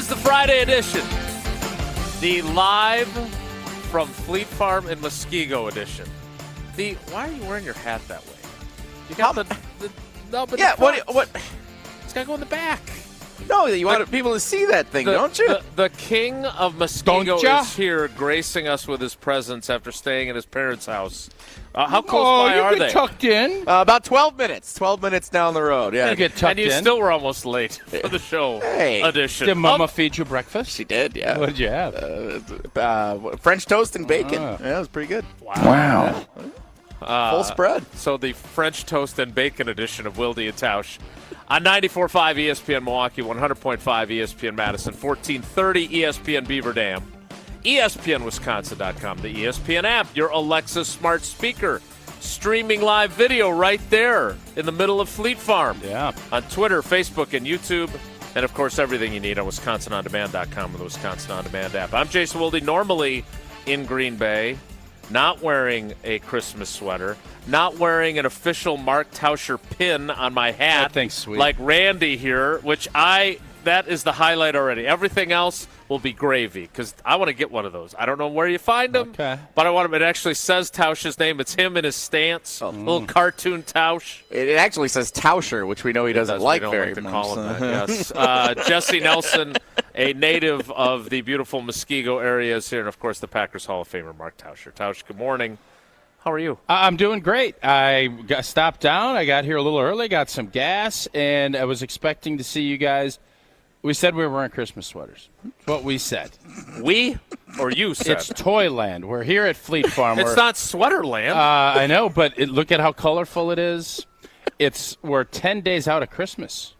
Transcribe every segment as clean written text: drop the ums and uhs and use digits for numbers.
the Friday edition. The live from Fleet Farm in Muskego edition. Why are you wearing your hat that way? You got what? It's got to go in the back. No, you want people to see that thing, don't you? The king of Muskego is here gracing us with his presence after staying at his parents' house. How close by are they? Tucked in. About 12 minutes. 12 minutes down the road. Yeah. Get tucked and you in. still were almost late for the show edition. Did Mama feed you breakfast? She did, yeah. What did you have? French toast and bacon. Yeah, it was pretty good. Wow. Full spread. So the French toast and bacon edition of Wilde and Tausch on 94.5 ESPN Milwaukee, 100.5 ESPN Madison, 1430 ESPN Beaver Dam, ESPNWisconsin.com, the ESPN app, your Alexa smart speaker, streaming live video right there in the middle of Fleet Farm. Yeah. On Twitter, Facebook, and YouTube, and of course everything you need on WisconsinOnDemand.com with the Wisconsin On Demand app. I'm Jason Wilde, normally in Green Bay, not wearing a Christmas sweater, not wearing an official Mark Tauscher pin on my hat. That thing's sweet. Like Randy here, that is the highlight already. Everything else will be gravy because I want to get one of those. I don't know where you find them, but I want them. It actually says Tausch's name. It's him in his stance, little cartoon Tausch. It actually says Tauscher, which we know he doesn't like very much. Call him that, yes. Jesse Nelson, a native of the beautiful Muskego areas here, and of course the Packers Hall of Famer Mark Tauscher. Tausch, good morning. How are you? I'm doing great. I stopped down. I got here a little early, got some gas, and I was expecting to see you guys. We said we were wearing Christmas sweaters. That's what we said. We or you said? It's Toyland. We're here at Fleet Farm. It's not Sweaterland. I know, but look at how colorful it is. We're 10 days out of Christmas,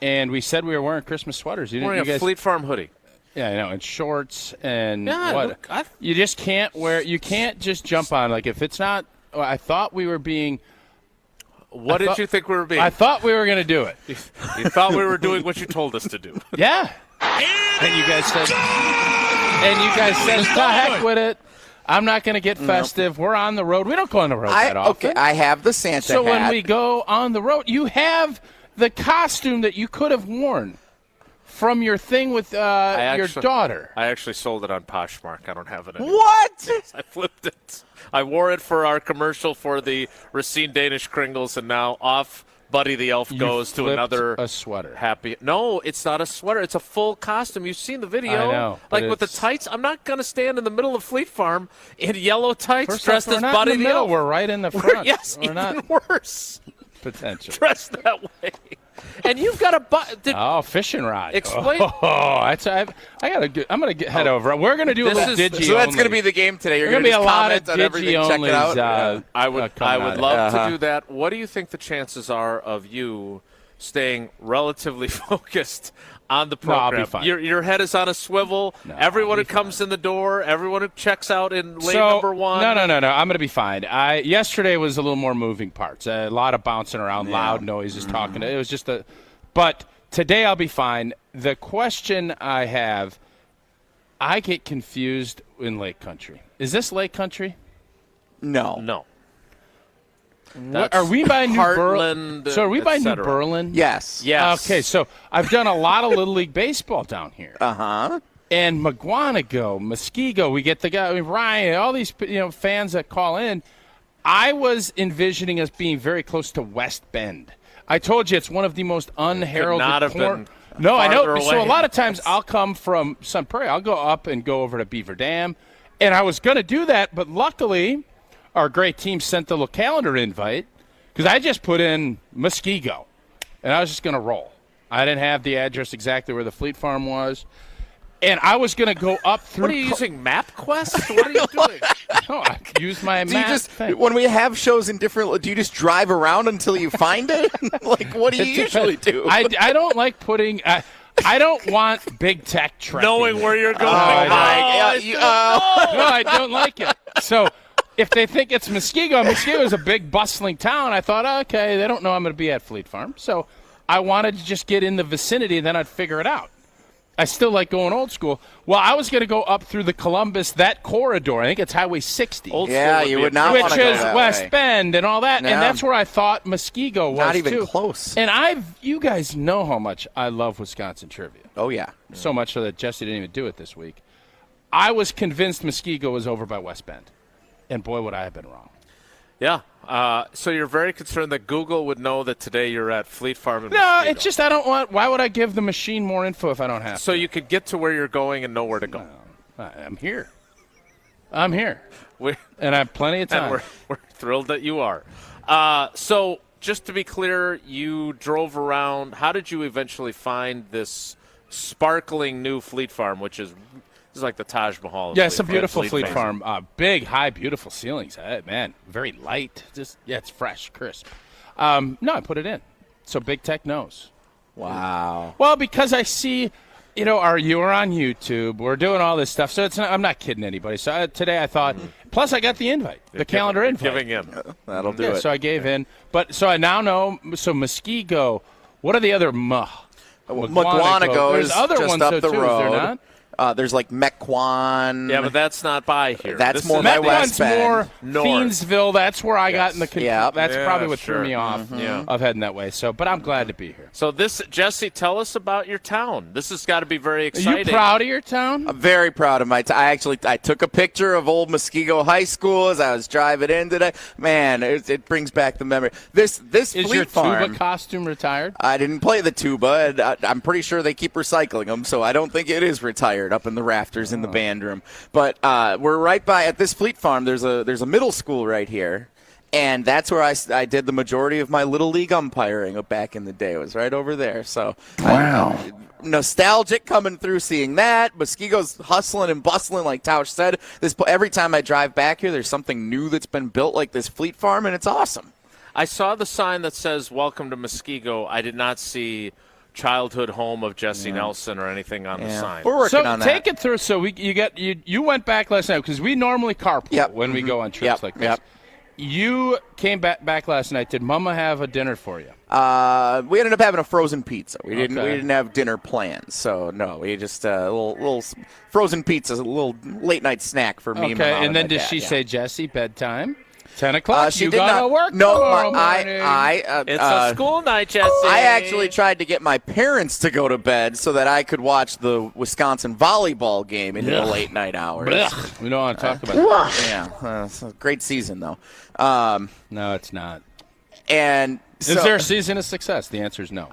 and we said we were wearing Christmas sweaters. Wearing a Fleet Farm hoodie. Yeah, I know, and shorts and what? Look, you just can't wear. You can't just jump on. Like if it's not. I thought we were being. What did you think we were being? I thought we were going to do it. You thought we were doing what you told us to do. Yeah. And you guys said, the heck with it. I'm not going to get festive. We're on the road. We don't go on the road that often. Okay, I have the Santa So hat. when we go on the road, you have the costume that you could have worn from your thing with your daughter. I actually sold it on Poshmark. I don't have it anymore. What? Yes, I flipped it. I wore it for our commercial for the Racine Danish Kringles, and now off Buddy the Elf goes to another a sweater. Happy. No, it's not a sweater. It's a full costume. You've seen the video. I know. Like with the tights. I'm not going to stand in the middle of Fleet Farm in yellow tights First dressed off, as we're not Buddy in the the middle. Elf. We're right in the front. Even not worse. Potential. Dressed that way. And you've got a fishing rod. Explain. I'm gonna head over. We're gonna do a little digi. So that's gonna be the game today. You're gonna be a lot of on everything. Check it out. I would love to do that. What do you think the chances are of you staying relatively focused on the program? No, I'll be fine. Your head is on a swivel. No, everyone who comes in the door, everyone who checks out in lane number one. No. I'm going to be fine. Yesterday was a little more moving parts. A lot of bouncing around, loud noises, talking. It was just but today I'll be fine. The question I have, I get confused in Lake Country. Is this Lake Country? No. Are we by New Berlin? So are we by New Berlin? Yes. Okay, so I've done a lot of Little League baseball down here. And McGuanago, Muskego, we get the guy, Ryan, all these fans that call in. I was envisioning us being very close to West Bend. I told you it's one of the most unheralded. Could not have been No, I know. away. So a lot of times I'll come from Sun Prairie. I'll go up and go over to Beaver Dam. And I was going to do that, but luckily our great team sent the little calendar invite because I just put in Muskego, and I was just going to roll. I didn't have the address exactly where the Fleet Farm was. And I was going to go up through. What are you using, MapQuest? What are you doing? No, I use my map thing. When we have shows in different, do you just drive around until you find it? Like, what do you usually do? I don't like putting. I don't want big tech tracking. Knowing where you're going. No, I don't like it. So if they think it's Muskego is a big bustling town. I thought, okay, they don't know I'm going to be at Fleet Farm. So I wanted to just get in the vicinity, and then I'd figure it out. I still like going old school. Well, I was going to go up through the Columbus, that corridor. I think it's Highway 60. Yeah, you would not want to go that way. Which is West Bend and all that. Yeah. And that's where I thought Muskego was, not even too. close. And you guys know how much I love Wisconsin trivia. Oh, yeah. So much so that Jesse didn't even do it this week. I was convinced Muskego was over by West Bend. And boy, would I have been wrong. Yeah. So you're very concerned that Google would know that today you're at Fleet Farm in No, Muskego. it's just I don't want – why would I give the machine more info if I don't have to? So you could get to where you're going and know where to go. I'm here. I'm here. We- And I have plenty of time. And we're thrilled that you are. So just to be clear, you drove around. How did you eventually find this sparkling new Fleet Farm, which is like the Taj Mahal? Yeah, it's a beautiful Fleet Farm. Big, high, beautiful ceilings. Man, very light. It's fresh, crisp. No, I put it in. So Big Tech knows. Wow. Well, because I see, you were on YouTube. We're doing all this stuff. So I'm not kidding anybody. So today I thought, plus I got the invite, the calendar invite. Giving in. That'll do it. So I gave in. But so I now know, so Muskego, what are the other McWanago is There's other just ones up though, the too, road. is there not? There's like Mequon. Yeah, but that's not by here. That's This more is- by That West one's Bend. more North. Fiendsville. That's where I got in the Yeah. That's Yeah, probably what sure. threw me off Yeah. of heading that way. So, but I'm glad to be here. So Jesse, tell us about your town. This has got to be very Are exciting. you proud of your town? I'm very proud of my I took a picture of old Muskego High School as I was driving in today. Man, it brings back the memory. This Is Fleet your Farm, tuba costume retired? I didn't play the tuba, and I'm pretty sure they keep recycling them, so I don't think it is retired up in the rafters in the band room. But we're right by at this Fleet Farm. There's a middle school right here, and that's where I did the majority of my little league umpiring back in the day. It was right over there. So wow, nostalgic coming through seeing that. Muskego's hustling and bustling, like Tausch said. Every time I drive back here, there's something new that's been built, like this Fleet Farm, and it's awesome. I saw the sign that says "Welcome to Muskego." I did not see childhood home of Jesse Nelson or anything on the sign. We're working So on that. take it through. So you went back last night because we normally carpool Yep. when we go on trips like this. Yep. You came back last night. Did Mama have a dinner for you? We ended up having a frozen pizza. We Okay. didn't have dinner plans, so no. We just a little frozen pizza, a little late night snack for me. Okay, my mom, and then my did dad, she yeah. say, Jesse, bedtime? 10 o'clock. She you did gotta not work No, tomorrow I morning. It's a school night, Jesse. I actually tried to get my parents to go to bed so that I could watch the Wisconsin volleyball game into the late night hours. Blech. We don't want to talk about that. Yeah, it's a great season though. No, it's not. And Is there a season of success? The answer is no.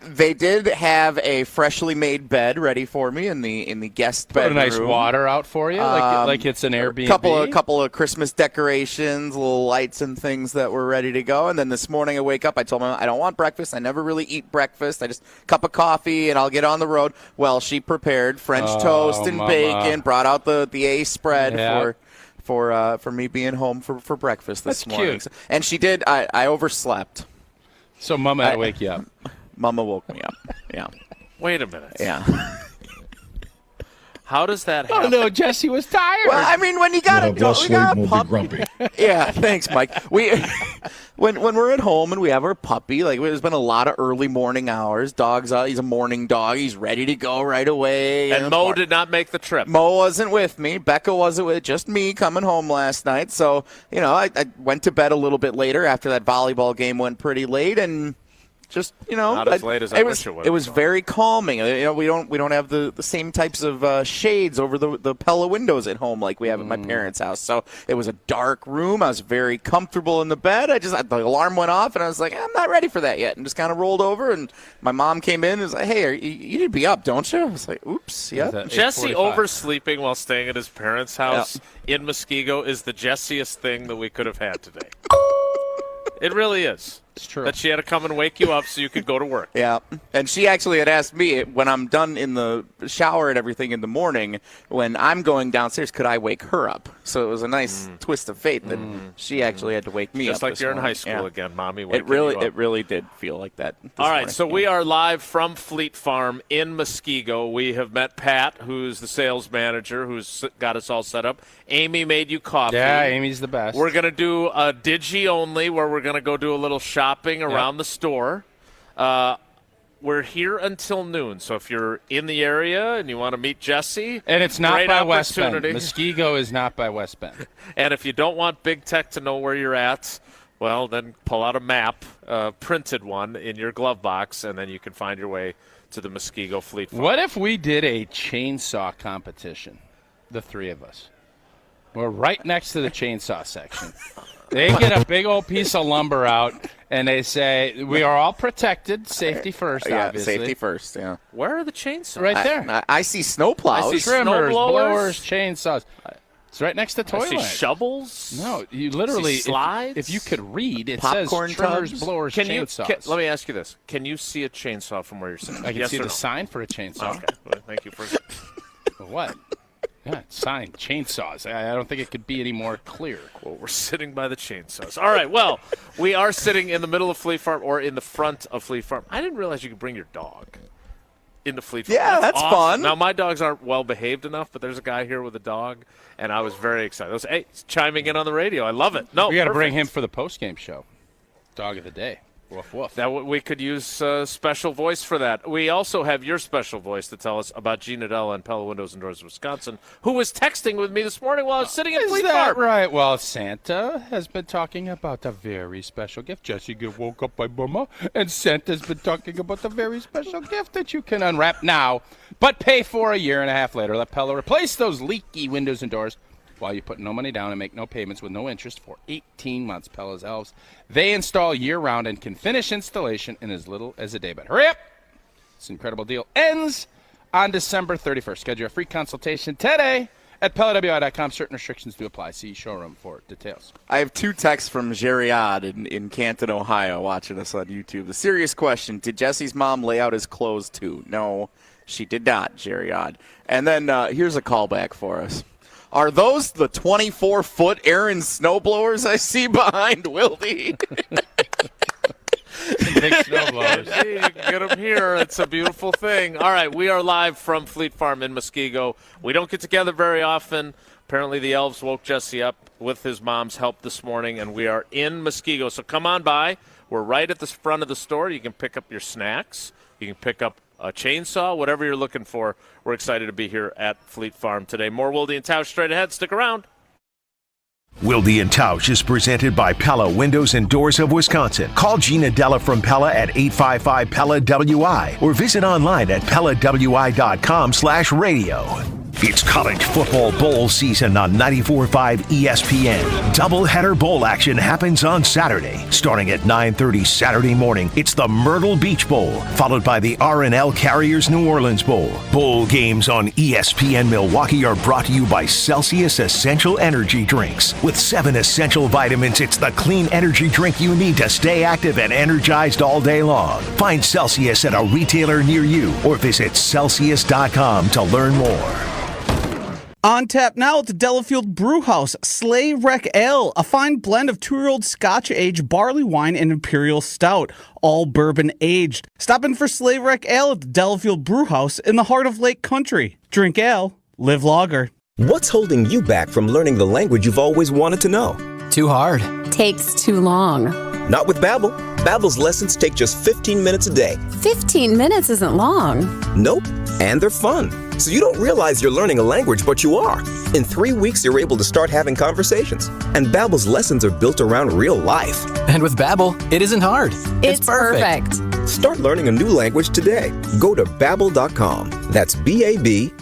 they did have a freshly made bed ready for me in the guest Put a bedroom. nice water out for you, like it's an Airbnb. Couple of Christmas decorations, little lights and things that were ready to go. And then this morning I wake up, I told my mom I don't want breakfast. I never really eat breakfast. I just cup of coffee and I'll get on the road. Well, she prepared French toast and Mama. bacon, brought out the A spread Yeah. for me being home for breakfast this That's morning. cute. And she did. I overslept. So Mama had to wake you up. Mama woke me up. Yeah. Wait a minute. Yeah. How does that Oh happen? no, Jesse was tired. Well, I mean, when you got Well, we got a puppy. grumpy. Yeah, thanks, Mike. We when we're at home and we have our puppy, like there's been a lot of early morning hours. Dog's he's a morning dog. He's ready to go right away. And Mo did not make the trip. Mo wasn't with me. Becca wasn't with. Just me coming home last night. So I went to bed a little bit later after that volleyball game went pretty late and. Just Not as late as I wish it would. It was very calming. We don't have the same types of shades over the Pella windows at home like we have at my parents' house. So it was a dark room. I was very comfortable in the bed. The alarm went off and I was like, I'm not ready for that yet, and just kind of rolled over. And my mom came in and was like, Hey, you need to be up, don't you? I was like, Oops, yeah. Is that Jesse 8:45? oversleeping while staying at his parents' house in Muskego is the Jessiest thing that we could have had today. It really is. It's true. That she had to come and wake you up so you could go to work. Yeah, and she actually had asked me when I'm done in the shower and everything in the morning, when I'm going downstairs, could I wake her up? So it was a nice twist of fate that she actually had to wake me up. Just like this you're in morning. high school Yeah. again, Mommy. It really did feel like that. This All right, morning. so we are live from Fleet Farm in Muskego. We have met Pat, who's the sales manager, who's got us all set up. Amy made you coffee. Yeah, Amy's the best. We're going to do a Digi only, where we're going to go do a little shopping around the store. We're here until noon, so if you're in the area and you want to meet Jesse, and it's not great by West Bend. opportunity. Muskego is not by West Bend. And if you don't want Big Tech to know where you're at, well, then pull out a map, printed one, in your glove box, and then you can find your way to the Muskego Fleet Farm. What if we did a chainsaw competition, the three of us? We're right next to the chainsaw section. They get a big old piece of lumber out, and they say, we are all protected. Safety first, obviously. Safety first, yeah. Where are the chainsaws? Right there. I see snowplows. I see Trimmers, snowblowers. blowers, chainsaws. It's right next to I toilet. see shovels. No, you literally, slides. if you could read, it Popcorn says trimmers, tubs. blowers, chainsaws. Let me ask you this. Can you see a chainsaw from where you're sitting? I can Yes see or the no? sign for a chainsaw. Okay. Well, thank you for What? Yeah, sign, chainsaws. I don't think it could be any more clear. Well, we're sitting by the chainsaws. All right, well, we are sitting in the middle of Fleet Farm or in the front of Fleet Farm. I didn't realize you could bring your dog into Fleet Farm. Yeah, that's awesome. fun. Now, my dogs aren't well-behaved enough, but there's a guy here with a dog, and I was very excited. I was, hey, he's chiming in on the radio. I love it. No, We got to bring perfect. him for the post-game show. Dog of the day. Woof, woof. Now, we could use a special voice for that. We also have your special voice to tell us about Gina Della and Pella Windows and Doors of Wisconsin, who was texting with me this morning while I was sitting in Is Fleet that Farm. right? Well, Santa has been talking about a very special gift. Jesse got woke up by Mama, and Santa's been talking about a very special gift that you can unwrap now, but pay for a year and a half later. Let Pella replace those leaky windows and doors while you put no money down and make no payments with no interest for 18 months. Pella's elves, they install year-round and can finish installation in as little as a day. But hurry up! This incredible deal ends on December 31st. Schedule a free consultation today at PellaWI.com. Certain restrictions do apply. See showroom for details. I have two texts from Geriad in Canton, Ohio, watching us on YouTube. The serious question, did Jesse's mom lay out his clothes too? No, she did not, Geriad. And then here's a callback for us. Are those the 24-foot Aaron snowblowers I see behind Wilde? Big snowblowers. Hey, you can get them here. It's a beautiful thing. All right, we are live from Fleet Farm in Muskego. We don't get together very often. Apparently the elves woke Jesse up with his mom's help this morning, and we are in Muskego. So come on by. We're right at the front of the store. You can pick up your snacks. You can pick up a chainsaw, whatever you're looking for. We're excited to be here at Fleet Farm today. More Wilde and Tausch straight ahead. Stick around. Wilde and Tausch is presented by Pella Windows and Doors of Wisconsin. Call Gina Della from Pella at 855-PELLA-WI or visit online at PellaWI.com/radio. It's college football bowl season on 94.5 ESPN. Doubleheader bowl action happens on Saturday. Starting at 9:30 Saturday morning, it's the Myrtle Beach Bowl, followed by the R&L Carriers New Orleans Bowl. Bowl games on ESPN Milwaukee are brought to you by Celsius Essential Energy Drinks. With 7 essential vitamins, it's the clean energy drink you need to stay active and energized all day long. Find Celsius at a retailer near you or visit Celsius.com to learn more. On tap now at the Delafield Brewhouse, Sleigh Wreck Ale, a fine blend of 2-year-old Scotch-aged barley wine and imperial stout, all bourbon-aged. Stop in for Sleigh Wreck Ale at the Delafield Brewhouse in the heart of Lake Country. Drink ale, live lager. What's holding you back from learning the language you've always wanted to know? Too hard. Takes too long. Not with Babbel. Babbel's lessons take just 15 minutes a day. 15 minutes isn't long. Nope, and they're fun. So you don't realize you're learning a language, but you are. In 3 weeks, you're able to start having conversations. And Babbel's lessons are built around real life. And with Babbel, it isn't hard. It's perfect. Start learning a new language today. Go to Babbel.com. That's BABBEL.com.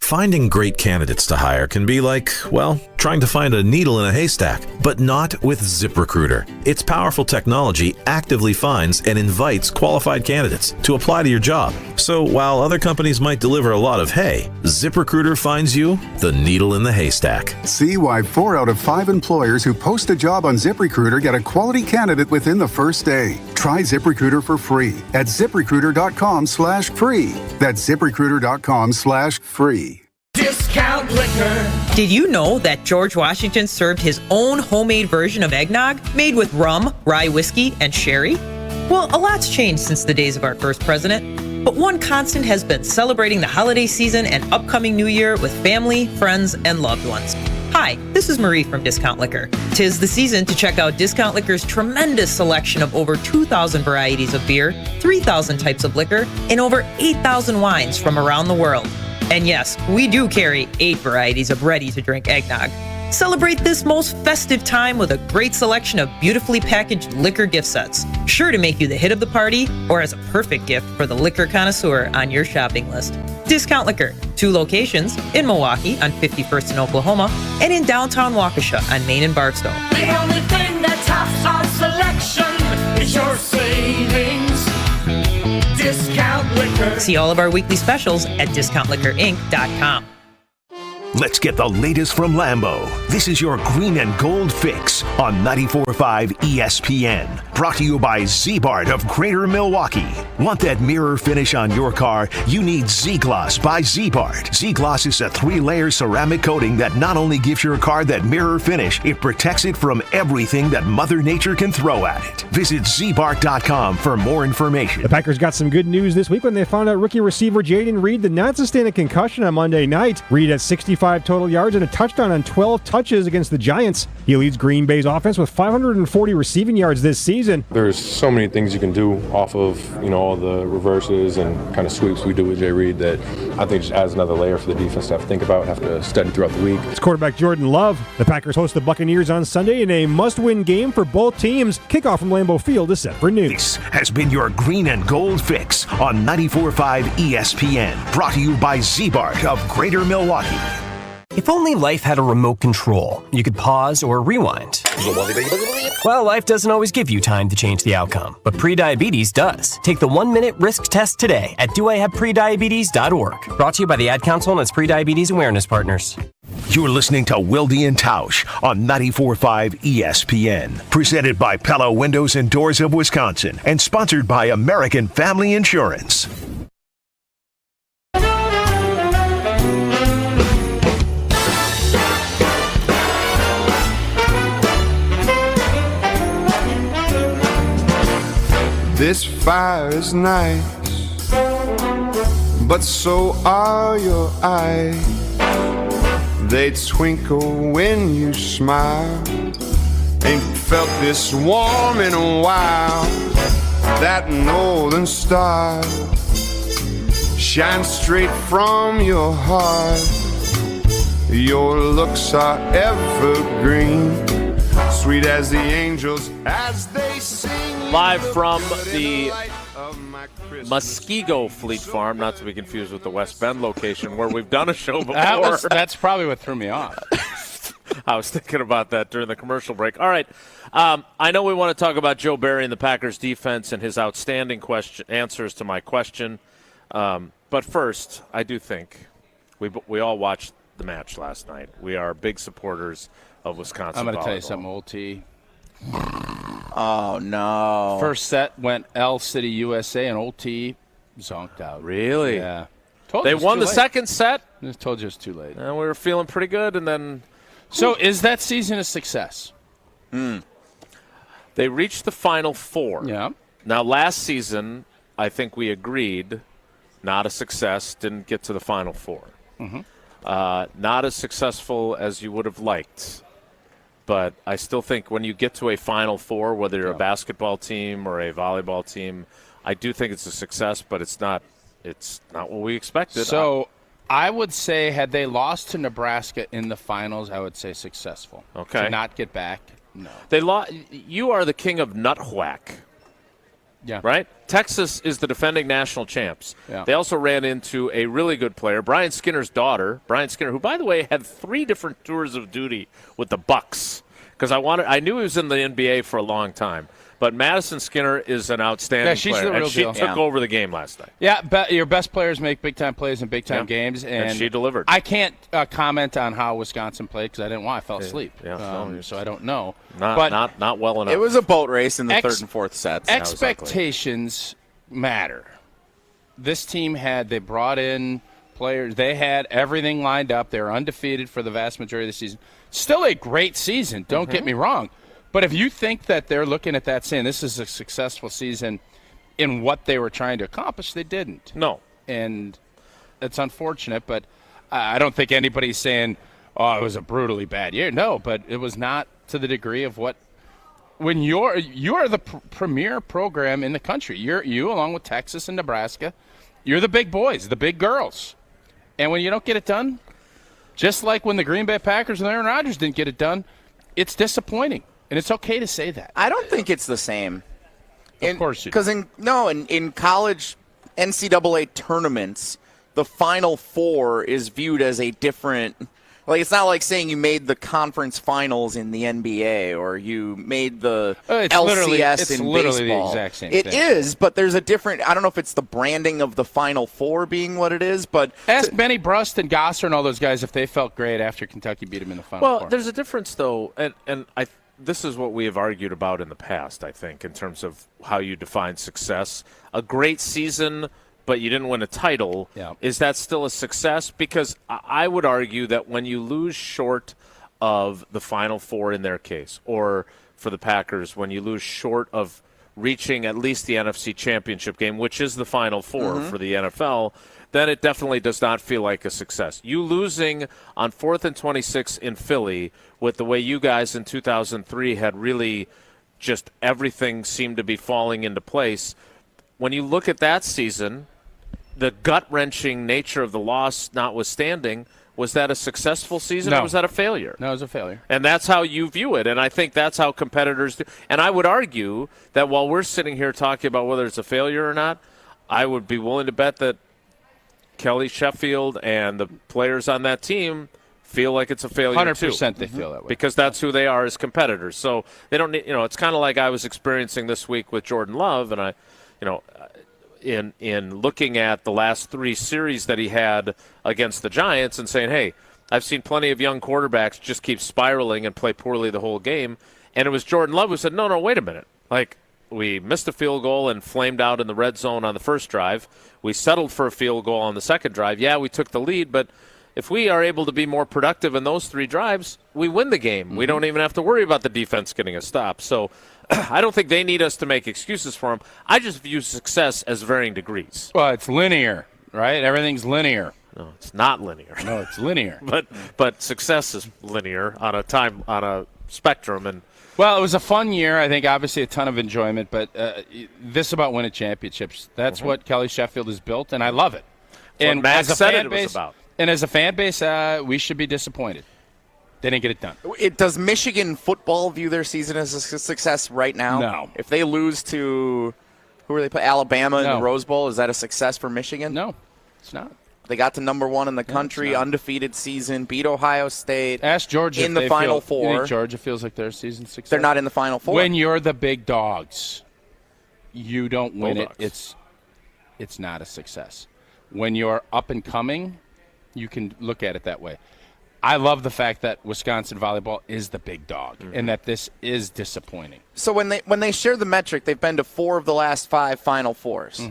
Finding great candidates to hire can be like, well, trying to find a needle in a haystack, but not with ZipRecruiter. Its powerful technology actively finds and invites qualified candidates to apply to your job. So while other companies might deliver a lot of hay, ZipRecruiter finds you the needle in the haystack. See why 4 out of 5 employers who post a job on ZipRecruiter get a quality candidate within the first day. Try ZipRecruiter for free at ZipRecruiter.com/free. That's ZipRecruiter.com/free. Discount Liquor. Did you know that George Washington served his own homemade version of eggnog made with rum, rye whiskey, and sherry? Well, a lot's changed since the days of our first president, but one constant has been celebrating the holiday season and upcoming new year with family, friends, and loved ones. Hi, this is Marie from Discount Liquor. 'Tis the season to check out Discount Liquor's tremendous selection of over 2,000 varieties of beer, 3,000 types of liquor, and over 8,000 wines from around the world. And yes, we do carry 8 varieties of ready-to-drink eggnog. Celebrate this most festive time with a great selection of beautifully packaged liquor gift sets, sure to make you the hit of the party or as a perfect gift for the liquor connoisseur on your shopping list. Discount Liquor, 2 locations, in Milwaukee on 51st in Oklahoma and in downtown Waukesha on Main and Barstow. The only thing that tops our selection is your savings. Discount Liquor. See all of our weekly specials at discountliquorinc.com. Let's get the latest from Lambeau. This is your green and gold fix on 94.5 ESPN. Brought to you by Z-Bart of Greater Milwaukee. Want that mirror finish on your car? You need Z-Gloss by Z-Bart. Z-Gloss is a 3-layer ceramic coating that not only gives your car that mirror finish, it protects it from everything that Mother Nature can throw at it. Visit zbart.com for more information. The Packers got some good news this week when they found out rookie receiver Jaden Reed did not sustain a concussion on Monday night. Reed had 65 total yards and a touchdown on 12 touches against the Giants. He leads Green Bay's offense with 540 receiving yards this season. There's so many things you can do off of, all the reverses and kind of sweeps we do with Jay Reed that I think just adds another layer for the defense to have to think about, have to study throughout the week. It's quarterback Jordan Love. The Packers host the Buccaneers on Sunday in a must-win game for both teams. Kickoff from Lambeau Field is set for noon. This has been your green and gold fix on 94.5 ESPN. Brought to you by Z-Bart of Greater Milwaukee. If only life had a remote control, you could pause or rewind. Well, life doesn't always give you time to change the outcome, but prediabetes does. Take the 1-minute risk test today at doihaveprediabetes.org. Brought to you by the Ad Council and its prediabetes awareness partners. You're listening to Wilde and Tausch on 94.5 ESPN. Presented by Pella Windows and Doors of Wisconsin and sponsored by American Family Insurance. This fire is nice, but so are your eyes. They twinkle when you smile. Ain't felt this warm in a while. That northern star shines straight from your heart. Your looks are evergreen, sweet as the angels as they sing. Live from the Muskego Fleet Farm, not to be confused with the West Bend location, where we've done a show before. That's probably what threw me off. I was thinking about that during the commercial break. All right. I know we want to talk about Joe Barry and the Packers defense and his outstanding answers to my question. But first, I do think we all watched the match last night. We are big supporters of Wisconsin I'm going to tell you volleyball. something, Old T. Oh, no. First set went L City USA, and Old T zonked out. Really? Yeah. They won the second set? I just told you it's too late. And we were feeling pretty good, and then... So is that season a success? They reached the Final Four. Yeah. Now, last season, I think we agreed, not a success, didn't get to the Final Four. Mm-hmm. Not as successful as you would have liked. But I still think when you get to a Final Four, whether you're a basketball team or a volleyball team, I do think it's a success, but it's not what we expected. So I would say had they lost to Nebraska in the finals, I would say successful. Okay. To not get back, no. They lost. You are the king of nut whack. Yeah. Right? Texas is the defending national champs. Yeah. They also ran into a really good player, Brian Skinner's daughter, Brian Skinner, who, by the way, had 3 different tours of duty with the Bucks. Because I knew he was in the NBA for a long time. But Madison Skinner is an outstanding she's player. the real and she deal. took over the game last night. Yeah, your best players make big-time plays in big-time games. And she delivered. I can't comment on how Wisconsin played because I didn't want. I fell asleep. Yeah, so I don't know. Not well enough. It was a boat race in the third and fourth sets. Expectations matter. This team they brought in players. They had everything lined up. They were undefeated for the vast majority of the season. Still a great season. Don't get me wrong. But if you think that they're looking at that saying this is a successful season in what they were trying to accomplish, they didn't. No. And it's unfortunate, but I don't think anybody's saying, oh, it was a brutally bad year. No, but it was not to the degree of what – when you are the premier program in the country. You, along with Texas and Nebraska, you're the big boys, the big girls. And when you don't get it done, Just like when the Green Bay Packers and Aaron Rodgers didn't get it done, it's disappointing. And it's okay to say that. I don't think it's the same. Of course you do. Because in college NCAA tournaments, the Final Four is viewed as a different – like, it's not like saying you made the conference finals in the NBA or you made the LCS in baseball. It's literally the exact same thing. It is, but there's a different – I don't know if it's the branding of the Final Four being what it is, but – Ask Benny Brust and Gosser and all those guys if they felt great after Kentucky beat them in the Final Four. Well, there's a difference, though, and this is what we have argued about in the past, I think, in terms of how you define success. A great season – but you didn't win a title, is that still a success? Because I would argue that when you lose short of the Final Four in their case, or for the Packers, when you lose short of reaching at least the NFC Championship game, which is the Final Four for the NFL, then it definitely does not feel like a success. You losing on 4th and 26 in Philly with the way you guys in 2003 had really just everything seemed to be falling into place. When you look at that season, the gut-wrenching nature of the loss notwithstanding, was that a successful season or was that a failure? No, it was a failure. And that's how you view it, and I think that's how competitors do. And I would argue that while we're sitting here talking about whether it's a failure or not, I would be willing to bet that Kelly Sheffield and the players on that team feel like it's a failure 100% they feel that way. Because that's who they are as competitors. So they don't need, it's kind of like I was experiencing this week with Jordan Love, and I in looking at the last 3 series that he had against the Giants and saying, hey, I've seen plenty of young quarterbacks just keep spiraling and play poorly the whole game. And it was Jordan Love who said, no, wait a minute. Like, we missed a field goal and flamed out in the red zone on the first drive. We settled for a field goal on the second drive. Yeah, we took the lead, but if we are able to be more productive in those 3 drives, we win the game. We don't even have to worry about the defense getting a stop. So I don't think they need us to make excuses for them. I just view success as varying degrees. Well, it's linear, right? Everything's linear. No, it's not linear. No, it's linear. but success is linear on a spectrum. And well, it was a fun year. I think obviously a ton of enjoyment, but this about winning championships. That's what Kelly Sheffield has built, and I love it. And Matt said it was about. And as a fan base, we should be disappointed. They didn't get it done. Does Michigan football view their season as a success right now? No. If they lose to, who are they playing? Alabama in the Rose Bowl, is that a success for Michigan? No, it's not. They got to number 1 in the country, undefeated season, beat Ohio State. Ask Georgia in the Final Four. You think Georgia feels like their season success? They're not in the Final Four. When you're the big dogs, you don't win it. It's not a success. When you're up and coming, you can look at it that way. I love the fact that Wisconsin volleyball is the big dog and that this is disappointing. So when they share the metric, they've been to 4 of the last 5 Final Fours.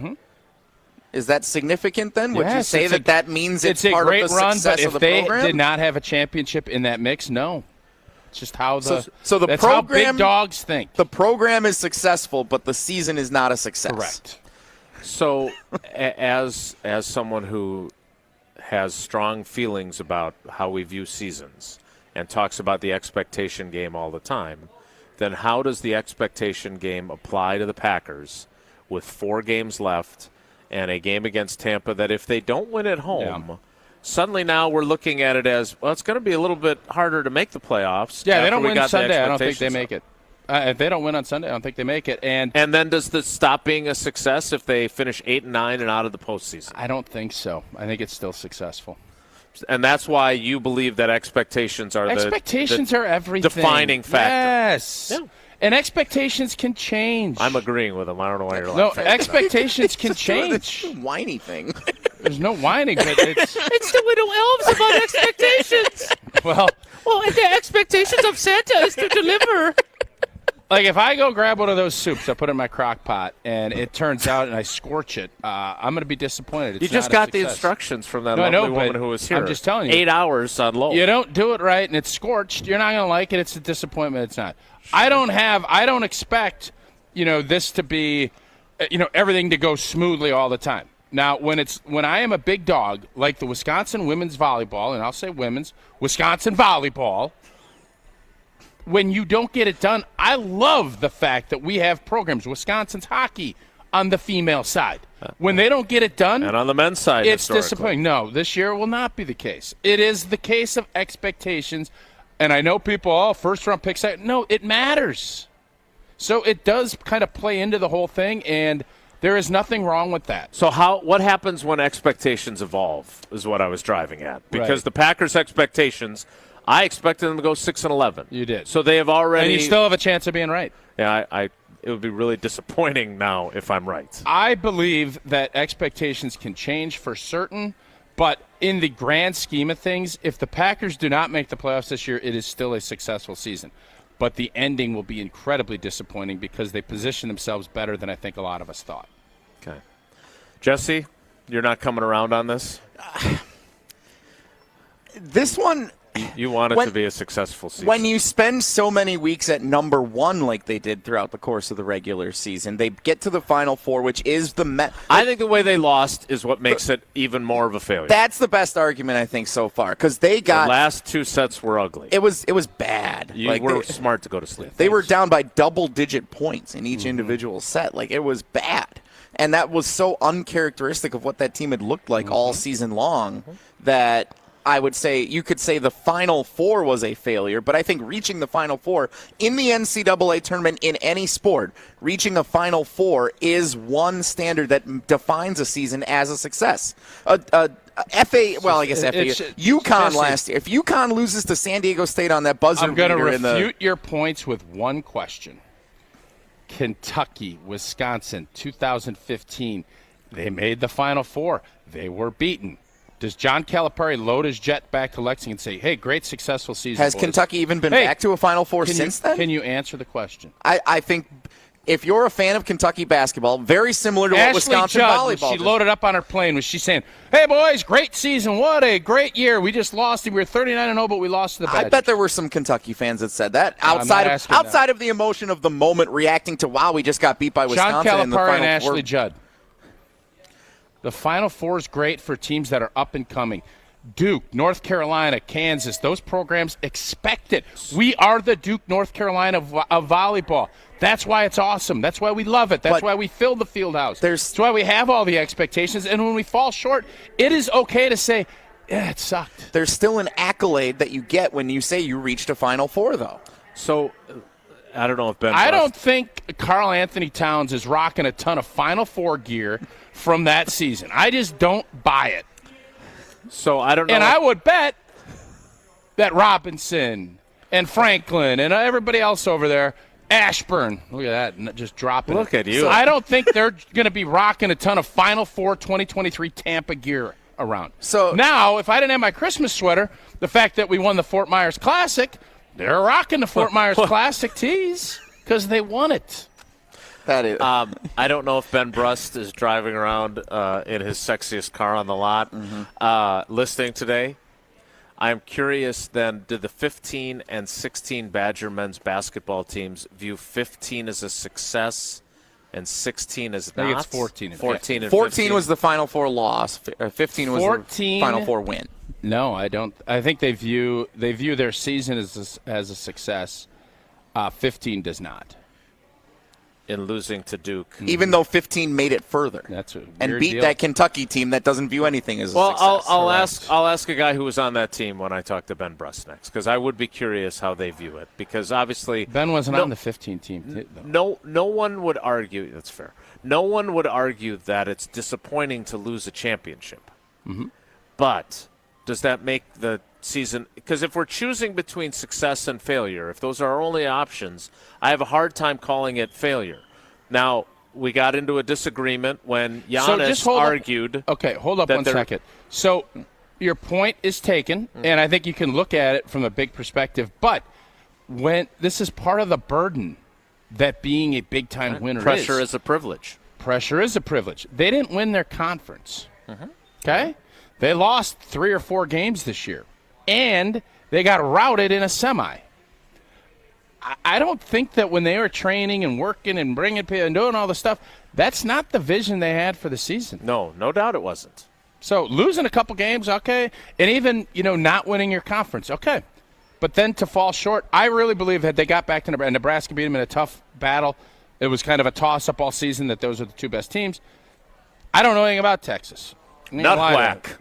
Is that significant then? Would you say that means it's part a great of the run, success but of the if program? they did not have a championship in that mix, no. It's just how the that's program, how big dogs think. The program is successful, but the season is not a success. Correct. So as someone who has strong feelings about how we view seasons and talks about the expectation game all the time, then how does the expectation game apply to the Packers with 4 games left and a game against Tampa that if they don't win at home, suddenly now we're looking at it as, well, it's going to be a little bit harder to make the playoffs. Yeah, they don't win Sunday. I don't think they make it. If they don't win on Sunday, I don't think they make it. And then does this stop being a success if they finish 8-9 and out of the postseason? I don't think so. I think it's still successful. And that's why you believe that expectations are the are everything. Defining factor. Yes. Yeah. And expectations can change. I'm agreeing with him. I don't know why you're laughing. No, expectations can change. It's a whiny thing. There's no whining, but it's the little elves about expectations. Well, the expectations of Santa is to deliver. Like if I go grab one of those soups, I put it in my crock pot, and it turns out and I scorch it, I'm going to be disappointed. It's you just got the instructions from that lovely woman who was here. I'm just telling you. 8 hours on low. You don't do it right, and it's scorched. You're not going to like it. It's a disappointment. It's not. I don't expect, this to be, everything to go smoothly all the time. Now, when I am a big dog, like the Wisconsin women's volleyball, and I'll say women's, Wisconsin volleyball, when you don't get it done, I love the fact that we have programs. Wisconsin's hockey, on the female side. When they don't get it done, and on the men's side, it's disappointing. No, this year will not be the case. It is the case of expectations. And I know people, first-round picks. No, it matters. So it does kind of play into the whole thing, and there is nothing wrong with that. So what happens when expectations evolve is what I was driving at. Because Right. the Packers' expectations, I expected them to go 6-11. You did. So they have already. And you still have a chance of being right. Yeah, it would be really disappointing now if I'm right. I believe that expectations can change for certain, but in the grand scheme of things, if the Packers do not make the playoffs this year, it is still a successful season. But the ending will be incredibly disappointing because they position themselves better than I think a lot of us thought. Okay. Jesse, you're not coming around on this? This one... You want it to be a successful season. When you spend so many weeks at number one like they did throughout the course of the regular season, they get to the Final Four, which is I think the way they lost is what makes it even more of a failure. That's the best argument, I think, so far, because they got... The last two sets were ugly. It was bad. You were smart to go to sleep. They were down by double-digit points in each individual set. Like, it was bad. And that was so uncharacteristic of what that team had looked like all season long that... I would say you could say the Final Four was a failure, but I think reaching the Final Four in the NCAA tournament in any sport, reaching a Final Four is one standard that defines a season as a success. UConn last year. If UConn loses to San Diego State on that buzzer I'm going to beater refute your points with one question. Kentucky, Wisconsin, 2015. They made the Final Four. They were beaten. Does John Calipari load his jet back to Lexington and say, hey, great, successful season, Has boys. Kentucky even been back to a Final Four since then? Can you answer the question? I think if you're a fan of Kentucky basketball, very similar to what Ashley Wisconsin Judd, volleyball when she did. loaded up on her plane, was she saying, hey, boys, great season. What a great year. We just lost. We were 39-0, but we lost to the Badgers. I bet there were some Kentucky fans that said that outside of the emotion of the moment reacting to, wow, we just got beat by Wisconsin John in the Calipari Final and Four. Ashley Judd. The Final Four is great for teams that are up and coming. Duke, North Carolina, Kansas, those programs expect it. We are the Duke, North Carolina of volleyball. That's why it's awesome. That's why we love it. That's why we fill the field house. That's why we have all the expectations. And when we fall short, it is okay to say, yeah, it sucked. There's still an accolade that you get when you say you reached a Final Four, though. So, I don't know if Ben... I don't think Karl Anthony Towns is rocking a ton of Final Four gear from that season. I just don't buy it. So I don't know. And I would bet that Robinson and Franklin and everybody else over there, Ashburn, look at that, just dropping Look at you. So I don't think they're going to be rocking a ton of Final Four 2023 Tampa gear around. So now, if I didn't have my Christmas sweater, the fact that we won the Fort Myers Classic, they're rocking the Fort Myers Classic tees because they won it. That is. I don't know if Ben Brust is driving around in his sexiest car on the lot listening today. I'm curious then, did the 15 and 16 Badger men's basketball teams view 15 as a success and 16 as not? I think it's 14. 14 and 14 15. was the Final Four loss. 15 was the Final Four win. No, I don't. I think they view their season as a success. 15 does not. In losing to Duke. Even though 15 made it further. That's a weird and beat deal. that Kentucky team that doesn't view anything as a Well, success. I'll ask a guy who was on that team when I talk to Ben Brust next, because I would be curious how they view it. Because obviously Ben wasn't on the 15 team. No one would argue. That's fair. No one would argue that it's disappointing to lose a championship. Mm-hmm. But does that make the season? Because if we're choosing between success and failure, if those are our only options, I have a hard time calling it failure. Now, we got into a disagreement when Giannis argued. Okay, hold up 1 second. So your point is taken, and I think you can look at it from a big perspective. But when this is part of the burden that being a big-time winner Pressure is a privilege. Pressure is a privilege. They didn't win their conference. Okay? They lost 3 or 4 games this year, and they got routed in a semi. I don't think that when they were training and working and bringing people and doing all the stuff, that's not the vision they had for the season. No doubt it wasn't. So losing a couple games, okay, and even, not winning your conference, okay. But then to fall short, I really believe that they got back to Nebraska. Nebraska beat them in a tough battle. It was kind of a toss-up all season that those are the two best teams. I don't know anything about Texas. Not whack.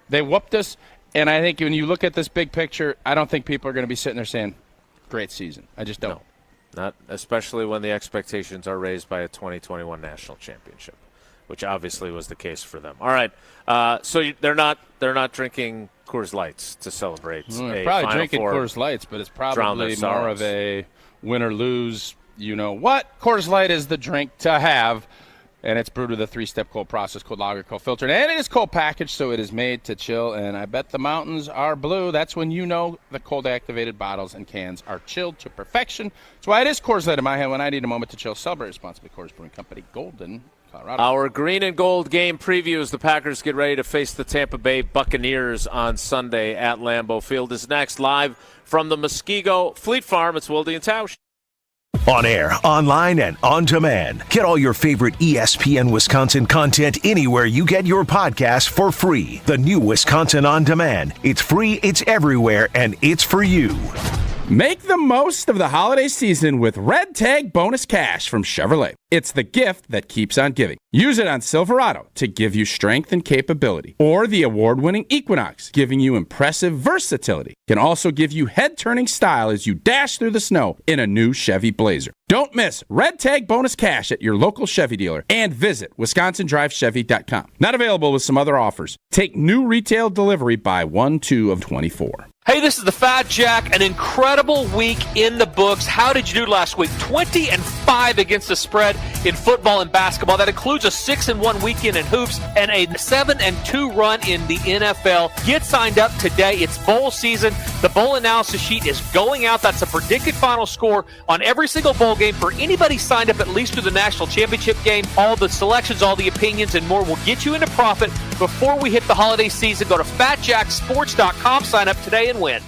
They whooped us, and I think when you look at this big picture, I don't think people are going to be sitting there saying, great season. I just don't. No, not especially when the expectations are raised by a 2021 national championship, which obviously was the case for them. All right, so they're not drinking Coors Lights to celebrate. They're probably drinking Coors Lights, but it's probably more of a win or lose. You know what? Coors Light is the drink to have, and it's brewed with a 3-step cold process, cold lager, cold filtered, and it is cold packaged, so it is made to chill. And I bet the mountains are blue. That's when you know the cold activated bottles and cans are chilled to perfection. That's why it is Coors Light in my hand when I need a moment to chill. Celebrate responsibly. Coors Brewing Company, Golden, Colorado. Our green and gold game preview as the Packers get ready to face the Tampa Bay Buccaneers on Sunday at Lambeau Field is next. Live from the Muskego Fleet Farm, it's Wilde and Tausch. On air, online, and on demand. Get all your favorite ESPN Wisconsin content anywhere you get your podcast for free. The new Wisconsin On Demand. It's free, it's everywhere, and it's for you. Make the most of the holiday season with Red Tag Bonus Cash from Chevrolet. It's the gift that keeps on giving. Use it on Silverado to give you strength and capability. Or the award-winning Equinox, giving you impressive versatility. Can also give you head-turning style as you dash through the snow in a new Chevy Blazer. Don't miss Red Tag Bonus Cash at your local Chevy dealer and visit WisconsinDriveChevy.com. Not available with some other offers. Take new retail delivery by 1/2/24. Hey, this is the Fat Jack. An incredible week in the books. How did you do last week? 20-5 against the spread in football and basketball. That includes a 6-1 weekend in hoops and a 7-2 run in the NFL. Get signed up today. It's bowl season. The bowl analysis sheet is going out. That's a predicted final score on every single bowl game for anybody signed up at least through the national championship game. All the selections, all the opinions, and more will get you into profit before we hit the holiday season. Go to fatjacksports.com. Sign up today and win.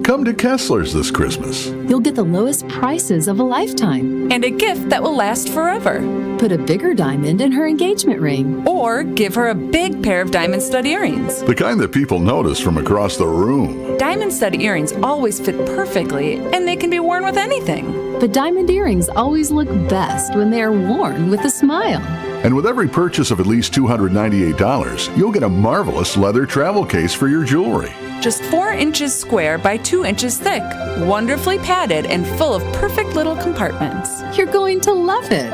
Come to Kessler's this Christmas. You'll get the lowest prices of a lifetime. And a gift that will last forever. Put a bigger diamond in her engagement ring. Or give her a big pair of diamond stud earrings. The kind that people notice from across the room. Diamond stud earrings always fit perfectly, and they can be worn with anything. But diamond earrings always look best when they are worn with a smile. And with every purchase of at least $298, you'll get a marvelous leather travel case for your jewelry. Just 4 inches square by 2 inches thick, wonderfully padded and full of perfect little compartments. You're going to love it.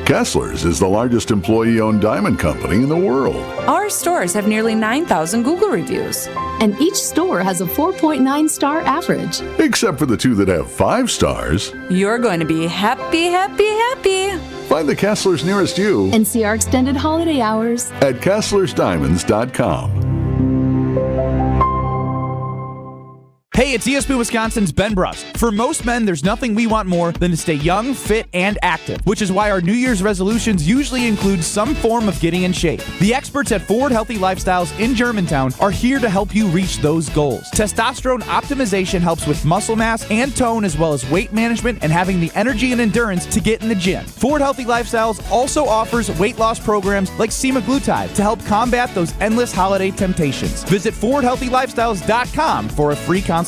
Kessler's is the largest employee-owned diamond company in the world. Our stores have nearly 9,000 Google reviews. And each store has a 4.9 star average. Except for the 2 that have 5 stars. You're going to be happy, happy, happy. Find the Kessler's nearest you. And see our extended holiday hours at KesslersDiamonds.com. Hey, it's ESPN Wisconsin's Ben Bruss. For most men, there's nothing we want more than to stay young, fit, and active, which is why our New Year's resolutions usually include some form of getting in shape. The experts at Forward Healthy Lifestyles in Germantown are here to help you reach those goals. Testosterone optimization helps with muscle mass and tone, as well as weight management and having the energy and endurance to get in the gym. Forward Healthy Lifestyles also offers weight loss programs like semaglutide to help combat those endless holiday temptations. Visit ForwardHealthyLifestyles.com for a free consultation.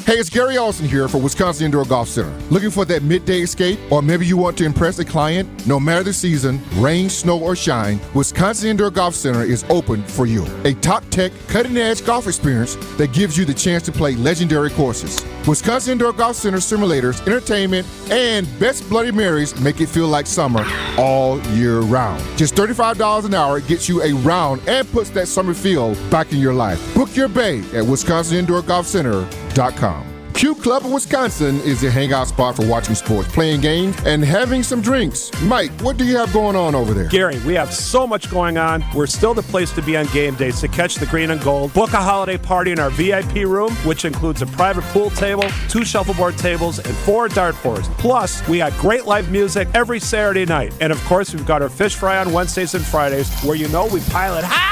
Hey, it's Gary Olson here for Wisconsin Indoor Golf Center. Looking for that midday escape? Or maybe you want to impress a client? No matter the season, rain, snow, or shine, Wisconsin Indoor Golf Center is open for you. A top-tech, cutting-edge golf experience that gives you the chance to play legendary courses. Wisconsin Indoor Golf Center simulators, entertainment, and best Bloody Marys make it feel like summer all year round. Just $35 an hour gets you a round and puts that summer feel back in your life. Book your bay at WisconsinIndoorGolfCenter.com. Q Club of Wisconsin is a hangout spot for watching sports, playing games, and having some drinks. Mike, what do you have going on over there? Gary, we have so much going on. We're still the place to be on game days to catch the green and gold. Book a holiday party in our VIP room, which includes a private pool table, 2 shuffleboard tables, and 4 dartboards. Plus, we got great live music every Saturday night. And of course, we've got our fish fry on Wednesdays and Fridays, where you know we pile it high.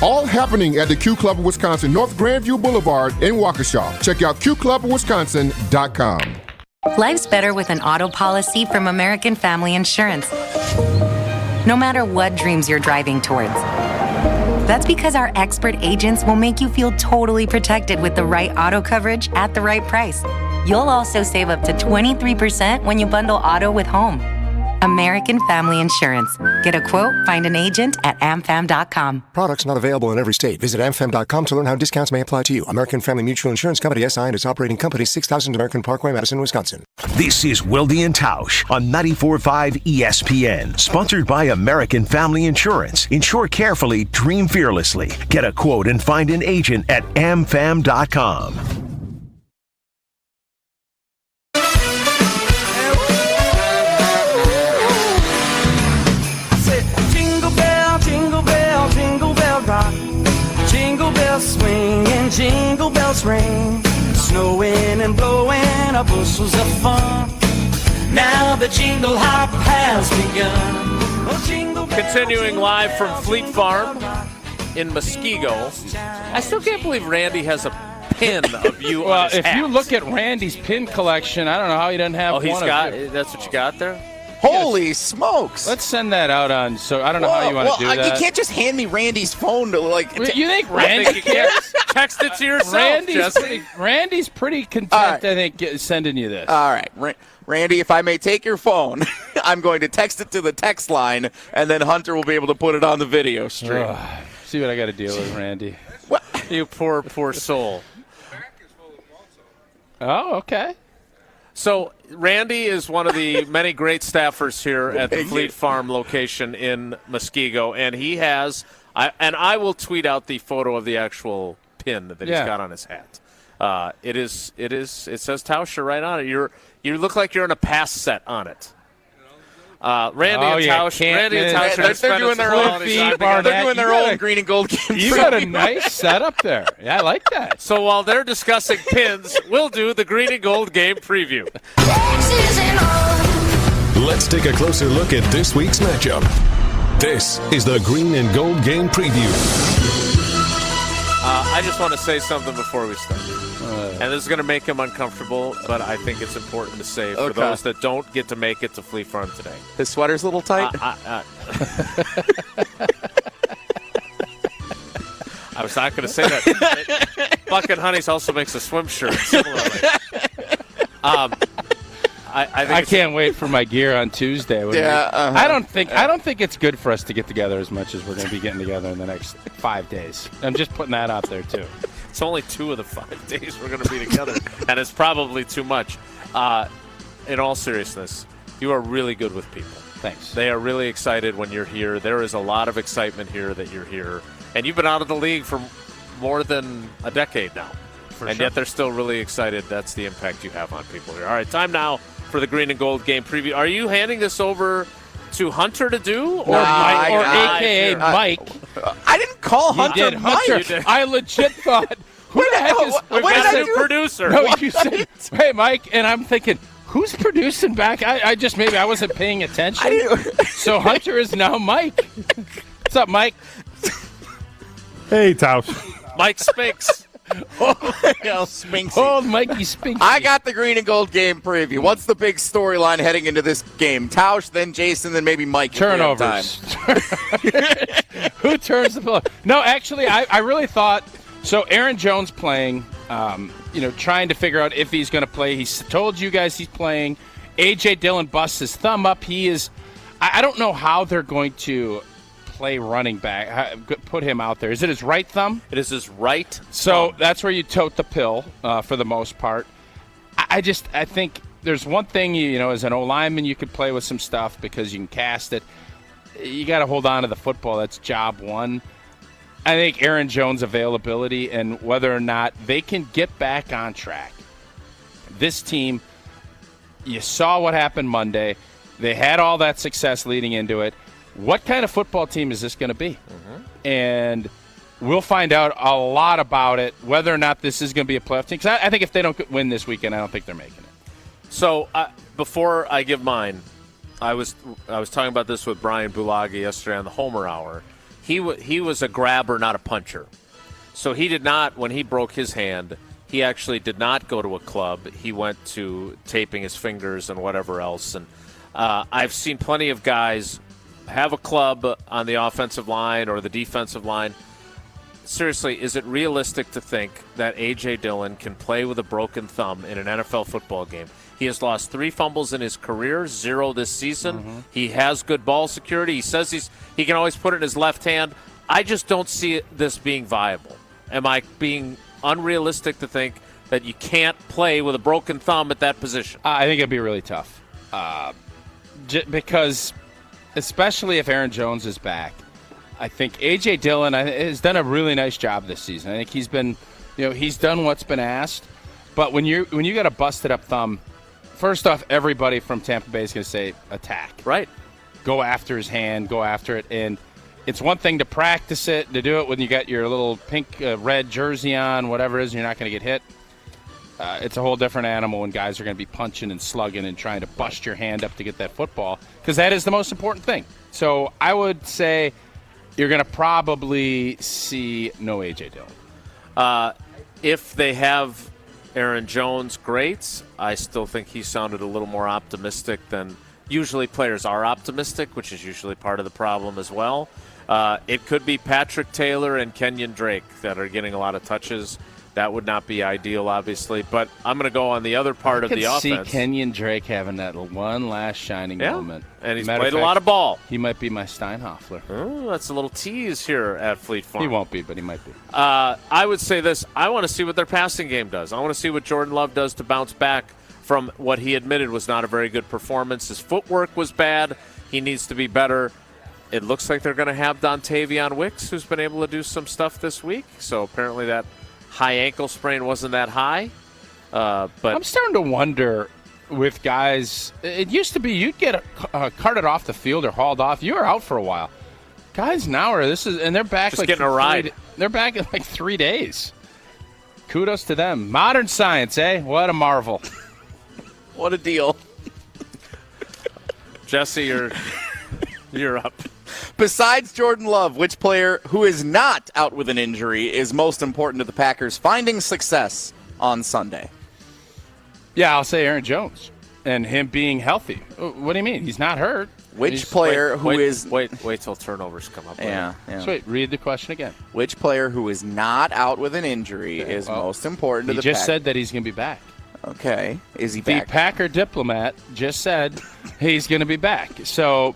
All happening at the Q Club of Wisconsin, North Grandview Boulevard in Waukesha. Check out QClubofWisconsin.com. Life's better with an auto policy from American Family Insurance. No matter what dreams you're driving towards. That's because our expert agents will make you feel totally protected with the right auto coverage at the right price. You'll also save up to 23% when you bundle auto with home. American Family Insurance. Get a quote, find an agent at amfam.com. Products not available in every state. Visit amfam.com to learn how discounts may apply to you. American Family Mutual Insurance Company, SI, and its operating company, 6000 American Parkway, Madison, Wisconsin. This is Wilde and Tausch on 94.5 ESPN. Sponsored by American Family Insurance. Insure carefully, dream fearlessly. Get a quote and find an agent at amfam.com. Jingle bells swing and jingle bells ring, snowing and blowing our bushels of fun. Now the jingle hop has begun. Oh, jingle bells, Continuing live from Fleet Farm in Muskego. I still can't believe Randy has a pin of you on his if hat. you look at Randy's pin collection, I don't know how he doesn't have Oh, he's one got. of you. That's what you got there. Holy smokes! Let's send that out on. So I don't know how you want to do that. You can't just hand me Randy's phone to You think I Randy think you can't text it to yourself, Jesse. Randy's pretty content, right. I think, sending you this. All right, Randy, if I may take your phone, I'm going to text it to the text line, and then Hunter will be able to put it on the video stream. See what I got to deal with, Randy. You poor, poor soul. Oh, okay. So Randy is one of the many great staffers here at the Fleet Farm location in Muskego, and he has. I will tweet out the photo of the actual pin that he's got on his hat. It says Tauscher right on it. You look like you're in a pass set on it. Randy and Tausch. They're doing their own. They're doing their own green and gold game. You got a nice setup there. Yeah, I like that. So while they're discussing pins, we'll do the green and gold game preview. Let's take a closer look at this week's matchup. This is the green and gold game preview. I just want to say something before we start. And this is going to make him uncomfortable, but I think it's important to say for those that don't get to make it to Fleet Farm today. His sweater's a little tight. I was not going to say that. Bucket Honeys also makes a swim shirt similarly. I can't wait for my gear on Tuesday. I don't think it's good for us to get together as much as we're going to be getting together in the next 5 days. I'm just putting that out there too. It's only 2 of the 5 days we're going to be together, and it's probably too much. In all seriousness, you are really good with people. Thanks. They are really excited when you're here. There is a lot of excitement here that you're here, and you've been out of the league for more than a decade now, yet they're still really excited. That's the impact you have on people here. All right, time now for the green and gold game preview. Are you handing this over to Hunter to do, or Mike, or AKA Mike? I didn't call Hunter Mike. Hunter. I legit thought, who the heck is? We've got a new producer. No, you said, "Hey, Mike," and I'm thinking, who's producing back? I just maybe I wasn't paying attention. So Hunter is now Mike. What's up, Mike? Hey, Tausch. Mike Spinks. Old Mikey Spinks. I got the green and gold game preview. What's the big storyline heading into this game? Tausch, then Jason, then maybe Mike. Turnovers. Who turns the ball? No, actually, I really thought so. Aaron Jones playing, trying to figure out if he's going to play. He's told you guys he's playing. A.J. Dillon busts his thumb up. He is. I don't know how they're going to play running back, put him out there. Is it his right thumb? It is his right thumb. So that's where you tote the pill for the most part. I think there's one thing, as an O-lineman, you could play with some stuff because you can cast it. You got to hold on to the football. That's job one. I think Aaron Jones' availability and whether or not they can get back on track. This team, you saw what happened Monday. They had all that success leading into it. What kind of football team is this going to be? Mm-hmm. And we'll find out a lot about it, whether or not this is going to be a playoff team. Because I think if they don't win this weekend, I don't think they're making it. So before I give mine, I was talking about this with Brian Bulaga yesterday on the Homer Hour. He was a grabber, not a puncher. So he did not, when he broke his hand, he actually did not go to a club. He went to taping his fingers and whatever else. And I've seen plenty of guys have a club on the offensive line or the defensive line. seriously, is it realistic to think that A.J. Dillon can play with a broken thumb in an NFL football game? He has lost 3 fumbles in his career, 0 this season. Mm-hmm. He has good ball security. He says he can always put it in his left hand. I just don't see this being viable. Am I being unrealistic to think that you can't play with a broken thumb at that position? I think it'd be really tough. Because, especially if Aaron Jones is back, I think A.J. Dillon has done a really nice job this season. I think he's been, he's done what's been asked. But when you got a busted up thumb, first off, everybody from Tampa Bay is going to say attack. Right. Go after his hand, go after it. And it's one thing to practice it, to do it when you got your little pink, red jersey on, whatever it is, and you're not going to get hit. It's a whole different animal when guys are going to be punching and slugging and trying to bust your hand up to get that football, because that is the most important thing. So I would say you're going to probably see no A.J. Dillon. If they have Aaron Jones, great. I still think he sounded a little more optimistic than usually players are optimistic, which is usually part of the problem as well. It could be Patrick Taylor and Kenyon Drake that are getting a lot of touches. That would not be ideal, obviously. But I'm going to go on the other part of the offense. I could see Kenyon Drake having that one last shining moment. And he's played a lot of ball. He might be my Steinhoffler. Oh, that's a little tease here at Fleet Farm. He won't be, but he might be. I would say this. I want to see what their passing game does. I want to see what Jordan Love does to bounce back from what he admitted was not a very good performance. His footwork was bad. He needs to be better. It looks like they're going to have Dontavion Wicks, who's been able to do some stuff this week. So apparently that high ankle sprain wasn't that high. But I'm starting to wonder with guys. It used to be you'd get carted off the field or hauled off. You were out for a while. Guys now and they're back just like getting a ride. They're back in like 3 days. Kudos to them. Modern science, eh? What a marvel. What a deal. Jesse, you're up. Besides Jordan Love, which player who is not out with an injury is most important to the Packers finding success on Sunday? Yeah, I'll say Aaron Jones and him being healthy. What do you mean? He's not hurt. Which player Wait till turnovers come up. Yeah. So wait, read the question again. Which player who is not out with an injury is most important to the Packers? He just said that he's going to be back. Okay. Is he back? The Packer diplomat just said he's going to be back. So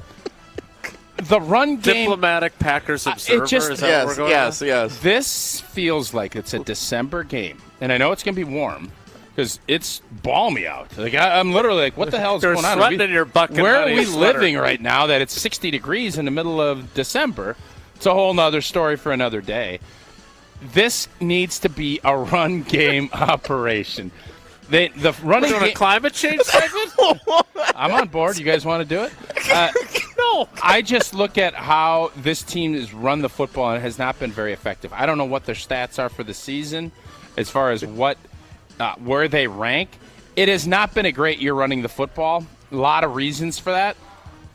the run game. Diplomatic Packers observer. Yes. This feels like it's a December game. And I know it's going to be warm because it's balmy out. Like I'm literally like, what the hell is going on? In your bucket. Where are we living right now that it's 60 degrees in the middle of December? It's a whole nother story for another day. This needs to be a run game operation. The running game. A climate change segment? I'm on board. You guys want to do it? No. I just look at how this team has run the football and it has not been very effective. I don't know what their stats are for the season as far as where they rank. It has not been a great year running the football. A lot of reasons for that.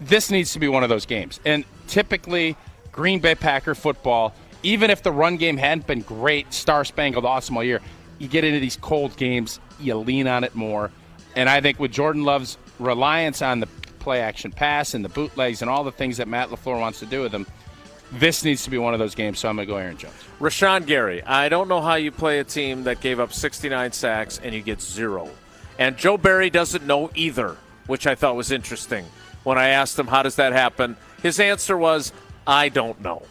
This needs to be one of those games. And typically, Green Bay Packer football, even if the run game hadn't been great, star-spangled, awesome all year, you get into these cold games, you lean on it more. And I think with Jordan Love's reliance on the play-action pass and the bootlegs and all the things that Matt LaFleur wants to do with him, this needs to be one of those games, so I'm going to go Aaron Jones. Rashawn Gary, I don't know how you play a team that gave up 69 sacks and you get 0. And Joe Barry doesn't know either, which I thought was interesting. When I asked him how does that happen, his answer was, I don't know.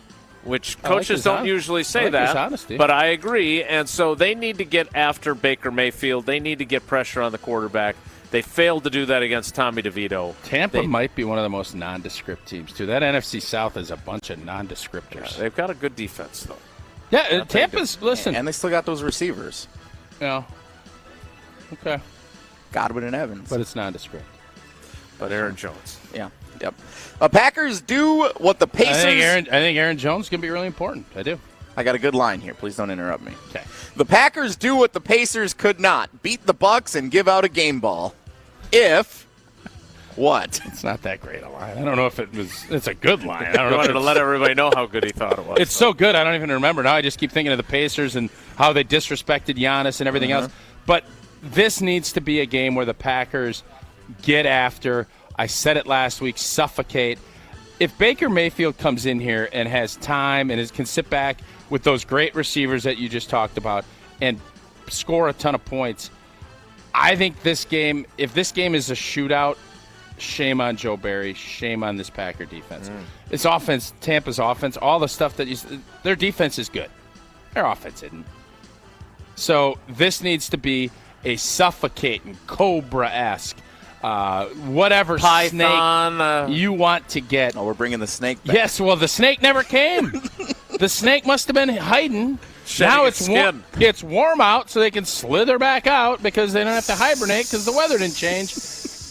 Which coaches don't usually say that, but I agree. And so they need to get after Baker Mayfield. They need to get pressure on the quarterback. They failed to do that against Tommy DeVito. Tampa might be one of the most nondescript teams, too. That NFC South is a bunch of nondescriptors. Yeah, they've got a good defense, though. Yeah, Tampa's, listen. And they still got those receivers. Yeah. Okay. Godwin and Evans. But it's nondescript. But Aaron Jones. Yeah. Yep. Packers do what the Pacers. I think Aaron Jones is going to be really important. I do. I got a good line here. Please don't interrupt me. Okay. The Packers do what the Pacers could not: beat the Bucks and give out a game ball. If what? It's not that great a line. I don't know if it was. It's a good line. I don't know. Wanted to let everybody know how good he thought it was. It's so good. I don't even remember now. I just keep thinking of the Pacers and how they disrespected Giannis and everything else. But this needs to be a game where the Packers get after. I said it last week, suffocate. If Baker Mayfield comes in here and has time and can sit back, with those great receivers that you just talked about and score a ton of points. I think this game, if this game is a shootout, shame on Joe Barry, shame on this Packer defense. It's offense, Tampa's offense, all the stuff that their defense is good. Their offense isn't. So this needs to be a suffocating, Cobra-esque, whatever Python, snake you want to get. Oh, we're bringing the snake back. Yes, well, the snake never came. The snake must have been hiding. Now it's warm. It's warm out, so they can slither back out because they don't have to hibernate because the weather didn't change.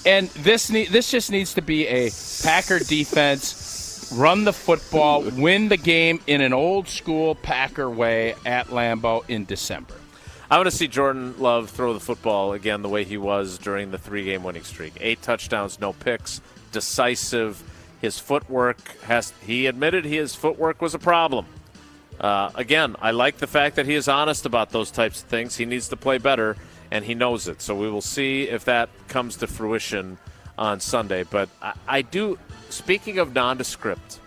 And this just needs to be a Packer defense, run the football, win the game in an old school Packer way at Lambeau in December. I want to see Jordan Love throw the football again the way he was during the 3-game winning streak. 8 touchdowns, no picks, decisive. His footwork he admitted his footwork was a problem. Again, I like the fact that he is honest about those types of things. He needs to play better, and he knows it. So we will see if that comes to fruition on Sunday. But I do, speaking of nondescript,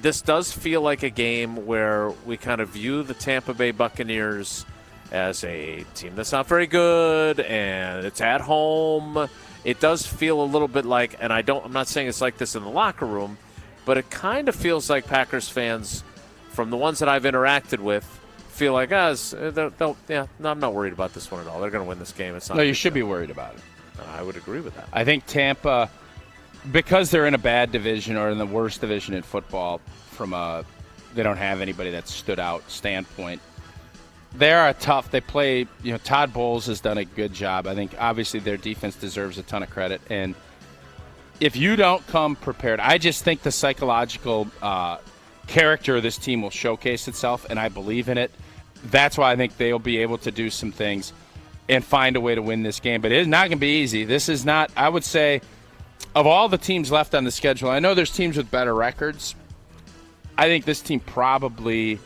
this does feel like a game where we kind of view the Tampa Bay Buccaneers as a team that's not very good, and it's at home. It does feel a little bit like, and I'm not saying it's like this in the locker room, but it kind of feels like Packers fans, from the ones that I've interacted with, feel like, I'm not worried about this one at all. They're going to win this game. It's not. No, you should be worried about it. I would agree with that. I think Tampa, because they're in a bad division or in the worst division in football, they don't have anybody that stood out standpoint. They are tough. They play, Todd Bowles has done a good job. I think obviously their defense deserves a ton of credit. And if you don't come prepared, I just think the psychological character of this team will showcase itself, and I believe in it. That's why I think they'll be able to do some things and find a way to win this game. But it is not going to be easy. This is not, I would say, of all the teams left on the schedule, I know there's teams with better records. I think this team probably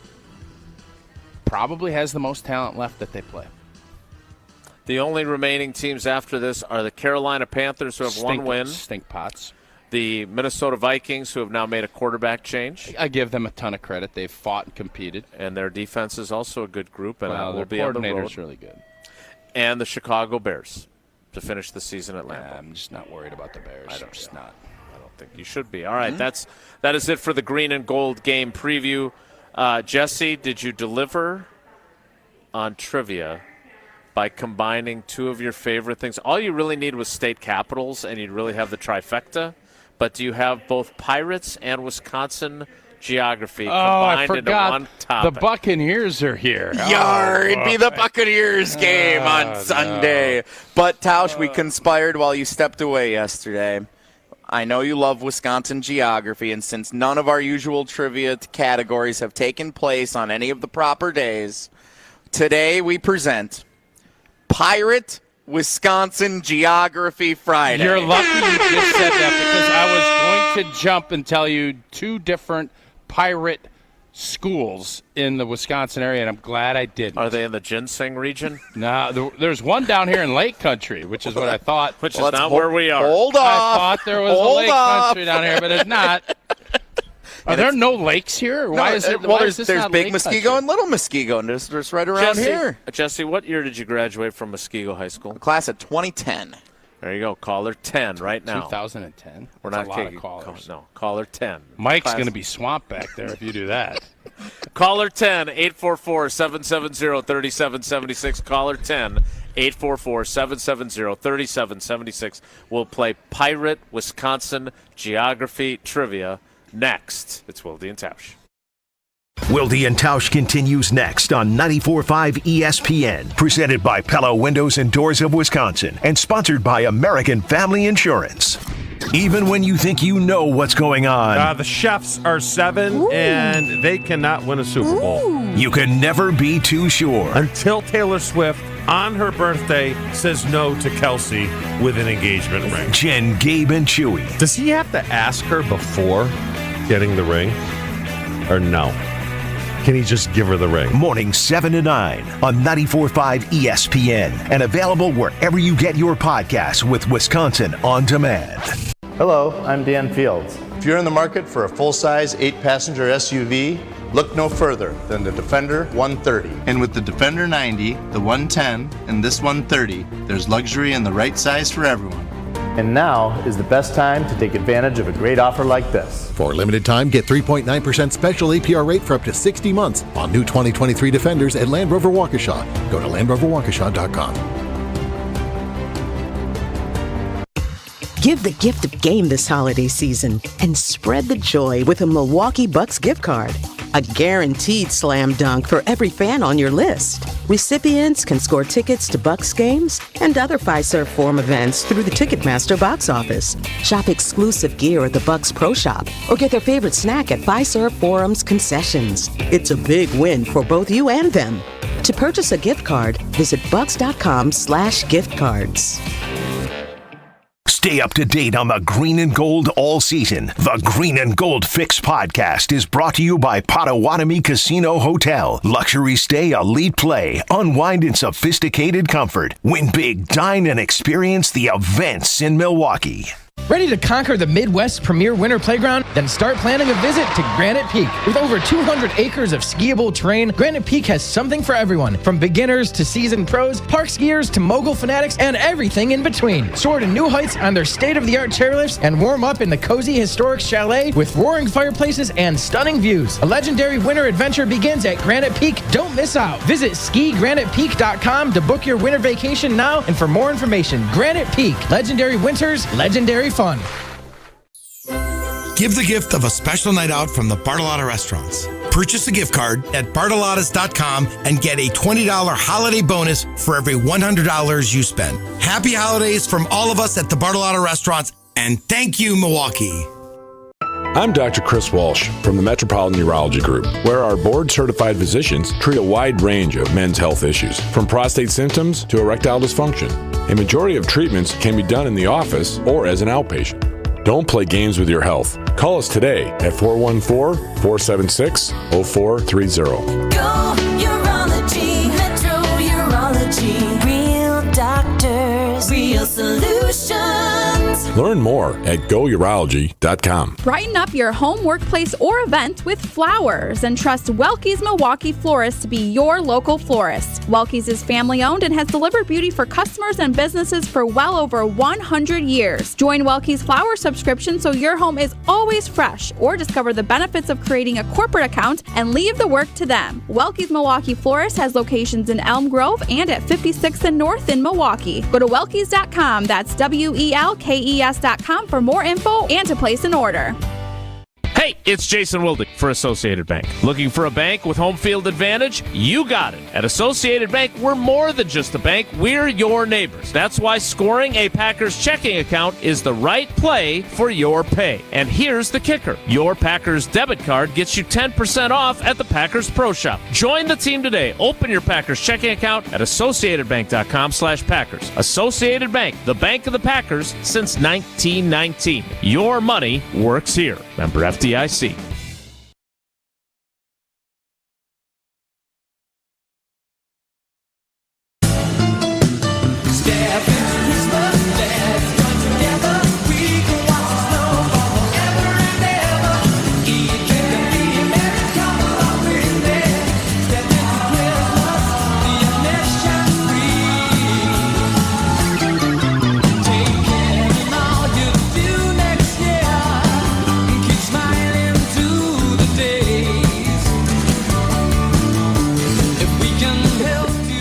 has the most talent left that they play. The only remaining teams after this are the Carolina Panthers, who have one win. Stink pots. The Minnesota Vikings, who have now made a quarterback change. I give them a ton of credit. They've fought and competed. And their defense is also a good group, and will their be on the road. coordinator's really good. And the Chicago Bears to finish the season at Lambeau. I'm just not worried about the Bears. I'm just not. I don't think you should be. All right, that is it for the Green and Gold game preview. Jesse, did you deliver on trivia by combining two of your favorite things? All you really need was state capitals, and you'd really have the trifecta. But do you have both Pirates and Wisconsin geography combined into one topic? The Buccaneers are here. It'd be the Buccaneers game on Sunday. No. But, Tausch, we conspired while you stepped away yesterday. I know you love Wisconsin geography, and since none of our usual trivia categories have taken place on any of the proper days, today we present Pirate Wisconsin Geography Friday. You're lucky you just said that, because I was going to jump and tell you two different pirate schools in the Wisconsin area, and I'm glad I didn't. Are they in the ginseng region? No, there's one down here in Lake Country, which is what I thought. Which is not where we are. Hold off. I thought there was a Lake Country down here, but it's not. Are there no lakes here? Why is it? Well, there's Big Muskego and Little Muskego, and just right around here. Jesse, what year did you graduate from Muskego High School? Class of 2010. There you go. Caller 10 right now. 2010. We're That's not a lot of callers. No, caller 10. Mike's going to be swamped back there if you do that. Caller 10, 844-770-3776. Caller 10, 844-770-3776. We'll play Pirate Wisconsin Geography Trivia next. It's Wilde and Tausch. Wilde and Tausch continues next on 94.5 ESPN. Presented by Pella Windows and Doors of Wisconsin and sponsored by American Family Insurance. Even when you think you know what's going on, the Chefs are 7, and they cannot win a Super Bowl. You can never be too sure. Until Taylor Swift, on her birthday, says no to Kelsey with an engagement ring. Jen, Gabe, and Chewy. Does he have to ask her before getting the ring? Or no? Can he just give her the ring? Morning 7 to 9 on 94.5 ESPN and available wherever you get your podcasts with Wisconsin On Demand. Hello, I'm Dan Fields. If you're in the market for a full-size 8-passenger SUV look no further than the Defender 130. And with the Defender 90, the 110, and this 130, there's luxury in the right size for everyone. And now is the best time to take advantage of a great offer like this. For a limited time, get 3.9% special APR rate for up to 60 months on new 2023 Defenders at Land Rover Waukesha. Go to LandRoverWaukesha.com. Give the gift of game this holiday season and spread the joy with a Milwaukee Bucks gift card. A guaranteed slam dunk for every fan on your list. Recipients can score tickets to Bucks games and other Fiserv Forum events through the Ticketmaster box office. Shop exclusive gear at the Bucks Pro Shop or get their favorite snack at Fiserv Forum's concessions. It's a big win for both you and them. To purchase a gift card, visit bucks.com/giftcards. Stay up to date on the green and gold all season. The Green and Gold Fix podcast is brought to you by Potawatomi Casino Hotel. Luxury stay, elite play, unwind in sophisticated comfort. Win big, dine, and experience the events in Milwaukee. Ready to conquer the Midwest's premier winter playground? Then start planning a visit to Granite Peak. With over 200 acres of skiable terrain, Granite Peak has something for everyone, from beginners to seasoned pros, park skiers to mogul fanatics, and everything in between. Soar to new heights on their state-of-the-art chairlifts and warm up in the cozy historic chalet with roaring fireplaces and stunning views. A legendary winter adventure begins at Granite Peak. Don't miss out. Visit skigranitepeak.com to book your winter vacation now and for more information. Granite Peak. Legendary winters, legendary fun. Give the gift of a special night out from the Bartolotta restaurants. Purchase a gift card at bartolottas.com and get a $20 holiday bonus for every $100 you spend. Happy holidays from all of us at the Bartolotta restaurants, and thank you, Milwaukee. I'm Dr. Chris Walsh from the Metropolitan Urology Group, where our board-certified physicians treat a wide range of men's health issues, from prostate symptoms to erectile dysfunction. A majority of treatments can be done in the office or as an outpatient. Don't play games with your health. Call us today at 414-476-0430. Go Urology, Metro Urology. Real doctors, real solutions. Learn more at gourology.com. Brighten up your home, workplace, or event with flowers and trust Welke's Milwaukee Florist to be your local florist. Welke's is family-owned and has delivered beauty for customers and businesses for well over 100 years. Join Welke's Flower subscription so your home is always fresh, or discover the benefits of creating a corporate account and leave the work to them. Welke's Milwaukee Florist has locations in Elm Grove and at 56th and North in Milwaukee. Go to welkes.com, that's WELKES.com for more info and to place an order. Hey, it's Jason Wilde for Associated Bank. Looking for a bank with home field advantage? You got it. At Associated Bank, we're more than just a bank. We're your neighbors. That's why scoring a Packers checking account is the right play for your pay. And here's the kicker. Your Packers debit card gets you 10% off at the Packers Pro Shop. Join the team today. Open your Packers checking account at AssociatedBank.com/Packers. Associated Bank, the bank of the Packers since 1919. Your money works here. Member FDIC.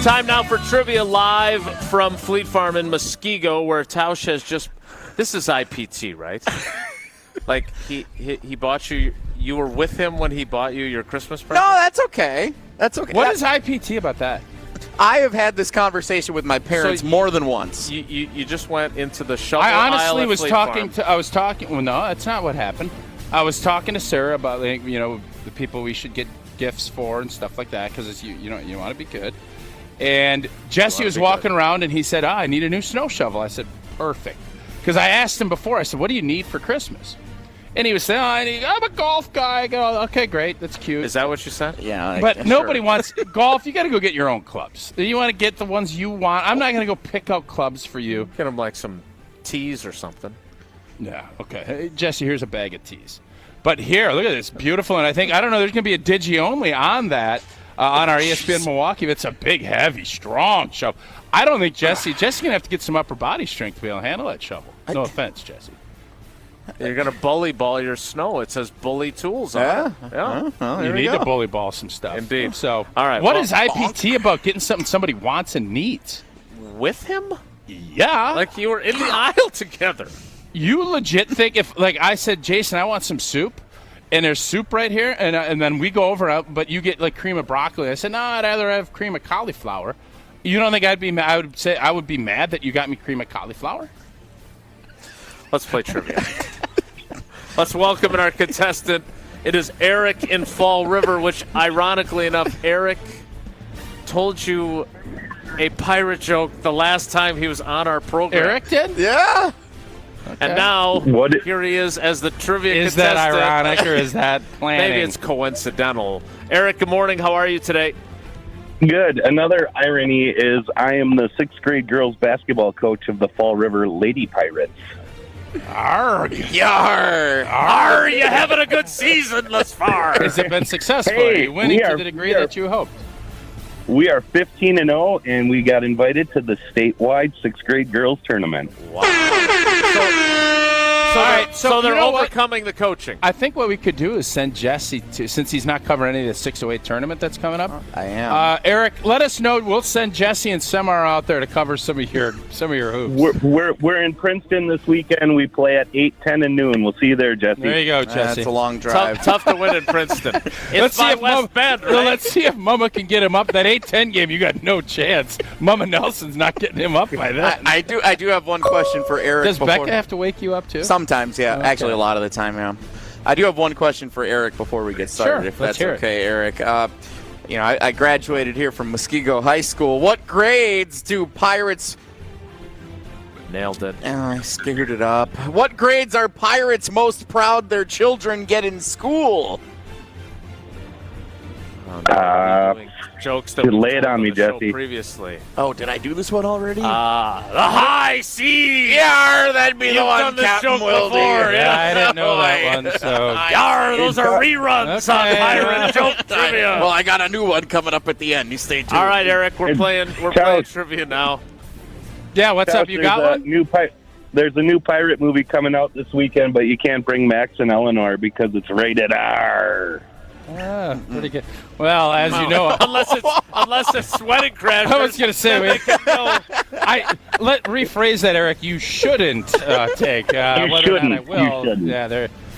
Time now for trivia live from Fleet Farm in Muskego, where Tausch has just... This is IPT, right? Like, he bought you... You were with him when he bought you your Christmas present? No, that's okay. That's okay. What is IPT about that? I have had this conversation with my parents more than once. You just went into the shovel I aisle honestly at was Fleet talking Farm. to... I was talking... Well, no, that's not what happened. I was talking to Sarah about, like, you know, the people we should get gifts for and stuff like that, because you want to be good. And Jesse was walking around, and he said, I need a new snow shovel. I said, perfect. Because I asked him before, I said, what do you need for Christmas? And he was saying, I'm a golf guy. I go, okay, great. That's cute. Is that what you said? Yeah. But nobody wants golf. You got to go get your own clubs. You want to get the ones you want. I'm not going to go pick out clubs for you. Get them like some tees or something. Yeah, okay. Hey, Jesse, here's a bag of tees. But here, look at this, beautiful. And I don't know, there's going to be a digi-only on that on our ESPN Milwaukee. It's a big, heavy, strong shovel. I don't think Jesse's going to have to get some upper body strength to be able to handle that shovel. No offense, Jesse. You're going to bully ball your snow. It says bully tools on it. Yeah. Well, you need to bully ball some stuff. Indeed. So, all right. What is IPT about getting something somebody wants and needs? With him? Yeah. Like you were in the aisle together. You legit think if, like I said, Jason, I want some soup, and there's soup right here, and then we go over, but you get like cream of broccoli. I said, no, I'd rather have cream of cauliflower. You don't think I'd be mad? I would say I would be mad that you got me cream of cauliflower? Let's play trivia. Let's welcome in our contestant. It is Eric in Fall River, which, ironically enough, Eric told you a pirate joke the last time he was on our program. Eric did? Yeah. Okay. And now, here he is as the trivia contestant. Is that ironic or is that planning? Maybe it's coincidental. Eric, good morning. How are you today? Good. Another irony is I am the 6th grade girls basketball coach of the Fall River Lady Pirates. Arr! Yar! Are you having a good season thus far? Has it been successful? Hey, are you winning to the degree that you hoped? We are 15-0, and we got invited to the statewide 6th grade girls tournament. Wow. So they're overcoming the coaching. I think what we could do is send Jesse to, since he's not covering any of the 608 tournament that's coming up. I am. Eric, let us know. We'll send Jesse and Semar out there to cover some of your hoops. We're in Princeton this weekend. We play at 8, 10, and noon. We'll see you there, Jesse. There you go, Jesse. That's a long drive. Tough to win in Princeton. It's by West Bend, right? Let's see if Mama can get him up. That 8-10 game, you got no chance. Mama Nelson's not getting him up by then. I do have one question for Eric. Does Becca have to wake you up too? Sometimes, yeah. Okay. Actually, a lot of the time, yeah. I do have one question for Eric before we get started, if that's okay, Eric. I graduated here from Muskego High School. What grades do Pirates... Nailed it. Oh, I screwed it up. What grades are Pirates most proud their children get in school? Jokes that lay it on me, Jesse. Previously. Oh, did I do this one already? The high C. Yar, that'd be the one, done this Captain joke Wilde. before. Yeah, I didn't know that one. So Yar, those are reruns on Pirate joke trivia. Well, I got a new one coming up at the end. You stay tuned. All right, Eric, we're playing trivia now. Yeah, what's up? You got one? There's a new pirate movie coming out this weekend, but you can't bring Max and Eleanor because it's rated R. Pretty good. Well, as you know, unless it's Sweating Crashers. I was going to say, rephrase that, Eric. You shouldn't take. Whether or not I will. Yeah,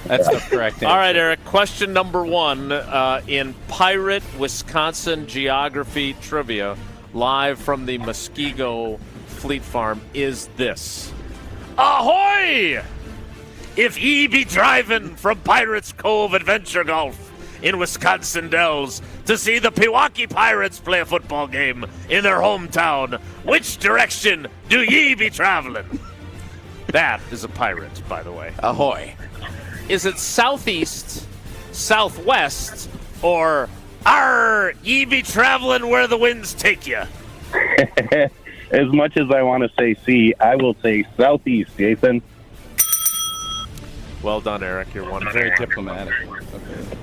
that's the correct answer. All right, Eric. Question number 1 in Pirate Wisconsin geography trivia, live from the Muskego Fleet Farm, is this: Ahoy! If ye be driving from Pirates Cove Adventure Golf in Wisconsin Dells to see the Pewaukee Pirates play a football game in their hometown, which direction do ye be traveling? That is a pirate, by the way. Ahoy. Is it southeast, southwest, or arr, ye be traveling where the winds take you? As much as I want to say C, I will say southeast, Jason. Well done, Eric. You're one very diplomatic. Okay.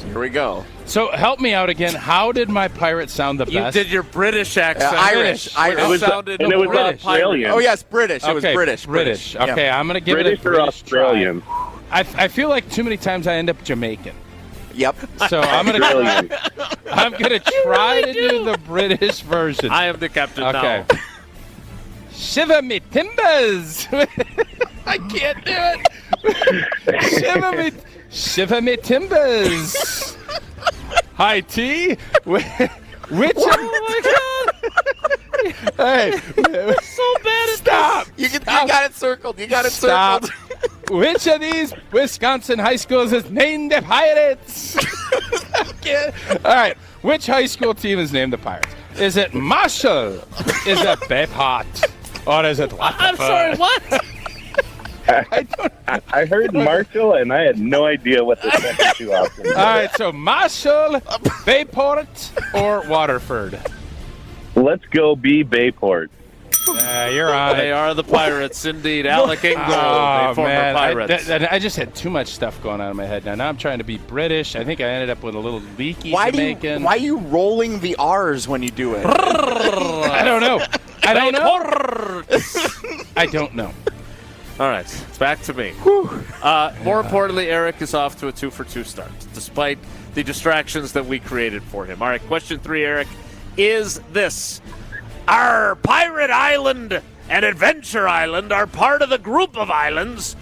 Here we go. So help me out again. How did my pirate sound the best? You did your British accent. Irish. It sounded was British. Australian. Oh, yes, British. It was Okay, British. Okay, Yeah. I'm going to give British it a British or Australian? try. I feel like too many times I end up Jamaican. Yep. So I'm going to try to do the British version. I am the captain now. Shiver me timbers. I can't do it. Shiver me timbers. High tea. Which? Oh my God! Hey, so bad. Stop. You got it circled. Circled. Which of these Wisconsin high schools is named the Pirates? All right. Which high school team is named the Pirates? Is it Marshall? Is it Bayport? Or is it Waterford? I'm sorry, what? I heard Marshall, and I had no idea what the second two options were. All right, so Marshall, Bayport, or Waterford? Let's go B, Bayport. That's Yeah, you're on They it. are the Pirates, indeed. Alec Ingold, a former Pirates. I just had too much stuff going on in my head. Now I'm trying to be British. I think I ended up with a little leaky Jamaican. Why are you rolling the R's when you do it? I don't know. I don't know. All right, it's back to me. More importantly, Eric is off to a 2-for-2 start, despite the distractions that we created for him. All right, question 3, Eric, is this. Our Pirate Island and Adventure Island are part of the group of islands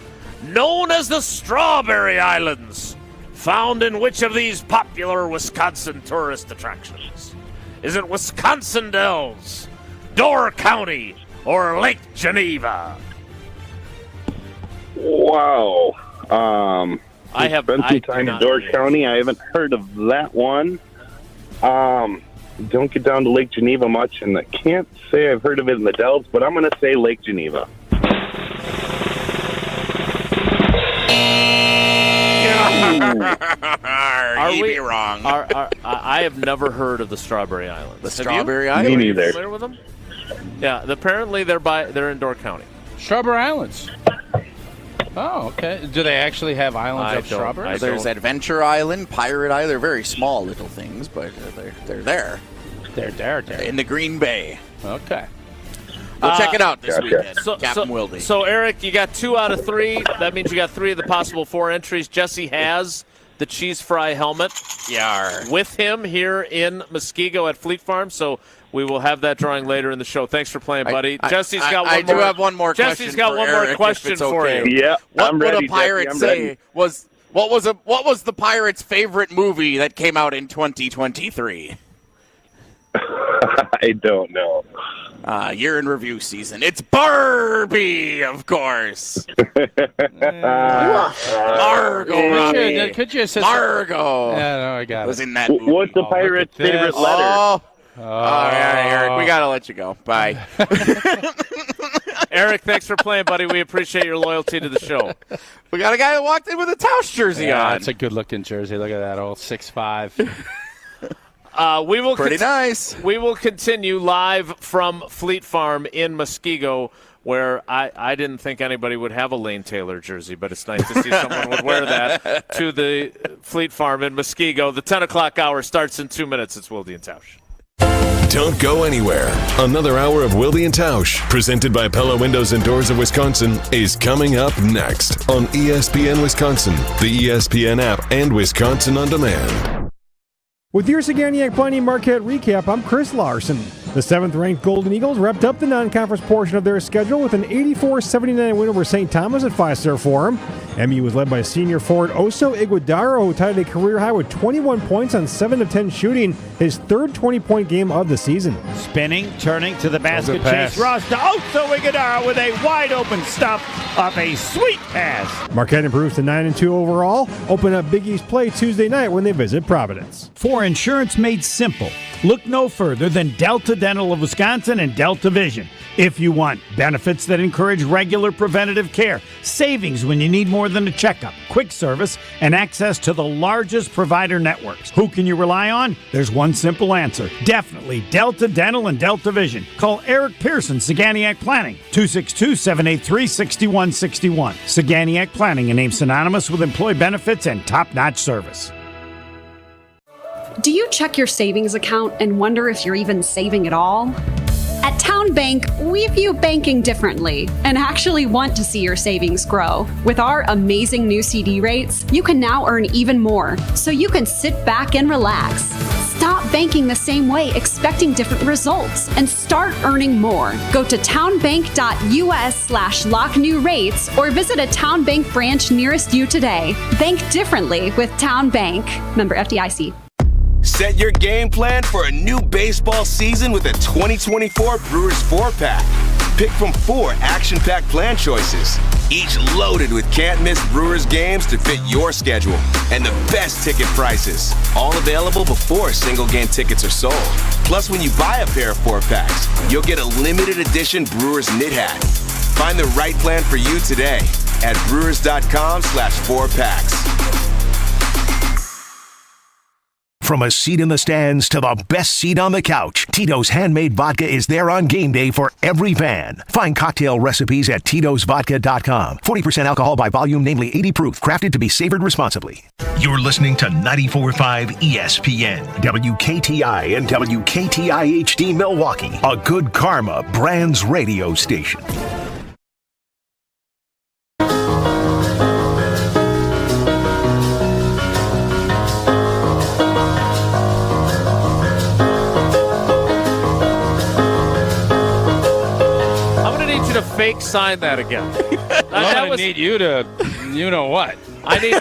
known as the Strawberry Islands, found in which of these popular Wisconsin tourist attractions? Is it Wisconsin Dells, Door County, or Lake Geneva? Wow. I have spent some time in Door County. I haven't heard of that one. Don't get down to Lake Geneva much, and I can't say I've heard of it in the Dells, but I'm going to say Lake Geneva. You'd be wrong. I have never heard of the Strawberry Islands. The Strawberry Islands? Islands? Me neither. Are you familiar with them? Yeah, apparently they're in Door County. Strawberry Islands. Oh, okay. Do they actually have islands of strawberries? There's Adventure Island, Pirate Island. They're very small little things, but they're there. They're there. In the Green Bay. Okay. We'll check it out this weekend. Captain Wilde. So, Eric, you got 2 out of 3. That means you got 3 of the possible 4 entries. Jesse has the cheese fry helmet with him here in Muskego at Fleet Farm, so we will have that drawing later in the show. Thanks for playing, buddy. Jesse's got one more. I do have one more question. Jesse's got one more question for you. Yeah, what would a pirate say was what was the pirate's favorite movie that came out in 2023? I don't know. Year in review season. It's Barbie, of course. Margot Robbie. Could you assist? Margot. Yeah, no, I got was it. in that movie. What's the pirate's favorite letter? All right, Eric, we got to let you go. Bye. Eric, thanks for playing, buddy. We appreciate your loyalty to the show. We got a guy that walked in with a Tausch jersey on. It's a good-looking jersey. Look at that, old 6'5". We will Pretty nice. We will continue live from Fleet Farm in Muskego, where I didn't think anybody would have a Lane Taylor jersey, but it's nice to see someone would wear that to the Fleet Farm in Muskego. The 10 o'clock hour starts in 2 minutes. It's Wilde and Tausch. Don't go anywhere. Another hour of Wilde and Tausch, presented by Pella Windows and Doors of Wisconsin, is coming up next on ESPN Wisconsin, the ESPN app, and Wisconsin On Demand. With your Saganiac Planning Marquette recap, I'm Chris Larson. The 7th-ranked Golden Eagles wrapped up the non-conference portion of their schedule with an 84-79 win over St. Thomas at Fiserv Forum. MU was led by senior forward Oso Iguodaro, who tied a career high with 21 points on 7 of 10 shooting, his third 20-point game of the season. Spinning, turning to the basket, Chase Ross to Oso Iguodaro with a wide-open stuff of a sweet pass. Marquette improves to 9-2 overall. Open up Big East play Tuesday night when they visit Providence. For insurance made simple, look no further than Delta Dental of Wisconsin and Delta Vision. If you want benefits that encourage regular preventative care, savings when you need more than a checkup, quick service, and access to the largest provider networks. Who can you rely on? There's one simple answer. Definitely Delta Dental and Delta Vision. Call Eric Pearson, Saganiac Planning, 262-783-6161. Saganiac Planning, a name synonymous with employee benefits and top-notch service. Do you check your savings account and wonder if you're even saving at all? At Town Bank, we view banking differently and actually want to see your savings grow. With our amazing new CD rates, you can now earn even more, so you can sit back and relax. Stop banking the same way, expecting different results, and start earning more. Go to townbank.us/locknewrates or visit a Town Bank branch nearest you today. Bank differently with Town Bank. Member FDIC. Set your game plan for a new baseball season with a 2024 Brewers 4-pack. Pick from 4 action-packed plan choices, each loaded with can't-miss Brewers games to fit your schedule and the best ticket prices. All available before single-game tickets are sold. Plus, when you buy a pair of 4-packs, you'll get a limited edition Brewers knit hat. Find the right plan for you today at brewers.com/4packs. From a seat in the stands to the best seat on the couch, Tito's Handmade Vodka is there on game day for every fan. Find cocktail recipes at titosvodka.com. 40% alcohol by volume, namely 80 proof, crafted to be savored responsibly. You're listening to 94.5 ESPN, WKTI and WKTI HD Milwaukee, a Good Karma Brands radio station. To fake sign that again. I'm going to need you to, you know what? I need.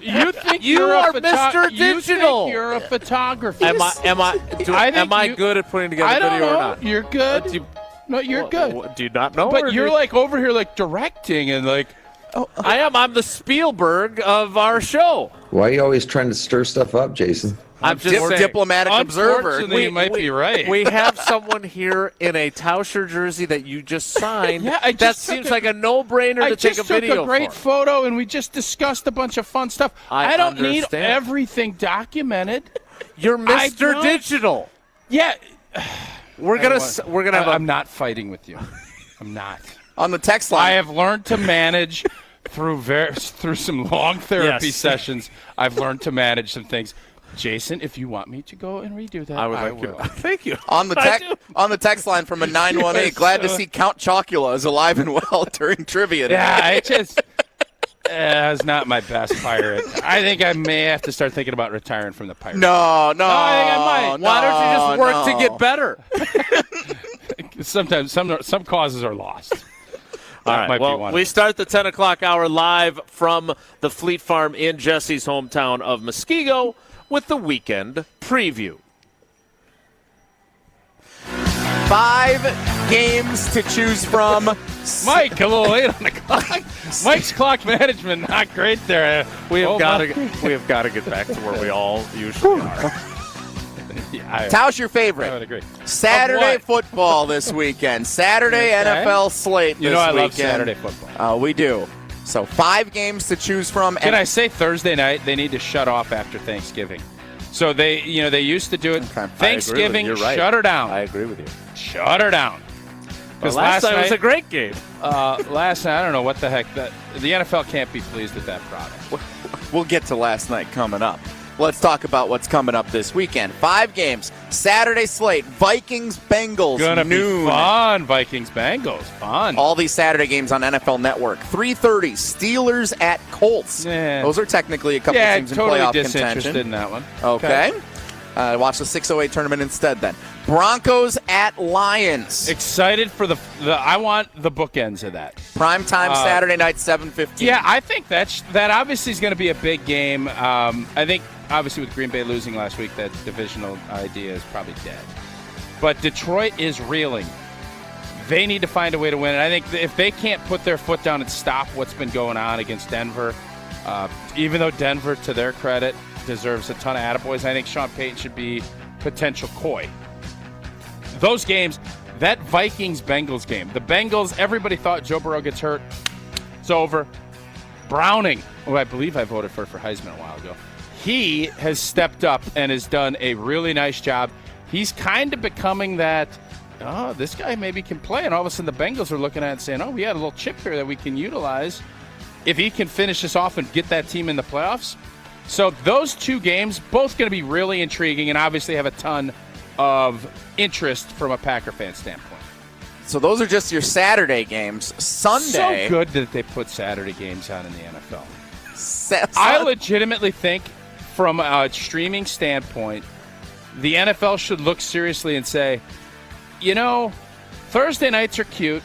You think you are Mr. Digital. You think you're a photographer. Am I good at putting together I don't video know. or not? You're good. You're good. Do you not know? But you're like over here like directing and like. I am. I'm the Spielberg of our show. Why are you always trying to stir stuff up, Jason? I'm just saying, diplomatic observer. You might be right. We have someone here in a Tauscher jersey that you just signed. Yeah, that seems like a no-brainer to take a video I just took a great for. photo, and we just discussed a bunch of fun stuff. I don't need everything documented. You're Mr. Digital. Yeah, we're gonna have. I'm not fighting with you. I'm not. On the text line, I have learned to manage through some long therapy sessions. I've learned to manage some things. Jason, if you want me to go and redo that, I will. Thank you. On the text line from a 918, glad to see Count Chocula is alive and well during trivia today. Yeah, it just is not my best pirate. I think I may have to start thinking about retiring from the pirate. No, I think I might. Why don't you just work to get better? Sometimes some causes are lost. All right, well, we start the 10 o'clock hour live from the Fleet Farm in Jesse's hometown of Muskego with the weekend preview. 5 games to choose from. Mike, a little late on the clock. Mike's clock management not great there. We have got to get back to where we all usually are. Tausch, your favorite. I would agree. Saturday football this weekend. Saturday NFL slate this weekend. You know I love Saturday football. We do. So 5 games to choose from. Can I say Thursday night they need to shut off after Thanksgiving? So they used to do it. Thanksgiving, shut her down. I agree with you. Shut her down. Because last night was a great game. Last night, I don't know what the heck. The NFL can't be pleased with that product. We'll get to last night coming up. Let's talk about what's coming up this weekend. 5 games. Saturday slate. Vikings-Bengals. Gonna noon. be fun. Vikings-Bengals. Fun. All these Saturday games on NFL Network. 3:30. Steelers at Colts. Yeah. Those are technically a couple teams in totally playoff disinterested contention. in that one. Okay. Watch the 608 tournament instead then. Broncos at Lions. Excited for the I want the bookends of that. Primetime Saturday night, 7:15. Yeah, I think that obviously is going to be a big game. I think obviously with Green Bay losing last week, that divisional idea is probably dead. But Detroit is reeling. They need to find a way to win. And I think if they can't put their foot down and stop what's been going on against Denver, even though Denver, to their credit, deserves a ton of attaboys, I think Sean Payton should be potential coy. Those games, that Vikings-Bengals game, the Bengals, everybody thought Joe Burrow gets hurt. It's over. Browning, who I believe I voted for Heisman a while ago, he has stepped up and has done a really nice job. He's kind of becoming that, this guy maybe can play. And all of a sudden the Bengals are looking at it and saying, we had a little chip here that we can utilize if he can finish this off and get that team in the playoffs. So those 2 games, both going to be really intriguing and obviously have a ton of interest from a Packer fan standpoint. So those are just your Saturday games. Sunday. So good that they put Saturday games on in the NFL. I legitimately think from a streaming standpoint, the NFL should look seriously and say, Thursday nights are cute,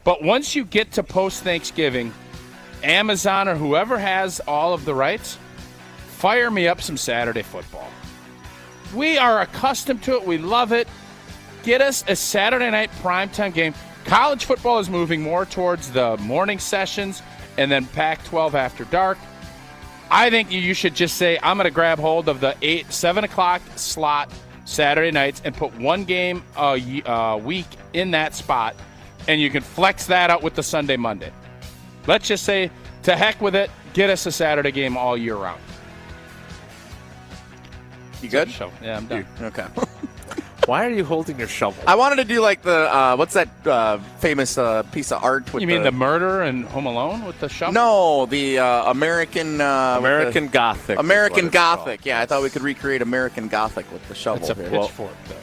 but once you get to post-Thanksgiving, Amazon or whoever has all of the rights, fire me up some Saturday football. We are accustomed to it. We love it. Get us a Saturday night primetime game. College football is moving more towards the morning sessions and then Pac-12 after dark. I think you should just say, I'm going to grab hold of the 7 o'clock slot Saturday nights and put 1 game a week in that spot, and you can flex that out with the Sunday, Monday. Let's just say, to heck with it, get us a Saturday game all year round. You good? Yeah, I'm done. Okay. Why are you holding your shovel? I wanted to do like the what's that famous piece of art? With You mean the murder in Home Alone with the shovel? No, the American Gothic. American Gothic. Yeah, I thought we could recreate American Gothic with the shovel. It's a here. pitchfork, though.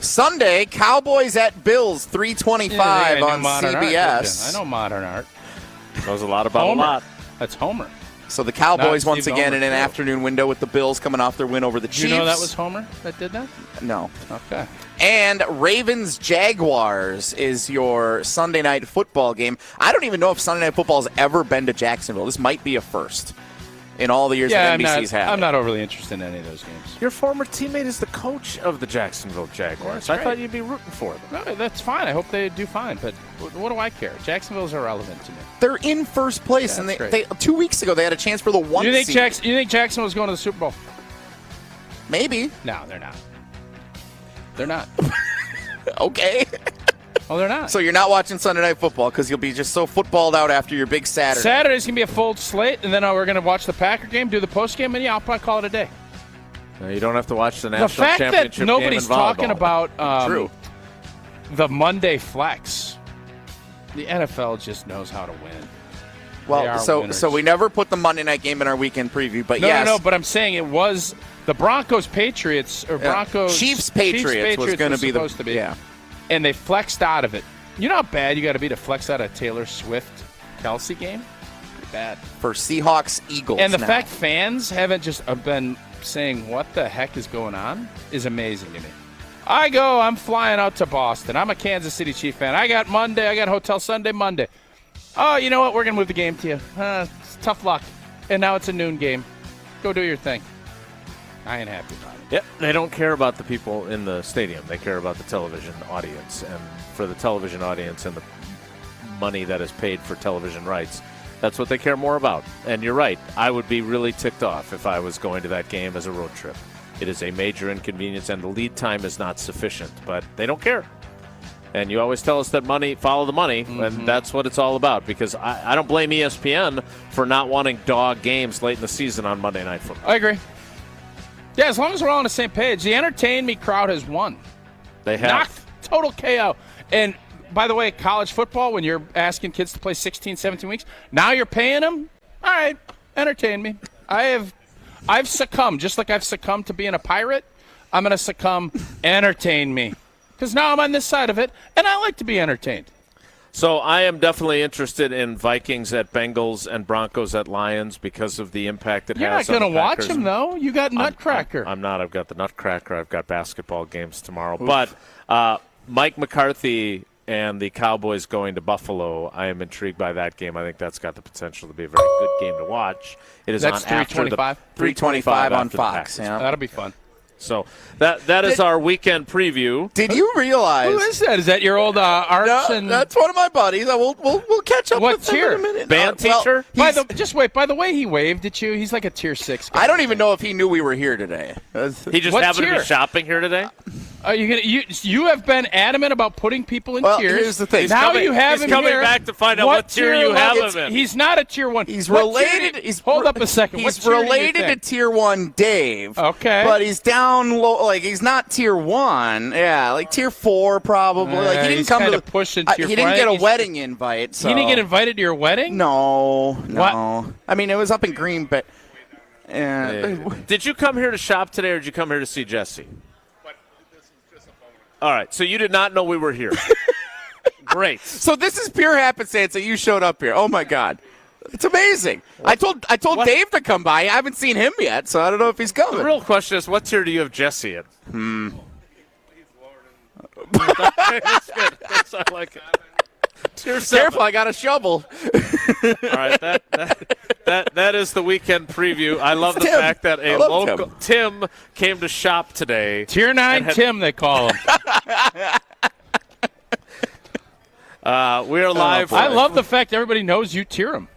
Sunday, Cowboys at Bills, 3:25 on CBS. I know modern art. Knows a lot about Homer. a lot. That's Homer. So the Cowboys Not once Steve again Ballmer, in an too. afternoon window with the Bills coming off their win over the Chiefs. You know that was Homer that did that? No. Okay. And Ravens-Jaguars is your Sunday night football game. I don't even know if Sunday night football has ever been to Jacksonville. This might be a first in all the years that NBC's had. I'm not overly interested in any of those games. Your former teammate is the coach of the Jacksonville Jaguars. I thought you'd be rooting for them. No, that's fine. I hope they do fine, but what do I care? Jacksonville's irrelevant to me. They're in first place, and That's they 2 weeks ago they had a chance for the one You think seed. You think Jacksonville's going to the Super Bowl? Maybe. No, they're not. They're not. Okay. Oh, they're not. So you're not watching Sunday Night Football because you'll be just so footballed out after your big Saturday. Saturday's going to be a full slate, and then we're going to watch the Packer game, do the post game, and yeah, I'll probably call it a day. You don't have to watch the The national fact championship that nobody's game in volleyball. talking about True. the Monday flex, the NFL just knows how to win. They Well, are so winners. we never put the Monday night game in our weekend preview, but No, yes. no, but I'm saying it was the Broncos-Patriots or Yeah. Broncos Chiefs-Patriots was going to be supposed to be. Yeah. And they flexed out of it. You know how bad you got to be to flex out a Taylor Swift-Kelsey game? Pretty bad. For Seahawks-Eagles And the now. fact fans haven't just been saying what the heck is going on is amazing to me. I'm flying out to Boston. I'm a Kansas City Chief fan. I got Hotel Sunday Monday. Oh, you know what? We're going to move the game to you. It's tough luck. And now it's a noon game. Go do your thing. I ain't happy about it. Yep, they don't care about the people in the stadium. They care about the television audience. And for the television audience and the money that is paid for television rights, that's what they care more about. And you're right. I would be really ticked off if I was going to that game as a road trip. It is a major inconvenience, and the lead time is not sufficient. But they don't care. And you always tell us that money, follow the money, and that's what it's all about. Because I don't blame ESPN for not wanting dog games late in the season on Monday Night Football. I agree. Yeah, as long as we're all on the same page. The entertain me crowd has won. They have. Knocked total KO. And by the way, college football, when you're asking kids to play 16, 17 weeks, now you're paying them? All right, entertain me. I've succumbed. Just like I've succumbed to being a pirate, I'm going to succumb. Entertain me. Because now I'm on this side of it, and I like to be entertained. So I am definitely interested in Vikings at Bengals and Broncos at Lions because of the impact it You're has not on going the to watch Packers. them, though. You got Nutcracker. I'm not. I've got the Nutcracker. I've got basketball games tomorrow. But Mike McCarthy and the Cowboys going to Buffalo, I am intrigued by that game. I think that's got the potential to be a very good game to watch. It is That's on after the 3:25? 3:25 on after the Fox. Packers. Yeah. That'll be fun. So that is our weekend preview. Did you realize? Who is that? Is that your old arts? No, and that's one of my buddies. We'll catch up What with him tier? in a minute. Band Well, teacher? Just wait. By the way, he waved at you. He's like a tier 6 guy. I don't even know if he knew we were here today. He just What happened to tier? be shopping here today. Are you gonna? You have been adamant about putting people in Well, tiers. here's the thing. Now He's you have he's him coming here. back to find out what tier you have him in. He's not a tier 1. He's What tier related. do you- hold up a second. What He's tier do you related to think? Tier 1 Dave. Okay. But he's down low. Like he's not Tier 1. Yeah, like Tier 4 probably. Like he didn't he's come to kinda the pushing Tier he didn't 4. get a He's- wedding invite. So. You didn't get invited to your wedding? No. What? I mean, it was up in Green Bay. Yeah. Did you come here to shop today, or did you come here to see Jesse? All right, so you did not know we were here. Great. So this is pure happenstance that you showed up here. Oh my God, it's amazing. I told Dave to come by. I haven't seen him yet, so I don't know if he's coming. The real question is, what tier do you have Jesse in? That's good. I like it. Tier 7. Careful, I got a shovel. All right, that is the weekend preview. I love the Tim. fact that a I love local Tim came to shop today. Tier 9 Tim, they call him. We are live. I love the fact everybody knows you tier them.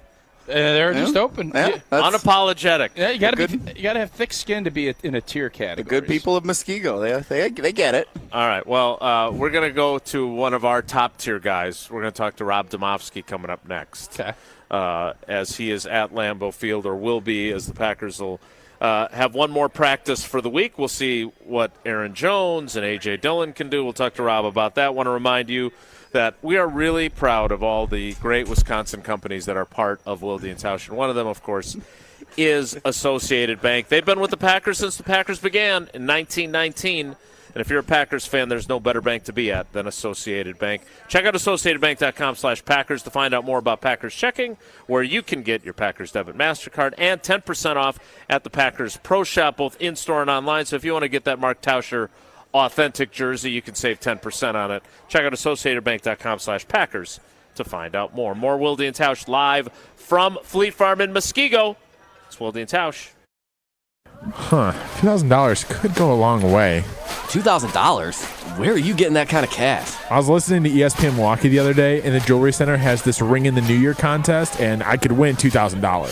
They're just open. Yeah, unapologetic. Yeah, you got to have thick skin to be in a tier category. The good people of Muskego, they get it. All right. Well, we're going to go to one of our top tier guys. We're going to talk to Rob Domofsky coming up next. Okay. As he is at Lambeau Field, or will be, as the Packers will have one more practice for the week. We'll see what Aaron Jones and A.J. Dillon can do. We'll talk to Rob about that. I want to remind you that we are really proud of all the great Wisconsin companies that are part of Wilde and Tausch. And one of them, of course, is Associated Bank. They've been with the Packers since the Packers began in 1919. And if you're a Packers fan, there's no better bank to be at than Associated Bank. Check out associatedbank.com/Packers to find out more about Packers Checking, where you can get your Packers Debit MasterCard and 10% off at the Packers Pro Shop, both in-store and online. So if you want to get that Mark Tauscher authentic jersey, you can save 10% on it. Check out associatedbank.com/Packers to find out more. More Wilde and Tausch live from Fleet Farm in Muskego. It's Wilde and Tausch. $2,000 could go a long way. $2,000? Where are you getting that kind of cash? I was listening to ESPN Milwaukee the other day, and the Jewelry Center has this Ring in the New Year contest, and I could win $2,000.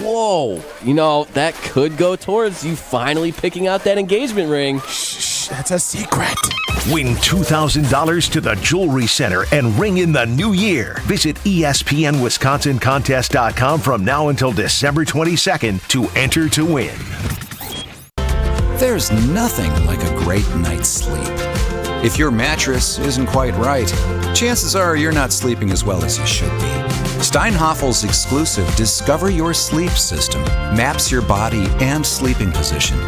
Whoa. You know, that could go towards you finally picking out that engagement ring. Shh, that's a secret. Win $2,000 to the Jewelry Center and ring in the new year. Visit ESPNWisconsinContest.com from now until December 22nd to enter to win. There's nothing like a great night's sleep. If your mattress isn't quite right, chances are you're not sleeping as well as you should be. Steinhoffel's exclusive Discover Your Sleep system maps your body and sleeping position,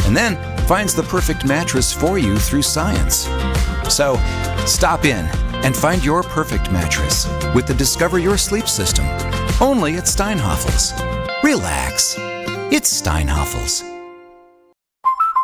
and then finds the perfect mattress for you through science. So, stop in and find your perfect mattress with the Discover Your Sleep system, only at Steinhoffel's. Relax. It's Steinhoffel's.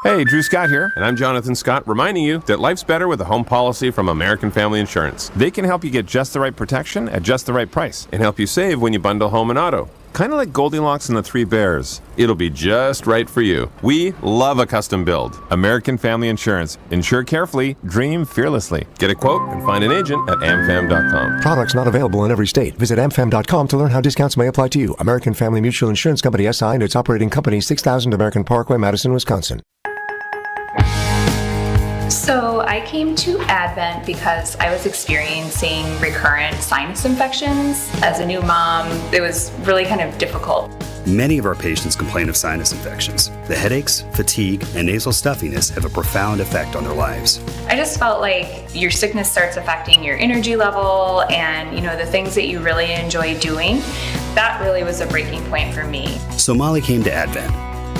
Hey, Drew Scott here, and I'm Jonathan Scott, reminding you that life's better with a home policy from American Family Insurance. They can help you get just the right protection at just the right price and help you save when you bundle home and auto. Kind of like Goldilocks and the Three Bears. It'll be just right for you. We love a custom build. American Family Insurance. Insure carefully, dream fearlessly. Get a quote and find an agent at amfam.com. Products not available in every state. Visit amfam.com to learn how discounts may apply to you. American Family Mutual Insurance Company SI and its operating company, 6000 American Parkway, Madison, Wisconsin. So I came to Advent because I was experiencing recurrent sinus infections. As a new mom, it was really kind of difficult. Many of our patients complain of sinus infections. The headaches, fatigue, and nasal stuffiness have a profound effect on their lives. I just felt like your sickness starts affecting your energy level and, the things that you really enjoy doing. That really was a breaking point for me. So Molly came to Advent.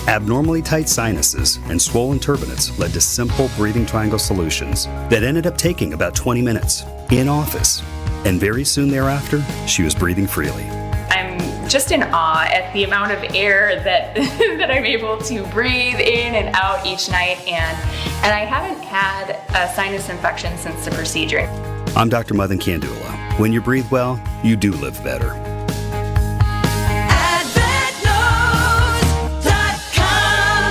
Abnormally tight sinuses and swollen turbinates led to simple breathing triangle solutions that ended up taking about 20 minutes in office. And very soon thereafter, she was breathing freely. I'm just in awe at the amount of air that that I'm able to breathe in and out each night. And I haven't had a sinus infection since the procedure. I'm Dr. Madan Kandula. When you breathe well, you do live better.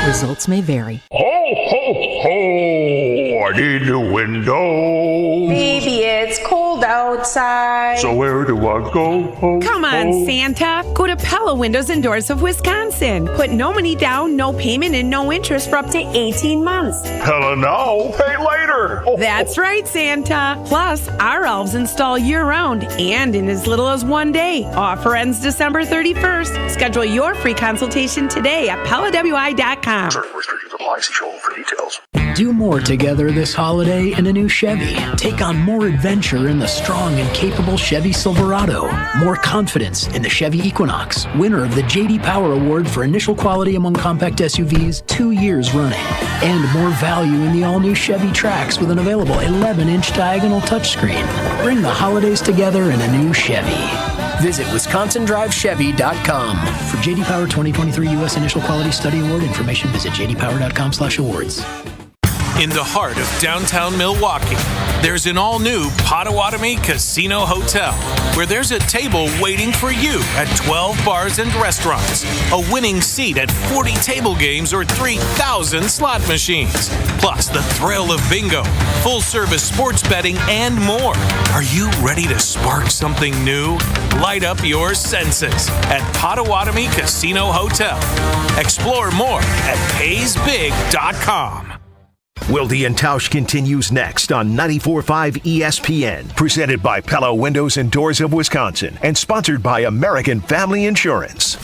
Results may vary. Ho, ho, ho! I need a window. Baby, it's cold outside. So where do I go? Come on, Santa. Go to Pella Windows and Doors of Wisconsin. Put no money down, no payment, and no interest for up to 18 months. Pella now, pay later. That's right, Santa. Plus, our elves install year-round and in as little as 1 day. Offer ends December 31st. Schedule your free consultation today at PellaWI.com. Certain restrictions apply. See show for details. Do more together this holiday in a new Chevy. Take on more adventure in the strong and capable Chevy Silverado. More confidence in the Chevy Equinox, winner of the J.D. Power Award for initial quality among compact SUVs 2 years running. And more value in the all-new Chevy Trax with an available 11-inch diagonal touchscreen. Bring the holidays together in a new Chevy. Visit WisconsinDriveChevy.com. For J.D. Power 2023 U.S. Initial Quality Study Award information, visit jdpower.com/awards. In the heart of downtown Milwaukee, there's an all-new Potawatomi Casino Hotel, where there's a table waiting for you at 12 bars and restaurants, a winning seat at 40 table games or 3,000 slot machines, plus the thrill of bingo, full-service sports betting, and more. Are you ready to spark something new? Light up your senses at Potawatomi Casino Hotel. Explore more at paysbig.com. Wilde and Tausch continues next on 94.5 ESPN, presented by Pella Windows and Doors of Wisconsin, and sponsored by American Family Insurance.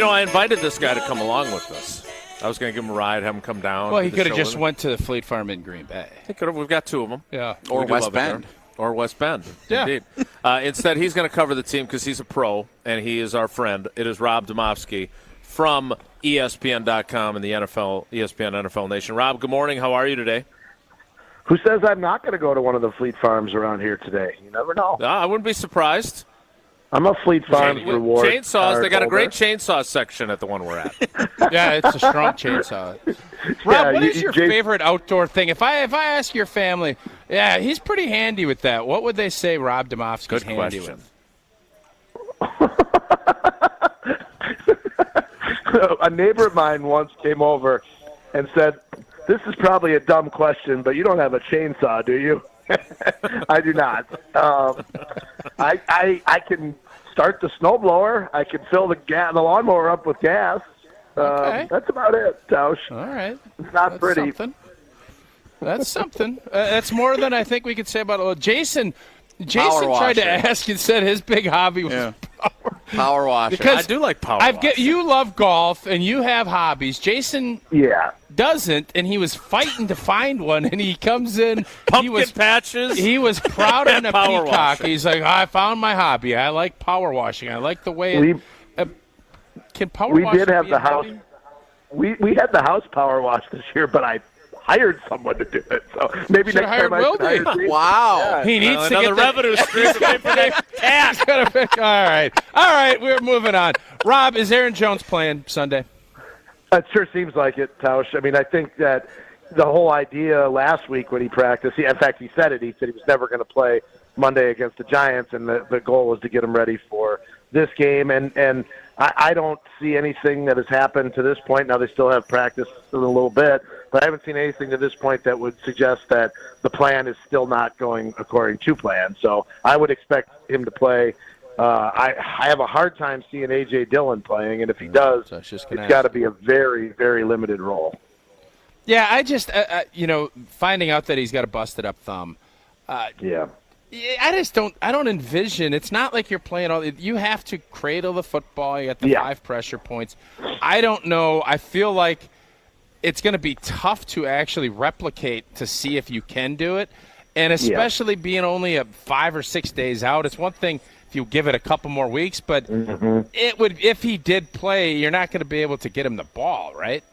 I invited this guy to come along with us. I was going to give him a ride, have him come down. Well, he could have just went to the Fleet Farm in Green Bay. We've got two of them. Yeah. Or West Bend. Or West Bend, yeah. Indeed. Instead, he's going to cover the team because he's a pro, and he is our friend. It is Rob Domofsky from ESPN.com and the ESPN NFL Nation. Rob, good morning. How are you today? Who says I'm not going to go to one of the Fleet Farms around here today? You never know. I wouldn't be surprised. I'm a Fleet Farms reward. Chainsaws, they got a great chainsaw section at the one we're at. Yeah, it's a strong chainsaw. Rob, what is your favorite outdoor thing? If I ask your family, yeah, he's pretty handy with that. What would they say Rob Domofsky's handy with? A neighbor of mine once came over and said, "This is probably a dumb question, but you don't have a chainsaw, do you?" I do not. I can start the snowblower. I can fill the lawnmower up with gas. Okay. That's about it, Tausch. All right. It's not pretty. That's something. That's more than I think we could say about it. Jason tried to ask and said his big hobby was power washer. Because I do like power washer. You love golf and you have hobbies. Jason doesn't, and he was fighting to find one, and he comes in. Pumpkin patches. He was proud and a power peacock. washer. He's like, I found my hobby. I like power washing. I like the way can power we washing did have be the a house. hobby? We had the house power wash this year, but I hired someone to do it. So maybe Should've next time I hired hire Wilde. Wow. Yeah. He needs to another get revenue stream to pay for that cat. All right, we're moving on. Rob, is Aaron Jones playing Sunday? It sure seems like it, Tausch. I mean, I think that the whole idea last week when he practiced, in fact, he said he was never going to play Monday against the Giants, and the goal was to get him ready for this game. And I don't see anything that has happened to this point. Now, they still have practice in a little bit, but I haven't seen anything to this point that would suggest that the plan is still not going according to plan. So I would expect him to play. I have a hard time seeing A.J. Dillon playing, and if he does, it's got to be a very, very limited role. Yeah, I just, finding out that he's got a busted up thumb. I don't envision. It's not like you're playing all. You have to cradle the football. You got the 5 pressure points. I don't know. I feel like it's going to be tough to actually replicate to see if you can do it, and especially being only 5 or 6 days out. It's one thing if you give it a couple more weeks, but it would. If he did play, you're not going to be able to get him the ball, right?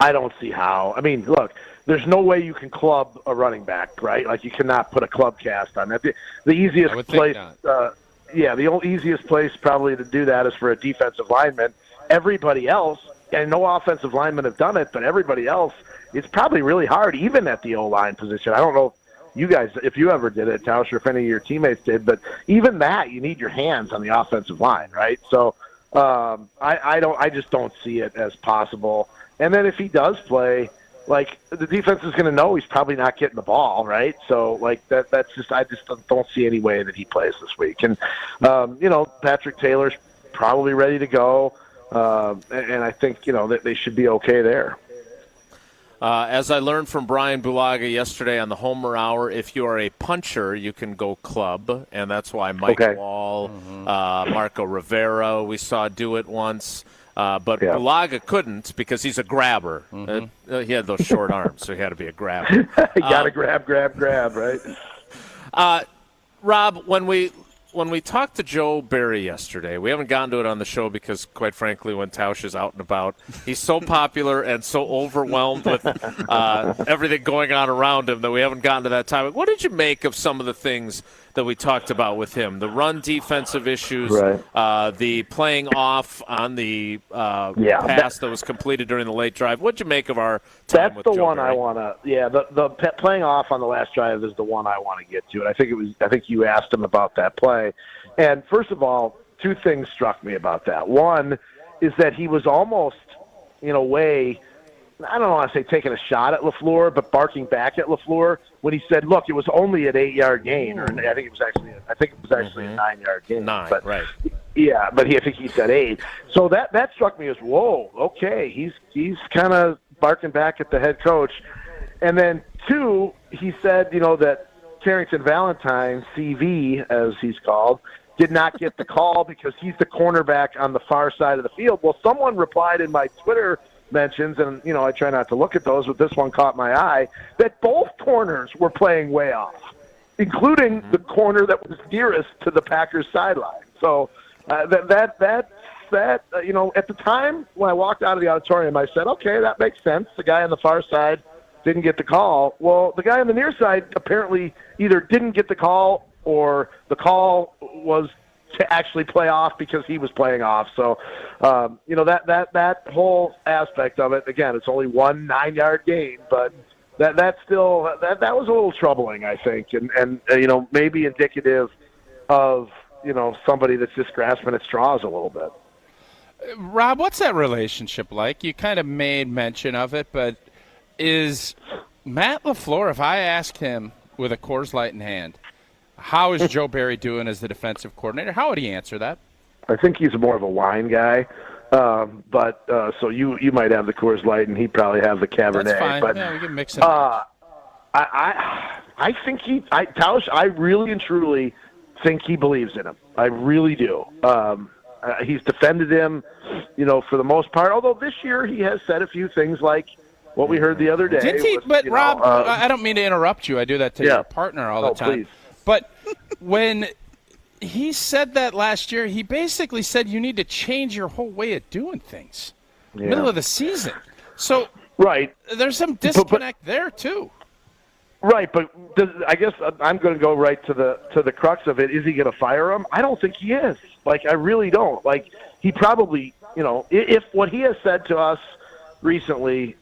I don't see how. I mean, look. There's no way you can club a running back, right? Like you cannot put a club cast on that. The easiest place, the easiest place probably to do that is for a defensive lineman. Everybody else, and no offensive linemen have done it, but everybody else, it's probably really hard, even at the O-line position. I don't know you guys, if you ever did it, Tausch, or if any of your teammates did, but even that, you need your hands on the offensive line, right? So I just don't see it as possible. And then if he does play, like the defense is going to know he's probably not getting the ball, right? So like that's just I just don't see any way that he plays this week. And Patrick Taylor's probably ready to go, and I think that they should be okay there. As I learned from Brian Bulaga yesterday on the Homer Hour, if you are a puncher, you can go club, and that's why Mike Wall, Marco Rivera, we saw do it once. But Bulaga couldn't because he's a grabber. He had those short arms, so he had to be a grabber. You got to grab, right? Rob, when we talked to Joe Barry yesterday, we haven't gotten to it on the show because, quite frankly, when Tausch is out and about, he's so popular and so overwhelmed with everything going on around him that we haven't gotten to that time. What did you make of some of the things that we talked about with him? The run defensive issues, the playing off on the pass that was completed during the late drive. What did you make of our time with Joe Barry? That's the one I want to. Yeah, the playing off on the last drive is the one I want to get to, and I think you asked him about that play. And first of all, 2 things struck me about that. One is that he was almost, in a way, I don't want to say taking a shot at LaFleur, but barking back at LaFleur when he said, "Look, it was only an 8-yard gain," or I think it was actually a 9-yard gain. Right? Yeah, but I think he said 8. So that struck me as, whoa, okay, he's kind of barking back at the head coach. And then 2, he said, that Carrington Valentine, CV as he's called, did not get the call because he's the cornerback on the far side of the field. Well, someone replied in my Twitter mentions, and I try not to look at those, but this one caught my eye, that both corners were playing way off, including the corner that was nearest to the Packers sideline. So at the time when I walked out of the auditorium, I said, okay, that makes sense. The guy on the far side didn't get the call. Well, the guy on the near side apparently either didn't get the call or the call was to actually play off because he was playing off. So, that whole aspect of it, again, it's only 1 9-yard gain, but that was a little troubling, I think, and maybe indicative of, somebody that's just grasping at straws a little bit. Rob, what's that relationship like? You kind of made mention of it, but is Matt LaFleur, if I asked him with a Coors Light in hand, how is Joe Barry doing as the defensive coordinator, how would he answer that? I think he's more of a wine guy, so you might have the Coors Light and he'd probably have the Cabernet. That's fine. But, we can mix it. I think Tausch, I really and truly think he believes in him. I really do. He's defended him, for the most part. Although this year he has said a few things like what we heard the other day. Did he? But Rob, I don't mean to interrupt you. I do that to your partner all the time. Please. But when he said that last year, he basically said you need to change your whole way of doing things. Middle of the season. So right, there's some disconnect there too. Right, but I guess I'm going to go right to the crux of it. Is he going to fire him? I don't think he is. I really don't. He probably, if what he has said to us recently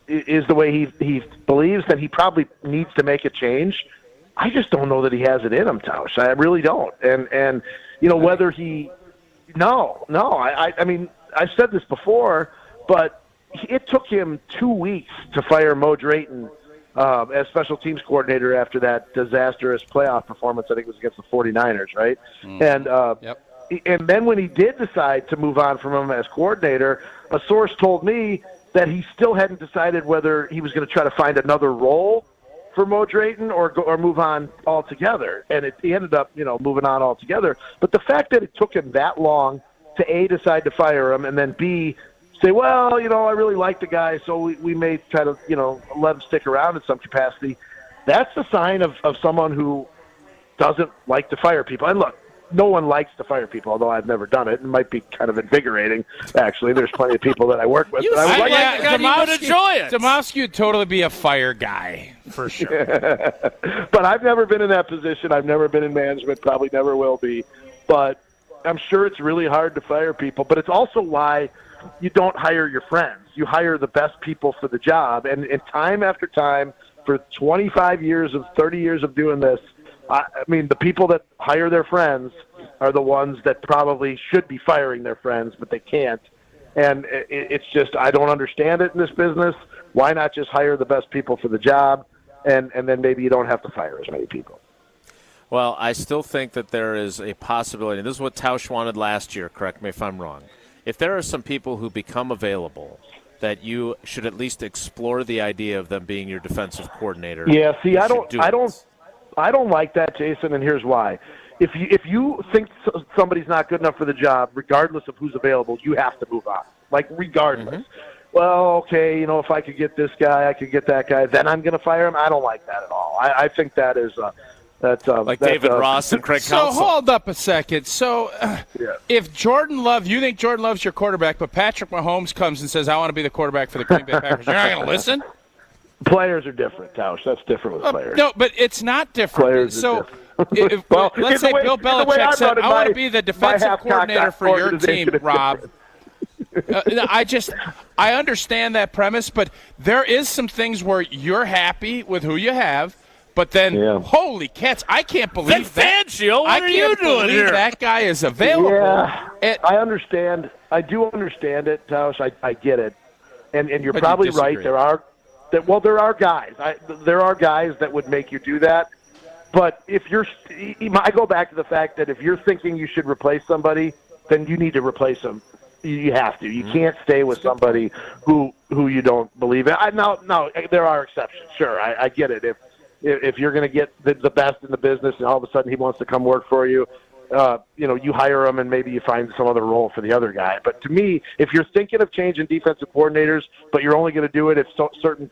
is the way he believes, then he probably needs to make a change. I just don't know that he has it in him, Tausch. I really don't. And whether he – I mean, I've said this before, but it took him 2 weeks to fire Mo Drayton as special teams coordinator after that disastrous playoff performance. I think it was against the 49ers, right? And then when he did decide to move on from him as coordinator, a source told me that he still hadn't decided whether he was going to try to find another role for Mo Drayton or move on altogether. And he ended up, moving on altogether. But the fact that it took him that long to A, decide to fire him, and then B, say, well, I really like the guy, so we may try to, let him stick around in some capacity, that's a sign of someone who doesn't like to fire people. And look, no one likes to fire people, although I've never done it. It might be kind of invigorating, actually. There's plenty of people that I work with. Domowski would totally be a fire guy, for sure. But I've never been in that position. I've never been in management, probably never will be. But I'm sure it's really hard to fire people. But it's also why you don't hire your friends. You hire the best people for the job. And time after time, for 25 years of 30 years of doing this, I mean, the people that hire their friends are the ones that probably should be firing their friends, but they can't. And it's just, I don't understand it in this business. Why not just hire the best people for the job, and then maybe you don't have to fire as many people? Well, I still think that there is a possibility. And this is what Tausch wanted last year. Correct me if I'm wrong. If there are some people who become available, that you should at least explore the idea of them being your defensive coordinator. Yeah, see, I don't like that, Jason, and here's why. If you think somebody's not good enough for the job, regardless of who's available, you have to move on. Regardless. Mm-hmm. Well, okay, if I could get this guy, I could get that guy, then I'm going to fire him. I don't like that at all. I think that is David Ross and Craig Counsell. So hold up a second. So if Jordan Love, you think Jordan Love's your quarterback, but Patrick Mahomes comes and says, I want to be the quarterback for the Green Bay Packers, you're not going to listen? Players are different, Tausch. That's different with players. No, but it's not different. Players so are different. let's say Bill Belichick said, I want to be the defensive coordinator for your team, Rob. I understand that premise, but there is some things where you're happy with who you have, but then, holy cats, I can't believe that. Fangio, what are you doing here? That guy is available. Yeah, I understand. I do understand it, Tausch. I get it. And you're probably right. There are guys. There are guys that would make you do that. But I go back to the fact that if you're thinking you should replace somebody, then you need to replace them. You have to. You can't stay with somebody who you don't believe in. No, there are exceptions. Sure, I get it. If you're going to get the best in the business and all of a sudden he wants to come work for you, you hire him and maybe you find some other role for the other guy. But to me, if you're thinking of changing defensive coordinators, but you're only going to do it if certain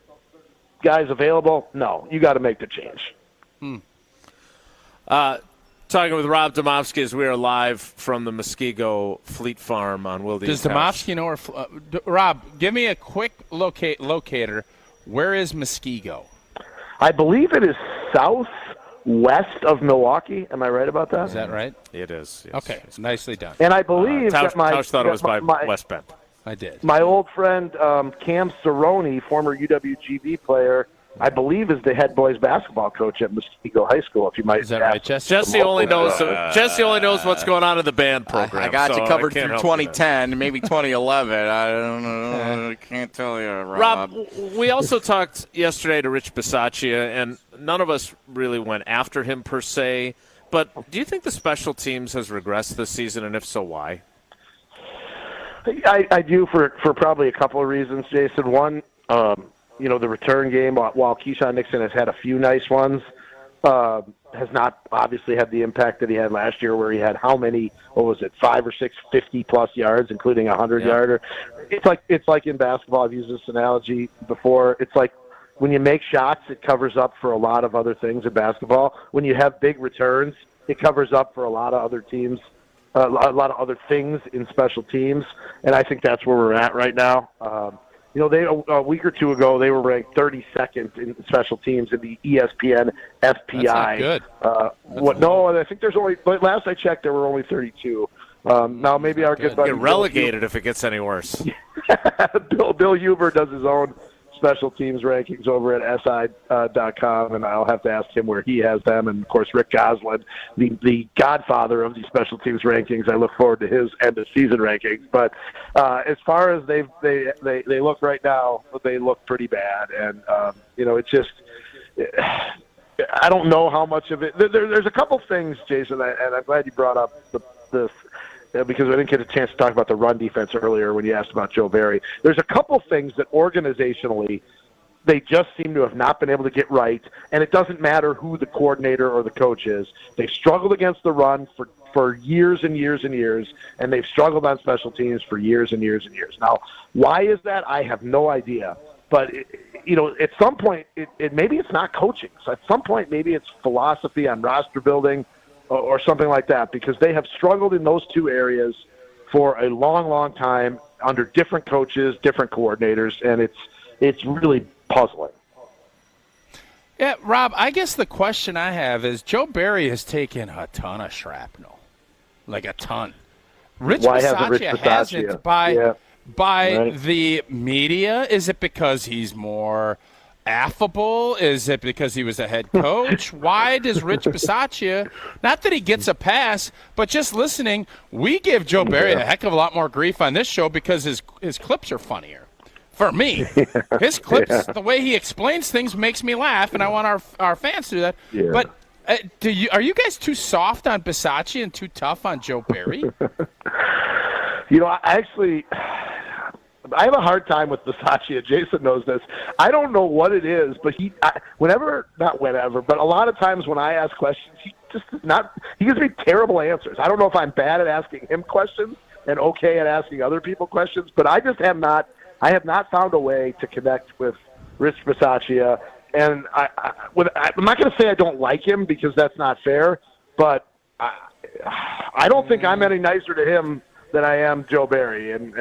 guys available, no, you got to make the change. Talking with Rob Domofsky as we are live from the Muskego Fleet Farm on Wilde. Does Domofsky know? Rob, give me a quick locator. Where is Muskego? I believe it is southwest of Milwaukee. Am I right about that? Is that right? It is. Yes. Okay, nicely done. And I believe Tausch, that my Tausch thought it was by West Bend. I did. My old friend Cam Cerrone, former UWGB player, I believe is the head boys basketball coach at Muskego High School. If you might, is that right, Jesse? Jesse only knows. Jesse only knows what's going on in the band program. I got you covered through 2010, you maybe 2011. I don't know. I can't tell you, Rob. We also talked yesterday to Rich Bisaccia, and none of us really went after him per se. But do you think the special teams has regressed this season, and if so, why? I do for probably a couple of reasons, Jason. One, the return game, while Keyshawn Nixon has had a few nice ones, has not obviously had the impact that he had last year, where he had how many? What was it? 5 or 6 50-plus yards, including a 100-yarder. It's like in basketball. I've used this analogy before. It's like when you make shots, it covers up for a lot of other things in basketball. When you have big returns, it covers up for a lot of other teams. A lot of other things in special teams, and I think that's where we're at right now. They a week or two ago they were ranked 32nd in special teams in the ESPN FPI. That's not good. No, I think there's only. But last I checked, there were only 32. Now maybe our good buddy get relegated if it gets any worse. Bill Huber does his own special teams rankings over at SI.com, and I'll have to ask him where he has them. And, of course, Rick Goslin, the godfather of the special teams rankings. I look forward to his end-of-season rankings. But as far as they look right now, they look pretty bad. And, it's just – I don't know how much of it – there's a couple things, Jason, and I'm glad you brought up this. Because I didn't get a chance to talk about the run defense earlier when you asked about Joe Barry. There's a couple things that organizationally they just seem to have not been able to get right, and it doesn't matter who the coordinator or the coach is. They've struggled against the run for years and years and years, and they've struggled on special teams for years and years and years. Now, why is that? I have no idea. But, at some point, maybe it's not coaching. So at some point, maybe it's philosophy on roster building, or something like that, because they have struggled in those two areas for a long, long time under different coaches, different coordinators, and it's really puzzling. Yeah, Rob, I guess the question I have is Joe Barry has taken a ton of shrapnel, like a ton. Rich Bisaccia hasn't by the media. Is it because he's more affable? Is it because he was a head coach? Why does Rich Bisaccia, not that he gets a pass, but just listening, we give Joe Barry a heck of a lot more grief on this show because his clips are funnier. For me, his clips, the way he explains things makes me laugh, and I want our fans to do that. Yeah. But are you guys too soft on Bisaccia and too tough on Joe Barry? I have a hard time with Bisaccia. Jason knows this. I don't know what it is, but but a lot of times when I ask questions, he gives me terrible answers. I don't know if I'm bad at asking him questions and okay at asking other people questions, but I have not found a way to connect with Rich Bisaccia. And I'm not going to say I don't like him because that's not fair, but I don't think I'm any nicer to him than I am Joe Barry, and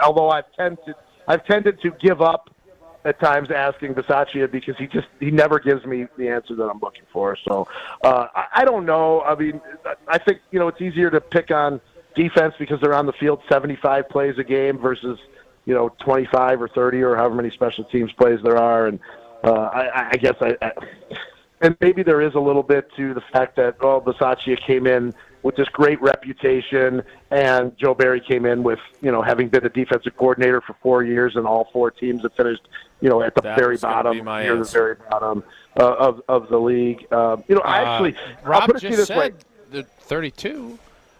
although I've tended to give up at times asking Bisaccia because he never gives me the answer that I'm looking for. So I don't know. I mean, I think it's easier to pick on defense because they're on the field 75 plays a game versus 25 or 30 or however many special teams plays there are, and I guess and maybe there is a little bit to the fact that Bisaccia came in with this great reputation, and Joe Barry came in with, having been the defensive coordinator for 4 years, and all 4 teams that finished, at the very bottom, near the very bottom of the league. Rob I'll put it just said the 32.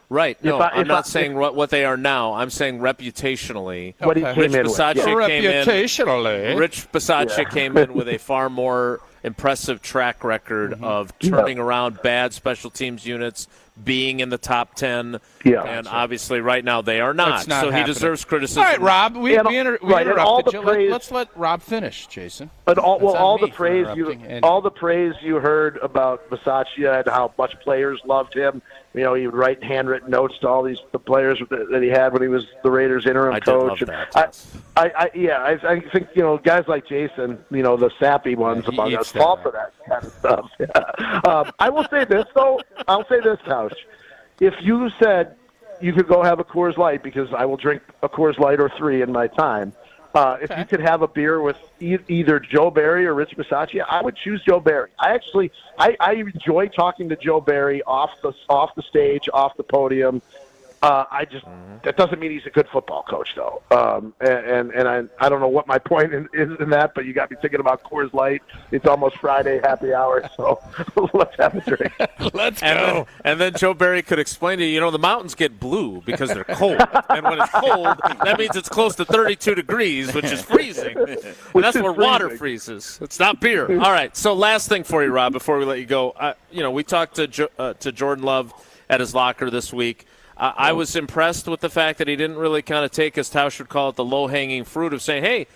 Right. No, I'm not saying what they are now. I'm saying reputationally. What he came in with. Rich Bisaccia came in with a far more impressive track record of turning around bad special teams units, being in the top 10. Yeah. And obviously right now they are not. It's not so happening. He deserves criticism. All right, Rob, we interrupted all the you. praise, Let's let Rob finish, Jason. But all the praise you heard about Bisaccia and how much players loved him. He would write handwritten notes to all the players that he had when he was the Raiders interim coach. Did love that. I think guys like Jason, the sappy ones among us, fall for that kind of stuff. Yeah. I will say this though. I'll say this, Tausch. If you said you could go have a Coors Light, because I will drink a Coors Light or 3 in my time. If you could have a beer with either Joe Barry or Rich Bisaccia, I would choose Joe Barry. I enjoy talking to Joe Barry off the stage, off the podium. That doesn't mean he's a good football coach, though. And I don't know what my point is in that, but you got me thinking about Coors Light. It's almost Friday happy hour, so let's have a drink. Let's go. And then Joe Barry could explain to you, the mountains get blue because they're cold. And when it's cold, that means it's close to 32 degrees, which is freezing. And that's where water freezes. It's not beer. All right, so last thing for you, Rob, before we let you go. We talked to Jordan Love at his locker this week. I was impressed with the fact that he didn't really kind of take, as Tausch would call it, the low-hanging fruit of saying, hey,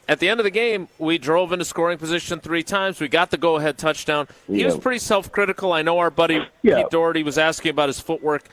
at the end of the game, we drove into scoring position 3 times. We got the go-ahead touchdown. He was pretty self-critical. I know our buddy Pete Doherty was asking about his footwork.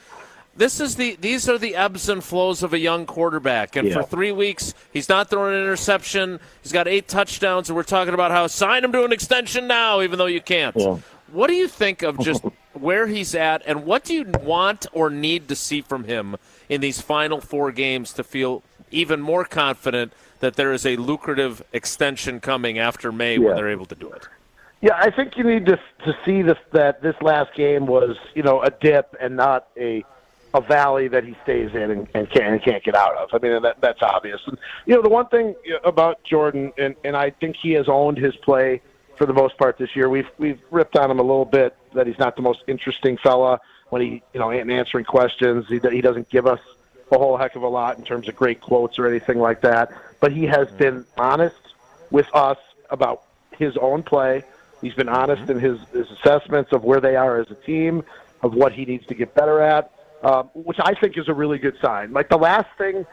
These are the ebbs and flows of a young quarterback. And for 3 weeks, he's not throwing an interception. He's got 8 touchdowns, and we're talking about how sign him to an extension now, even though you can't. Yeah. What do you think of just where he's at, and what do you want or need to see from him in these final 4 games to feel even more confident that there is a lucrative extension coming after May when they're able to do it? Yeah, I think you need to see that this last game was, a dip and not a valley that he stays in and can't get out of. I mean, that's obvious. And, the one thing about Jordan, and I think he has owned his play for the most part this year. We've ripped on him a little bit that he's not the most interesting fella when he, in answering questions. He doesn't give us a whole heck of a lot in terms of great quotes or anything like that. But he has been honest with us about his own play. He's been honest in his assessments of where they are as a team, of what he needs to get better at, which I think is a really good sign. Like the last thing,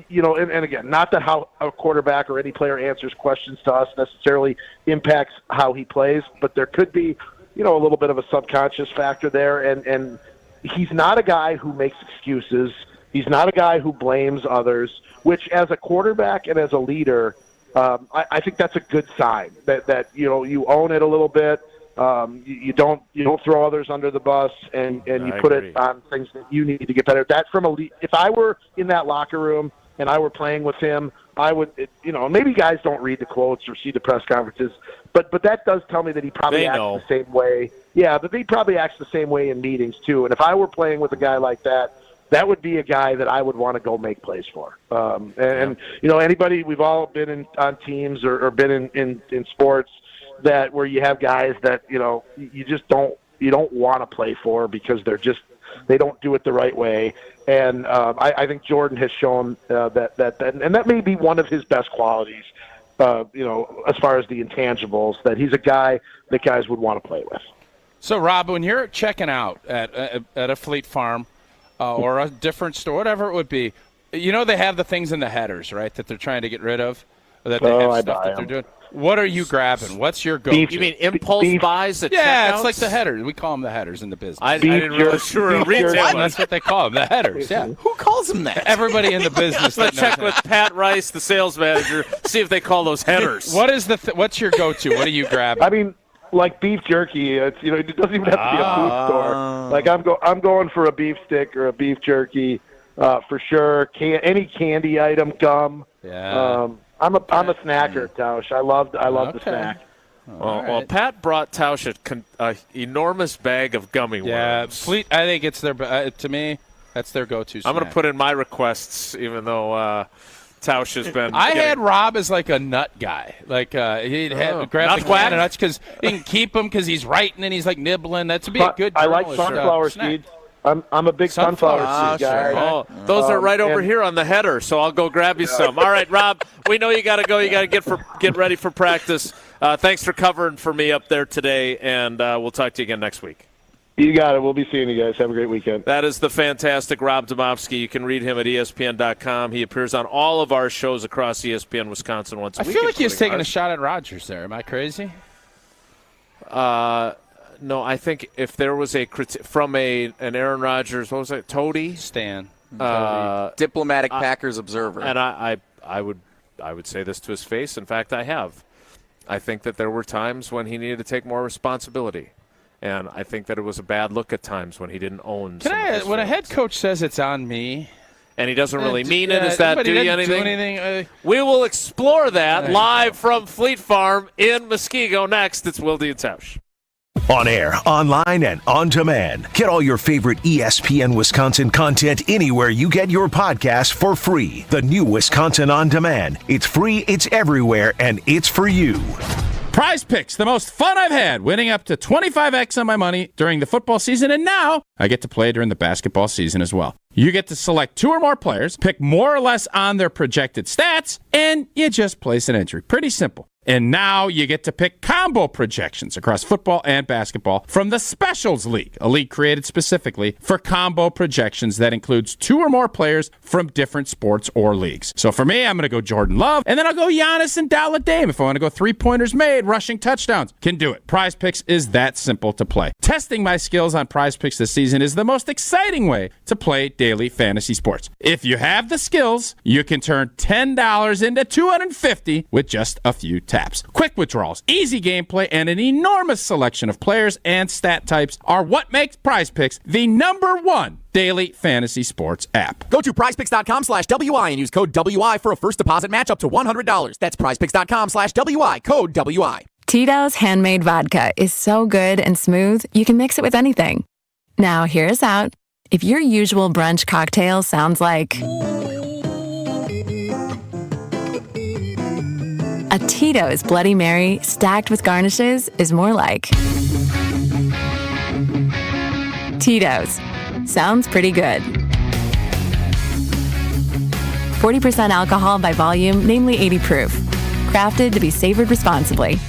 and again, not that how a quarterback or any player answers questions to us necessarily impacts how he plays, but there could be, a little bit of a subconscious factor there. And he's not a guy who makes excuses. He's not a guy who blames others, which as a quarterback and as a leader, I think that's a good sign that you own it a little bit. You don't throw others under the bus, and you put it on things that you need to get better. That's from if I were in that locker room and I were playing with him, I would, maybe guys don't read the quotes or see the press conferences, but that does tell me that he probably acts the same way. Yeah, but he probably acts the same way in meetings too. And if I were playing with a guy like that, that would be a guy that I would want to go make plays for. And anybody, we've all been on teams or been in sports that where you have guys that you just don't want to play for because they don't do it the right way. And I think Jordan has shown that and that may be one of his best qualities. As far as the intangibles, that he's a guy that guys would want to play with. So, Rob, when you're checking out at a Fleet Farm or a different store, whatever it would be, they have the things in the headers, right, that they're trying to get rid of, or that they have stuff that they're doing. What are you grabbing? What's your go-to? You mean impulse buys at checkouts? It's like the headers. We call them the headers in the business. I didn't realize you were a retailer. That's what they call them, the headers. Yeah. Who calls them that? Everybody in the business. Let's check with Pat Rice, the sales manager, see if they call those headers. What is what's your go-to? What are you grabbing? I mean, like beef jerky. It doesn't even have to be a food store. Like I'm going for a beef stick or a beef jerky for sure. Any candy item, gum. Yeah. I'm a snacker, Tausch. I love the snack. Well, Pat brought Tausch an enormous bag of gummy worms. Yeah, Fleet. I think it's their. To me, that's their go-to snack. I'm going to put in my requests, even though Tausch has been. I had Rob as like a nut guy. Like he'd grab the can of nuts because he can keep them because he's writing and he's like nibbling. That'd be a good. I like sunflower seeds. I'm a big sunflower seed guy. Oh, those are right over here on the header, so I'll go grab you some. All right, Rob, we know you got to go. You got to get ready for practice. Thanks for covering for me up there today, and we'll talk to you again next week. You got it. We'll be seeing you guys. Have a great weekend. That is the fantastic Rob Domofsky. You can read him at ESPN.com. He appears on all of our shows across ESPN Wisconsin once a week. I feel like he was taking a shot at Rodgers there. Am I crazy? No, I think if there was a from an Aaron Rodgers, what was it, Toady? Stan. Diplomatic Packers observer. And I would say this to his face. In fact, I have. I think that there were times when he needed to take more responsibility. And I think that it was a bad look at times when he didn't own. When a head coach says it's on me, and he doesn't really mean it, does that do you anything? Do anything? We will explore that live from Fleet Farm in Muskego next. It's Wilde and Tausch. On air, online, and on demand. Get all your favorite ESPN Wisconsin content anywhere you get your podcasts for free. The new Wisconsin On Demand. It's free, it's everywhere, and it's for you. Prize Picks, the most fun I've had, winning up to 25x on my money during the football season, and now I get to play during the basketball season as well. You get to select 2 or more players, pick more or less on their projected stats, and you just place an entry. Pretty simple. And now you get to pick combo projections across football and basketball from the Specials League, a league created specifically for combo projections that includes 2 or more players from different sports or leagues. So for me, I'm going to go Jordan Love, and then I'll go Giannis and Dalla Dame. If I want to go 3-pointers made, rushing touchdowns, can do it. Prize Picks is that simple to play. Testing my skills on Prize Picks this season is the most exciting way to play daily fantasy sports. If you have the skills, you can turn $10 into $250 with just a few taps. Quick withdrawals, easy gameplay, and an enormous selection of players and stat types are what makes Prize Picks the #1 daily fantasy sports app. Go to prizepicks.com/WI and use code WI for a first deposit match up to $100. That's prizepicks.com/WI, code WI. Tito's handmade vodka is so good and smooth, you can mix it with anything. Now, hear us out. If your usual brunch cocktail sounds like a Tito's Bloody Mary stacked with garnishes is more like Tito's. Sounds pretty good. 40% alcohol by volume, namely 80 proof. Crafted to be savored responsibly.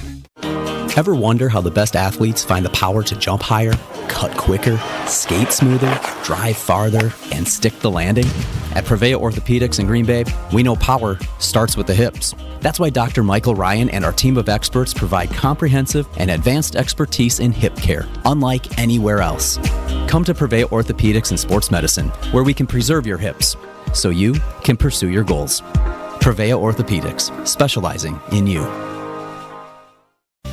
Ever wonder how the best athletes find the power to jump higher, cut quicker, skate smoother, drive farther, and stick the landing? At Prevea Orthopedics in Green Bay, we know power starts with the hips. That's why Dr. Michael Ryan and our team of experts provide comprehensive and advanced expertise in hip care, unlike anywhere else. Come to Prevea Orthopedics and Sports Medicine, where we can preserve your hips so you can pursue your goals. Prevea Orthopedics, specializing in you.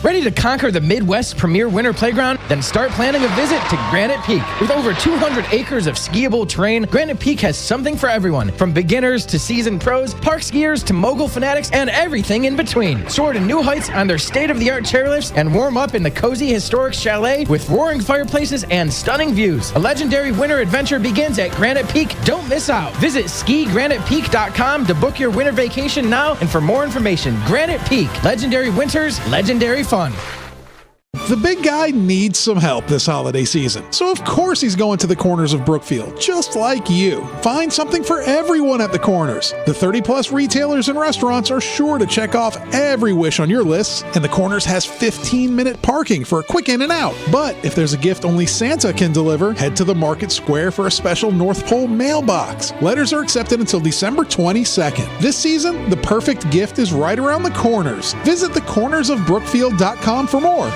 Ready to conquer the Midwest's premier winter playground? Then start planning a visit to Granite Peak. With over 200 acres of skiable terrain, Granite Peak has something for everyone. From beginners to seasoned pros, park skiers to mogul fanatics, and everything in between. Soar to new heights on their state-of-the-art chairlifts and warm up in the cozy historic chalet with roaring fireplaces and stunning views. A legendary winter adventure begins at Granite Peak. Don't miss out. Visit skigranitepeak.com to book your winter vacation now, and for more information, Granite Peak. Legendary winters, legendary fun. The big guy needs some help this holiday season, so of course he's going to the Corners of Brookfield, just like you. Find something for everyone at the Corners. The 30-plus retailers and restaurants are sure to check off every wish on your lists, and the Corners has 15-minute parking for a quick in and out. But if there's a gift only Santa can deliver, head to the Market Square for a special North Pole mailbox. Letters are accepted until December 22nd. This season, the perfect gift is right around the Corners. Visit thecornersofbrookfield.com for more.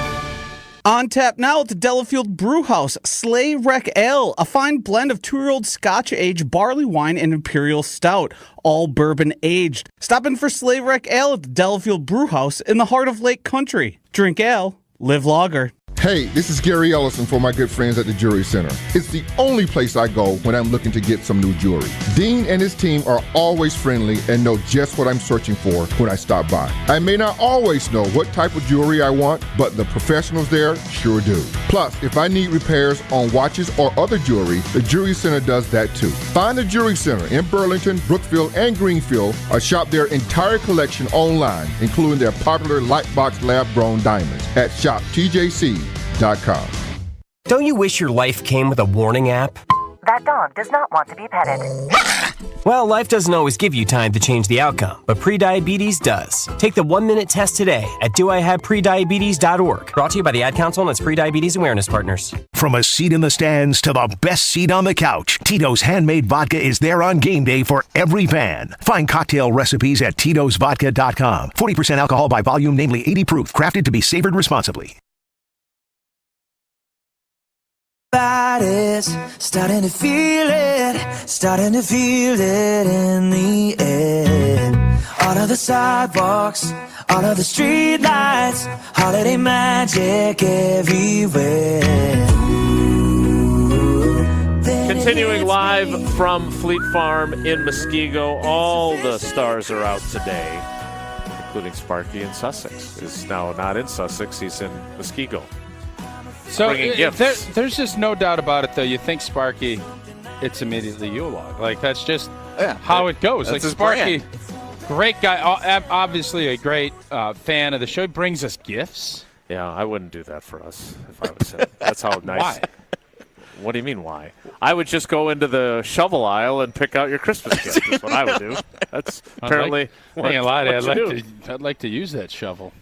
On tap now at the Delafield Brewhouse, Sleigh Wreck Ale, a fine blend of 2-year-old Scotch-aged barley wine and imperial stout, all bourbon aged. Stop in for Sleigh Wreck Ale at the Delafield Brewhouse in the heart of Lake Country. Drink ale, live lager. Hey, this is Gary Ellison for my good friends at the Jewelry Center. It's the only place I go when I'm looking to get some new jewelry. Dean and his team are always friendly and know just what I'm searching for when I stop by. I may not always know what type of jewelry I want, but the professionals there sure do. Plus, if I need repairs on watches or other jewelry, the Jewelry Center does that too. Find the Jewelry Center in Burlington, Brookfield, and Greenfield, or shop their entire collection online, including their popular Lightbox lab-grown diamonds at shoptjc.com. Don't you wish your life came with a warning app? That dog does not want to be petted. Well, life doesn't always give you time to change the outcome, but prediabetes does. Take the 1-minute test today at doihaveprediabetes.org. Brought to you by the Ad Council and its Prediabetes Awareness Partners. From a seat in the stands to the best seat on the couch, Tito's Handmade Vodka is there on game day for every fan. Find cocktail recipes at titosvodka.com. 40% alcohol by volume, namely 80 proof, crafted to be savored responsibly. Body's starting to feel it in the air. All of the sidewalks, all of the street lights, holiday magic everywhere. Continuing live from Fleet Farm in Muskego, all the stars are out today, including Sparky in Sussex. He's now not in Sussex, he's in Muskego. So there's just no doubt about it, though. You think Sparky, it's immediately Yule-log. Like, that's just how it goes. Like, Sparky, brand. Great guy, obviously a great fan of the show. He brings us gifts. Yeah, I wouldn't do that for us if I was him. That's how nice. Why? What do you mean, why? I would just go into the shovel aisle and pick out your Christmas gift. That's what I would do. That's apparently I'd like to use that shovel.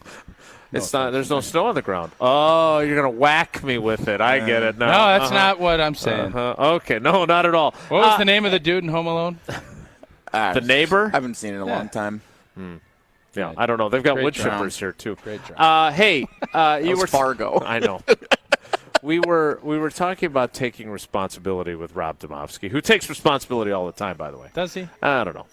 It's not. There's no snow on the ground. Oh, you're gonna whack me with it. I get it now. No, that's not what I'm saying. Okay, no, not at all. What was the name of the dude in Home Alone? The neighbor. I haven't seen it in a long time. Yeah, I don't know. They've got Great wood job. chippers here too. Great job. Hey, you were Fargo. I know. We were talking about taking responsibility with Rob Domofsky, who takes responsibility all the time, by the way. Does he? I don't know.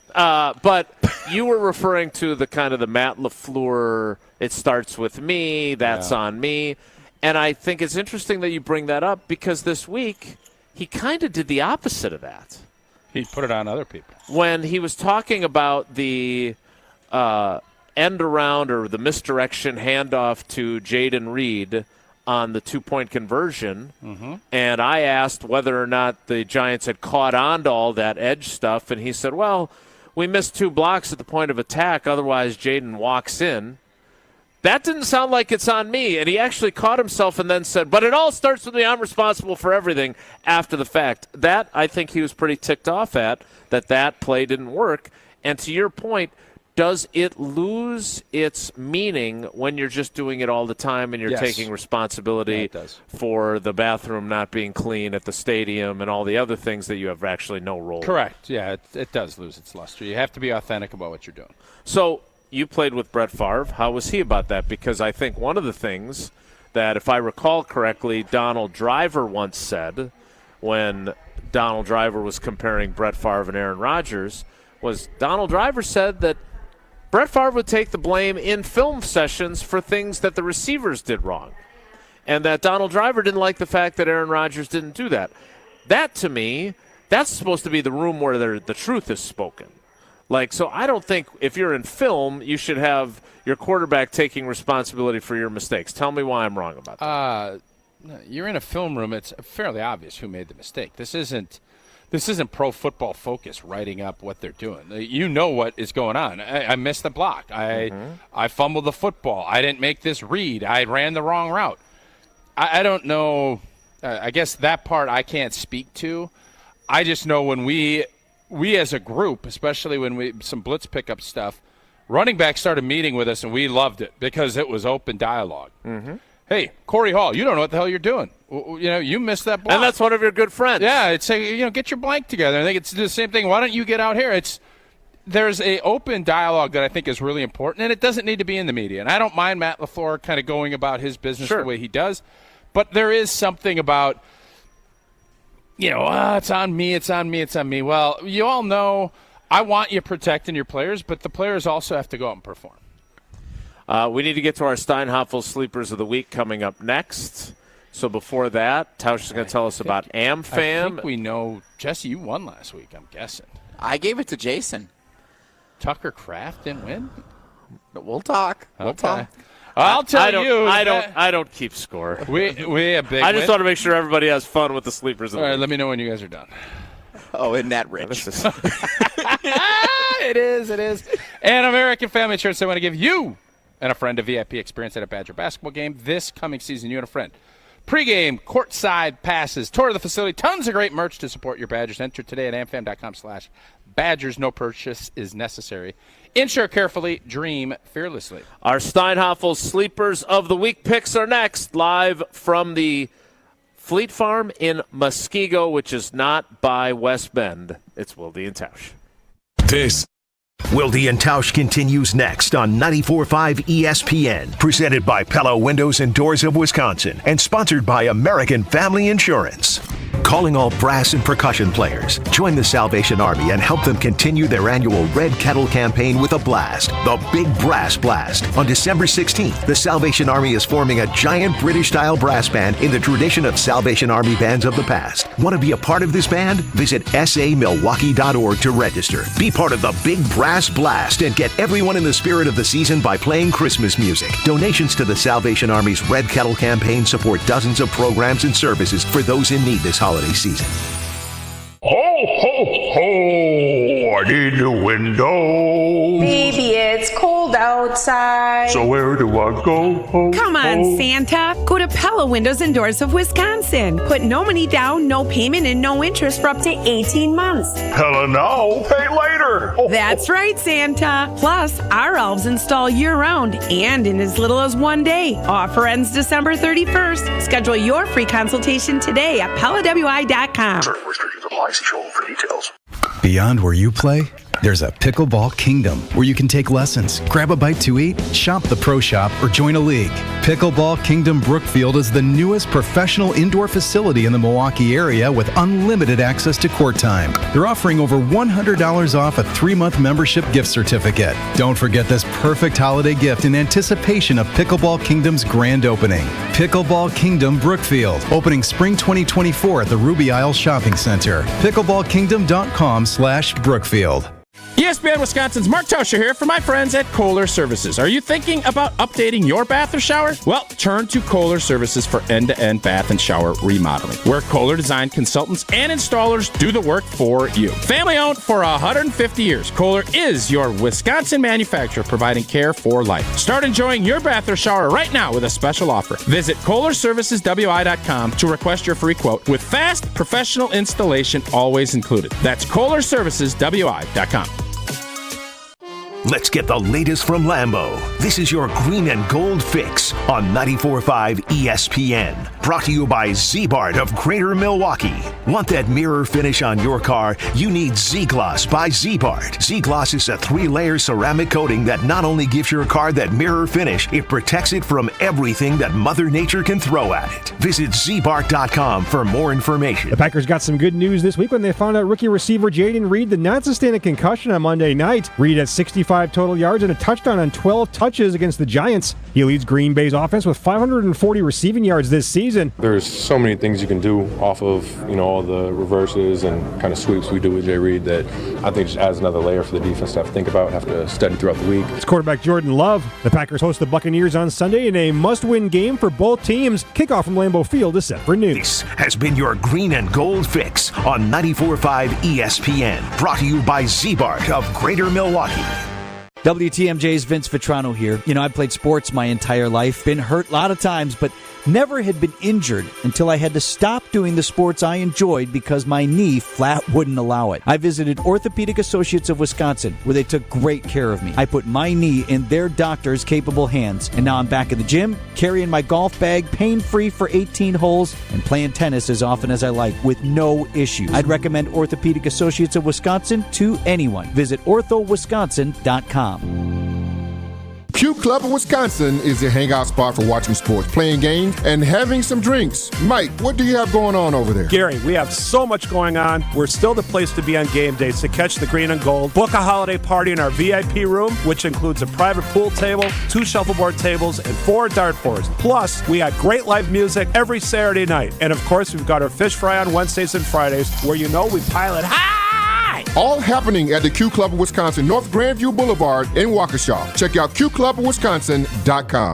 But you were referring to the kind of the Matt LaFleur, it starts with me, that's on me. And I think it's interesting that you bring that up because this week he kind of did the opposite of that. He put it on other people. When he was talking about the end around or the misdirection handoff to Jaden Reed on the 2-point conversion, and I asked whether or not the Giants had caught on to all that edge stuff, and he said, well, we missed 2 blocks at the point of attack, otherwise Jaden walks in. That didn't sound like it's on me, and he actually caught himself and then said, but it all starts with me, I'm responsible for everything after the fact. That, I think he was pretty ticked off at, that play didn't work, and to your point, does it lose its meaning when you're just doing it all the time and you're taking responsibility for the bathroom not being clean at the stadium and all the other things that you have actually no role in? Correct. Yeah, it does lose its luster. You have to be authentic about what you're doing. So you played with Brett Favre. How was he about that? Because I think one of the things that, if I recall correctly, Donald Driver once said when Donald Driver was comparing Brett Favre and Aaron Rodgers was Donald Driver said that Brett Favre would take the blame in film sessions for things that the receivers did wrong. And that Donald Driver didn't like the fact that Aaron Rodgers didn't do that. That, to me, that's supposed to be the room where the truth is spoken. Like, so I don't think if you're in film, you should have your quarterback taking responsibility for your mistakes. Tell me why I'm wrong about that. You're in a film room. It's fairly obvious who made the mistake. This isn't Pro Football Focus writing up what they're doing. You know what is going on. I missed the block. I fumbled the football. I didn't make this read. I ran the wrong route. I don't know. I guess that part I can't speak to. I just know when we as a group, especially when some blitz pickup stuff, running back started meeting with us, and we loved it because it was open dialogue. Hey, Corey Hall, you don't know what the hell you're doing. You missed that block. And that's one of your good friends. Yeah, it's get your blank together. I think it's the same thing. Why don't you get out here? There's a open dialogue that I think is really important, and it doesn't need to be in the media. And I don't mind Matt LaFleur kind of going about his business the way he does, but there is something about, it's on me, it's on me, it's on me. Well, you all know I want you protecting your players, but the players also have to go out and perform. We need to get to our Steinhoffel Sleepers of the Week coming up next. So before that, Tausch is going to tell us about AmFam. I think we know, Jesse, you won last week, I'm guessing. I gave it to Jason. Tucker Kraft didn't win? We'll talk. We'll talk. I'll tell you. I don't keep score. We a big I just want to make sure everybody has fun with the Sleepers of the Week. All right, week. let me know when you guys are done. Oh, isn't that rich? It is. And American Family Insurance, I want to give you and a friend a VIP experience at a Badger basketball game this coming season. You and a friend. Pre-game, courtside passes, tour of the facility, tons of great merch to support your Badgers. Enter today at amfam.com/Badgers. Badgers. No purchase is necessary. Insure carefully, dream fearlessly. Our Steinhoffel Sleepers of the Week picks are next, live from the Fleet Farm in Muskego, which is not by West Bend. It's Wilde and Tausch. This Wilde and Tausch continues next on 94.5 ESPN, presented by Pella Windows and Doors of Wisconsin, and sponsored by American Family Insurance. Calling all brass and percussion players. Join the Salvation Army and help them continue their annual Red Kettle campaign with a blast, the Big Brass Blast. On December 16th, the Salvation Army is forming a giant British-style brass band in the tradition of Salvation Army bands of the past. Want to be a part of this band? Visit samilwaukee.org to register. Be part of the Big Brass Blast and get everyone in the spirit of the season by playing Christmas music. Donations to the Salvation Army's Red Kettle campaign support dozens of programs and services for those in need this holiday season. Ho, ho, ho! I need a window. Baby, it's cold outside. So where do I go? Come on, Santa. Go to Pella Windows and Doors of Wisconsin. Put no money down, no payment, and no interest for up to 18 months. Pella now, pay later. That's right, Santa. Plus, our elves install year-round and in as little as 1 day. Offer ends December 31st. Schedule your free consultation today at PellaWI.com. Certain restrictions apply. See show for details. Beyond where you play, there's a pickleball kingdom where you can take lessons, grab a bite to eat, shop the pro shop, or join a league. Pickleball Kingdom Brookfield is the newest professional indoor facility in the Milwaukee area with unlimited access to court time. They're offering over $100 off a 3-month membership gift certificate. Don't forget this perfect holiday gift in anticipation of Pickleball Kingdom's grand opening. Pickleball Kingdom Brookfield, opening spring 2024 at the Ruby Isle Shopping Center. pickleballkingdom.com/Brookfield. ESPN Wisconsin's Mark Tauscher here for my friends at Kohler Services. Are you thinking about updating your bath or shower? Well, turn to Kohler Services for end-to-end bath and shower remodeling, where Kohler design consultants and installers do the work for you. Family-owned for 150 years, Kohler is your Wisconsin manufacturer providing care for life. Start enjoying your bath or shower right now with a special offer. Visit KohlerServicesWI.com to request your free quote with fast, professional installation always included. That's KohlerServicesWI.com. Let's get the latest from Lambeau. This is your green and gold fix on 94.5 ESPN. Brought to you by Z-Bart of Greater Milwaukee. Want that mirror finish on your car? You need Z-Gloss by Z-Bart. Z-Gloss is a 3-layer ceramic coating that not only gives your car that mirror finish, it protects it from everything that Mother Nature can throw at it. Visit zbart.com for more information. The Packers got some good news this week when they found out rookie receiver Jaden Reed did not sustain a concussion on Monday night. Reed had 65 total yards and a touchdown on 12 touches against the Giants. He leads Green Bay's offense with 540 receiving yards this season. There's so many things you can do off of, all the reverses and kind of sweeps we do with Jay Reed that I think just adds another layer for the defense to have to think about, have to study throughout the week. It's quarterback Jordan Love. The Packers host the Buccaneers on Sunday in a must-win game for both teams. Kickoff from Lambeau Field is set for noon. This has been your green and gold fix on 94.5 ESPN. Brought to you by Z-Bart of Greater Milwaukee. WTMJ's Vince Vitrano here. I played sports my entire life, been hurt a lot of times, but never had been injured until I had to stop doing the sports I enjoyed because my knee flat wouldn't allow it. I visited Orthopedic Associates of Wisconsin, where they took great care of me. I put my knee in their doctors' capable hands, and now I'm back in the gym, carrying my golf bag, pain-free for 18 holes, and playing tennis as often as I like with no issues. I'd recommend Orthopedic Associates of Wisconsin to anyone. Visit orthowisconsin.com. Q Club of Wisconsin is the hangout spot for watching sports, playing games, and having some drinks. Mike, what do you have going on over there? Gary, we have so much going on. We're still the place to be on game days to catch the green and gold. Book a holiday party in our VIP room, which includes a private pool table, 2 shuffleboard tables, and 4 dartboards. Plus, we got great live music every Saturday night. And of course, we've got our fish fry on Wednesdays and Fridays, where we pile it high. All happening at the Q Club of Wisconsin, North Grandview Boulevard in Waukesha. Check out qclubofwisconsin.com.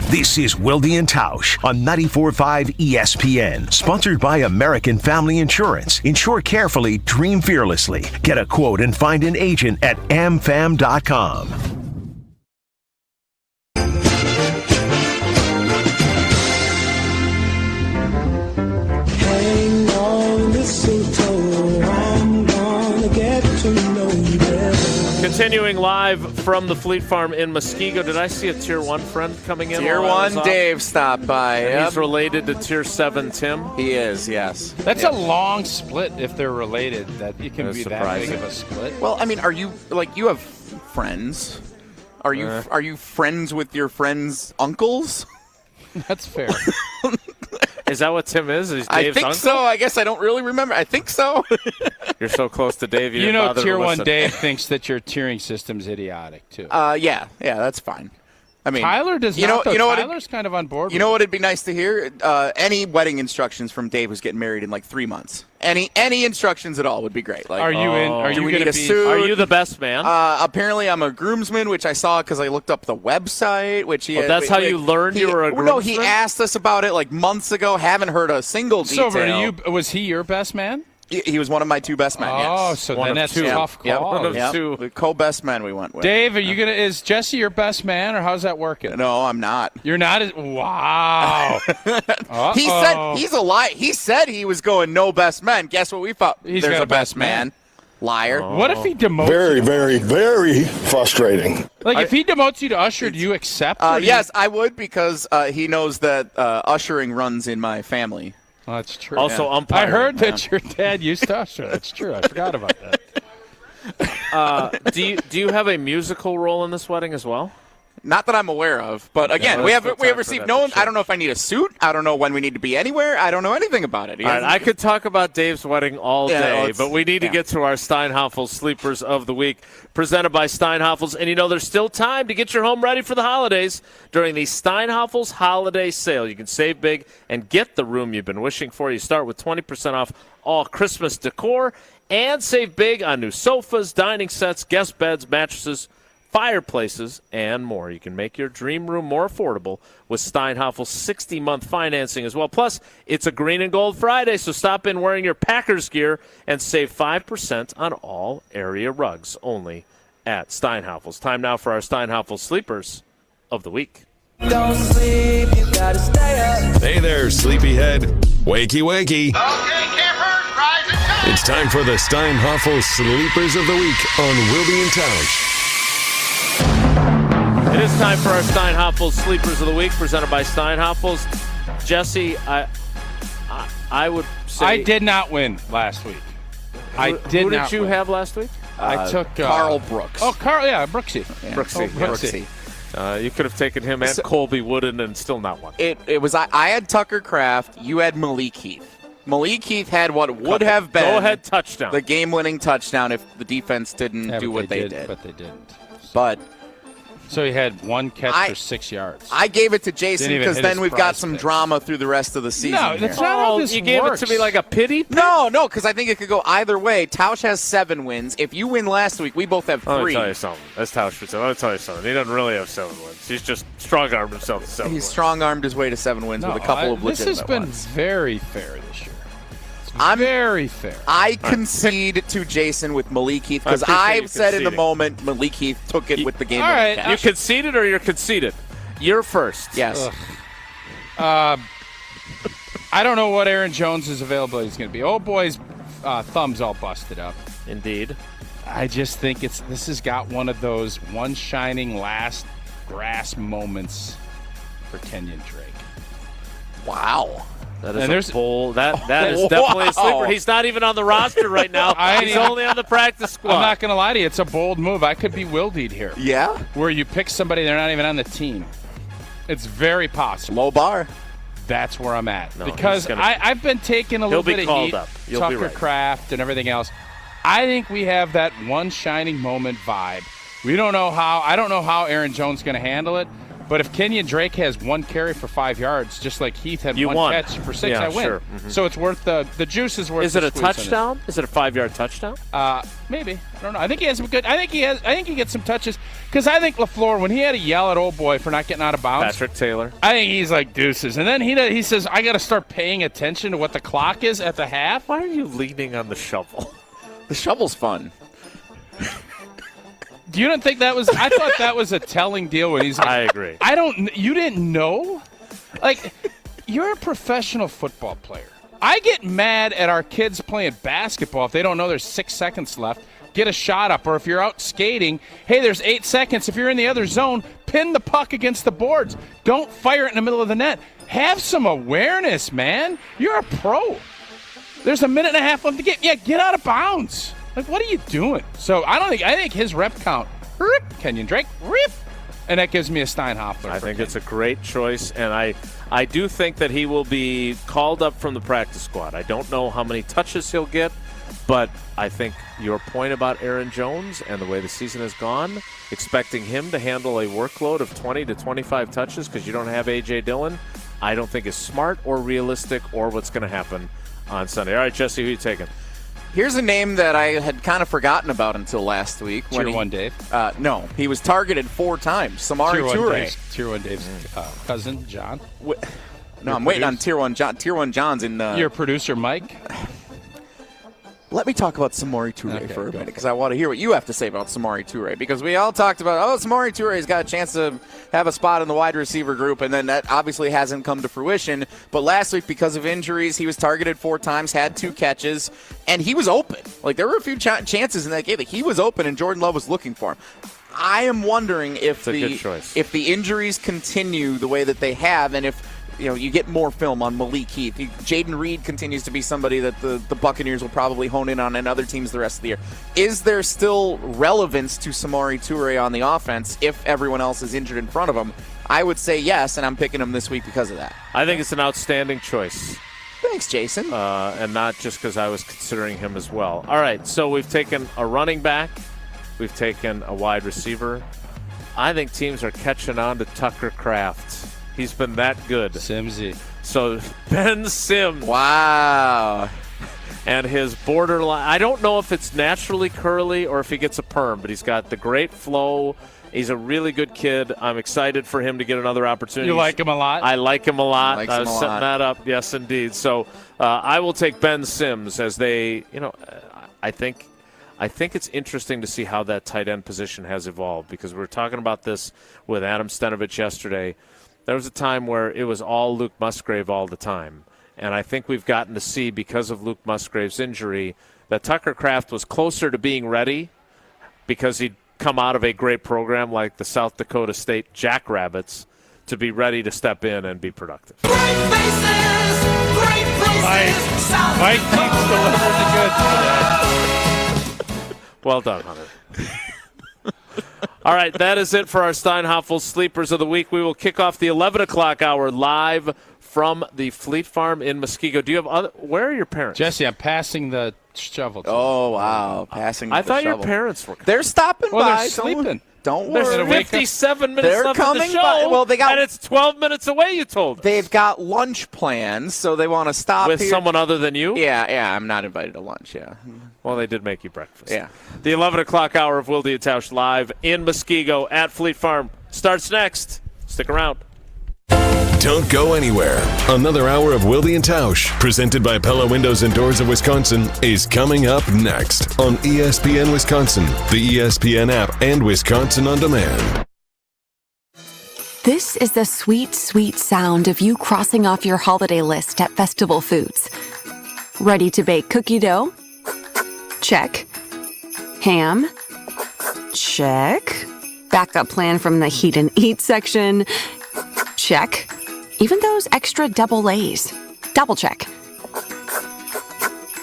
This is Wilde and Tausch on 94.5 ESPN. Sponsored by American Family Insurance. Insure carefully, dream fearlessly. Get a quote and find an agent at amfam.com. Hang on, mistletoe, I'm gonna get to Continuing live from the Fleet Farm in Muskego. Did I see a Tier 1 friend coming in? Tier 1 Dave stopped by. And he's related to Tier 7 Tim? He is, yes. That's a long split if they're related, that it can That's be surprising. that big of a split. Well, I mean, are you, you have friends. Are you friends with your friends' uncles? That's fair. Is that what Tim is? Is I Dave's think uncle? so. I guess I don't really remember. I think so. You're so close to Dave. You know, Tier 1 Dave. Dave thinks that your tiering system's idiotic, too. Yeah, that's fine. I mean, Tyler does you not, know, though. you know Tyler's kind of on board You know what? It'd be nice to hear any wedding instructions from Dave, who's getting married in like 3 months. Any instructions at all would be great. Like, Are you in? Are do you we going need to a be? suit? Are you the best man? Apparently, I'm a groomsman, which I saw because I looked up the website. Which he that's how you learned you were a groomsman? No, he asked us about it like months ago. Haven't heard a single detail. So, was he your best man? He was one of my two best men. Oh, yes. so One then of that's two. a tough call. Yep. One of two. The co-best men we went with. Dave, are you gonna? Is Jesse your best man, or how's that working? No, I'm not. You're not. Wow. He said he's a lie. He said he was going no best men. Guess what we thought? He's There's got a a best best man. Liar. What if he demotes Very, you? very, very frustrating. Like, if he demotes you to usher, do you accept? Or do you- Yes, I would because he knows that ushering runs in my family. Oh, that's true. Also, I umpiring. heard that your dad used to usher. That's true. I forgot about that. Do you have a musical role in this wedding as well? Not that I'm aware of, but again, we have received no. I don't know if I need a suit. I don't know when we need to be anywhere. I don't know anything about it. All right, I could talk about Dave's wedding all day, but we need to get to our Steinhoffel Sleepers of the Week, presented by Steinhoffels. And there's still time to get your home ready for the holidays during the Steinhoffels Holiday Sale. You can save big and get the room you've been wishing for. You start with 20% off all Christmas decor and save big on new sofas, dining sets, guest beds, mattresses, fireplaces, and more. You can make your dream room more affordable with Steinhoffel's 60-month financing as well. Plus, it's a Green and Gold Friday, so stop in wearing your Packers gear and save 5% on all area rugs only at Steinhoffel's. Time now for our Steinhoffel Sleepers of the Week. Don't sleep, you gotta stay up. Hey there, sleepyhead. Wakey, wakey. Okay, campers, rise and shine. It's time for the Steinhoffel Sleepers of the Week on Wilde and Tausch. It is time for our Steinhoffel Sleepers of the Week, presented by Steinhoffels. Jesse, I would say... I did not win last week. Who did you have last week? I took... Carl Brooks. Oh, Carl, yeah, Brooksy. Yeah. Brooksy. You could have taken him and Colby Wooden and still not won. It was I had Tucker Kraft. You had Malik Heath. Malik Heath had what would have been go-ahead touchdown, the game-winning touchdown if the defense didn't do what they did. But they didn't. But so he had one catch for 6 yards. I gave it to Jason Didn't even because hit then his we've got prize some picks. drama through the rest of the season. No, that's not how this you gave works. it to me like a pity pick? No, because I think it could go either way. Tausch has 7 wins. If you win last week, we both have 3. Let me tell you something. That's Tausch for 7. Let me tell you something. He doesn't really have 7 wins. He's just strong-armed himself to 7 He's wins. strong-armed his way to 7 wins with a couple of legitimate This has been ones. very fair this year. I'm very fair. I concede to Jason with Malik Heath because I said in the moment Malik Heath took it with the game. All right, You conceded or you're conceded? You're first. Yes. I don't know what Aaron Jones' availability is going to be. Oh boy's thumb's all busted up. Indeed. I just think this has got one of those one shining last grass moments for Kenyon Drake. Wow. That is a bowl. That is definitely a sleeper. He's not even on the roster right now. He's only on the practice squad. I'm not going to lie to you. It's a bold move. I could be Wilde here. Yeah? Where you pick somebody, they're not even on the team. It's very possible. Low bar. That's where I'm at. No, because I've been taking a little bit of heat. You'll Tucker be right. Kraft and everything else. I think we have that one shining moment vibe. We don't know how. I don't know how Aaron Jones is going to handle it. But if Kenyon Drake has 1 carry for 5 yards, just like Heath had You one won. catch for 6, Yeah, I win. sure. Mm-hmm. So it's worth the juice is worth. Is it the a squeeze on touchdown? Is it a 5-yard touchdown? Maybe. I don't know. I think he has some good. I think he gets some touches because I think LaFleur, when he had to yell at old boy for not getting out of bounds, Patrick Taylor. I think he's like deuces, and then he says I got to start paying attention to what the clock is at the half. Why are you leaning on the shovel? The shovel's fun. You don't think that was? I thought that was a telling deal when he's like, I agree. You didn't know? Like, you're a professional football player. I get mad at our kids playing basketball if they don't know there's 6 seconds left. get a shot up. Or if you're out skating, hey, there's 8 seconds. If you're in the other zone, pin the puck against the boards. Don't fire it in the middle of the net. Have some awareness, man. You're a pro. There's a minute and a half left to get. Yeah, get out of bounds. Like, what are you doing? So I think his rep count, Kenyon Drake, and that gives me a Steinhoffler. I think it's a great choice, and I do think that he will be called up from the practice squad. I don't know how many touches he'll get, but I think your point about Aaron Jones and the way the season has gone, expecting him to handle a workload of 20 to 25 touches because you don't have A.J. Dillon, I don't think is smart or realistic or what's going to happen on Sunday. All right, Jesse, who are you taking? Here's a name that I had kind of forgotten about until last week. Tier 1 Dave? No, he was targeted 4 times. Samari Toure. Tier 1 Dave's cousin, John. I'm waiting on Tier 1 John. Tier 1 John's in the... Your producer, Mike? Let me talk about Samari Toure for a minute, because I want to hear what you have to say about Samari Toure. Because we all talked about, Samari Toure's got a chance to have a spot in the wide receiver group, and then that obviously hasn't come to fruition. But last week, because of injuries, he was targeted 4 times, had 2 catches, and he was open. Like, there were a few chances in that game that he was open, and Jordan Love was looking for him. I am wondering if the injuries continue the way that they have, and if you get more film on Malik Heath. Jaden Reed continues to be somebody that the Buccaneers will probably hone in on, and other teams the rest of the year. Is there still relevance to Samari Toure on the offense if everyone else is injured in front of him? I would say yes, and I'm picking him this week because of that. I think it's an outstanding choice. Thanks, Jason. And not just because I was considering him as well. All right, so we've taken a running back. We've taken a wide receiver. I think teams are catching on to Tucker Kraft. He's been that good. Simsy. So Ben Sims. Wow. And his borderline. I don't know if it's naturally curly or if he gets a perm, but he's got the great flow. He's a really good kid. I'm excited for him to get another opportunity. You like him a lot? I like him a lot. I was setting that up. Yes, indeed. So I will take Ben Sims as they, I think it's interesting to see how that tight end position has evolved, because we were talking about this with Adam Stenovich yesterday. There was a time where it was all Luke Musgrave all the time. And I think we've gotten to see, because of Luke Musgrave's injury, that Tucker Kraft was closer to being ready because he'd come out of a great program like the South Dakota State Jackrabbits to be ready to step in and be productive. Mike keeps delivering the goods today. Well done, Hunter. All right, that is it for our Steinhoffel Sleepers of the Week. We will kick off the 11 o'clock hour live from the Fleet Farm in Muskego. Do you have where are your parents? Jesse, I'm passing the shovel. Oh, wow. Passing the I thought shovel. your parents were. They're stopping by. They're sleeping. Don't worry. There's 57 minutes left coming of the show, by. Well, and it's 12 minutes away, you told us. They've got lunch plans, so they want to stop with here. Someone other than you? Yeah, I'm not invited to lunch, yeah. Well, they did make you breakfast. Yeah. The 11 o'clock hour of Wilde and Tausch live in Muskego at Fleet Farm starts next. Stick around. Don't go anywhere. Another hour of Wilde and Tausch, presented by Pella Windows and Doors of Wisconsin, is coming up next on ESPN Wisconsin, the ESPN app, and Wisconsin On Demand. This is the sweet, sweet sound of you crossing off your holiday list at Festival Foods. Ready to bake cookie dough? Check. Ham? Check. Backup plan from the heat and eat section? Check. Even those extra double A's. Double check.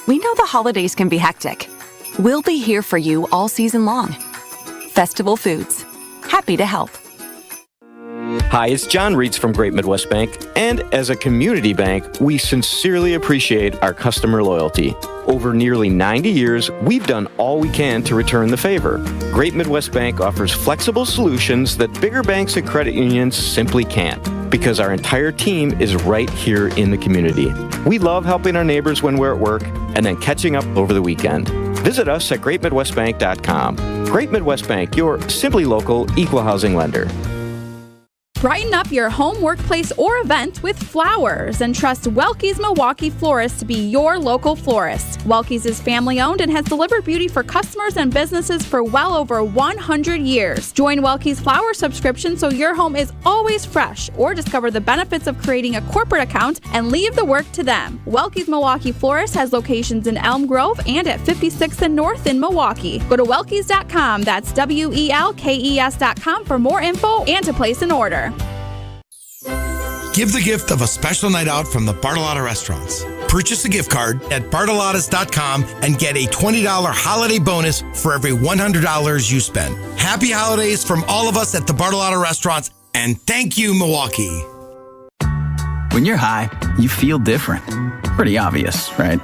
We know the holidays can be hectic. We'll be here for you all season long. Festival Foods. Happy to help. Hi, it's John Reitz from Great Midwest Bank, and as a community bank, we sincerely appreciate our customer loyalty. Over nearly 90 years, we've done all we can to return the favor. Great Midwest Bank offers flexible solutions that bigger banks and credit unions simply can't, because our entire team is right here in the community. We love helping our neighbors when we're at work and then catching up over the weekend. Visit us at greatmidwestbank.com. Great Midwest Bank, your simply local equal housing lender. Brighten up your home, workplace, or event with flowers and trust Welke's Milwaukee Florist to be your local florist. Welke's is family-owned and has delivered beauty for customers and businesses for well over 100 years. Join Welke's Flower subscription so your home is always fresh, or discover the benefits of creating a corporate account and leave the work to them. Welke's Milwaukee Florist has locations in Elm Grove and at 56th and North in Milwaukee. Go to welkes.com, that's WELKES.com for more info and to place an order. Give the gift of a special night out from the Bartolotta restaurants. Purchase a gift card at bartolottas.com and get a $20 holiday bonus for every $100 you spend. Happy holidays from all of us at the Bartolotta restaurants, and thank you, Milwaukee. When you're high, you feel different. Pretty obvious, right?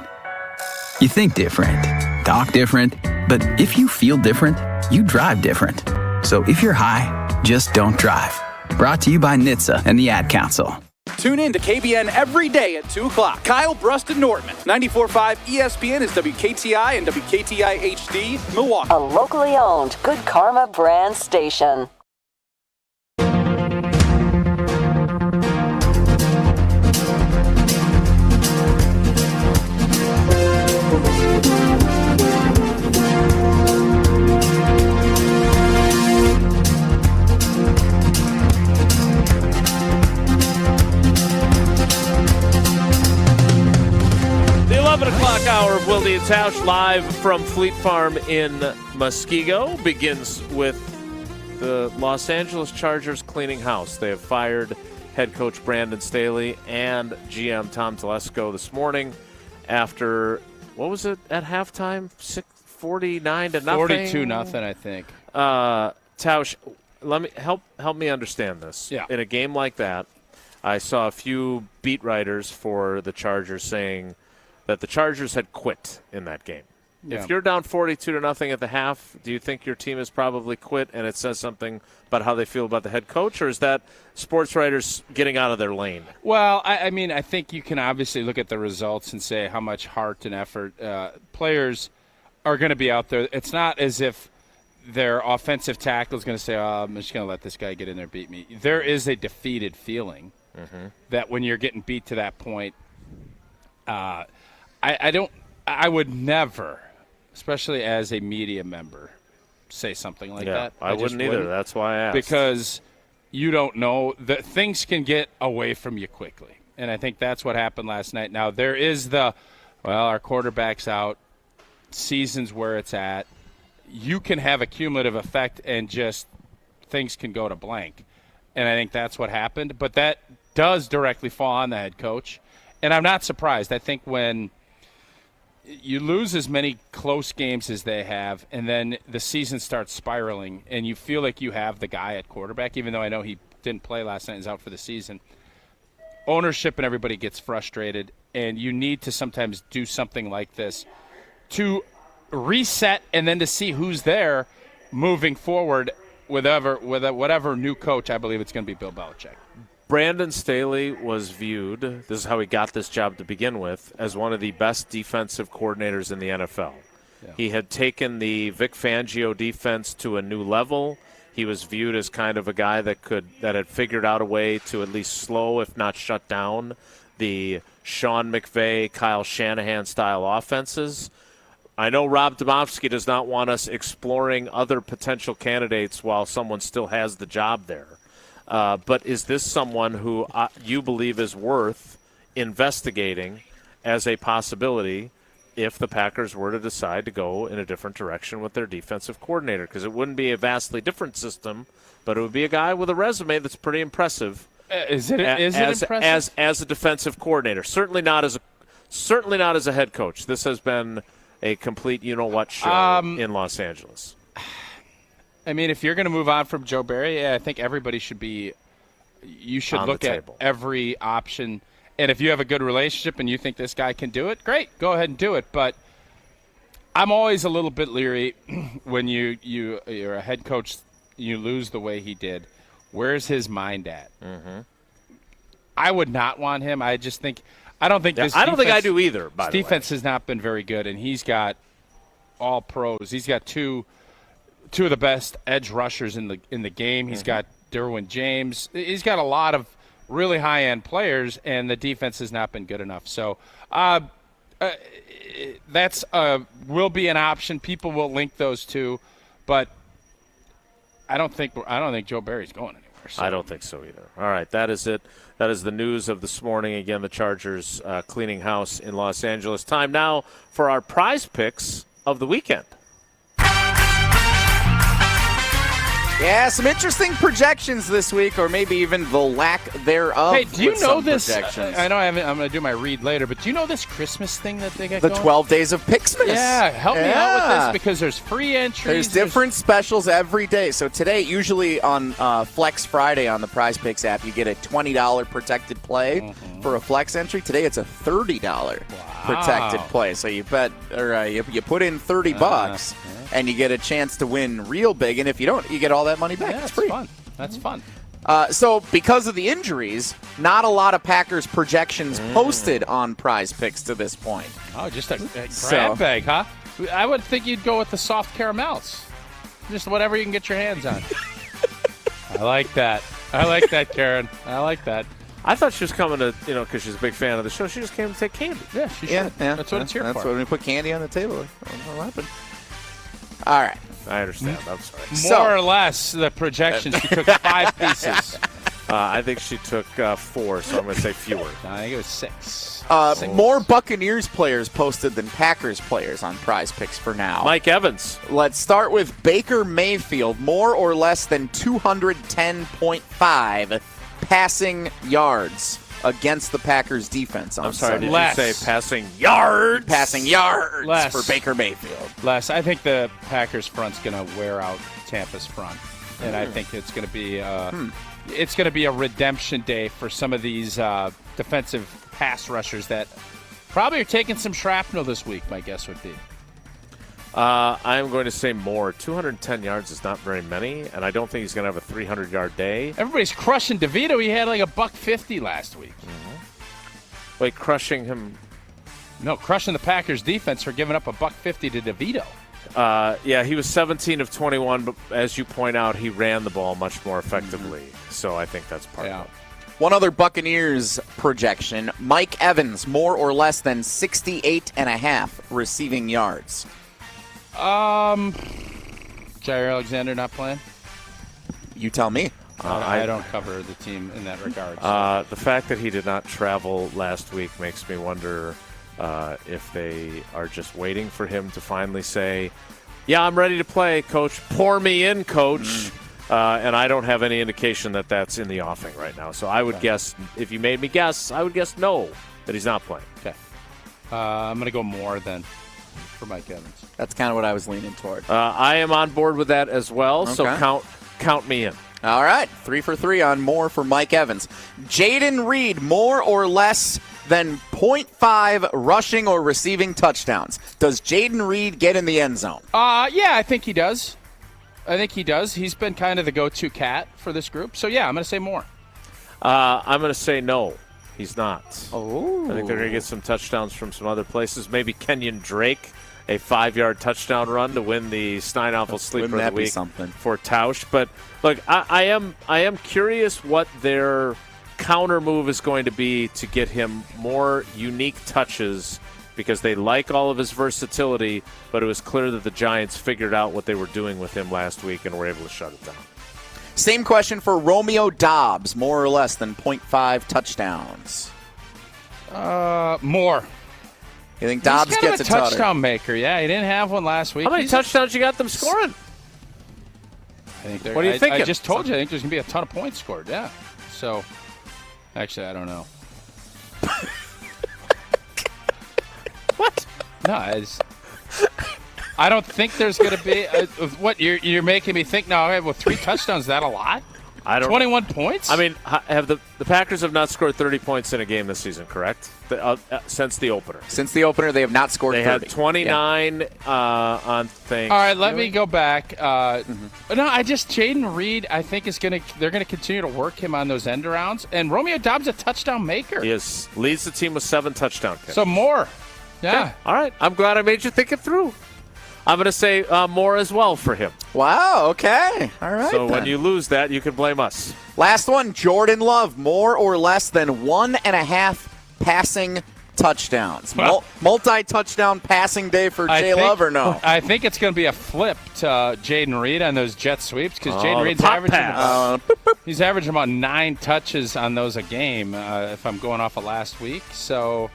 You think different, talk different, but if you feel different, you drive different. So if you're high, just don't drive. Brought to you by NHTSA and the Ad Council. Tune in to KBN every day at 2 o'clock. Kyle Brust and Nortman. 94.5 ESPN is WKTI and WKTI HD, Milwaukee. A locally owned Good Karma brand station. The 11 o'clock hour of Wilde and Tausch live from Fleet Farm in Muskego begins with the Los Angeles Chargers cleaning house. They have fired head coach Brandon Staley and GM Tom Telesco this morning after, what was it at halftime? 49 to nothing? 42-0, I think. Tausch, let me help me understand this. Yeah. In a game like that, I saw a few beat writers for the Chargers saying that the Chargers had quit in that game. Yeah. If you're down 42 to nothing at the half, do you think your team has probably quit and it says something about how they feel about the head coach, or is that sports writers getting out of their lane? Well, I mean, I think you can obviously look at the results and say how much heart and effort players are going to be out there. It's not as if their offensive tackle is going to say, oh, I'm just going to let this guy get in there and beat me. There is a defeated feeling that when you're getting beat to that point, I would never, especially as a media member, say something like that. I wouldn't either. That's why I asked. Because you don't know that things can get away from you quickly. And I think that's what happened last night. Now, there is our quarterback's out, season's where it's at. You can have a cumulative effect and just things can go to blank. And I think that's what happened. But that does directly fall on the head coach. And I'm not surprised. I think when you lose as many close games as they have, and then the season starts spiraling, and you feel like you have the guy at quarterback, even though I know he didn't play last night and is out for the season, ownership and everybody gets frustrated, and you need to sometimes do something like this to reset and then to see who's there moving forward with whatever new coach. I believe it's going to be Bill Belichick. Brandon Staley was viewed, this is how he got this job to begin with, as one of the best defensive coordinators in the NFL. Yeah. He had taken the Vic Fangio defense to a new level. He was viewed as kind of a guy that had figured out a way to at least slow, if not shut down, the Sean McVay, Kyle Shanahan style offenses. I know Rob Domofsky does not want us exploring other potential candidates while someone still has the job there. But is this someone who you believe is worth investigating as a possibility if the Packers were to decide to go in a different direction with their defensive coordinator? Because it wouldn't be a vastly different system, but it would be a guy with a resume that's pretty impressive. Is it impressive? As a defensive coordinator? Certainly not as a head coach. This has been a complete you-know-what show in Los Angeles. I mean, if you're going to move on from Joe Barry, I think everybody should be – you should look at every option. And if you have a good relationship and you think this guy can do it, great, go ahead and do it. But I'm always a little bit leery when you're a head coach, you lose the way he did. Where's his mind at? Mm-hmm. I would not want him. I just think – I don't think this I don't think I do either, by the way. Defense has not been very good, and he's got all pros. He's got two of the best edge rushers in the game. He's got Derwin James. He's got a lot of really high-end players, and the defense has not been good enough. So that's will be an option. People will link those two, but I don't think Joe Barry's going anywhere. So. I don't think so either. All right, that is it. That is the news of this morning. Again, the Chargers cleaning house in Los Angeles. Time now for our prize picks of the weekend. Yeah, some interesting projections this week, or maybe even the lack thereof. Hey, do you know this? Projections. I know I'm going to do my read later, but do you know this Christmas thing that they got the going? 12 Days of Picksmas. Yeah, help me out with this because there's free entries. There's different specials every day. So today, usually on Flex Friday on the Prize Picks app, you get a $20 protected play for a Flex entry. Today, it's a $30 protected play. So you bet, or you put in $30. And you get a chance to win real big. And if you don't, you get all that money back. Yeah, it's free. Fun. That's fun. So because of the injuries, not a lot of Packers projections posted on Prize Picks to this point. Oh, just a grab bag, huh? I would think you'd go with the soft caramels. Just whatever you can get your hands on. I like that. I like that, Karen. I like that. I thought she was coming to, because she's a big fan of the show. She just came to take candy. Yeah, she should. Yeah, that's what it's here for. That's when we put candy on the table. What'll happen? All right. I understand. I'm sorry. More or less, the projections, she took 5 pieces. I think she took 4, so I'm going to say fewer. I think it was 6. More Buccaneers players posted than Packers players on Prize Picks for now. Mike Evans. Let's start with Baker Mayfield. More or less than 210.5 passing yards against the Packers defense on I'm sorry, Sunday. did you say passing yards? Passing yards Less. for Baker Mayfield. Les, I think the Packers front's going to wear out Tampa's front, and I think it's going to be it's going to be a redemption day for some of these defensive pass rushers that probably are taking some shrapnel this week. My guess would be. I'm going to say more. 210 yards is not very many, and I don't think he's going to have a 300-yard day. Everybody's crushing DeVito. He had like $150 last week. Wait, crushing him? No, crushing the Packers defense for giving up $150 to DeVito. Yeah, he was 17 of 21, but as you point out, he ran the ball much more effectively. So I think that's part of it. One other Buccaneers projection, Mike Evans, more or less than 68.5 receiving yards. Jair Alexander not playing? You tell me. I don't cover the team in that regard. The fact that he did not travel last week makes me wonder if they are just waiting for him to finally say, yeah, I'm ready to play, coach. Pour me in, coach. And I don't have any indication that that's in the offing right now. So I would guess, if you made me guess, I would guess no, that he's not playing. Okay. I'm going to go more than for Mike Evans. That's kind of what I was leaning toward. I am on board with that as well, so count me in. All right, 3 for 3 on more for Mike Evans. Jaden Reed, more or less than 0.5 rushing or receiving touchdowns. Does Jaden Reed get in the end zone? Yeah, I think he does. He's been kind of the go-to cat for this group. So, yeah, I'm going to say more. I'm going to say no. He's not. Oh. I think they're going to get some touchdowns from some other places. Maybe Kenyon Drake, a 5-yard touchdown run to win the Steinhoffel Sleeper of the Week for Tausch. But, look, I am curious what their counter move is going to be to get him more unique touches because they like all of his versatility, but it was clear that the Giants figured out what they were doing with him last week and were able to shut it down. Same question for Romeo Doubs, more or less than 0.5 touchdowns. More. You think Doubs He's gets a touchdown maker? Yeah, he didn't have one last week. How many touchdowns you got them scoring? What do you think? I just told you. I think there's going to be a ton of points scored. Yeah. So, actually, I don't know. What? No, I don't think there's going to be. What you're making me think now? Okay, well, 3 touchdowns. Is that a lot? I don't. 21 points. I mean, have the Packers have not scored 30 points in a game this season, correct? Since the opener. Since the opener, they have not scored. They 30. had 29 on things. All right, let me go back. No, Jaden Reed. I think they're gonna continue to work him on those end arounds, and Romeo Doubs a touchdown maker. He leads the team with 7 touchdown catches. So more. Yeah. All right. I'm glad I made you think it through. I'm going to say more as well for him. Wow, okay. All right. So when you lose that, you can blame us. Last one, Jordan Love, more or less than 1.5 passing touchdowns. Multi-touchdown passing day for Jay Love or no? I think it's going to be a flip to Jaden Reed on those jet sweeps because Jaden Reed's he's averaging about 9 touches on those a game if I'm going off of last week. So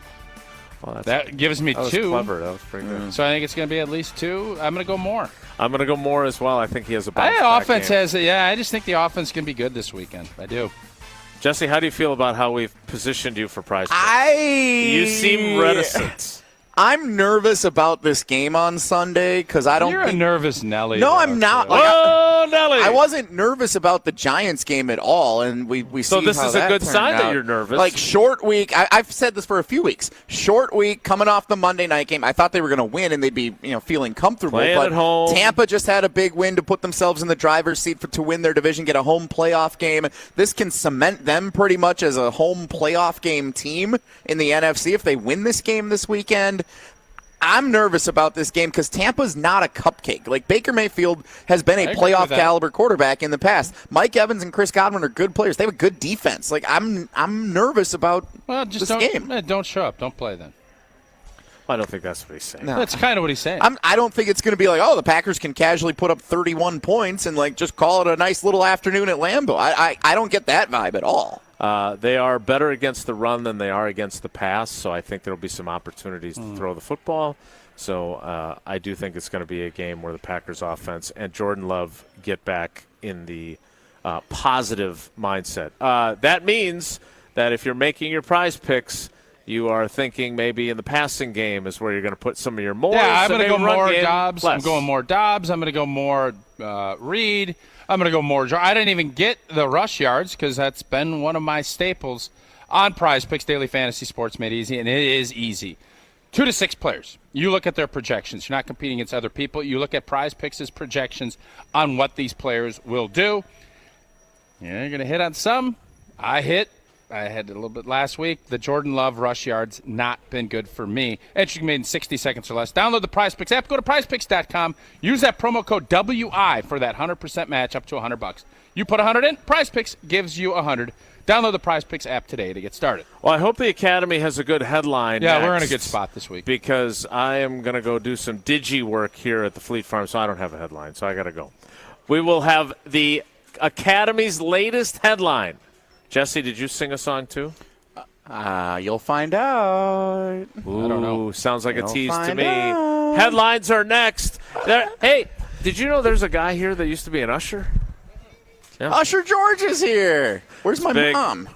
that gives me 2. That was clever. That was pretty good. So I think it's going to be at least 2. I'm going to go more. I'm going to go more as well. I think he has a bounce offense game. I just think the offense can be good this weekend. I do. Jesse, how do you feel about how we've positioned you for prize picks? You seem reticent. I'm nervous about this game on Sunday because I don't. You're a nervous Nelly. No, I'm not. Nelly! I wasn't nervous about the Giants game at all, and we So see this how is a that good turned sign out. that you're nervous. Like short week. I've said this for a few weeks. Short week coming off the Monday night game. I thought they were going to win and they'd be feeling comfortable. Playing but at home. Tampa just had a big win to put themselves in the driver's seat to win their division, get a home playoff game. This can cement them pretty much as a home playoff game team in the NFC if they win this game this weekend. I'm nervous about this game because Tampa's not a cupcake. Like, Baker Mayfield has been a playoff caliber quarterback in the past. Mike Evans and Chris Godwin are good players. They have a good defense. Like, I'm nervous about this game. Don't show up. Don't play then. I don't think that's what he's saying. No. That's kind of what he's saying. I don't think it's going to be like, the Packers can casually put up 31 points and just call it a nice little afternoon at Lambeau. I don't get that vibe at all. They are better against the run than they are against the pass, so I think there will be some opportunities to throw the football. So I do think it's going to be a game where the Packers offense and Jordan Love get back in the positive mindset. That means that if you're making your prize picks, you are thinking maybe in the passing game is where you're going to put some of your more. Yeah, I'm going to go more game, Dobbs. less. I'm going more Dobbs. I'm going to go more Reed. I'm going to go more. I didn't even get the rush yards because that's been one of my staples on Prize Picks. Daily Fantasy Sports made easy, and it is easy. 2 to 6 players. You look at their projections. You're not competing against other people. You look at Prize Picks' projections on what these players will do. You're going to hit on some. I had a little bit last week. The Jordan Love rush yards not been good for me. Entry made in 60 seconds or less. Download the Prize Picks app. Go to prizepicks.com. Use that promo code WI for that 100% match up to $100. You put 100 in, Prize Picks gives you 100. Download the Prize Picks app today to get started. Well, I hope the Academy has a good headline. Yeah, next, we're in a good spot this week. Because I am going to go do some digi work here at the Fleet Farm, so I don't have a headline, so I got to go. We will have the Academy's latest headline. Jesse, did you sing a song too? You'll find out. Ooh, I don't know. Sounds like a You'll tease to find me. out. Headlines are next. Hey, did you know there's a guy here that used to be an usher? Yeah. Usher George is here. Where's my big. mom?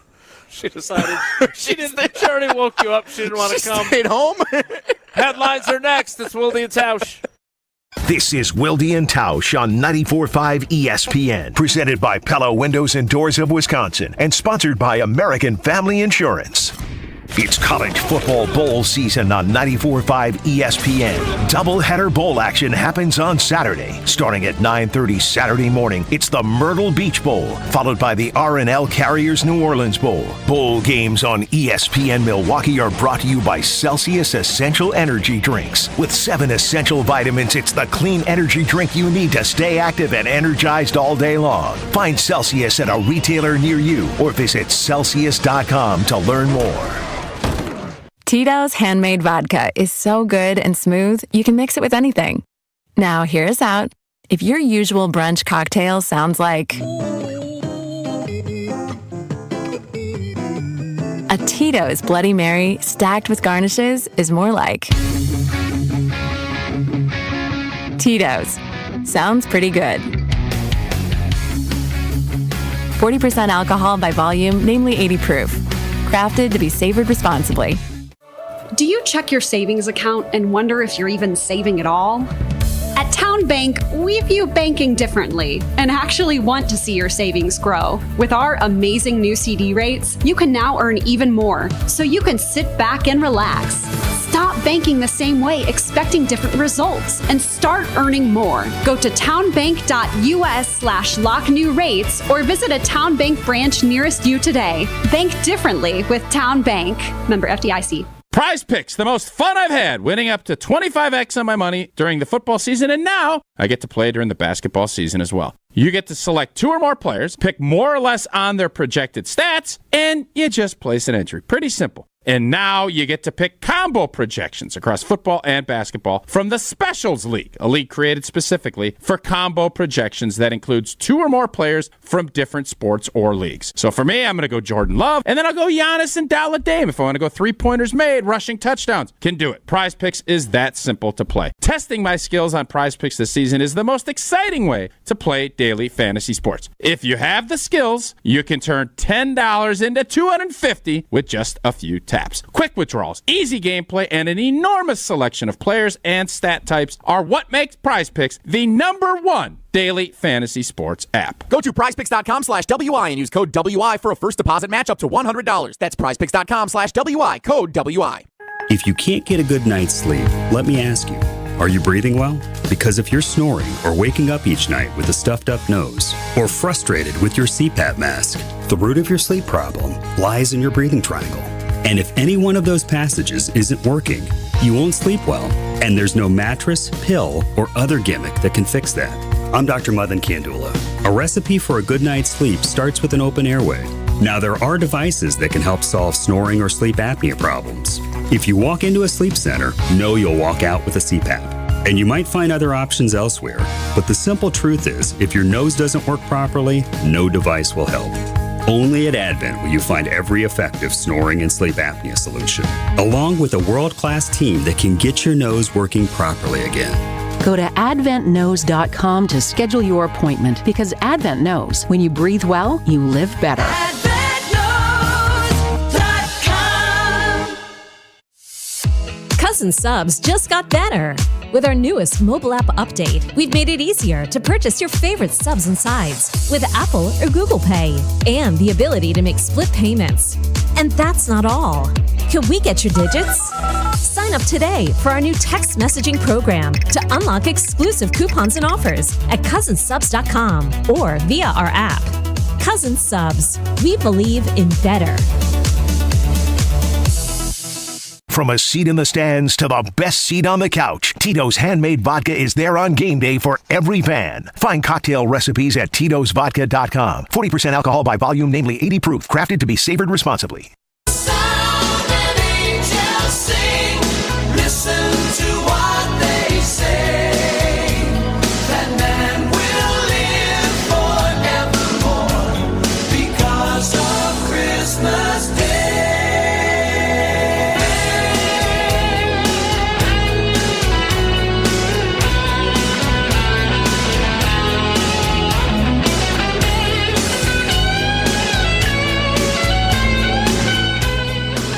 She decided she already woke you up. She didn't want to come. Stayed home. Headlines are next. It's Wilde and Tausch. This is Wilde and Tausch on 94.5 ESPN, presented by Pella Windows and Doors of Wisconsin, and sponsored by American Family Insurance. It's college football bowl season on 94.5 ESPN. Doubleheader bowl action happens on Saturday. Starting at 9:30 Saturday morning, it's the Myrtle Beach Bowl, followed by the R&L Carriers New Orleans Bowl. Bowl games on ESPN Milwaukee are brought to you by Celsius Essential Energy Drinks. With 7 essential vitamins, it's the clean energy drink you need to stay active and energized all day long. Find Celsius at a retailer near you or visit Celsius.com to learn more. Tito's handmade vodka is so good and smooth, you can mix it with anything. Now, hear us out. If your usual brunch cocktail sounds like a Tito's Bloody Mary stacked with garnishes is more like Tito's. Sounds pretty good. 40% alcohol by volume, namely 80 proof. Crafted to be savored responsibly. Do you check your savings account and wonder if you're even saving at all? At Town Bank, we view banking differently and actually want to see your savings grow. With our amazing new CD rates, you can now earn even more, so you can sit back and relax. Stop banking the same way, expecting different results, and start earning more. Go to townbank.us/locknewrates or visit a Town Bank branch nearest you today. Bank differently with Town Bank. Member FDIC. Prize Picks, the most fun I've had, winning up to 25x on my money during the football season, and now I get to play during the basketball season as well. You get to select 2 or more players, pick more or less on their projected stats, and you just place an entry. Pretty simple. And now you get to pick combo projections across football and basketball from the Specials League, a league created specifically for combo projections that includes 2 or more players from different sports or leagues. So for me, I'm going to go Jordan Love, and then I'll go Giannis and Dalla Dame. If I want to go 3-pointers made, rushing touchdowns, can do it. Prize Picks is that simple to play. Testing my skills on Prize Picks this season is the most exciting way to play daily fantasy sports. If you have the skills, you can turn $10 into $250 with just a few taps. Quick withdrawals, easy gameplay, and an enormous selection of players and stat types are what makes Prize Picks the #1 daily fantasy sports app. Go to prizepicks.com/WI and use code WI for a first deposit match up to $100. That's prizepicks.com/WI, code WI. If you can't get a good night's sleep, let me ask you, are you breathing well? Because if you're snoring or waking up each night with a stuffed up nose, or frustrated with your CPAP mask, the root of your sleep problem lies in your breathing triangle. And if any one of those passages isn't working, you won't sleep well, and there's no mattress, pill, or other gimmick that can fix that. I'm Dr. Madan Kandula. A recipe for a good night's sleep starts with an open airway. Now, there are devices that can help solve snoring or sleep apnea problems. If you walk into a sleep center, know you'll walk out with a CPAP. And you might find other options elsewhere, but the simple truth is, if your nose doesn't work properly, no device will help. Only at Advent will you find every effective snoring and sleep apnea solution, along with a world-class team that can get your nose working properly again. Go to adventknows.com to schedule your appointment, because Advent knows when you breathe well, you live better. Cousin Subs just got better. With our newest mobile app update, we've made it easier to purchase your favorite subs and sides with Apple or Google Pay, and the ability to make split payments. And that's not all. Can we get your digits? Sign up today for our new text messaging program to unlock exclusive coupons and offers at cousinsubs.com or via our app. Cousin Subs. We believe in better. From a seat in the stands to the best seat on the couch, Tito's Handmade Vodka is there on game day for every fan. Find cocktail recipes at titosvodka.com. 40% alcohol by volume, namely 80 proof, crafted to be savored responsibly. Listen to what they say. That man will live forevermore because of Christmas Day.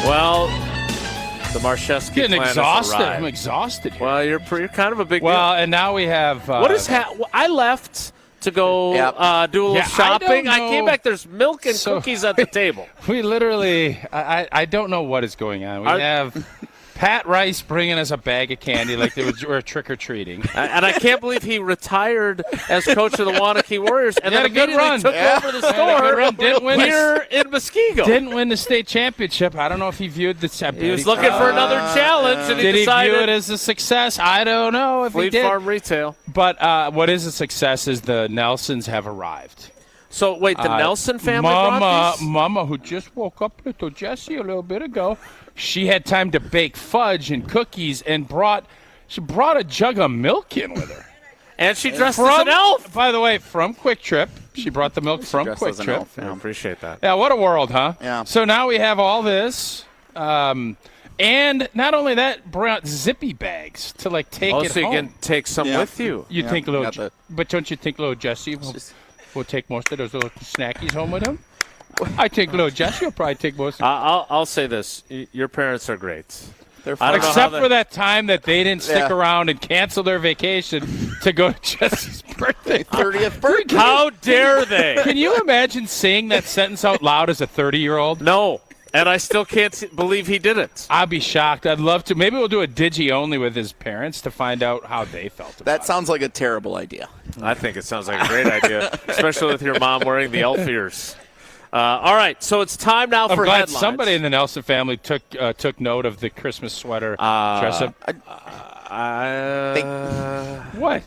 Well, the Marchesky Getting plan exhausted. has arrived. I'm exhausted here. Well, you're kind of a big Well, deal. and now we have... What is I left to go do a little shopping. I came back. There's milk and cookies at the table. We literally... I don't know what is going on. We have... Pat Rice bringing us a bag of candy like they were trick-or-treating. And I can't believe he retired as coach of the Wanakee Warriors and then had a good immediately run. took over the store Didn't win here in Muskego. Didn't win the state championship. I don't know if he viewed the... He was looking for another challenge, and he decided... Did he view it as a success? I don't know if he Fleet did. Farm Retail. But what is a success is the Nelsons have arrived. So, wait, the Nelson family brought these? Mama, who just woke up, little Jessie, a little bit ago, she had time to bake fudge and cookies and brought a jug of milk in with her. And she dressed as an elf. By the way, from Quick Trip. She brought the milk from Quick Trip. I appreciate that. Yeah, what a world, huh? Yeah. So now we have all this. And not only that, brought zippy bags to take it so home. you can take some with you. You think little, but don't you think little Jesse will take most of those little snackies home with him? I think little Jesse will probably take most of them. I'll say this. Your parents are great. Except for that time that they didn't stick around and cancel their vacation to go to Jesse's birthday. 30th birthday. How dare they? Can you imagine saying that sentence out loud as a 30-year-old? No. And I still can't believe he did it. I'd be shocked. I'd love to. Maybe we'll do a digi-only with his parents to find out how they felt about it. That sounds like a terrible idea. I think it sounds like a great idea, especially with your mom wearing the elf ears. All right, so it's time now I'm for glad headlines. somebody in the Nelson family took note of the Christmas sweater dress up. What?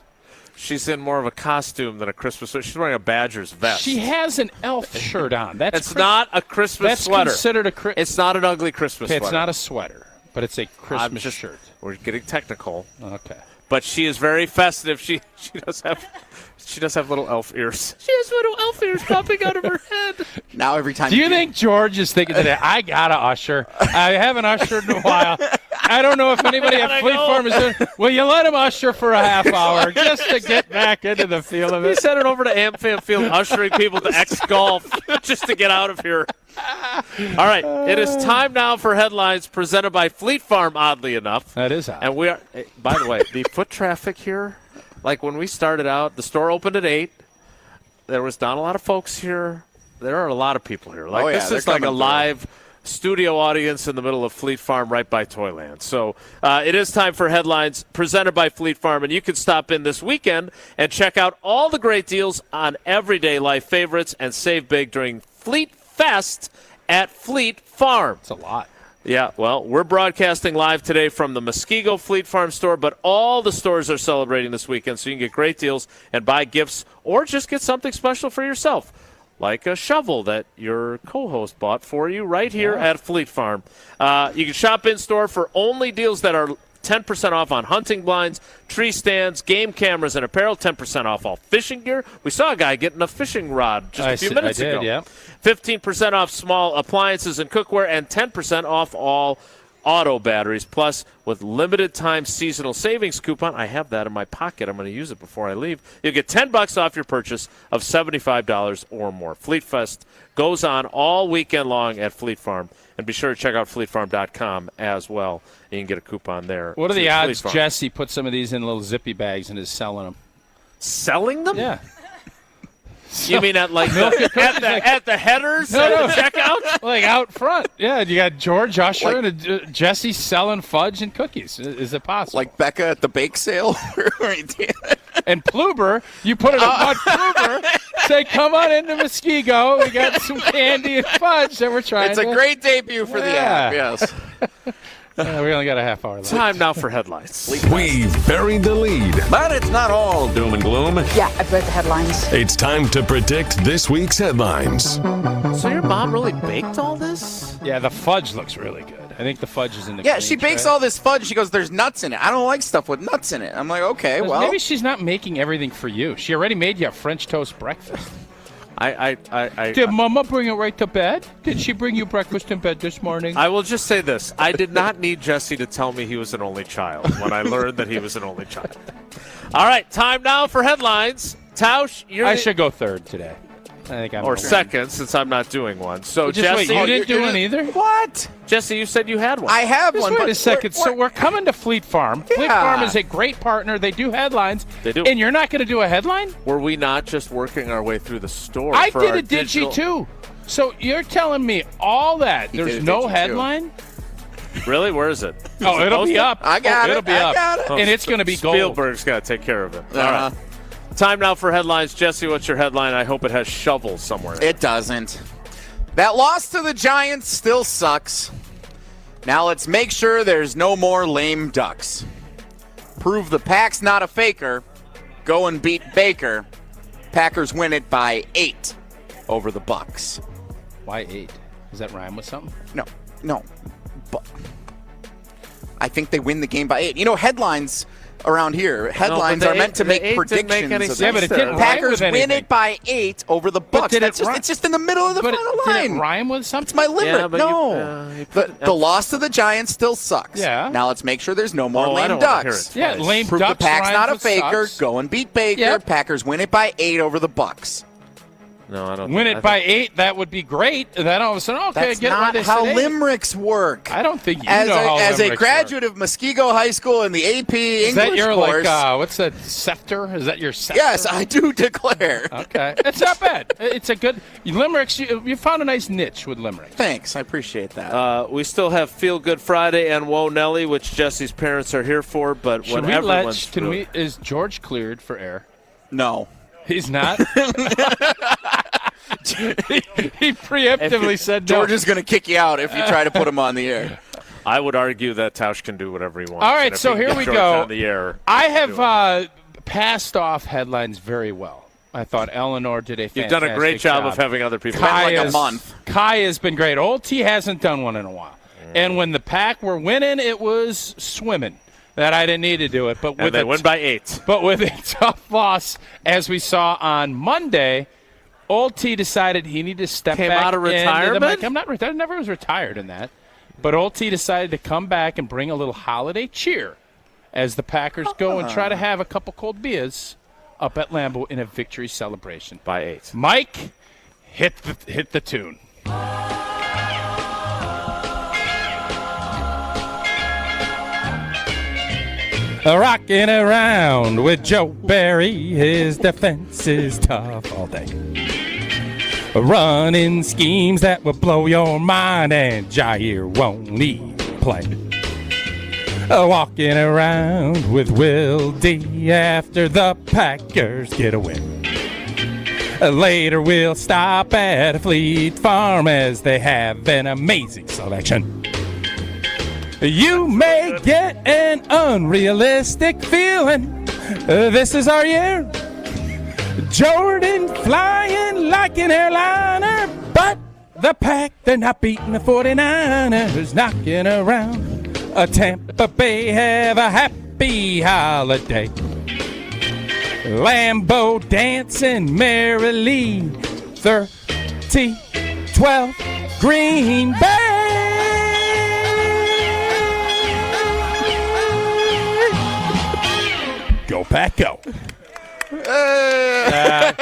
She's in more of a costume than a Christmas sweater. She's wearing a Badgers vest. She has an elf shirt on. It's not a Christmas sweater. That's considered It's not an ugly Christmas sweater. It's not a sweater, but it's a Christmas shirt. We're getting technical. Okay. But she is very festive. She does have little elf ears. She has little elf ears popping out of her head. Now every time. Do you think George is thinking today, I got to usher? I haven't ushered in a while. I don't know if anybody at Fleet Farm is doing. Will you let him usher for a half hour just to get back into the feel of it? He sent it over to AmFam Field, ushering people to X Golf just to get out of here. All right, it is time now for headlines presented by Fleet Farm, oddly enough. That is odd. And we are, by the way, the foot traffic here, like when we started out, the store opened at 8. There was not a lot of folks here. There are a lot of people here. Like this is like a live studio audience in the middle of Fleet Farm right by Toyland. So it is time for headlines presented by Fleet Farm, and you can stop in this weekend and check out all the great deals on everyday life favorites and save big during Fleet Fest at Fleet Farm. It's a lot. Yeah, well, we're broadcasting live today from the Muskego Fleet Farm store, but all the stores are celebrating this weekend, so you can get great deals and buy gifts or just get something special for yourself, like a shovel that your co-host bought for you right here at Fleet Farm. You can shop in-store for only deals that are 10% off on hunting blinds, tree stands, game cameras, and apparel, 10% off all fishing gear. We saw a guy getting a fishing rod just a few minutes ago. Yeah. 15% off small appliances and cookware, and 10% off all auto batteries. Plus, with limited time seasonal savings coupon, I have that in my pocket. I'm going to use it before I leave. You'll get $10 off your purchase of $75 or more. Fleet Fest goes on all weekend long at Fleet Farm. And be sure to check out fleetfarm.com as well. You can get a coupon there. What are the odds Jesse put some of these in little zippy bags and is selling them? Selling them? Yeah. You mean at at the headers at the checkout? Like out front. Yeah, you got George Usher and Jesse selling fudge and cookies. Is it possible? Like Becca at the bake sale? And Pluber, you put it on Pluber, say, come on into Muskego. We got some candy and fudge that we're trying It's a great debut for the app, yes. We only got a half hour left. Time now for headlines. We've buried the lead. But it's not all doom and gloom. Yeah, I've read the headlines. It's time to predict this week's headlines. So your mom really baked all this? Yeah, the fudge looks really good. I think the fudge is in the Yeah, she bakes all this fudge. She goes, there's nuts in it. I don't like stuff with nuts in it. I'm like, okay, well. Maybe she's not making everything for you. She already made you a French toast breakfast. Did Mama bring it right to bed? Did she bring you breakfast in bed this morning? I will just say this. I did not need Jesse to tell me he was an only child when I learned that he was an only child. All right, time now for headlines. Tausch, I should go third today. I think I'm second, since I'm not doing one. So, Jesse, wait, you didn't do one either? What? Jesse, you said you had one. I have one. Wait a second. So we're coming to Fleet Farm. Yeah. Fleet Farm is a great partner. They do headlines. They do. And you're not going to do a headline? Were we not just working our way through the store? I for did our a digi digital... too. So you're telling me all that? There's no headline? Really? Where is it? Oh, it'll be up. I got it. It'll be up. I got it. And it's going to be gold. Spielberg's got to take care of it. All right. Time now for headlines. Jesse, what's your headline? I hope it has shovels somewhere. It doesn't. That loss to the Giants still sucks. Now let's make sure there's no more lame ducks. Prove the Pack's not a faker. Go and beat Baker. Packers win it by 8 over the Bucks. Why 8? Does that rhyme with something? No. But I think they win the game by 8. You know, headlines around here, headlines are meant to make predictions. But it didn't Packers rhyme with win it by 8 over the Bucks. It's just in the middle of the final line. Did it rhyme with something? It's my limerick. The loss to the Giants still sucks. Yeah. Now let's make sure there's no more lame ducks. Yeah, lame Prove ducks the Pack's not a faker. Sucks. Go and beat Baker. Yep. Packers win it by 8 over the Bucks. No, I don't. Win it by 8. That would be great. And then all of a sudden, okay, That's get not how limericks work. I don't think you as know how as a limericks graduate of Muskego High School in the AP English is that your course, what's that, scepter? Is that your scepter? Yes, I do declare. Okay, it's not bad. It's a good limericks. You found a nice niche with limericks. Thanks, I appreciate that. We still have Feel Good Friday and Whoa Nelly, which Jesse's parents are here for. But when everyone's is George cleared for air? No. He's not? He preemptively said no. George is going to kick you out if you try to put him on the air. I would argue that Tausch can do whatever he wants. All right, so here we George go. On the air, I have passed off headlines very well. I thought Eleanor did a fantastic You've done a great job of having other people. Like a month. Kai has been great. Old T hasn't done one in a while. And when the Pack were winning, it was swimming. That I didn't need to do it. But and they win by 8. But with a tough loss, as we saw on Monday, Old T decided he needed to step Came back out of retirement? I'm not retired. I never was retired in that. But Old T decided to come back and bring a little holiday cheer as the Packers go and try to have a couple cold beers up at Lambeau in a victory celebration. By 8. Mike, hit the tune. Rocking around with Joe Barry, his defense is tough all day. Running schemes that will blow your mind, and Jair won't even play. Walking around with Wilde after the Packers get a win. Later we'll stop at Fleet Farm as they have an amazing selection. You may get an unrealistic feeling. This is our year. Jordan flying like an airliner, but the Pack, they're not beating the 49ers. Knocking around Tampa Bay, have a happy holiday. Lambeau dancing merrily, 30-12 Green Bay. Go Pack, go. Who else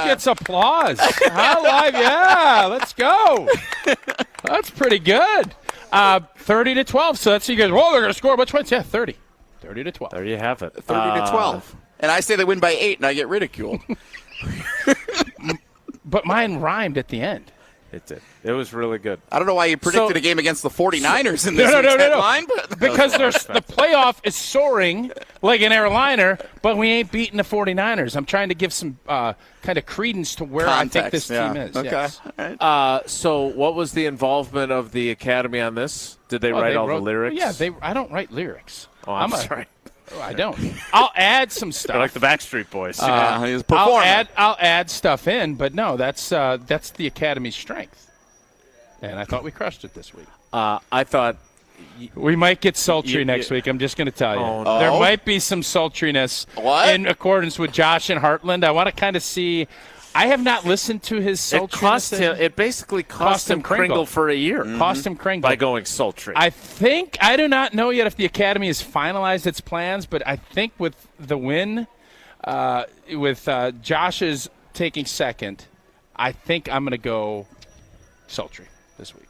gets applause? How live? Yeah, let's go. That's pretty good. 30-12. So that's you guys. Well, they're going to score a bunch of points. Yeah, 30-12. There you have it. 30-12. And I say they win by 8, and I get ridiculed. But mine rhymed at the end. It did. It was really good. I don't know why you predicted a game against the 49ers in this no. headline. But because the playoff is soaring like an airliner, but we ain't beating the 49ers. I'm trying to give some kind of credence to where context, I think this team is. Okay. Yes. Right. So what was the involvement of the Academy on this? Did they write all the lyrics? Yeah, I don't write lyrics. Oh, I'm sorry. I don't. I'll add some stuff. They're like the Backstreet Boys. He's performing. I'll add stuff in, but no, that's the Academy's strength. And I thought we crushed it this week. I thought we might get sultry next week. I'm just going to tell you. Oh, no. There might be some sultriness in accordance with Josh and Heartland. I want to kind of see. I have not listened to his sultriness. It basically cost him Kringle for a year. Mm-hmm. Cost him Kringle. By going sultry. I do not know yet if the Academy has finalized its plans, but I think with the win, with Josh's taking second, I think I'm going to go sultry this week.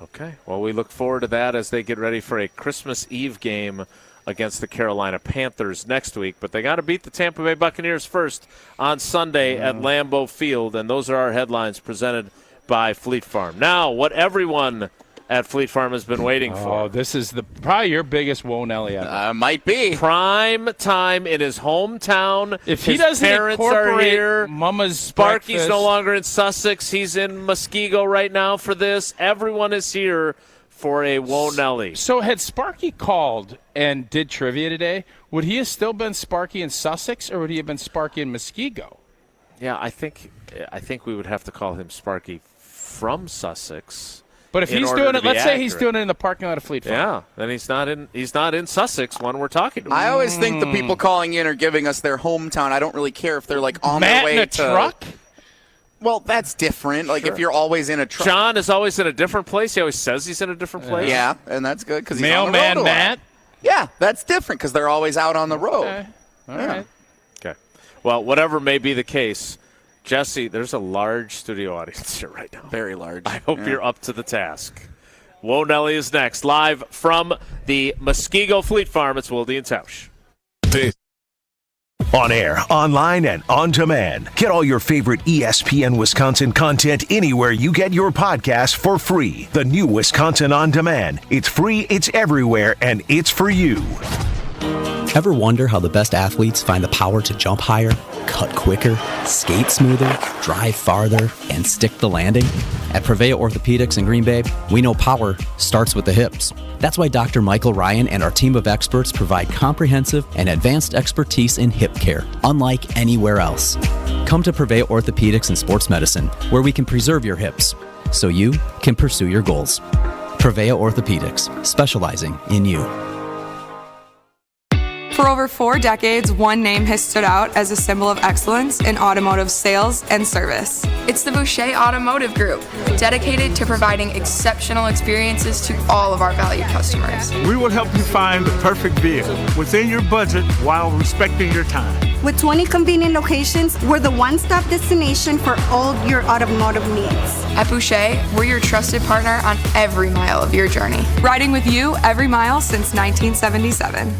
Okay. Well, we look forward to that as they get ready for a Christmas Eve game against the Carolina Panthers next week. But they got to beat the Tampa Bay Buccaneers first on Sunday at Lambeau Field. And those are our headlines presented by Fleet Farm. Now, what everyone at Fleet Farm has been waiting for. Oh, this is probably your biggest Woe Nelly ever. Might be. Prime time in his hometown. If he his doesn't parents are incorporate here. Mama's Sparky's breakfast. no longer in Sussex. He's in Muskego right now for this. Everyone is here for a Woe Nelly. So had Sparky called and did trivia today, would he have still been Sparky in Sussex, or would he have been Sparky in Muskego? Yeah, I think we would have to call him Sparky from Sussex. But if he's doing it, let's say he's doing it in the parking lot of Fleet Farm. Yeah, then he's not in Sussex when we're talking to him. I always think the people calling in are giving us their hometown. I don't really care if they're like on Matt their way in a to truck. Well, that's different. Like if you're always in a truck. John is always in a different place. He always says he's in a different place. Yeah, and that's good because he's on the road Mailman a lot. Matt. Yeah, that's different because they're always out on the road. Okay. All right. Okay. Well, whatever may be the case, Jesse, there's a large studio audience here right now. Very large. I hope you're up to the task. Woe Nelly is next, live from the Muskego Fleet Farm. It's Wilde and Tausch. On air, online, and on demand. Get all your favorite ESPN Wisconsin content anywhere you get your podcast for free. The new Wisconsin On Demand. It's free, it's everywhere, and it's for you. Ever wonder how the best athletes find the power to jump higher, cut quicker, skate smoother, drive farther, and stick the landing? At Prevea Orthopedics in Green Bay, we know power starts with the hips. That's why Dr. Michael Ryan and our team of experts provide comprehensive and advanced expertise in hip care, unlike anywhere else. Come to Prevea Orthopedics and Sports Medicine, where we can preserve your hips so you can pursue your goals. Prevea Orthopedics, specializing in you. For over 4 decades, one name has stood out as a symbol of excellence in automotive sales and service. It's the Boucher Automotive Group, dedicated to providing exceptional experiences to all of our valued customers. We will help you find the perfect vehicle within your budget while respecting your time. With 20 convenient locations, we're the one-stop destination for all your automotive needs. At Boucher, we're your trusted partner on every mile of your journey. Riding with you every mile since 1977.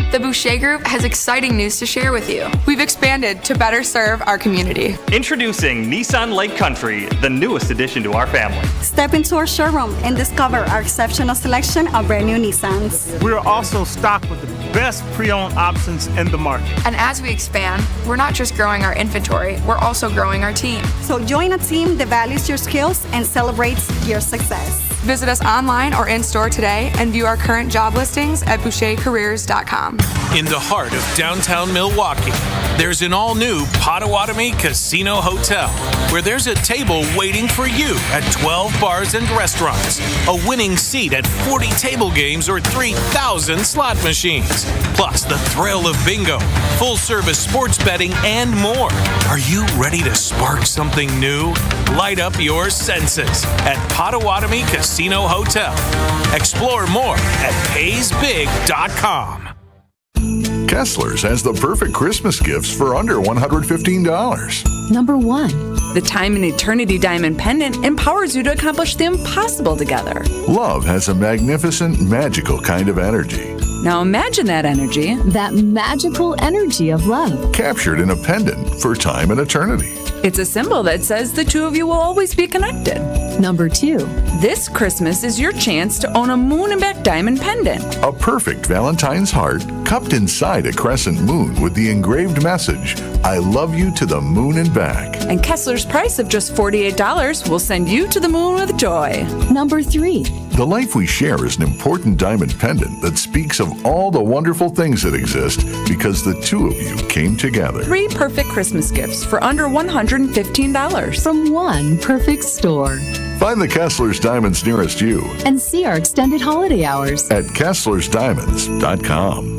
The Boucher Group has exciting news to share with you. We've expanded to better serve our community. Introducing Nissan Lake Country, the newest addition to our family. Step into our showroom and discover our exceptional selection of brand new Nissans. We're also stocked with the best pre-owned options in the market. And as we expand, we're not just growing our inventory, we're also growing our team. So join a team that values your skills and celebrates your success. Visit us online or in-store today and view our current job listings at bouchercareers.com. In the heart of downtown Milwaukee, there's an all-new Potawatomi Casino Hotel, where there's a table waiting for you at 12 bars and restaurants, a winning seat at 40 table games or 3,000 slot machines, plus the thrill of bingo, full-service sports betting, and more. Are you ready to spark something new? Light up your senses at Potawatomi Casino Hotel. Explore more at paysbig.com. Kessler's has the perfect Christmas gifts for under $115. Number 1. The Time and Eternity Diamond Pendant empowers you to accomplish the impossible together. Love has a magnificent, magical kind of energy. Now imagine that energy. That magical energy of love. Captured in a pendant for time and eternity. It's a symbol that says the two of you will always be connected. Number 2. This Christmas is your chance to own a moon and back diamond pendant. A perfect Valentine's heart cupped inside a crescent moon with the engraved message, I love you to the moon and back. And Kessler's price of just $48 will send you to the moon with joy. Number 3. The life we share is an important diamond pendant that speaks of all the wonderful things that exist because the two of you came together. 3 perfect Christmas gifts for under $115. From one perfect store. Find the Kessler's Diamonds nearest you. And see our extended holiday hours at Kessler'sDiamonds.com.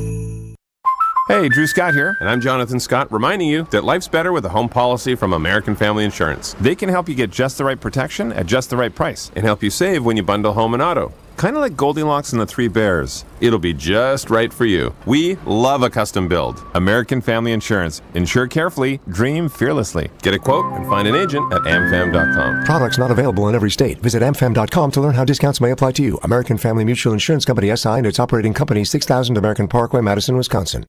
Hey, Drew Scott here, and I'm Jonathan Scott, reminding you that life's better with a home policy from American Family Insurance. They can help you get just the right protection at just the right price and help you save when you bundle home and auto. Kind of like Goldilocks and the Three Bears. It'll be just right for you. We love a custom build. American Family Insurance. Insure carefully, dream fearlessly. Get a quote and find an agent at amfam.com. Products not available in every state. Visit amfam.com to learn how discounts may apply to you. American Family Mutual Insurance Company SI and its operating company 6000 American Parkway, Madison, Wisconsin.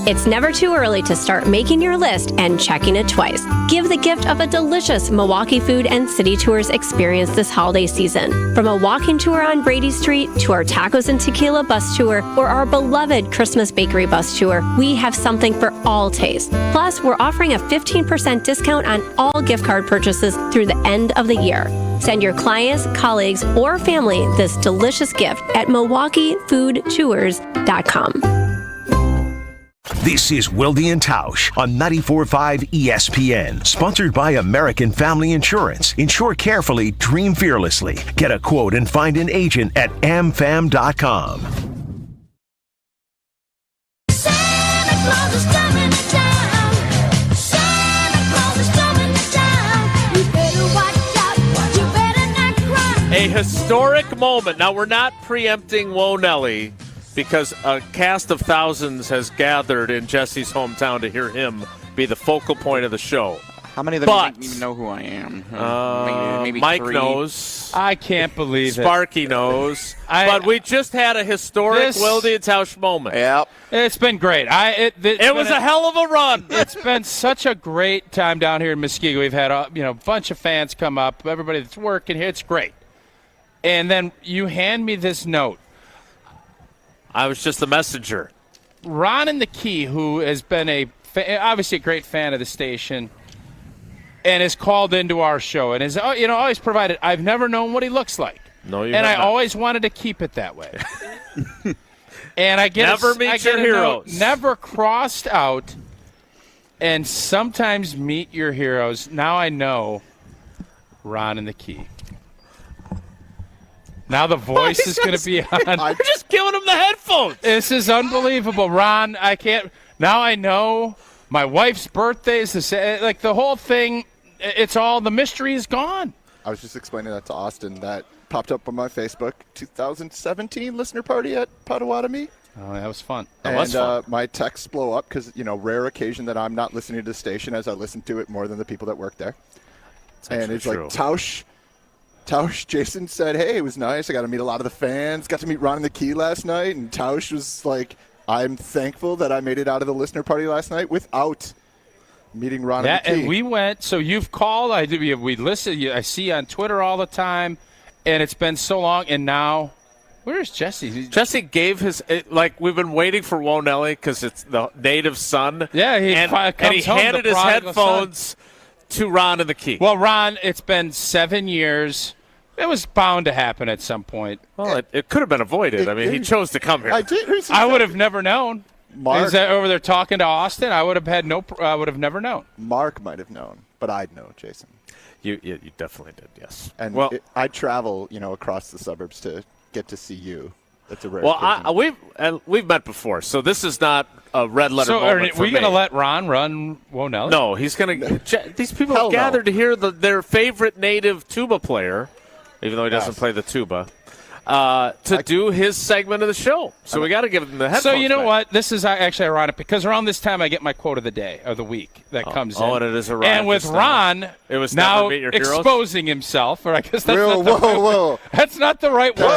It's never too early to start making your list and checking it twice. Give the gift of a delicious Milwaukee food and city tours experience this holiday season. From a walking tour on Brady Street to our tacos and tequila bus tour or our beloved Christmas bakery bus tour, we have something for all tastes. Plus, we're offering a 15% discount on all gift card purchases through the end of the year. Send your clients, colleagues, or family this delicious gift at MilwaukeeFoodTours.com. This is Wilde and Tausch on 94.5 ESPN, sponsored by American Family Insurance. Insure carefully, dream fearlessly. Get a quote and find an agent at amfam.com. Santa Claus is coming to town. Santa Claus is coming to town. You better watch out. You better not cry. A historic moment. Now, we're not preempting Whoa Nelly, because a cast of thousands has gathered in Jesse's hometown to hear him be the focal point of the show. How many of them don't even know who I am? Maybe Mike 3. knows. I can't believe it. Sparky knows. But we just had a historic Wilde and Tausch moment. Yep. It's been great. It was a hell of a run. It's been such a great time down here in Muskego. We've had a bunch of fans come up, everybody that's working here. It's great. And then you hand me this note. I was just the messenger. Ron in the Key, who has been a obviously a great fan of the station, and has called into our show and has always provided. I've never known what he looks like. No, you and I have not. always wanted to keep it that way. And I get Never meet your heroes. Never crossed out, and sometimes meet your heroes. Now I know Ron and the Key. Now the voice is going to be on. I'm just giving him the headphones. This is unbelievable, Ron. I can't. Now I know my wife's birthday is the same. Like the whole thing, it's all the mystery is gone. I was just explaining that to Austin. That popped up on my Facebook. 2017 listener party at Potawatomi. Oh, that was fun. And my texts blow up because, rare occasion that I'm not listening to the station as I listen to it more than the people that work there. And it's true. like Tausch, Jason said, hey, it was nice. I got to meet a lot of the fans. Got to meet Ron and the Key last night. And Tausch was like, I'm thankful that I made it out of the listener party last night without meeting Ron and the Key. And we went. So you've called. We listen. I see you on Twitter all the time. And it's been so long. And now, where's Jesse? Jesse gave his we've been waiting for Wonelli because it's the native son. Yeah, he handed his headphones to Ron and the Key. Well, Ron, it's been 7 years. It was bound to happen at some point. Well, it could have been avoided. He chose to come here. I would have never known. Mark, is that over there talking to Austin? I would have had I would have never known. Mark might have known, but I'd know, Jason. You definitely did, yes. And I travel, across the suburbs to get to see you. That's a rare occasion. We've met before, so this is not a red letter moment for me. Are we going to let Ron run Wonelli? No, he's going to. These people have gathered to hear their favorite native tuba player, even though he doesn't play the tuba, to do his segment of the show. So we got to give him the headphones. So you know back. what? This is actually ironic because around this time I get my quote of the day or the week that comes in. Oh, and it is ironic. And with Ron, it was now never meet your heroes? exposing himself, or I guess that's whoa. That's not the right word.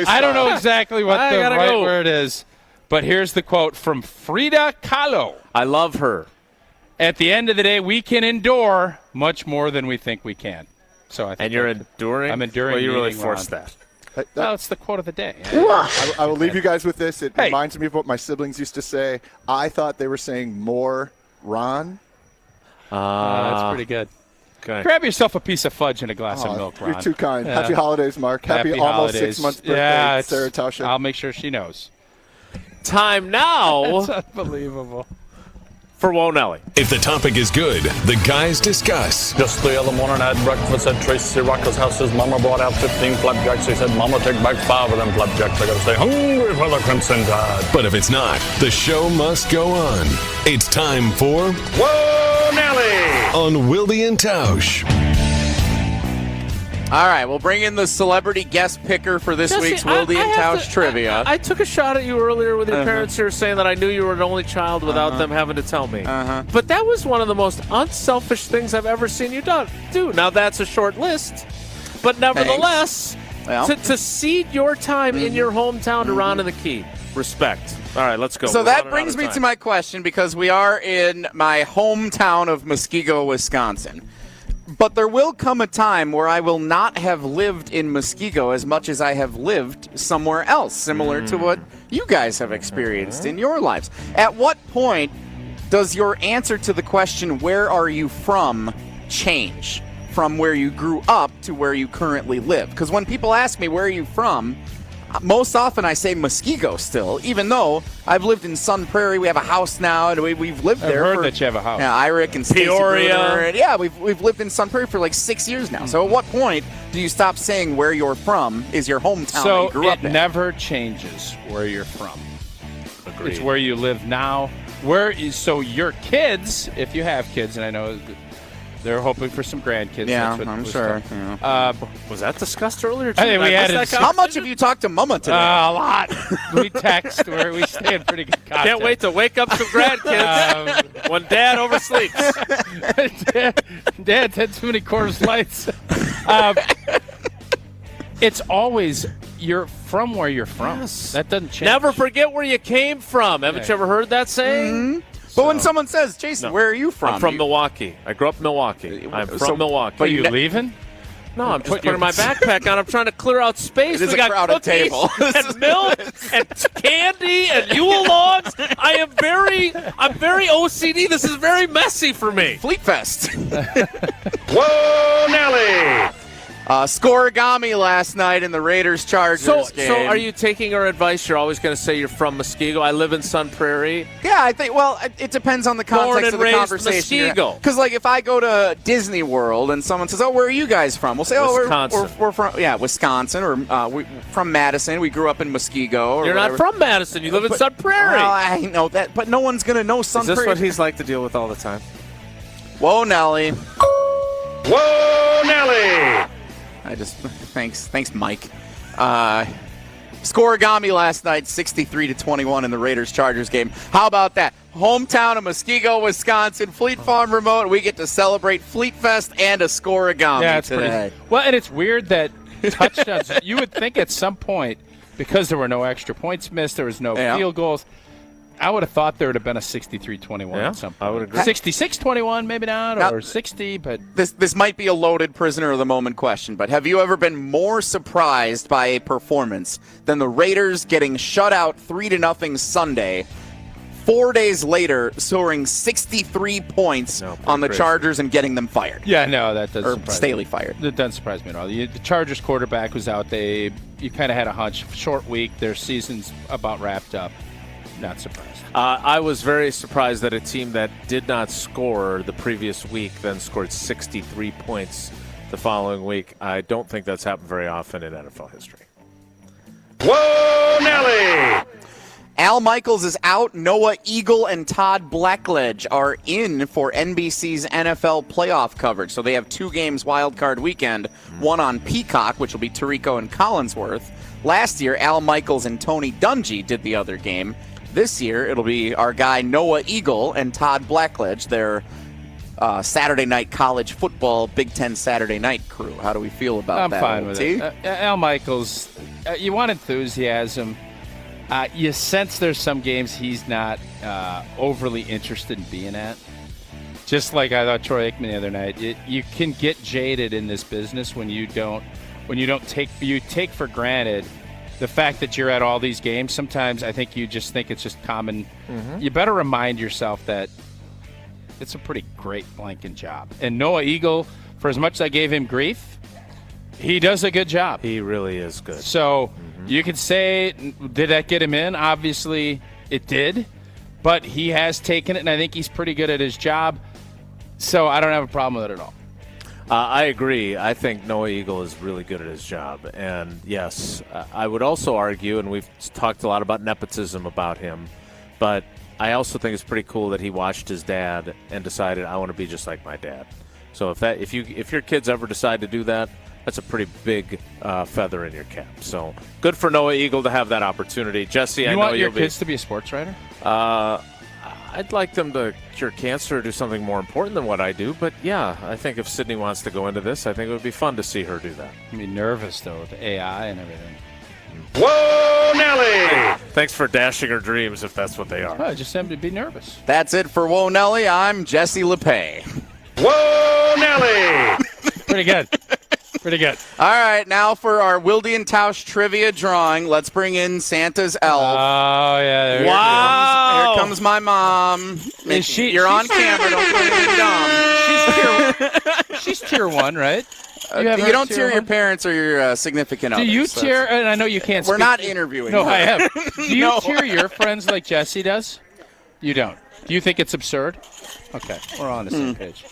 I don't know exactly what the right word is, but here's the quote from Frida Kahlo. I love her. At the end of the day, we can endure much more than we think we can. So I think and you're enduring? I'm enduring. Well, you really forced that. Well, it's the quote of the day. I will leave you guys with this. It reminds me of what my siblings used to say. I thought they were saying more Ron. That's pretty good. Okay. Grab yourself a piece of fudge and a glass of milk, Ron. You're too kind. Yeah. Happy holidays, Mark. Happy almost holidays. 6 months birthday, Sarah Tausch. I'll make sure she knows. Time now. That's unbelievable. For Wonelli. If the topic is good, the guys discuss. Just the other morning I had breakfast at Tracy Rocker's house. His mama brought out 15 flapjacks. He said, Mama, take back 5 of them flapjacks. I gotta stay hungry for the Crimson Tide. But if it's not, the show must go on. It's time for Wonelli on Wilde and Tausch. All right, we'll bring in the celebrity guest picker for this week's Wilde and Tausch trivia. I took a shot at you earlier with your parents here saying that I knew you were an only child without them having to tell me. But that was one of the most unselfish things I've ever seen you do. Now, that's a short list, but nevertheless, to cede your time in your hometown to Ron and the Key, respect. All right, let's go. So that brings me to my question because we are in my hometown of Muskego, Wisconsin. But there will come a time where I will not have lived in Muskego as much as I have lived somewhere else, similar to what you guys have experienced in your lives. At what point does your answer to the question, where are you from, change from where you grew up to where you currently live? Because when people ask me, where are you from, most often I say Muskego still, even though I've lived in Sun Prairie. We have a house now, and we've lived there. I've heard that you have a house. Yeah, Irick and Stacey Peoria. Bruner, and we've lived in Sun Prairie for like 6 years now. So at what point do you stop saying where you're from is your hometown that you grew up in? So it never changes where you're from. Agreed. It's where you live now. So your kids, if you have kids, and I know they're hoping for some grandkids. Yeah, that's what I'm was sure. Was that discussed earlier? I think we had How much have you talked to Mama today? A lot. We text where we stay in pretty good contact. Can't wait to wake up some grandkids when Dad oversleeps. Dad had too many Coors Lights. It's always you're from where you're from. Yes. That doesn't change. Never forget where you came from. Haven't you ever heard that saying? Mm-hmm. But when someone says, Jason, where are you from? I'm from Milwaukee. I grew up in Milwaukee. I'm from Milwaukee. But you leaving? No, I'm just putting my backpack on. I'm trying to clear out space. It is we a got crowded cookies table. and milk and candy and Yule logs. I I'm very OCD. This is very messy for me. Fleet Fest. Whoa, Nelly. Scorigami last night in the Raiders-Chargers game. So are you taking our advice? You're always going to say you're from Muskego. I live in Sun Prairie. Yeah, I think, well, it depends on the context of the conversation. Muskego. Because, like, if I go to Disney World and someone says, oh, where are you guys from? We'll say, Wisconsin. we're from, Wisconsin, or we from Madison. We grew up in Muskego. Or You're whatever. not from Madison. You live in Sun Prairie. Well, I know that, but no one's going to know Sun Is this Prairie. what he's like to deal with all the time? Whoa, Nelly. Whoa, Nelly. Thanks, Mike. Scorigami last night, 63-21 in the Raiders-Chargers game. How about that? Hometown of Muskego, Wisconsin, Fleet Farm remote. We get to celebrate Fleet Fest and a Scorigami today. Well, and it's weird that touchdowns. You would think at some point, because there were no extra points missed, there was no field goals. I would have thought there would have been a 63-21 at some point. I would agree. 66-21, maybe not, or 60, but This might be a loaded prisoner of the moment question, but have you ever been more surprised by a performance than the Raiders getting shut out 3-0 Sunday, 4 days later soaring 63 points on the crazy. Chargers and getting them fired? yeah, no, that doesn't surprise Staley me. fired. That doesn't surprise me at all. The Chargers quarterback was out. You kind of had a hunch. Short week. Their season's about wrapped up. Not surprised. I was very surprised that a team that did not score the previous week then scored 63 points the following week. I don't think that's happened very often in NFL history. Whoa, Nelly. Al Michaels is out. Noah Eagle and Todd Blackledge are in for NBC's NFL playoff coverage. So they have 2 games wild card weekend, one on Peacock, which will be Tirico and Collinsworth. Last year, Al Michaels and Tony Dungy did the other game. This year, it'll be our guy Noah Eagle and Todd Blackledge, their Saturday night college football Big Ten Saturday night crew. How do we feel about that? I'm fine with it. Al Michaels, you want enthusiasm. You sense there's some games he's not overly interested in being at. Just like I thought Troy Aikman the other night. You can get jaded in this business when you take for granted the fact that you're at all these games. Sometimes I think you just think it's just common. Mm-hmm. You better remind yourself that it's a pretty great blanking job. And Noah Eagle, for as much as I gave him grief, he does a good job. He really is good. So you could say, did that get him in? Obviously it did. But he has taken it, and I think he's pretty good at his job. So I don't have a problem with it at all. I agree. I think Noah Eagle is really good at his job. And, yes, I would also argue, and we've talked a lot about nepotism about him, but I also think it's pretty cool that he watched his dad and decided, I want to be just like my dad. So if your kids ever decide to do that, that's a pretty big feather in your cap. So good for Noah Eagle to have that opportunity. Jesse, I know want your kids to be a sports writer? I'd like them to cure cancer or do something more important than what I do. But, yeah, I think if Sydney wants to go into this, I think it would be fun to see her do that. I'd be nervous, though, with the AI and everything. Whoa, Nelly. Thanks for dashing her dreams if that's what they are. Oh, just them to be nervous. That's it for Whoa Nelly. I'm Jesse LePay. Whoa, Nelly. Pretty good. Pretty good. All right, now for our Wilde and Tausch trivia drawing. Let's bring in Santa's elf. Oh, yeah. Here comes my mom. You're on camera. Don't do anything dumb. She's tier 1, right? You don't tier your parents or your significant others. Do you tier? And I know you can't. We're not interviewing. No, her. I have. Do you tier your friends like Jesse does? You don't. Do you think it's absurd? Okay, we're on the same page.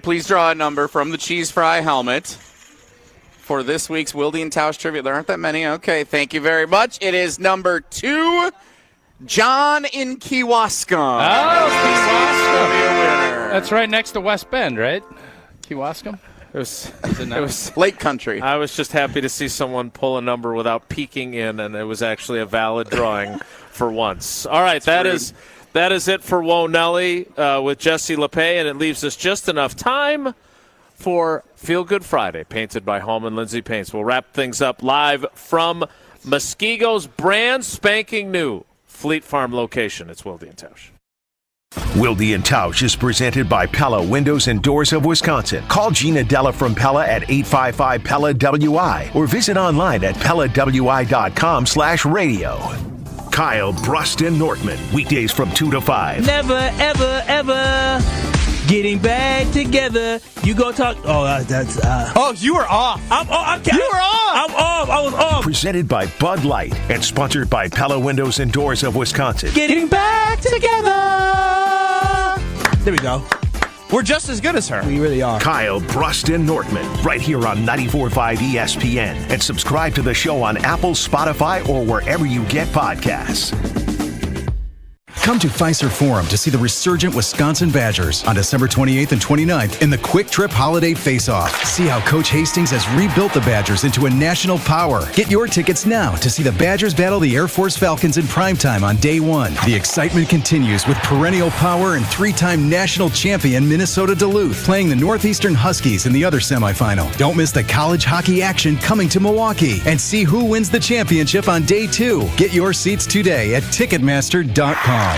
Please draw a number from the cheese fry helmet for this week's Wilde and Tausch trivia. There aren't that many. Okay, thank you very much. It is number 2, John in Kewaskum. Oh, Kewaskum. That's right next to West Bend, right? Kewaskum? It was Lake Country. I was just happy to see someone pull a number without peeking in, and it was actually a valid drawing for once. All right, that is it for Whoa Nelly with Jesse LePay, and it leaves us just enough time for Feel Good Friday, painted by Hallman Lindsay Paints. We'll wrap things up live from Muskego's brand spanking new Fleet Farm location. It's Wilde and Tausch. Wilde and Tausch is presented by Pella Windows and Doors of Wisconsin. Call Gina Della from Pella at 855-PELLA-WI or visit online at PellaWI.com/radio. Kyle Bruston Nortman, weekdays from 2 to 5. Never, ever, ever getting back together. You go talk. Oh, that's. Oh, you were off. You were off. I'm off. I was off. Presented by Bud Light and sponsored by Pella Windows and Doors of Wisconsin. Getting back together. There we go. We're just as good as her. We really are. Kyle Bruston Nortman, right here on 94.5 ESPN. And subscribe to the show on Apple, Spotify, or wherever you get podcasts. Come to Fiserv Forum to see the resurgent Wisconsin Badgers on December 28th and 29th in the Quick Trip Holiday Face-Off. See how Coach Hastings has rebuilt the Badgers into a national power. Get your tickets now to see the Badgers battle the Air Force Falcons in primetime on day one. The excitement continues with perennial power and 3-time national champion Minnesota Duluth playing the Northeastern Huskies in the other semifinal. Don't miss the college hockey action coming to Milwaukee and see who wins the championship on day 2. Get your seats today at Ticketmaster.com.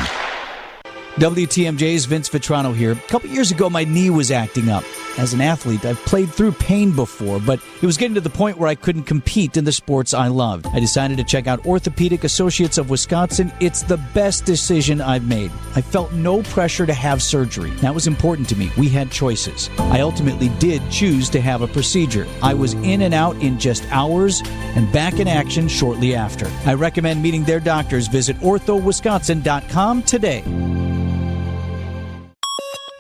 WTMJ's Vince Vitrano here. A couple years ago, my knee was acting up. As an athlete, I've played through pain before, but it was getting to the point where I couldn't compete in the sports I loved. I decided to check out Orthopedic Associates of Wisconsin. It's the best decision I've made. I felt no pressure to have surgery. That was important to me. We had choices. I ultimately did choose to have a procedure. I was in and out in just hours and back in action shortly after. I recommend meeting their doctors. Visit orthowisconsin.com today.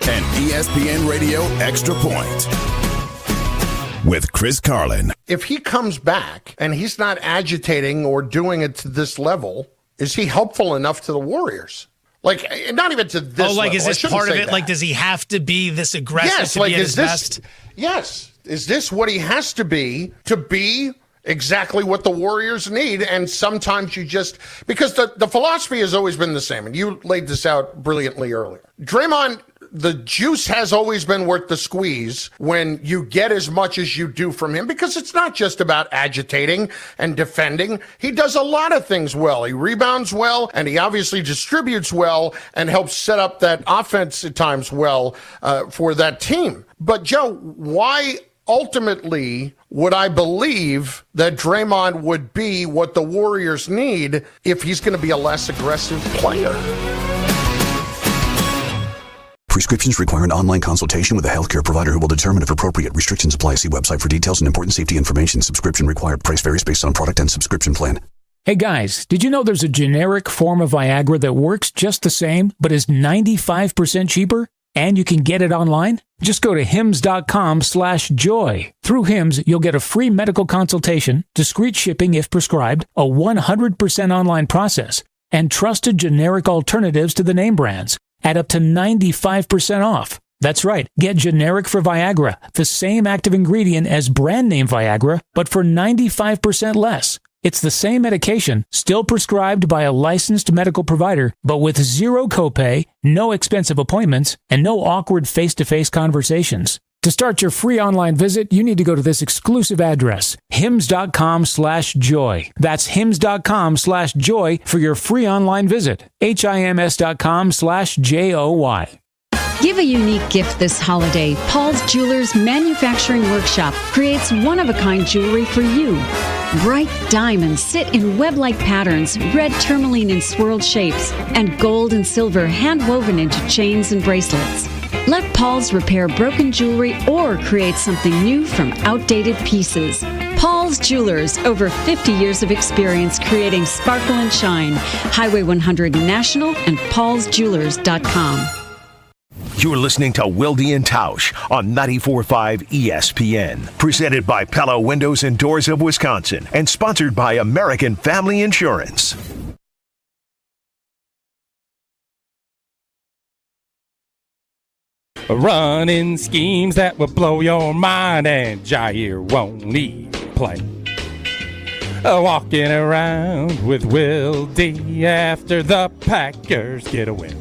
An ESPN Radio Extra Point with Chris Carlin. If he comes back and he's not agitating or doing it to this level, is he helpful enough to the Warriors? Like, not even to this level. Is this part of it? That. Like, does he have to be this aggressive to be at his best? Yes. Is this what he has to be exactly what the Warriors need? And sometimes you just, because the philosophy has always been the same, and you laid this out brilliantly earlier. Draymond, the juice has always been worth the squeeze when you get as much as you do from him, because it's not just about agitating and defending. He does a lot of things well. He rebounds well, and he obviously distributes well and helps set up that offense at times well for that team. But, Joe, why ultimately would I believe that Draymond would be what the Warriors need if he's going to be a less aggressive player? Prescriptions require an online consultation with a healthcare provider who will determine if appropriate. Restrictions apply. See website for details and important safety information. Subscription required. Price varies based on product and subscription plan. Hey guys, did you know there's a generic form of Viagra that works just the same, but is 95% cheaper? And you can get it online? Just go to hims.com/joy. Through Hims, you'll get a free medical consultation, discreet shipping if prescribed, a 100% online process, and trusted generic alternatives to the name brands at up to 95% off. That's right. Get generic for Viagra, the same active ingredient as brand name Viagra, but for 95% less. It's the same medication, still prescribed by a licensed medical provider, but with zero copay, no expensive appointments, and no awkward face-to-face conversations. To start your free online visit, you need to go to this exclusive address, hims.com/joy. That's hims.com/joy for your free online visit. hims.com/joy. Give a unique gift this holiday. Paul's Jewelers Manufacturing Workshop creates one-of-a-kind jewelry for you. Bright diamonds sit in web-like patterns, red tourmaline in swirled shapes, and gold and silver hand-woven into chains and bracelets. Let Paul's repair broken jewelry or create something new from outdated pieces. Paul's Jewelers, over 50 years of experience creating sparkle and shine. Highway 100 National and paulsjewelers.com. You're listening to Wilde and Tausch on 94.5 ESPN. Presented by Pella Windows and Doors of Wisconsin and sponsored by American Family Insurance. Running schemes that will blow your mind, and Jair won't need play. Walking around with Wilde after the Packers get a win.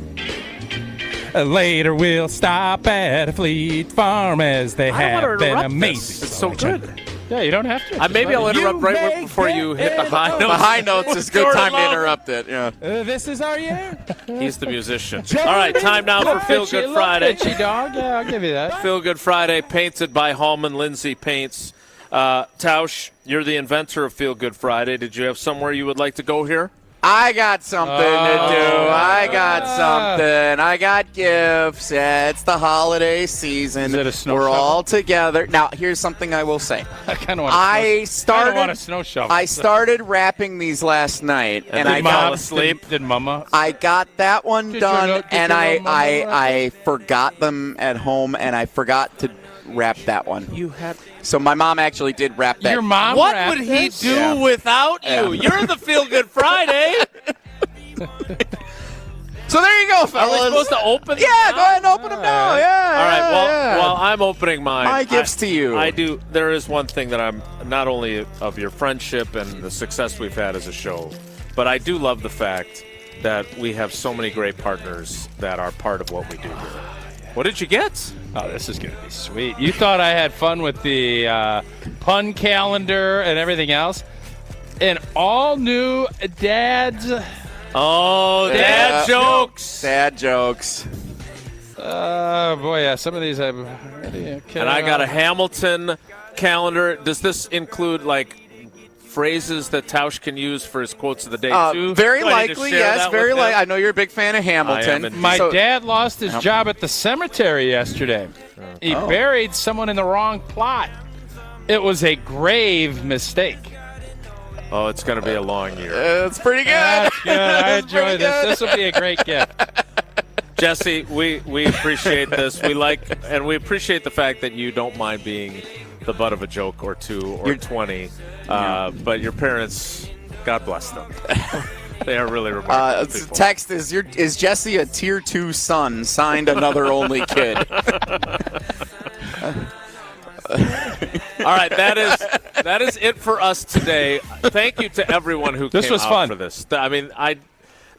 Later we'll stop at Fleet Farm as they have been amazing. It's so good. Yeah, you don't have to. Maybe I'll interrupt right before you hit the high notes. The high notes is a good time to interrupt it. Yeah. This is our year. He's the musician. All right, time now for Feel Good Friday. Pitchy dog. Yeah, I'll give you that. Feel Good Friday, painted by Hallman Lindsay Paints. Tausch, you're the inventor of Feel Good Friday. Did you have somewhere you would like to go here? I got something to do. I got something. I got gifts. It's the holiday season. Is it a snow We're shovel? all together. Now, here's something I will say. I kind of want. I a snow shovel. I started wrapping these last night, and I got asleep. Did Mama? I got that one done, and Mama I forgot them at home, and I forgot to wrap that one. You had. So my mom actually did wrap that. Your mom What wrapped would he this? do without you? Yeah. You're the Feel Good Friday. So there you go, Are fellas. we supposed to open them Yeah, now? go ahead and open them now. Yeah. All right. Well, yeah. well, I'm opening mine. My gifts to you. I do. There is one thing that I'm not only of your friendship and the success we've had as a show, but I do love the fact that we have so many great partners that are part of what we do here. What did you get? Oh, this is going to be sweet. You thought I had fun with the pun calendar and everything else? An all-new Dad's... Oh, dad jokes. Dad jokes. Boy, yeah, some of these I've already... And I got a Hamilton calendar. Does this include, like, phrases that Tausch can use for his quotes of the day, too? Very Do I need to likely, share yes. that Very with likely. him? I know you're a big fan of Hamilton. My dad lost his job at the cemetery yesterday. He buried someone in the wrong plot. It was a grave mistake. Oh, it's going to be a long year. It's pretty good. That's good. I That's enjoy pretty this. good. This will be a great gift. Jesse, we appreciate this. We appreciate the fact that you don't mind being the butt of a joke or two or 20. But your parents, God bless them. They are really remarkable people. Text is Jesse a tier 2 son? Signed, another only kid. All right, that is it for us today. Thank you to everyone who This came was out fun. for this. I mean,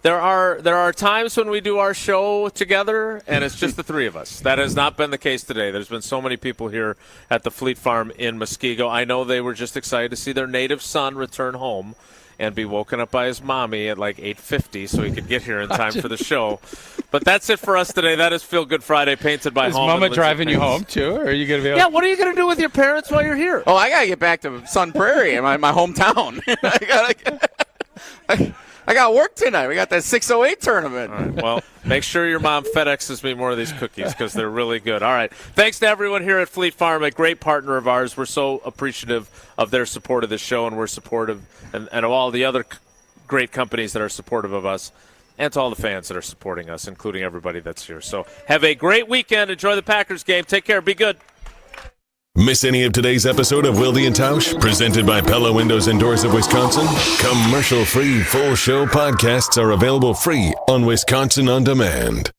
there are times when we do our show together, and it's just the three of us. That has not been the case today. There's been so many people here at the Fleet Farm in Muskego. I know they were just excited to see their native son return home and be woken up by his mommy at like 8:50 so he could get here in time for the show. But that's it for us today. That is Feel Good Friday, painted by Is Home. Mama and Lindsay driving you Payne. home, too? Or are you going to be able Yeah, what are you going to do with your parents while you're here? Oh, I got to get back to Sun Prairie, my hometown. I got work tonight. We got that 608 tournament. All right, well, make sure your mom FedExes me more of these cookies because they're really good. All right. Thanks to everyone here at Fleet Farm, a great partner of ours. We're so appreciative of their support of this show, and we're supportive and of all the other great companies that are supportive of us, and to all the fans that are supporting us, including everybody that's here. So have a great weekend. Enjoy the Packers game. Take care. Be good. Miss any of today's episode of Wilde and Tausch, presented by Pella Windows and Doors of Wisconsin? Commercial-free full show podcasts are available free on Wisconsin On Demand.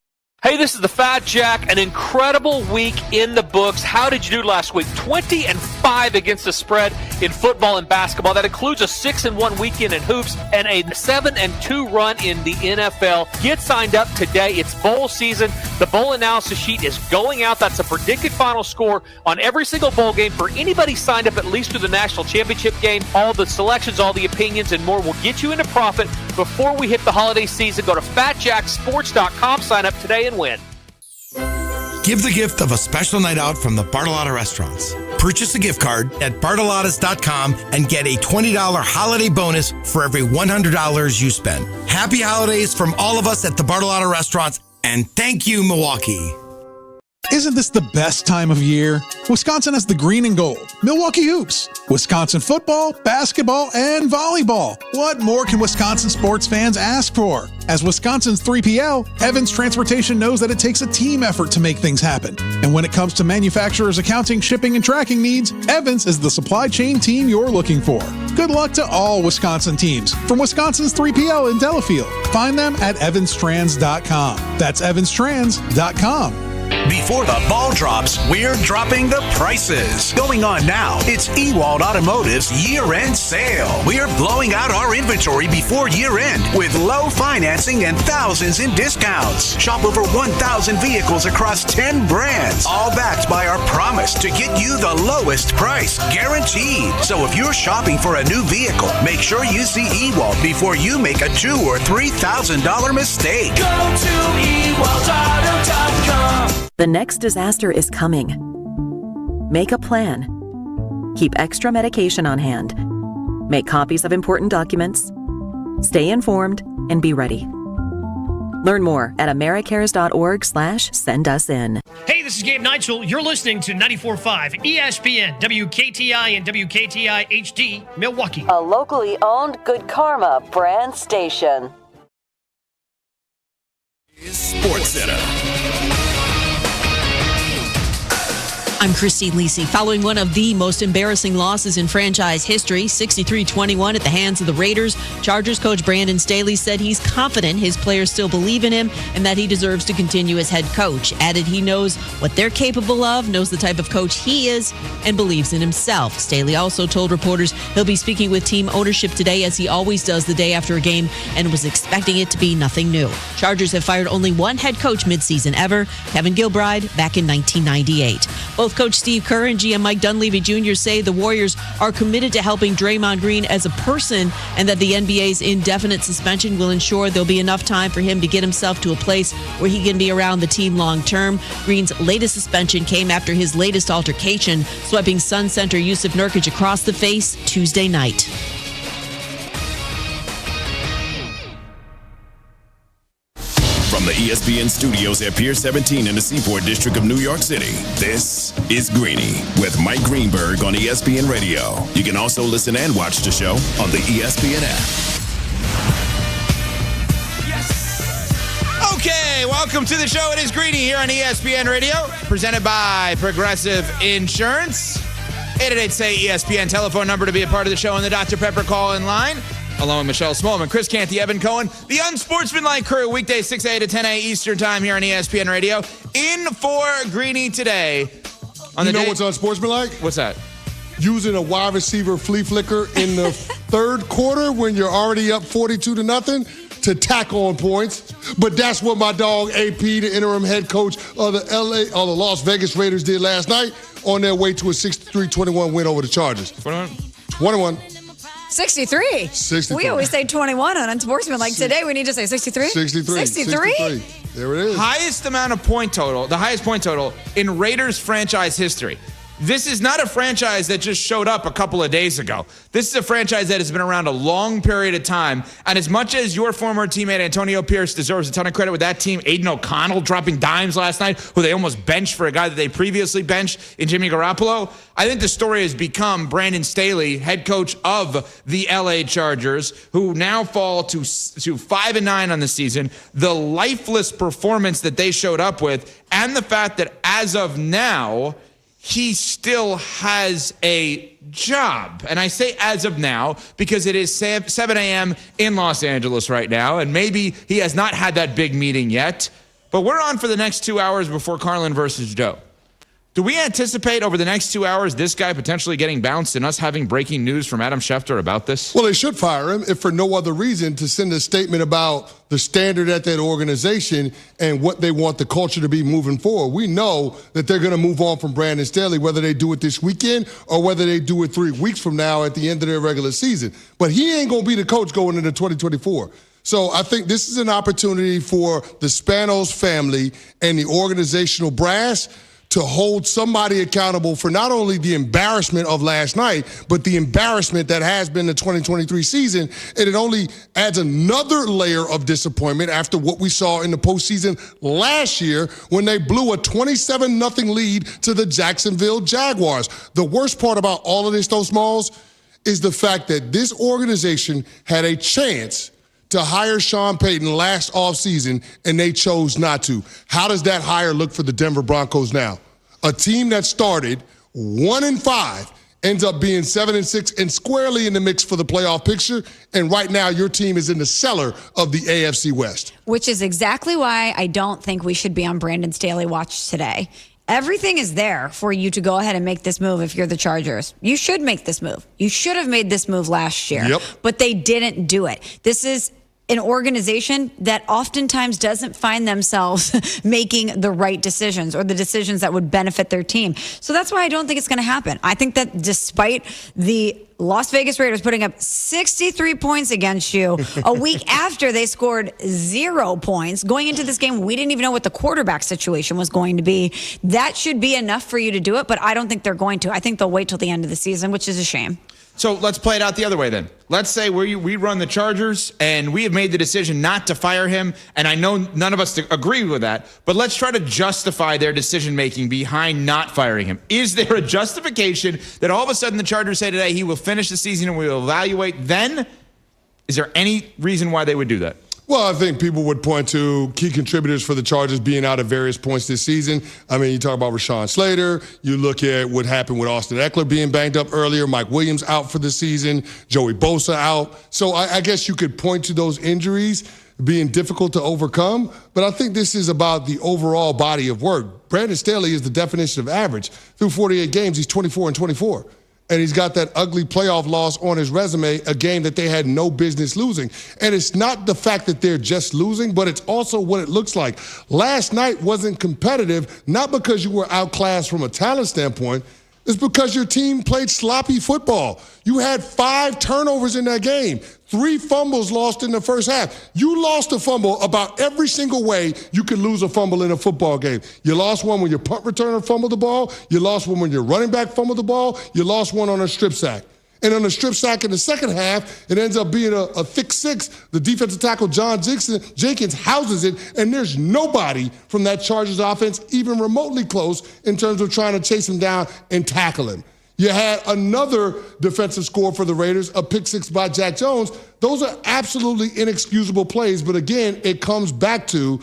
Hey, this is the Fat Jack. An incredible week in the books. How did you do last week? 20-5 against the spread in football and basketball. That includes a 6-1 weekend in hoops and a 7-2 run in the NFL. Get signed up today. It's bowl season. The bowl analysis sheet is going out. That's a predicted final score on every single bowl game for anybody signed up at least to the national championship game. All the selections, all the opinions, and more will get you into profit before we hit the holiday season. Go to fatjacksports.com. Sign up today and win. Give the gift of a special night out from the Bartolotta restaurants. Purchase a gift card at bartolottas.com and get a $20 holiday bonus for every $100 you spend. Happy holidays from all of us at the Bartolotta restaurants, and thank you, Milwaukee. Isn't this the best time of year? Wisconsin has the green and gold, Milwaukee Hoops, Wisconsin football, basketball, and volleyball. What more can Wisconsin sports fans ask for? As Wisconsin's 3PL, Evans Transportation knows that it takes a team effort to make things happen. And when it comes to manufacturers' accounting, shipping, and tracking needs, Evans is the supply chain team you're looking for. Good luck to all Wisconsin teams from Wisconsin's 3PL in Delafield. Find them at evanstrands.com. That's evanstrands.com. Before the ball drops, we're dropping the prices. Going on now, it's Ewald Automotive's year-end sale. We're blowing out our inventory before year-end with low financing and thousands in discounts. Shop over 1,000 vehicles across 10 brands, all backed by our promise to get you the lowest price, guaranteed. So if you're shopping for a new vehicle, make sure you see Ewald before you make a $2,000 or $3,000 mistake. Go to ewaldauto.com. The next disaster is coming. Make a plan. Keep extra medication on hand. Make copies of important documents. Stay informed and be ready. Learn more at americares.org/sendusin. Hey, this is Gabe Nigel. You're listening to 94.5 ESPN, WKTI and WKTI HD, Milwaukee. A locally owned Good Karma brand station. Sports Center. I'm Christine Lisi. Following one of the most embarrassing losses in franchise history, 63-21 at the hands of the Raiders, Chargers coach Brandon Staley said he's confident his players still believe in him and that he deserves to continue as head coach. Added he knows what they're capable of, knows the type of coach he is, and believes in himself. Staley also told reporters he'll be speaking with team ownership today, as he always does the day after a game, and was expecting it to be nothing new. Chargers have fired only one head coach midseason ever, Kevin Gilbride, back in 1998. Both Coach Steve Kerr and GM Mike Dunleavy Jr. say the Warriors are committed to helping Draymond Green as a person, and that the NBA's indefinite suspension will ensure there'll be enough time for him to get himself to a place where he can be around the team long term. Green's latest suspension came after his latest altercation, swiping Sun center Yusuf Nurkic across the face Tuesday night. From the ESPN studios at Pier 17 in the Seaport District of New York City, this is Greeny with Mike Greenberg on ESPN Radio. You can also listen and watch the show on the ESPN app. Okay, welcome to the show. It is Greeny here on ESPN Radio, presented by Progressive Insurance. 888-SAY-ESPN, telephone number to be a part of the show on the Dr. Pepper call-in line. Along with Michelle Smallman, Chris Canty, Evan Cohen, the Unsportsmanlike Crew, weekday 6 a to 10 a Eastern Time here on ESPN Radio. In for Greeny today. You know what's unsportsmanlike? What's that? Using a wide receiver flea flicker in the third quarter when you're already up 42-0 to tack on points. But that's what my dog AP, the interim head coach of the Las Vegas Raiders, did last night on their way to a 63-21 win over the Chargers. 21. 63. We always say 21 on Unsportsmanlike. Today we need to say 63. 63. There it is. The highest point total in Raiders franchise history. This is not a franchise that just showed up a couple of days ago. This is a franchise that has been around a long period of time. And as much as your former teammate Antonio Pierce deserves a ton of credit with that team, Aiden O'Connell dropping dimes last night, who they almost benched for a guy that they previously benched in Jimmy Garoppolo, I think the story has become Brandon Staley, head coach of the LA Chargers, who now fall to 5-9 on the season, the lifeless performance that they showed up with, and the fact that as of now, he still has a job. And I say as of now because it is 7 a.m. in Los Angeles right now, and maybe he has not had that big meeting yet. But we're on for the next 2 hours before Carlin versus Joe. Do we anticipate over the next 2 hours this guy potentially getting bounced and us having breaking news from Adam Schefter about this? Well, they should fire him, if for no other reason, to send a statement about the standard at that organization and what they want the culture to be moving forward. We know that they're going to move on from Brandon Staley, whether they do it this weekend or whether they do it 3 weeks from now at the end of their regular season. But he ain't going to be the coach going into 2024. So I think this is an opportunity for the Spanos family and the organizational brass to hold somebody accountable for not only the embarrassment of last night, but the embarrassment that has been the 2023 season. And it only adds another layer of disappointment after what we saw in the postseason last year when they blew a 27-0 lead to the Jacksonville Jaguars. The worst part about all of this, though, Smalls, is the fact that this organization had a chance to hire Sean Payton last offseason, and they chose not to. How does that hire look for the Denver Broncos now? A team that started 1-5 ends up being 7-6 and squarely in the mix for the playoff picture, and right now your team is in the cellar of the AFC West. Which is exactly why I don't think we should be on Brandon Staley watch today. Everything is there for you to go ahead and make this move if you're the Chargers. You should make this move. You should have made this move last year. Yep. But they didn't do it. This is an organization that oftentimes doesn't find themselves making the right decisions or the decisions that would benefit their team. So that's why I don't think it's going to happen. I think that despite the Las Vegas Raiders putting up 63 points against you a week after they scored 0 points, going into this game, we didn't even know what the quarterback situation was going to be. That should be enough for you to do it, but I don't think they're going to. I think they'll wait till the end of the season, which is a shame. So let's play it out the other way then. Let's say we run the Chargers and we have made the decision not to fire him, and I know none of us agree with that, but let's try to justify their decision-making behind not firing him. Is there a justification that all of a sudden the Chargers say today he will finish the season and we will evaluate then? Is there any reason why they would do that? Well, I think people would point to key contributors for the Chargers being out at various points this season. I mean, you talk about Rashawn Slater. You look at what happened with Austin Eckler being banged up earlier. Mike Williams out for the season. Joey Bosa out. So I guess you could point to those injuries being difficult to overcome. But I think this is about the overall body of work. Brandon Staley is the definition of average. Through 48 games, he's 24-24. And he's got that ugly playoff loss on his resume, a game that they had no business losing. And it's not the fact that they're just losing, but it's also what it looks like. Last night wasn't competitive, not because you were outclassed from a talent standpoint. It's because your team played sloppy football. You had 5 turnovers in that game, 3 fumbles lost in the first half. You lost a fumble about every single way you could lose a fumble in a football game. You lost one when your punt returner fumbled the ball. You lost one when your running back fumbled the ball. You lost one on a strip sack. And on the strip sack in the second half, it ends up being a thick 6. The defensive tackle, John Jenkins, houses it, and there's nobody from that Chargers offense even remotely close in terms of trying to chase him down and tackle him. You had another defensive score for the Raiders, a pick 6 by Jack Jones. Those are absolutely inexcusable plays, but again, it comes back to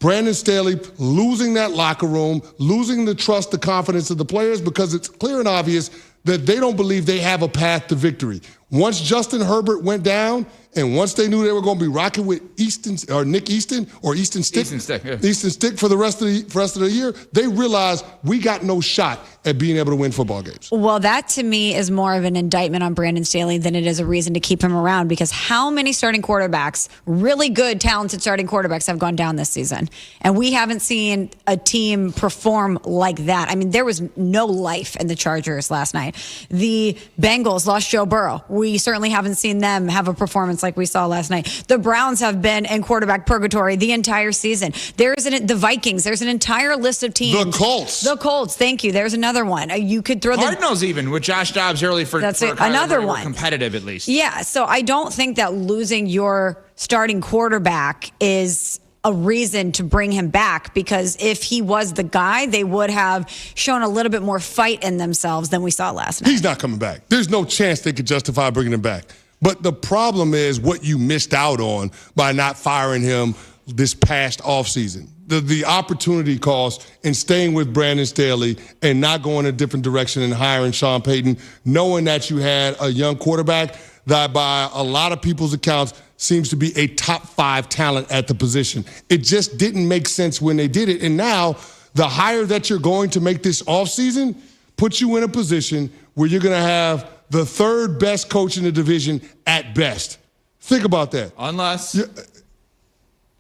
Brandon Staley losing that locker room, losing the trust, the confidence of the players, because it's clear and obvious that they don't believe they have a path to victory. Once Justin Herbert went down, and once they knew they were going to be rocking with Nick Easton for the rest of the year, they realized we got no shot at being able to win football games. Well, that to me is more of an indictment on Brandon Staley than it is a reason to keep him around, because how many starting quarterbacks, really good, talented starting quarterbacks, have gone down this season? And we haven't seen a team perform like that. I mean, there was no life in the Chargers last night. The Bengals lost Joe Burrow. We certainly haven't seen them have a performance like we saw last night. The Browns have been in quarterback purgatory the entire season. The Vikings. There's an entire list of teams. The Colts. Thank you. There's another one. You could throw Cardinals even with Josh Dobbs early for another one. Competitive at least. Yeah. So I don't think that losing your starting quarterback is a reason to bring him back, because if he was the guy, they would have shown a little bit more fight in themselves than we saw last night. He's not coming back. There's no chance they could justify bringing him back. But the problem is what you missed out on by not firing him this past offseason. The opportunity cost in staying with Brandon Staley and not going a different direction and hiring Sean Payton, knowing that you had a young quarterback that by a lot of people's accounts seems to be a top 5 talent at the position. It just didn't make sense when they did it. And now the hire that you're going to make this offseason puts you in a position where you're going to have the 3rd best coach in the division at best. Think about that.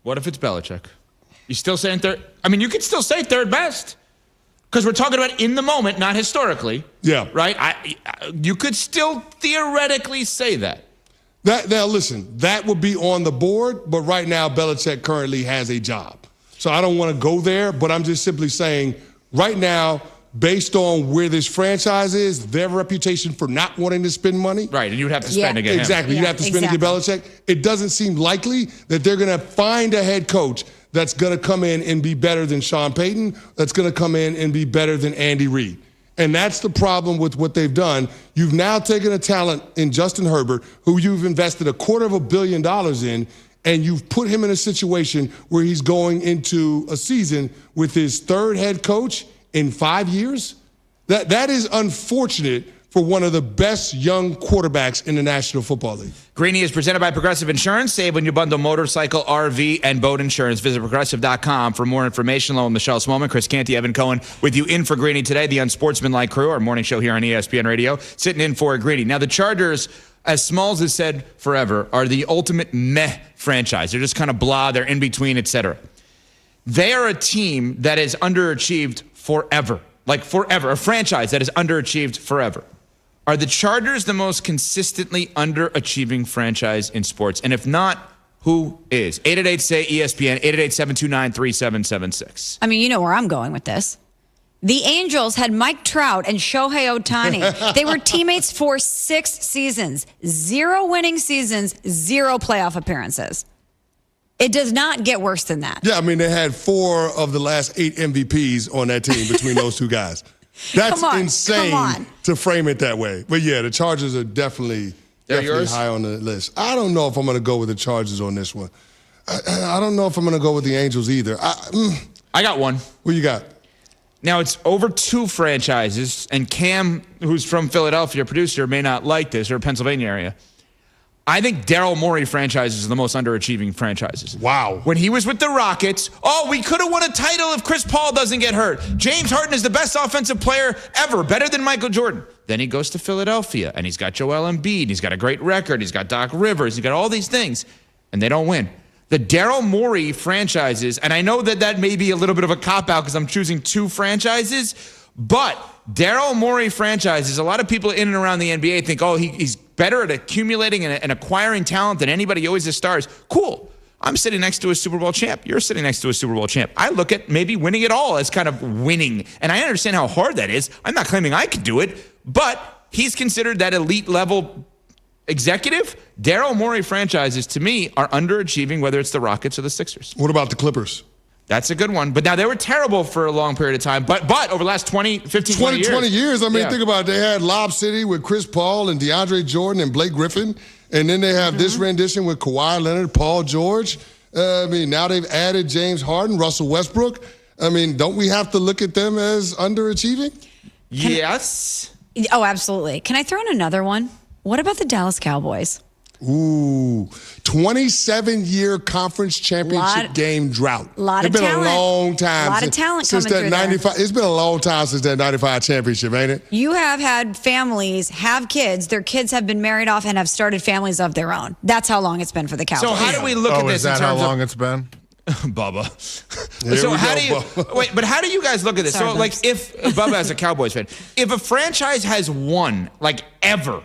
What if it's Belichick? You still saying third? I mean, you could still say 3rd best, because we're talking about in the moment, not historically. Yeah. Right? You could still theoretically say that. Now, listen, that would be on the board, but right now Belichick currently has a job. So I don't want to go there, but I'm just simply saying right now, based on where this franchise is, their reputation for not wanting to spend money. Right, and you'd have to spend to get him. Exactly, you'd have to spend to get Belichick. It doesn't seem likely that they're going to find a head coach that's going to come in and be better than Sean Payton, that's going to come in and be better than Andy Reid. And that's the problem with what they've done. You've now taken a talent in Justin Herbert, who you've invested $250 million in, and you've put him in a situation where he's going into a season with his 3rd head coach in 5 years. That is unfortunate for one of the best young quarterbacks in the National Football League. Greeny is presented by Progressive Insurance. Save when you bundle motorcycle, RV, and boat insurance. Visit Progressive.com for more information. Along with Michelle Smallman, Chris Canty, Evan Cohen with you in for Greeny today. The Unsportsmanlike Crew, our morning show here on ESPN Radio, sitting in for Greeny. Now, the Chargers, as Smalls has said forever, are the ultimate meh franchise. They're just kind of blah, they're in between, etc. They are a team that has underachieved forever. Like forever. A franchise that has underachieved forever. Are the Chargers the most consistently underachieving franchise in sports? And if not, who is? 888-SAY-ESPN, 888-729-3776. I mean, you know where I'm going with this. The Angels had Mike Trout and Shohei Ohtani. They were teammates for 6 seasons, 0 winning seasons, 0 playoff appearances. It does not get worse than that. Yeah, I mean, they had 4 of the last 8 MVPs on that team between those two guys. That's insane to frame it that way. But yeah, the Chargers are definitely high on the list. I don't know if I'm going to go with the Chargers on this one. I don't know if I'm going to go with the Angels either. I got one. What you got? Now, it's over 2 franchises, and Cam, who's from Philadelphia, producer, may not like this, or Pennsylvania area. I think Daryl Morey franchises are the most underachieving franchises. Wow. When he was with the Rockets, we could have won a title if Chris Paul doesn't get hurt. James Harden is the best offensive player ever, better than Michael Jordan. Then he goes to Philadelphia, and he's got Joel Embiid, he's got a great record, he's got Doc Rivers, he's got all these things, and they don't win. The Daryl Morey franchises, and I know that may be a little bit of a cop-out because I'm choosing 2 franchises, but Daryl Morey franchises, a lot of people in and around the NBA think, he's better at accumulating and acquiring talent than anybody, always the stars. Cool. I'm sitting next to a Super Bowl champ. You're sitting next to a Super Bowl champ. I look at maybe winning it all as kind of winning, and I understand how hard that is. I'm not claiming I could do it, but he's considered that elite level executive. Daryl Morey franchises, to me, are underachieving, whether it's the Rockets or the Sixers. What about the Clippers? That's a good one. But now they were terrible for a long period of time. But over the last 20 years. I mean, think about it. They had Lob City with Chris Paul and DeAndre Jordan and Blake Griffin. And then they have this rendition with Kawhi Leonard, Paul George. Now they've added James Harden, Russell Westbrook. I mean, don't we have to look at them as underachieving? Yes. Oh, absolutely. Can I throw in another one? What about the Dallas Cowboys? Ooh, 27-year conference championship game drought. A lot of talent. It's been a long time. A lot of talent coming through there. 95. It's been a long time since that 95 championship, ain't it? You have had families have kids. Their kids have been married off and have started families of their own. That's how long it's been for the Cowboys. So how do we look at this is that in terms how long of it's been? Bubba. So how do you wait? But how do you guys look at this? Sorry, so like, if Bubba as a Cowboys fan, if a franchise has won like ever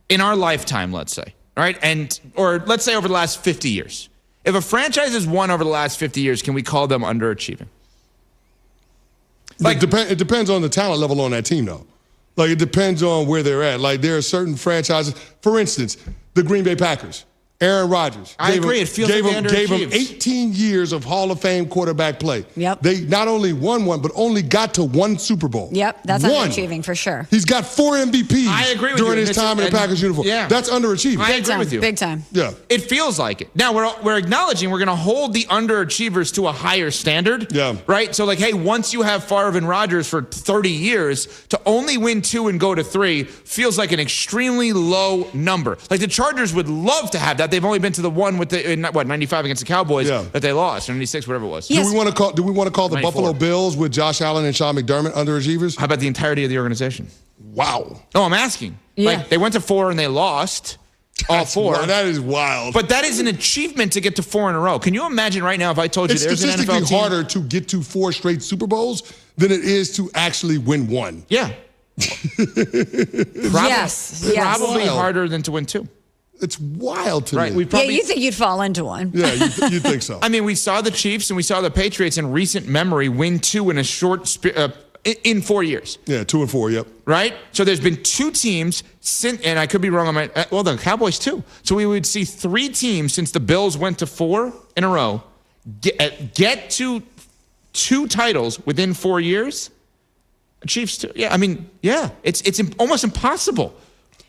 in our lifetime, let's say. All right, or let's say over the last 50 years. If a franchise has won over the last 50 years, can we call them underachieving? Like, it depends on the talent level on that team, though. Like, it depends on where they're at. Like, there are certain franchises. For instance, the Green Bay Packers. Aaron Rodgers. I agree. It feels like they gave him underachieved. 18 years of Hall of Fame quarterback play. Yep. They not only won one, but only got to 1 Super Bowl. Yep, that's One. underachieving for sure. He's got 4 MVPs I agree with during you. his time in the Packers uniform. Yeah. That's underachieving. I agree with you. Big time. Yeah. It feels like it. Now, we're acknowledging we're going to hold the underachievers to a higher standard. Yeah. Right? So, like, hey, once you have Favre and Rodgers for 30 years, to only win 2 and go to 3 feels like an extremely low number. Like, the Chargers would love to have that. They've only been to the one with the, 95 against the Cowboys that they lost, 96, whatever it was. Do we want to call the 94. Buffalo Bills with Josh Allen and Sean McDermott underachievers? How about the entirety of the organization? Wow. No, I'm asking. Yeah. Like, they went to 4 and they lost all 4. That is wild. But that is an achievement to get to 4 in a row. Can you imagine right now if I told you It's there's an NFL statistically team? harder to get to 4 straight Super Bowls than it is to actually win 1. Yeah. Yes. Probably Wild. harder than to win 2. It's wild to Right. me. Yeah, you think you'd fall into one. Yeah, you think so. I mean, we saw the Chiefs and we saw the Patriots in recent memory win 2 in a short in 4 years. Yeah, 2 and 4, yep. Right? So there's been 2 teams since, and I could be wrong on my, the Cowboys too. So we would see 3 teams since the Bills went to 4 in a row get to 2 titles within 4 years. Chiefs too. Yeah, I mean, yeah, it's almost impossible.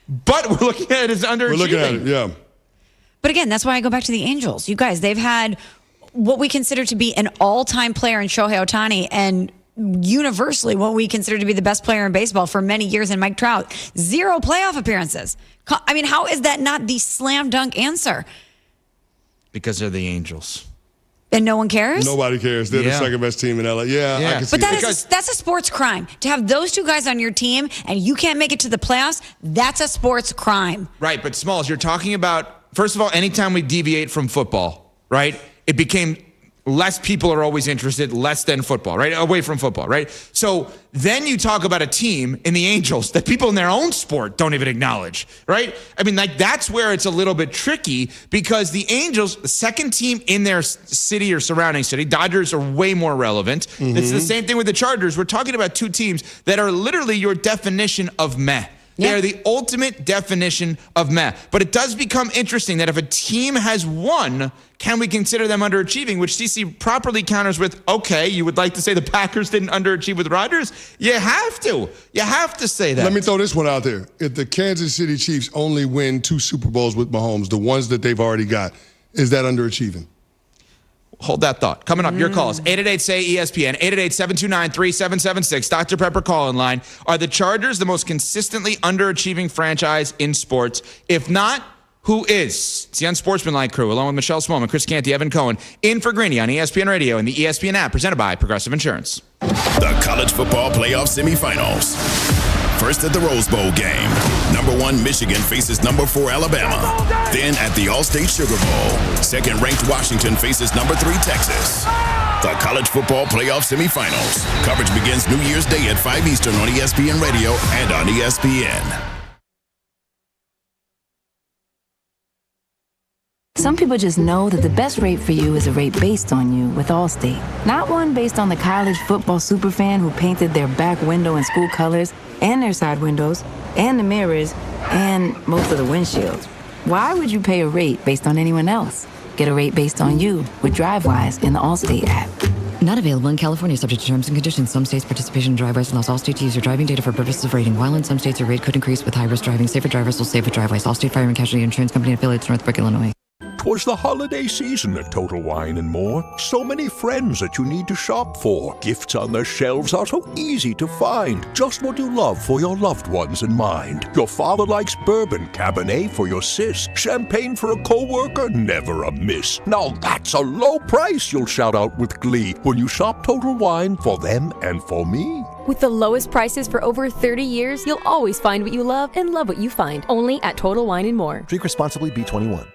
But we're looking at it as underachieving. We're looking at it, yeah. But again, that's why I go back to the Angels. You guys, they've had what we consider to be an all-time player in Shohei Ohtani and universally what we consider to be the best player in baseball for many years in Mike Trout. 0 playoff appearances. I mean, how is that not the slam dunk answer? Because they're the Angels. And no one cares? Nobody cares. They're the second best team in LA. Yeah. I can see But that. that's a sports crime. To have those 2 guys on your team and you can't make it to the playoffs, that's a sports crime. Right, but Smalls, you're talking about, first of all, anytime we deviate from football, right, it became less people are always interested, less than football, right? Away from football, right? So then you talk about a team in the Angels that people in their own sport don't even acknowledge, right? I mean, like, that's where it's a little bit tricky because the Angels, the second team in their city or surrounding city, Dodgers are way more relevant. It's the same thing with the Chargers. We're talking about two teams that are literally your definition of meh. They are the ultimate definition of meh. But it does become interesting that if a team has won, can we consider them underachieving? Which CC properly counters with, okay, you would like to say the Packers didn't underachieve with Rodgers? You have to. You have to say that. Let me throw this one out there. If the Kansas City Chiefs only win 2 Super Bowls with Mahomes, the ones that they've already got, is that underachieving? Hold that thought. Coming up, your calls. 888-SAY-ESPN, 888-729-3776. Dr. Pepper call-in line. Are the Chargers the most consistently underachieving franchise in sports? If not, who is? It's the Unsportsmanlike crew, along with Michelle Smallman, Chris Canty, Evan Cohen, in for Greeny on ESPN Radio and the ESPN app, presented by Progressive Insurance. The college football playoff semifinals. First at the Rose Bowl game, number 1 Michigan faces number 4 Alabama. Then at the All-State Sugar Bowl, second-ranked Washington faces number 3 Texas. The college football playoff semifinals. Coverage begins New Year's Day at 5 Eastern on ESPN Radio and on ESPN. Some people just know that the best rate for you is a rate based on you with Allstate. Not one based on the college football superfan who painted their back window in school colors and their side windows and the mirrors and most of the windshields. Why would you pay a rate based on anyone else? Get a rate based on you with DriveWise in the Allstate app. Not available in California, subject to terms and conditions. Some states' participation in DriveWise allows Allstate to use your driving data for purposes of rating, while in some states your rate could increase with high-risk driving. Safer drivers will save with DriveWise. Allstate Fire and Casualty Insurance Company affiliates, Northbrook, Illinois. 'Twas the holiday season at Total Wine & More. So many friends that you need to shop for. Gifts on their shelves are so easy to find. Just what you love for your loved ones in mind. Your father likes bourbon, Cabernet for your sis. Champagne for a coworker, never a miss. Now that's a low price, you'll shout out with glee when you shop Total Wine for them and for me. With the lowest prices for over 30 years, you'll always find what you love and love what you find. Only at Total Wine & More. Drink responsibly, B21.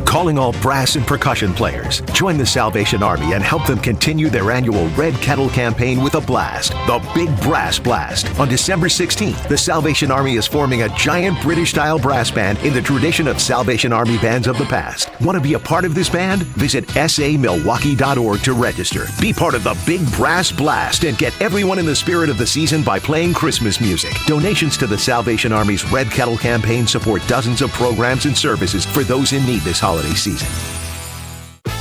Calling all brass and percussion players. Join the Salvation Army and help them continue their annual Red Kettle campaign with a blast, the Big Brass Blast. On December 16th, the Salvation Army is forming a giant British-style brass band in the tradition of Salvation Army bands of the past. Want to be a part of this band? Visit samilwaukee.org to register. Be part of the Big Brass Blast and get everyone in the spirit of the season by playing Christmas music. Donations to the Salvation Army's Red Kettle campaign support dozens of programs and services for those in need this holiday season.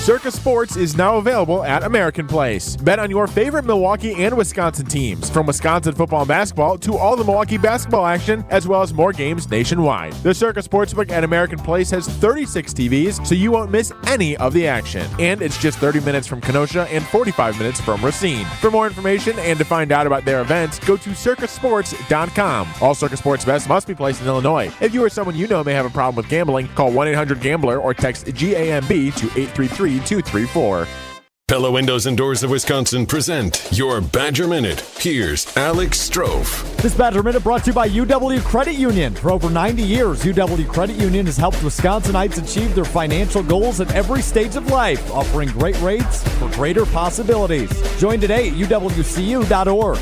Circa Sports is now available at American Place. Bet on your favorite Milwaukee and Wisconsin teams, from Wisconsin football and basketball to all the Milwaukee basketball action, as well as more games nationwide. The Circa Sportsbook at American Place has 36 TVs, so you won't miss any of the action. And it's just 30 minutes from Kenosha and 45 minutes from Racine. For more information and to find out about their events, go to circasports.com. All Circa Sports bets must be placed in Illinois. If you or someone you know may have a problem with gambling, call 1-800-GAMBLER or text GAMB to 833-234. Pella Windows and Doors of Wisconsin present your Badger Minute. Here's Alex Strofe. This Badger Minute brought to you by UW Credit Union. For over 90 years, UW Credit Union has helped Wisconsinites achieve their financial goals at every stage of life, offering great rates for greater possibilities. Join today at uwcu.org.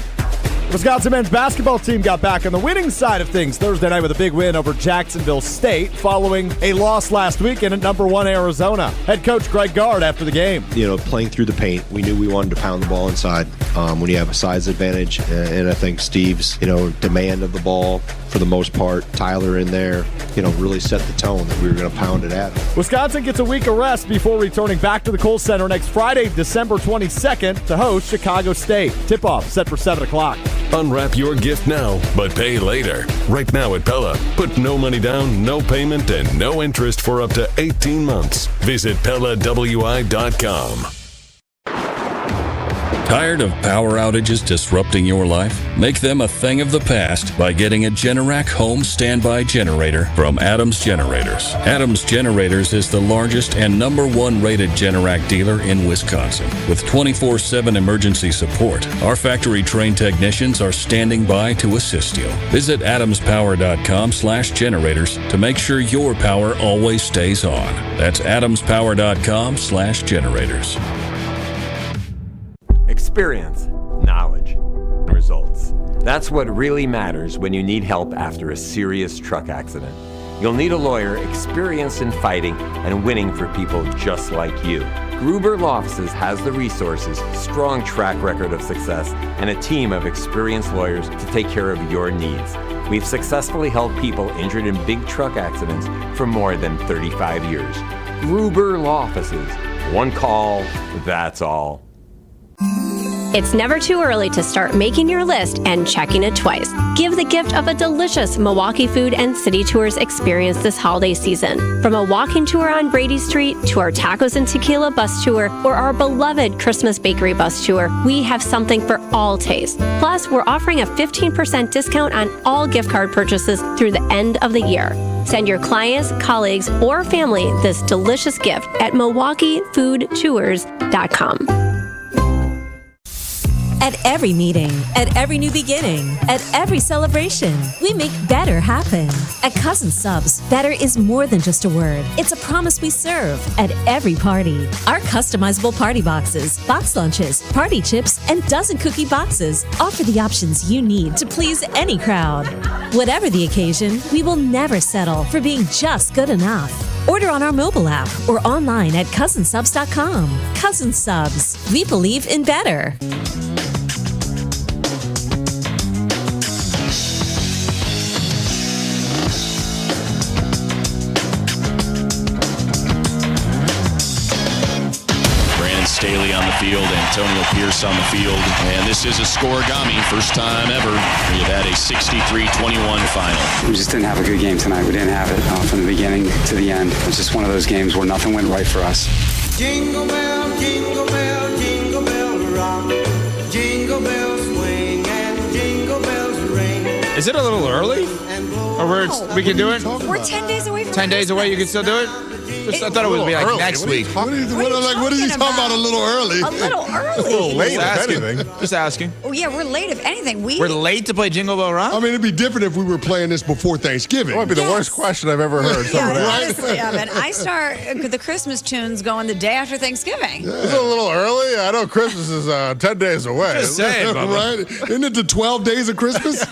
Wisconsin men's basketball team got back on the winning side of things Thursday night with a big win over Jacksonville State following a loss last weekend at number 1 Arizona. Head coach Greg Gard after the game. You know, playing through the paint, we knew we wanted to pound the ball inside when you have a size advantage. And I think Steve's, demand of the ball for the most part, Tyler in there, really set the tone that we were going to pound it at him. Wisconsin gets a week of rest before returning back to the Kohl Center next Friday, December 22nd to host Chicago State. Tip-off set for 7 o'clock. Unwrap your gift now, but pay later. Right now at Pella, put no money down, no payment, and no interest for up to 18 months. Visit PellaWI.com. Tired of power outages disrupting your life? Make them a thing of the past by getting a Generac home standby generator from Adams Generators. Adams Generators is the largest and #1 rated Generac dealer in Wisconsin. With 24/7 emergency support, our factory-trained technicians are standing by to assist you. Visit adamspower.com/generators to make sure your power always stays on. That's adamspower.com/generators. Experience, knowledge, results. That's what really matters when you need help after a serious truck accident. You'll need a lawyer experienced in fighting and winning for people just like you. Gruber Law Offices has the resources, strong track record of success, and a team of experienced lawyers to take care of your needs. We've successfully helped people injured in big truck accidents for more than 35 years. Gruber Law Offices. One call, that's all. It's never too early to start making your list and checking it twice. Give the gift of a delicious Milwaukee food and city tours experience this holiday season. From a walking tour on Brady Street to our tacos and tequila bus tour or our beloved Christmas bakery bus tour, we have something for all tastes. Plus, we're offering a 15% discount on all gift card purchases through the end of the year. Send your clients, colleagues, or family this delicious gift at MilwaukeeFoodTours.com. At every meeting, at every new beginning, at every celebration, we make better happen. At Cousin Subs, better is more than just a word. It's a promise we serve at every party. Our customizable party boxes, box lunches, party chips, and dozen cookie boxes offer the options you need to please any crowd. Whatever the occasion, we will never settle for being just good enough. Order on our mobile app or online at cousinsubs.com. Cousin Subs, we believe in better. Staley on the field, Antonio Pierce on the field, and this is a scoregami, first time ever. We've had a 63-21 final. We just didn't have a good game tonight. We didn't have it from the beginning to the end. It was just one of those games where nothing went right for us. Jingle bell, jingle bell, jingle bell rock. Jingle bells swing and jingle bells ring. Is it a little early? Or we can do it? We're 10 days away from 10 days away, you can still do it? I thought it would be like early. next week. What is he talking about a little early? A little early. A little late, Just if asking. anything. Just asking. Oh, yeah, we're late if anything. We're late to play Jingle Bell Rock? I mean, it'd be different if we were playing this before Thanksgiving. It might be the worst question I've ever heard. Honestly, Evan, I start the Christmas tunes going the day after Thanksgiving. Is it a little early? I know Christmas is 10 days away. Just saying, Bubba. Right? Isn't it the 12 days of Christmas?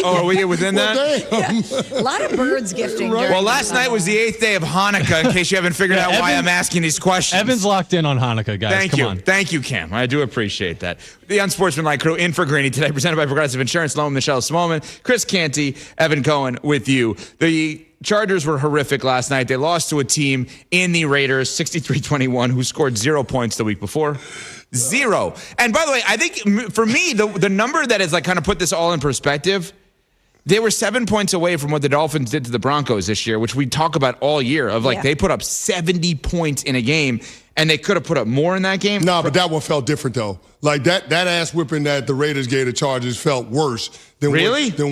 Oh, are we within that? A lot of birds gifting. Right. Well, last night was the 8th day of Hanukkah, in case you haven't figured out why I'm asking these questions. Evan's locked in on Hanukkah, guys. Thank Come you. on. Thank you, Cam. I do appreciate that. The Unsportsmanlike Crew in for Greeny today, presented by Progressive Insurance. Loan Michelle Smallman, Chris Canty, Evan Cohen with you. The Chargers were horrific last night. They lost to a team in the Raiders, 63-21, who scored 0 points the week before. 0. And by the way, I think for me, the number that has like kind of put this all in perspective, they were 7 points away from what the Dolphins did to the Broncos this year, which we talk about all year of like they put up 70 points in a game and they could have put up more in that game. No, but that one felt different though. Like that ass whipping that the Raiders gave the Chargers felt worse than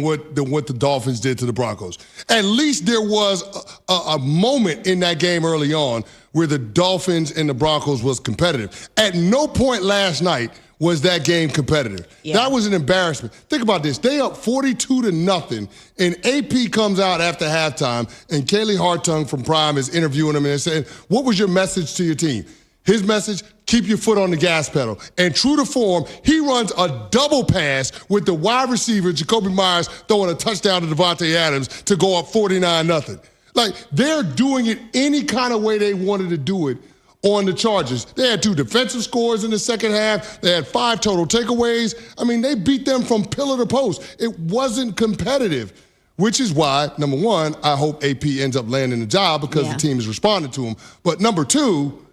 what the Dolphins did to the Broncos. At least there was a moment in that game early on where the Dolphins and the Broncos was competitive. At no point last night was that game competitive. Yeah. That was an embarrassment. Think about this. They up 42-0, and AP comes out after halftime, and Kaylee Hartung from Prime is interviewing him and saying, what was your message to your team? His message, keep your foot on the gas pedal. And true to form, he runs a double pass with the wide receiver, Jacoby Myers, throwing a touchdown to Devontae Adams to go up 49-0. Like, they're doing it any kind of way they wanted to do it on the Chargers. They had 2 defensive scores in the second half. They had 5 total takeaways. I mean, they beat them from pillar to post. It wasn't competitive, which is why, number one, I hope AP ends up landing the job because the team is responding to him. But number two,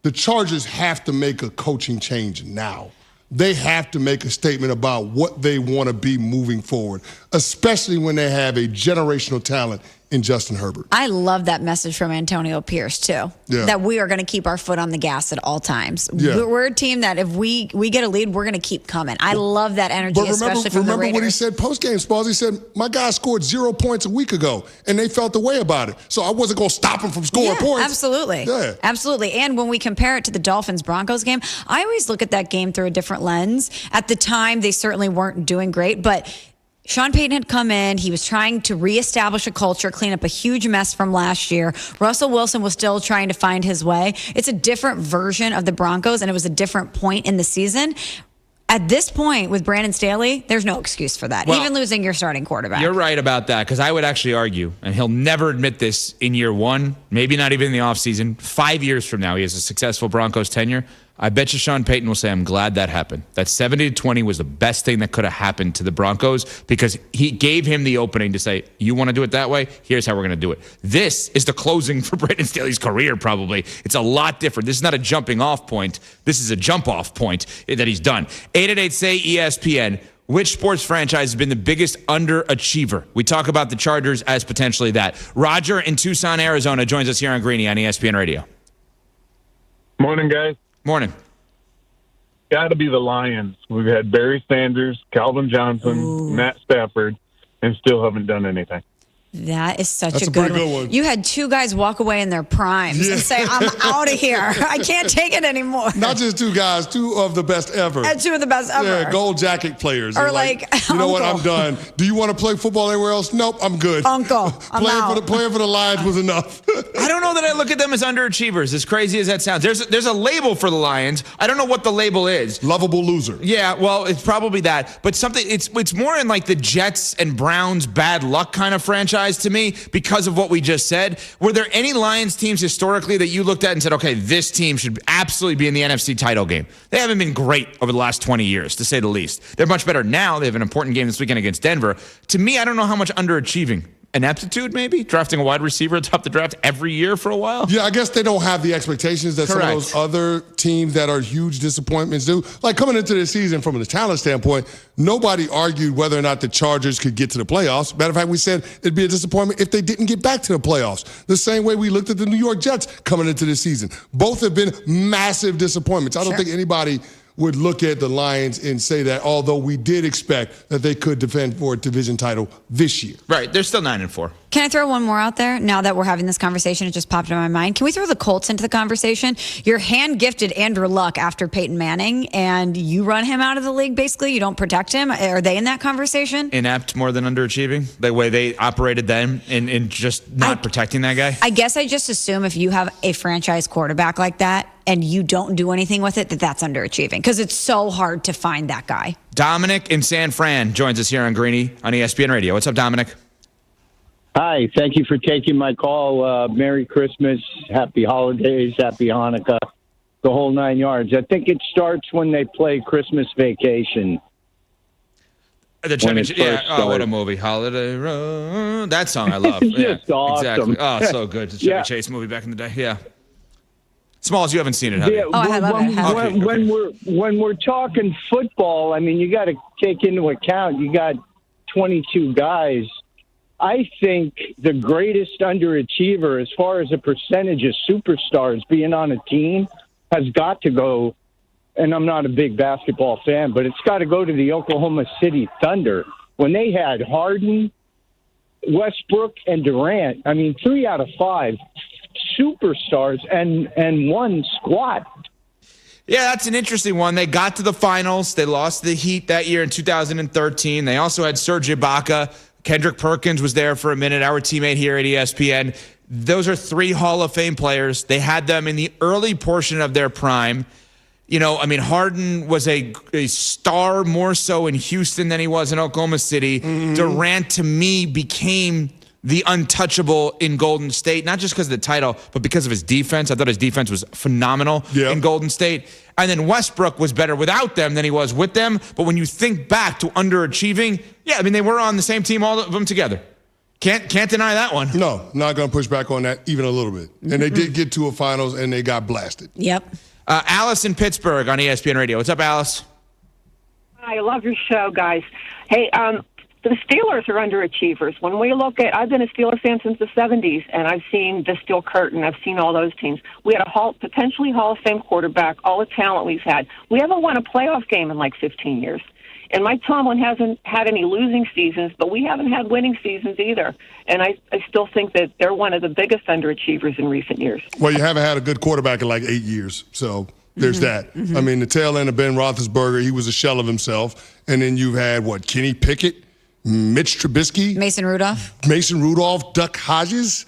the Chargers have to make a coaching change now. They have to make a statement about what they want to be moving forward, especially when they have a generational talent in Justin Herbert. I love that message from Antonio Pierce, too, that we are going to keep our foot on the gas at all times. Yeah. We're a team that if we get a lead, we're going to keep coming. I love that energy, But especially from the remember Raiders. what he said post-game, Smalls? He said, my guy scored 0 points a week ago, and they felt the way about it. So I wasn't going to stop him from scoring points. Absolutely. Yeah. Absolutely. And when we compare it to the Dolphins-Broncos game, I always look at that game through a different lens. At the time, they certainly weren't doing great, but Sean Payton had come in. He was trying to reestablish a culture, clean up a huge mess from last year. Russell Wilson was still trying to find his way. It's a different version of the Broncos, and it was a different point in the season. At this point, with Brandon Staley, there's no excuse for that, even losing your starting quarterback. You're right about that, because I would actually argue, and he'll never admit this in year one, maybe not even in the offseason, 5 years from now, he has a successful Broncos tenure. I bet you Sean Payton will say, I'm glad that happened. That 70-20 was the best thing that could have happened to the Broncos because he gave him the opening to say, you want to do it that way? Here's how we're going to do it. This is the closing for Brandon Staley's career, probably. It's a lot different. This is not a jumping off point. This is a jump off point that he's done. 888-SAY-ESPN. Which sports franchise has been the biggest underachiever? We talk about the Chargers as potentially that. Roger in Tucson, Arizona joins us here on Greeny on ESPN Radio. Morning, guys. Morning. Got to be the Lions. We've had Barry Sanders, Calvin Johnson, Matt Stafford, and still haven't done anything. That is such That's a good one. You had two guys walk away in their primes and say, I'm out of here. I can't take it anymore. Not just two guys, two of the best ever. And two of the best ever. Yeah, gold jacket players. Or They're like you know what, Uncle. I'm done. Do you want to play football anywhere else? Nope, I'm good. Uncle, I'm out. Playing for the Lions was enough. I don't know that I look at them as underachievers, as crazy as that sounds. There's a label for the Lions. I don't know what the label is. Lovable loser. Yeah, well, it's probably that. But something it's more in like the Jets and Browns bad luck kind of franchise to me because of what we just said. Were there any Lions teams historically that you looked at and said, okay, this team should absolutely be in the NFC title game? They haven't been great over the last 20 years, to say the least. They're much better now. They have an important game this weekend against Denver. To me, I don't know how much underachieving. Ineptitude, maybe? Drafting a wide receiver at the top of the draft every year for a while? Yeah, I guess they don't have the expectations that some of those other teams that are huge disappointments do. Like coming into the season from the talent standpoint, nobody argued whether or not the Chargers could get to the playoffs. Matter of fact, we said it'd be a disappointment if they didn't get back to the playoffs. The same way we looked at the New York Jets coming into the season. Both have been massive disappointments. I don't think anybody would look at the Lions and say that, although we did expect that they could defend for a division title this year. Right, they're still 9-4. Can I throw one more out there? Now that we're having this conversation, it just popped in my mind. Can we throw the Colts into the conversation? You're hand-gifted Andrew Luck after Peyton Manning, and you run him out of the league, basically? You don't protect him? Are they in that conversation? Inept more than underachieving? The way they operated then in just not protecting that guy? I guess I just assume if you have a franchise quarterback like that and you don't do anything with it, that's underachieving because it's so hard to find that guy. Dominic in San Fran joins us here on Greeny on ESPN Radio. What's up, Dominic? Hi, thank you for taking my call. Merry Christmas, Happy Holidays, Happy Hanukkah, the whole 9 yards. I think it starts when they play Christmas Vacation. The championship, what a movie. Holiday Road. That song I love. Just awesome. Exactly. Oh, so good. It's a Chevy Chase movie back in the day. Yeah. Smalls, you haven't seen it, have you? I love it. When we're talking football, I mean, you got to take into account you got 22 guys. I think the greatest underachiever as far as a percentage of superstars being on a team has got to go, and I'm not a big basketball fan, but it's got to go to the Oklahoma City Thunder. When they had Harden, Westbrook, and Durant, I mean, 3 out of 5 superstars and one squad. Yeah, that's an interesting one. They got to the finals. They lost the Heat that year in 2013. They also had Serge Ibaka. Kendrick Perkins was there for a minute, our teammate here at ESPN. Those are 3 Hall of Fame players. They had them in the early portion of their prime. You know, I mean, Harden was a star more so in Houston than he was in Oklahoma City. Mm-hmm. Durant, to me, became the untouchable in Golden State, not just because of the title, but because of his defense. I thought his defense was phenomenal in Golden State. And then Westbrook was better without them than he was with them. But when you think back to underachieving, yeah, I mean, they were on the same team, all of them together. Can't deny that one. No, not going to push back on that even a little bit. And they did get to a finals, and they got blasted. Yep. Alice in Pittsburgh on ESPN Radio. What's up, Alice? I love your show, guys. Hey, the Steelers are underachievers. When we look at, I've been a Steeler fan since the 70s, and I've seen the Steel Curtain. I've seen all those teams. We had a potentially Hall of Fame quarterback, all the talent we've had. We haven't won a playoff game in like 15 years. And Mike Tomlin hasn't had any losing seasons, but we haven't had winning seasons either. And I still think that they're one of the biggest underachievers in recent years. Well, you haven't had a good quarterback in like 8 years, so there's that. I mean, the tail end of Ben Roethlisberger, he was a shell of himself. And then you've had, Kenny Pickett, Mitch Trubisky, Mason Rudolph, Duck Hodges,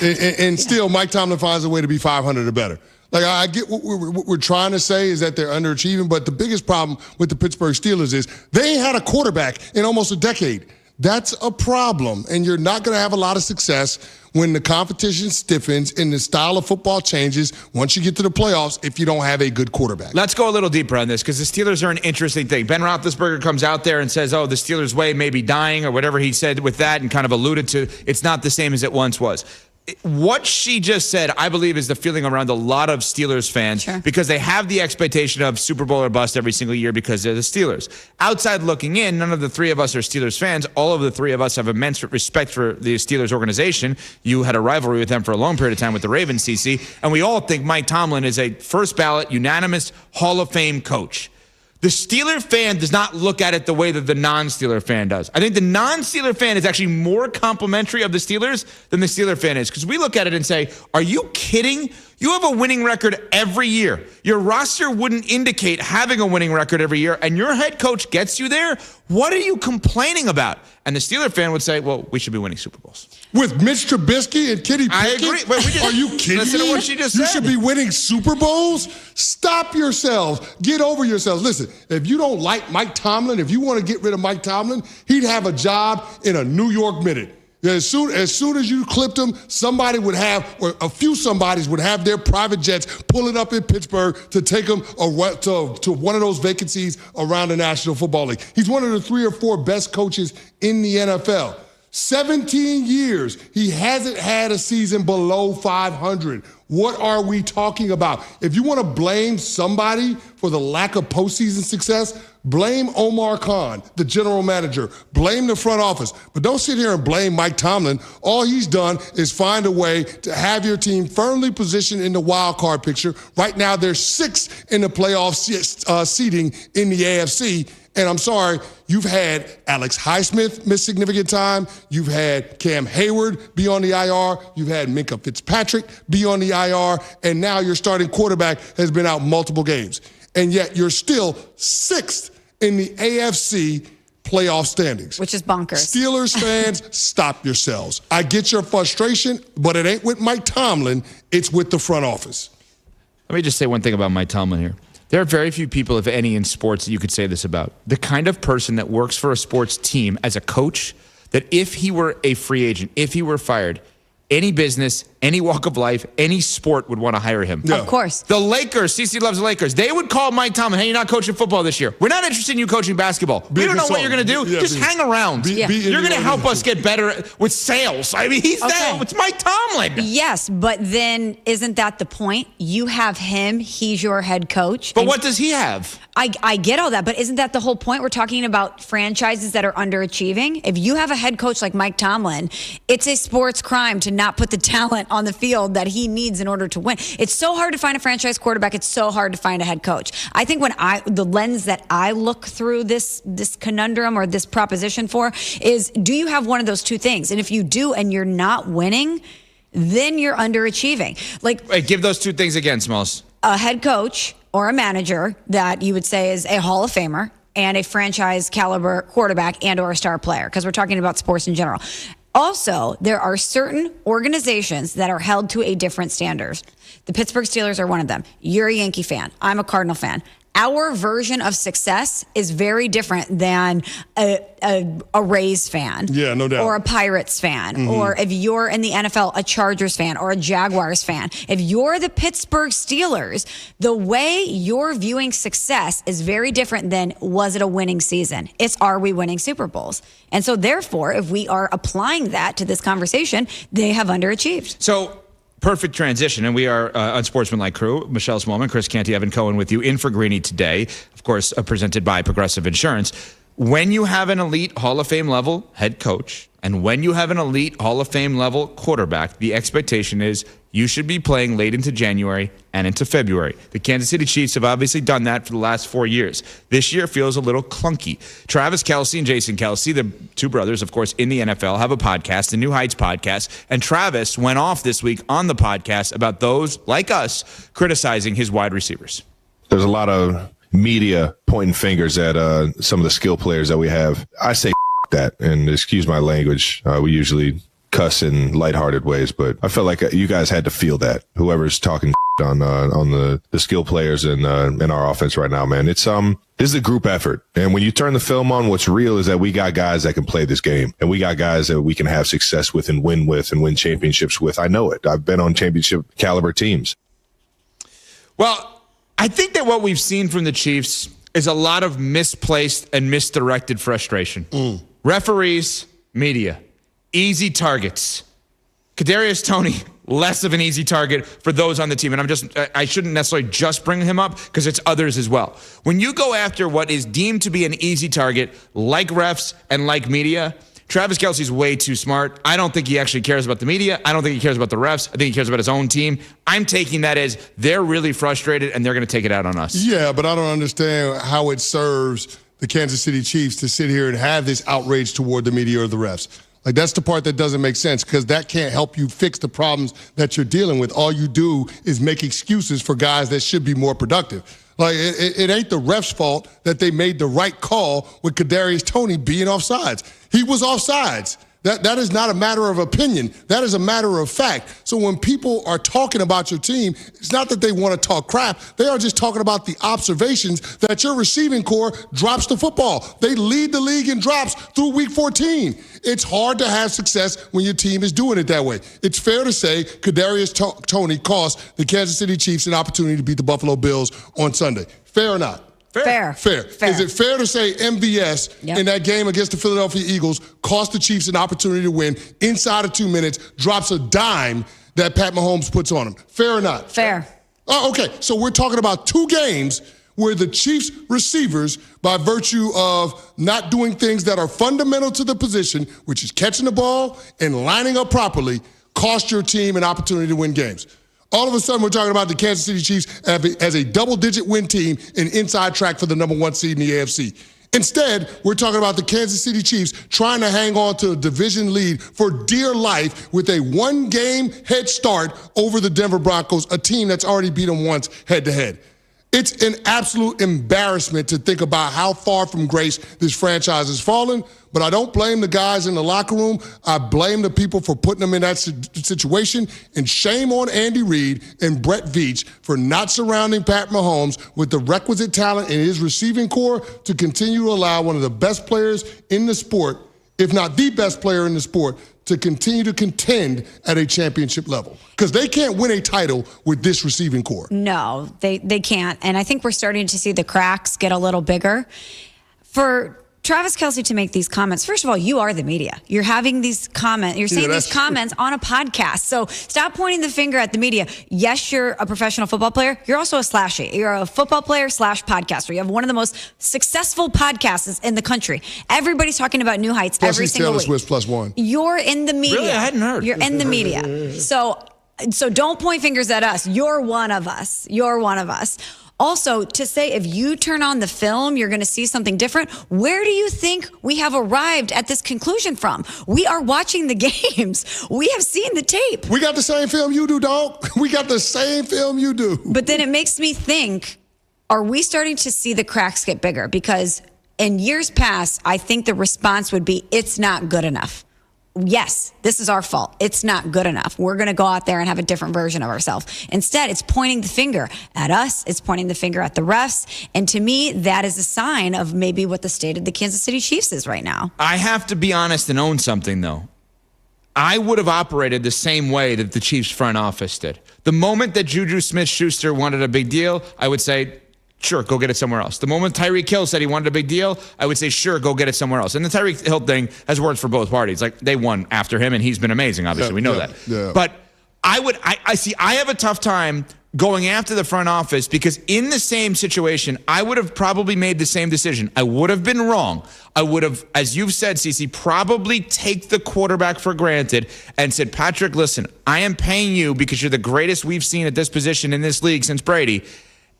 and still Mike Tomlin finds a way to be 500 or better. Like, I get what we're trying to say is that they're underachieving, but the biggest problem with the Pittsburgh Steelers is they ain't had a quarterback in almost a decade. That's a problem, and you're not going to have a lot of success when the competition stiffens and the style of football changes once you get to the playoffs if you don't have a good quarterback. Let's go a little deeper on this because the Steelers are an interesting thing. Ben Roethlisberger comes out there and says, the Steelers' way may be dying or whatever he said with that and kind of alluded to it's not the same as it once was. What she just said, I believe, is the feeling around a lot of Steelers fans because they have the expectation of Super Bowl or bust every single year because they're the Steelers. Outside looking in, none of the three of us are Steelers fans. All of the three of us have immense respect for the Steelers organization. You had a rivalry with them for a long period of time with the Ravens, CC, and we all think Mike Tomlin is a first ballot, unanimous Hall of Fame coach. The Steeler fan does not look at it the way that the non-Steeler fan does. I think the non-Steeler fan is actually more complimentary of the Steelers than the Steeler fan is because we look at it and say, are you kidding? You have a winning record every year. Your roster wouldn't indicate having a winning record every year, and your head coach gets you there? What are you complaining about? And the Steeler fan would say, well, we should be winning Super Bowls. With Mitch Trubisky and Kenny Pickett? I agree. Wait, are you kidding listen me? to what she just said. You should be winning Super Bowls? Stop yourselves. Get over yourselves. Listen, if you don't like Mike Tomlin, if you want to get rid of Mike Tomlin, he'd have a job in a New York Minute. As soon as you clipped him, somebody would have, or a few somebodies would have their private jets pulling up in Pittsburgh to take him to one of those vacancies around the National Football League. He's one of the 3 or 4 best coaches in the NFL. 17 years, he hasn't had a season below 500. What are we talking about? If you want to blame somebody for the lack of postseason success, blame Omar Khan, the general manager. Blame the front office. But don't sit here and blame Mike Tomlin. All he's done is find a way to have your team firmly positioned in the wild card picture. Right now, they're 6th in the playoff seeding in the AFC. And I'm sorry, you've had Alex Highsmith miss significant time. You've had Cam Hayward be on the IR. You've had Minka Fitzpatrick be on the IR. And now your starting quarterback has been out multiple games. And yet you're still 6th in the AFC playoff standings. Which is bonkers. Steelers fans, stop yourselves. I get your frustration, but it ain't with Mike Tomlin. It's with the front office. Let me just say one thing about Mike Tomlin here. There are very few people, if any, in sports that you could say this about. The kind of person that works for a sports team as a coach, that if he were a free agent, if he were fired, any business, any walk of life, any sport would want to hire him. Yeah. Of course. The Lakers, CC loves the Lakers. They would call Mike Tomlin, hey, you're not coaching football this year. We're not interested in you coaching basketball. We don't know what you're going to do. Just hang around. You're going to help us get better with sales. I mean, he's there. It's Mike Tomlin. Yes, but then isn't that the point? You have him. He's your head coach. But what does he have? I get all that, but isn't that the whole point? We're talking about franchises that are underachieving. If you have a head coach like Mike Tomlin, it's a sports crime to not put the talent on the field that he needs in order to win. It's so hard to find a franchise quarterback. It's so hard to find a head coach. I think the lens that I look through this conundrum or this proposition for is, do you have one of those two things? And if you do and you're not winning, then you're underachieving. Wait, give those two things again, Smalls. A head coach or a manager that you would say is a Hall of Famer and a franchise caliber quarterback and or a star player, because we're talking about sports in general. Also, there are certain organizations that are held to a different standard. The Pittsburgh Steelers are one of them. You're a Yankee fan. I'm a Cardinal fan. Our version of success is very different than a Rays fan. Yeah, no doubt. Or a Pirates fan. Mm-hmm. Or if you're in the NFL, a Chargers fan or a Jaguars fan. If you're the Pittsburgh Steelers, the way you're viewing success is very different than, was it a winning season? It's, are we winning Super Bowls? And so therefore, if we are applying that to this conversation, they have underachieved. So, perfect transition, and we are Unsportsmanlike Crew. Michelle Smallman, Chris Canty, Evan Cohen with you in for Greeny today. Of course, presented by Progressive Insurance. when you have an elite Hall of Fame level head coach and when you have an elite Hall of Fame level quarterback, the expectation is you should be playing late into January and into February. The Kansas City Chiefs have obviously done that for the last 4 years. This year feels a little clunky. Travis Kelce and Jason Kelce, the two brothers, of course, in the NFL, have a podcast, the New Heights podcast, and Travis went off this week on the podcast about those, like us, criticizing his wide receivers. There's a lot of media pointing fingers at some of the skill players that we have. I say that, and excuse my language. We usually cuss in lighthearted ways, but I felt like you guys had to feel that. Whoever's talking on the skill players in our offense right now, man, this is a group effort. And when you turn the film on, what's real is that we got guys that can play this game, and we got guys that we can have success with and win championships with. I know it. I've been on championship caliber teams. Well, I think that what we've seen from the Chiefs is a lot of misplaced and misdirected frustration. Referees, media, easy targets. Kadarius Toney, less of an easy target for those on the team. And I shouldn't necessarily just bring him up because it's others as well. When you go after what is deemed to be an easy target, like refs and like media, Travis Kelce's way too smart. I don't think he actually cares about the media. I don't think he cares about the refs. I think he cares about his own team. I'm taking that as they're really frustrated and they're going to take it out on us. Yeah, but I don't understand how it serves the Kansas City Chiefs to sit here and have this outrage toward the media or the refs. Like, that's the part that doesn't make sense, because that can't help you fix the problems that you're dealing with. All you do is make excuses for guys that should be more productive. Like, it ain't the ref's fault that they made the right call with Kadarius Toney being offsides. He was offsides. That is not a matter of opinion. That is a matter of fact. So when people are talking about your team, it's not that they want to talk crap. They are just talking about the observations that your receiving core drops the football. They lead the league in drops through week 14. It's hard to have success when your team is doing it that way. It's fair to say Kadarius Toney cost the Kansas City Chiefs an opportunity to beat the Buffalo Bills on Sunday. Fair or not? Fair. Is it fair to say MVS in that game against the Philadelphia Eagles cost the Chiefs an opportunity to win inside of 2 minutes, drops a dime that Pat Mahomes puts on him? Fair or not? Fair. Oh, okay. So we're talking about 2 games where the Chiefs receivers, by virtue of not doing things that are fundamental to the position, which is catching the ball and lining up properly, cost your team an opportunity to win games. All of a sudden, we're talking about the Kansas City Chiefs as a double-digit win team and inside track for the number 1 seed in the AFC. Instead, we're talking about the Kansas City Chiefs trying to hang on to a division lead for dear life with a 1-game head start over the Denver Broncos, a team that's already beat them once head-to-head. It's an absolute embarrassment to think about how far from grace this franchise has fallen, but I don't blame the guys in the locker room. I blame the people for putting them in that situation, and shame on Andy Reid and Brett Veach for not surrounding Pat Mahomes with the requisite talent in his receiving core to continue to allow one of the best players in the sport, if not the best player in the sport, to continue to contend at a championship level. Because they can't win a title with this receiving core. No, they can't. And I think we're starting to see the cracks get a little bigger. For Travis Kelce to make these comments, first of all, you are the media. You're having these comments, you're saying these comments on a podcast. So stop pointing the finger at the media. Yes, you're a professional football player. You're also a slashy. You're a football player / podcaster. You have one of the most successful podcasts in the country. Everybody's talking about New Heights plus every single week. Plus Swift +1. You're in the media. Really? I hadn't heard. You're in the media. So don't point fingers at us. You're one of us. You're one of us. Also, to say if you turn on the film, you're going to see something different. Where do you think we have arrived at this conclusion from? We are watching the games. We have seen the tape. We got the same film you do, dog. We got the same film you do. But then it makes me think, are we starting to see the cracks get bigger? Because in years past, I think the response would be, it's not good enough. Yes, this is our fault. It's not good enough. We're going to go out there and have a different version of ourselves. Instead, it's pointing the finger at us. It's pointing the finger at the refs. And to me, that is a sign of maybe what the state of the Kansas City Chiefs is right now. I have to be honest and own something, though. I would have operated the same way that the Chiefs front office did. The moment that Juju Smith-Schuster wanted a big deal, I would say, sure, go get it somewhere else. The moment Tyreek Hill said he wanted a big deal, I would say, sure, go get it somewhere else. And the Tyreek Hill thing has worked for both parties. Like, they won after him, and he's been amazing, obviously. We know that. Yeah. But I have a tough time going after the front office, because in the same situation, I would have probably made the same decision. I would have been wrong. I would have, as you've said, Cece, probably take the quarterback for granted and said, Patrick, listen, I am paying you because you're the greatest we've seen at this position in this league since Brady,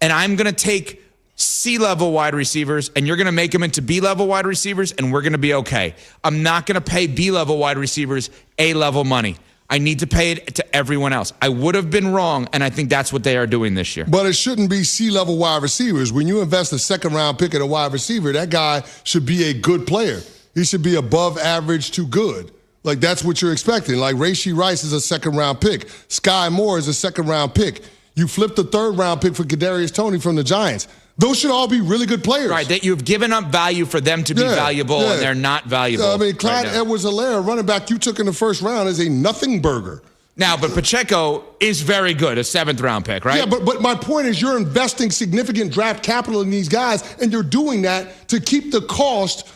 and I'm going to take C-level wide receivers, and you're going to make them into B-level wide receivers, and we're going to be okay. I'm not going to pay B-level wide receivers A-level money. I need to pay it to everyone else. I would have been wrong, and I think that's what they are doing this year. But it shouldn't be C-level wide receivers. When you invest a second-round pick at a wide receiver, that guy should be a good player. He should be above average to good. Like, that's what you're expecting. Like, Rashee Rice is a second-round pick. Sky Moore is a second-round pick. You flipped the third-round pick for Kadarius Toney from the Giants. Those should all be really good players. Right, that you've given up value for them to be valuable, and they're not valuable. I mean, Clyde Edwards-Helaire, running back you took in the first round, is a nothing burger. Now, but Pacheco is very good, a seventh-round pick, right? Yeah, but my point is you're investing significant draft capital in these guys, and you're doing that to keep the cost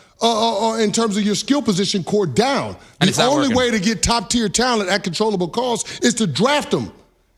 in terms of your skill position core down. And the only way to get top-tier talent at controllable cost is to draft them.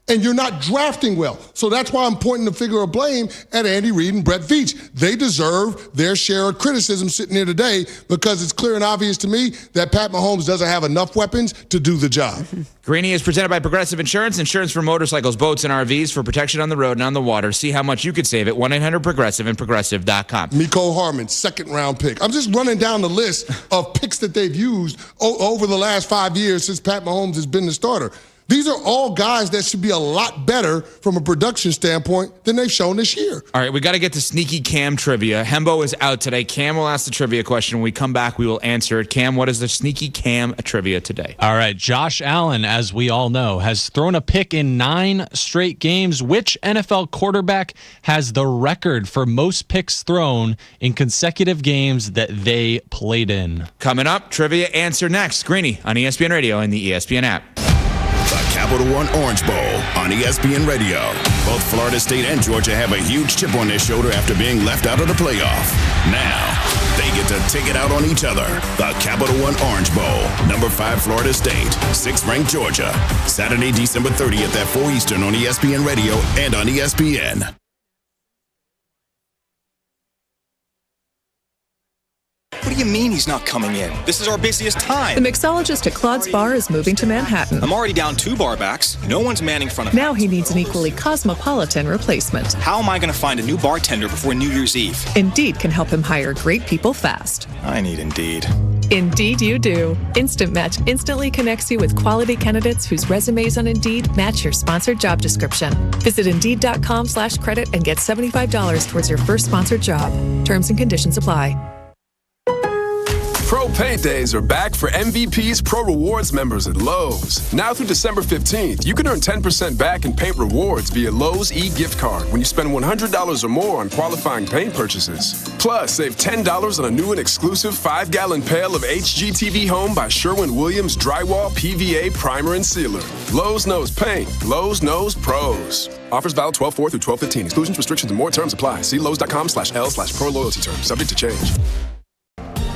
And you're not drafting well. So that's why I'm pointing the finger of blame at Andy Reid and Brett Veach. They deserve their share of criticism sitting here today because it's clear and obvious to me that Pat Mahomes doesn't have enough weapons to do the job. Greeny is presented by Progressive Insurance. Insurance for motorcycles, boats, and RVs for protection on the road and on the water. See how much you could save at 1-800-PROGRESSIVE and Progressive.com. Mecole Hardman, second-round pick. I'm just running down the list of picks that they've used over the last 5 years since Pat Mahomes has been the starter. These are all guys that should be a lot better from a production standpoint than they've shown this year. All right, we got to get to sneaky Cam trivia. Hembo is out today. Cam will ask the trivia question. When we come back, we will answer it. Cam, what is the sneaky Cam trivia today? All right, Josh Allen, as we all know, has thrown a pick in 9 straight games. Which NFL quarterback has the record for most picks thrown in consecutive games that they played in? Coming up, trivia answer next. Greeny on ESPN Radio and the ESPN app. The Capital One Orange Bowl on ESPN Radio. Both Florida State and Georgia have a huge chip on their shoulder after being left out of the playoff. Now, they get to take it out on each other. The Capital One Orange Bowl. Number 5 Florida State, 6th ranked Georgia. Saturday, December 30th at 4 Eastern on ESPN Radio and on ESPN. What do you mean he's not coming in? This is our busiest time. The mixologist at Claude's Bar is moving to Manhattan. I'm already down 2 bar backs. No one's manning front of me. Now he needs an equally cosmopolitan replacement. How am I going to find a new bartender before New Year's Eve? Indeed can help him hire great people fast. I need Indeed. Indeed you do. Instant Match instantly connects you with quality candidates whose resumes on Indeed match your sponsored job description. Visit Indeed.com/credit and get $75 towards your first sponsored job. Terms and conditions apply. Pro Paint Days are back for MVP's Pro Rewards members at Lowe's. Now through December 15th, you can earn 10% back in paint rewards via Lowe's e-gift card when you spend $100 or more on qualifying paint purchases. Plus, save $10 on a new and exclusive 5-gallon pail of HGTV Home by Sherwin-Williams Drywall PVA Primer and Sealer. Lowe's knows paint. Lowe's knows pros. Offers valid 12/4 through 12/15. Exclusions, restrictions, and more terms apply. See Lowe's.com/L/pro loyalty terms. Subject to change.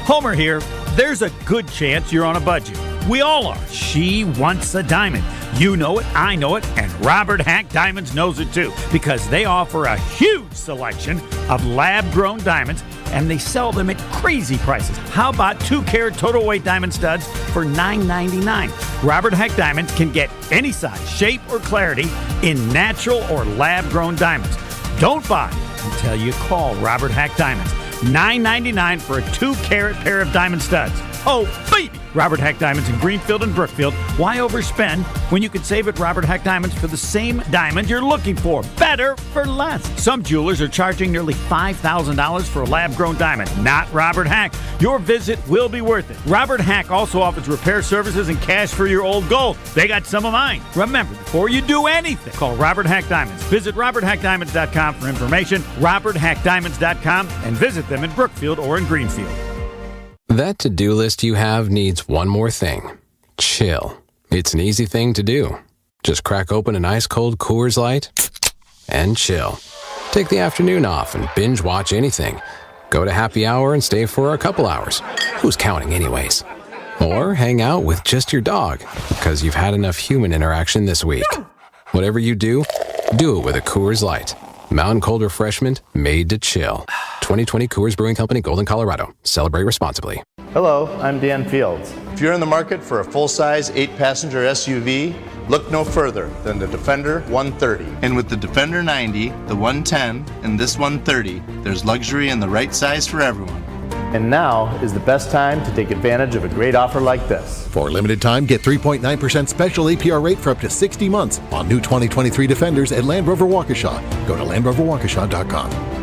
Homer here. There's a good chance you're on a budget. We all are. She wants a diamond. You know it, I know it, and Robert Hack Diamonds knows it too, because they offer a huge selection of lab-grown diamonds, and they sell them at crazy prices. How about 2-carat total weight diamond studs for $9.99? Robert Hack Diamonds can get any size, shape, or clarity in natural or lab-grown diamonds. Don't buy until you call Robert Hack Diamonds. $9.99 for a 2-carat pair of diamond studs. Oh, baby! Robert Hack Diamonds in Greenfield and Brookfield. Why overspend when you can save at Robert Hack Diamonds for the same diamond you're looking for? Better for less. Some jewelers are charging nearly $5,000 for a lab-grown diamond. Not Robert Hack. Your visit will be worth it. Robert Hack also offers repair services and cash for your old gold. They got some of mine. Remember, before you do anything, call Robert Hack Diamonds. Visit RobertHackDiamonds.com for information, RobertHackDiamonds.com, and visit them in Brookfield or in Greenfield. That to-do list you have needs one more thing. Chill. It's an easy thing to do. Just crack open an ice-cold Coors Light and chill. Take the afternoon off and binge watch anything. Go to happy hour and stay for a couple hours. Who's counting anyways? Or hang out with just your dog, because you've had enough human interaction this week. Whatever you do, Do it with a Coors Light. Mountain Cold Refreshment made to chill. 2020 Coors Brewing Company, Golden, Colorado. Celebrate responsibly. Hello, I'm Dan Fields. If you're in the market for a full-size 8-passenger SUV, look no further than the Defender 130. And with the Defender 90, the 110, and this 130, there's luxury in the right size for everyone. And now is the best time to take advantage of a great offer like this. For a limited time, get 3.9% special APR rate for up to 60 months on new 2023 Defenders at Land Rover Waukesha. Go to LandRoverWaukesha.com.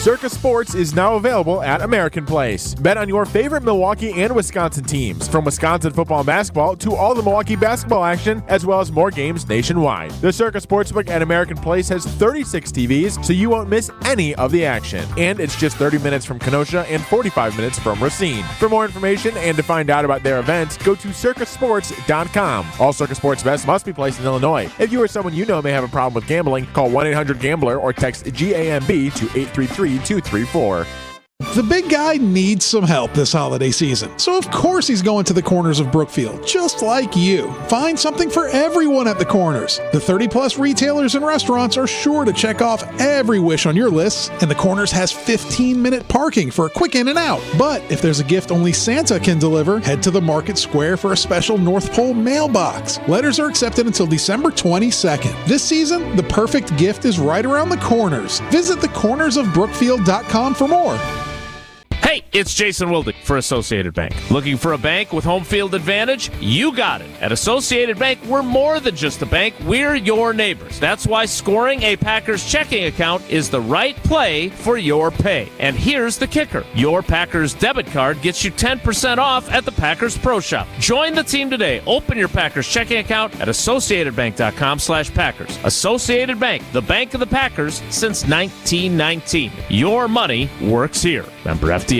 Circus Sports is now available at American Place. Bet on your favorite Milwaukee and Wisconsin teams, from Wisconsin football and basketball to all the Milwaukee basketball action, as well as more games nationwide. The Circus Sportsbook at American Place has 36 TVs, so you won't miss any of the action. And it's just 30 minutes from Kenosha and 45 minutes from Racine. For more information and to find out about their events, go to circusports.com. All Circus Sports bets must be placed in Illinois. If you or someone you know may have a problem with gambling, call 1-800-GAMBLER or text GAMB to 833-234. The big guy needs some help this holiday season, so of course he's going to the Corners of Brookfield, just like you. Find something for everyone at the Corners. The 30-plus retailers and restaurants are sure to check off every wish on your list, and the Corners has 15-minute parking for a quick in and out. But if there's a gift only Santa can deliver, head to the Market Square for a special North Pole mailbox. Letters are accepted until December 22nd. This season, the perfect gift is right around the Corners. Visit thecornersofbrookfield.com for more. Hey, it's Jason Wilde for Associated Bank. Looking for a bank with home field advantage? You got it. At Associated Bank, we're more than just a bank. We're your neighbors. That's why scoring a Packers checking account is the right play for your pay. And here's the kicker. Your Packers debit card gets you 10% off at the Packers Pro Shop. Join the team today. Open your Packers checking account at AssociatedBank.com/Packers. Associated Bank, the bank of the Packers since 1919. Your money works here. Member FDIC.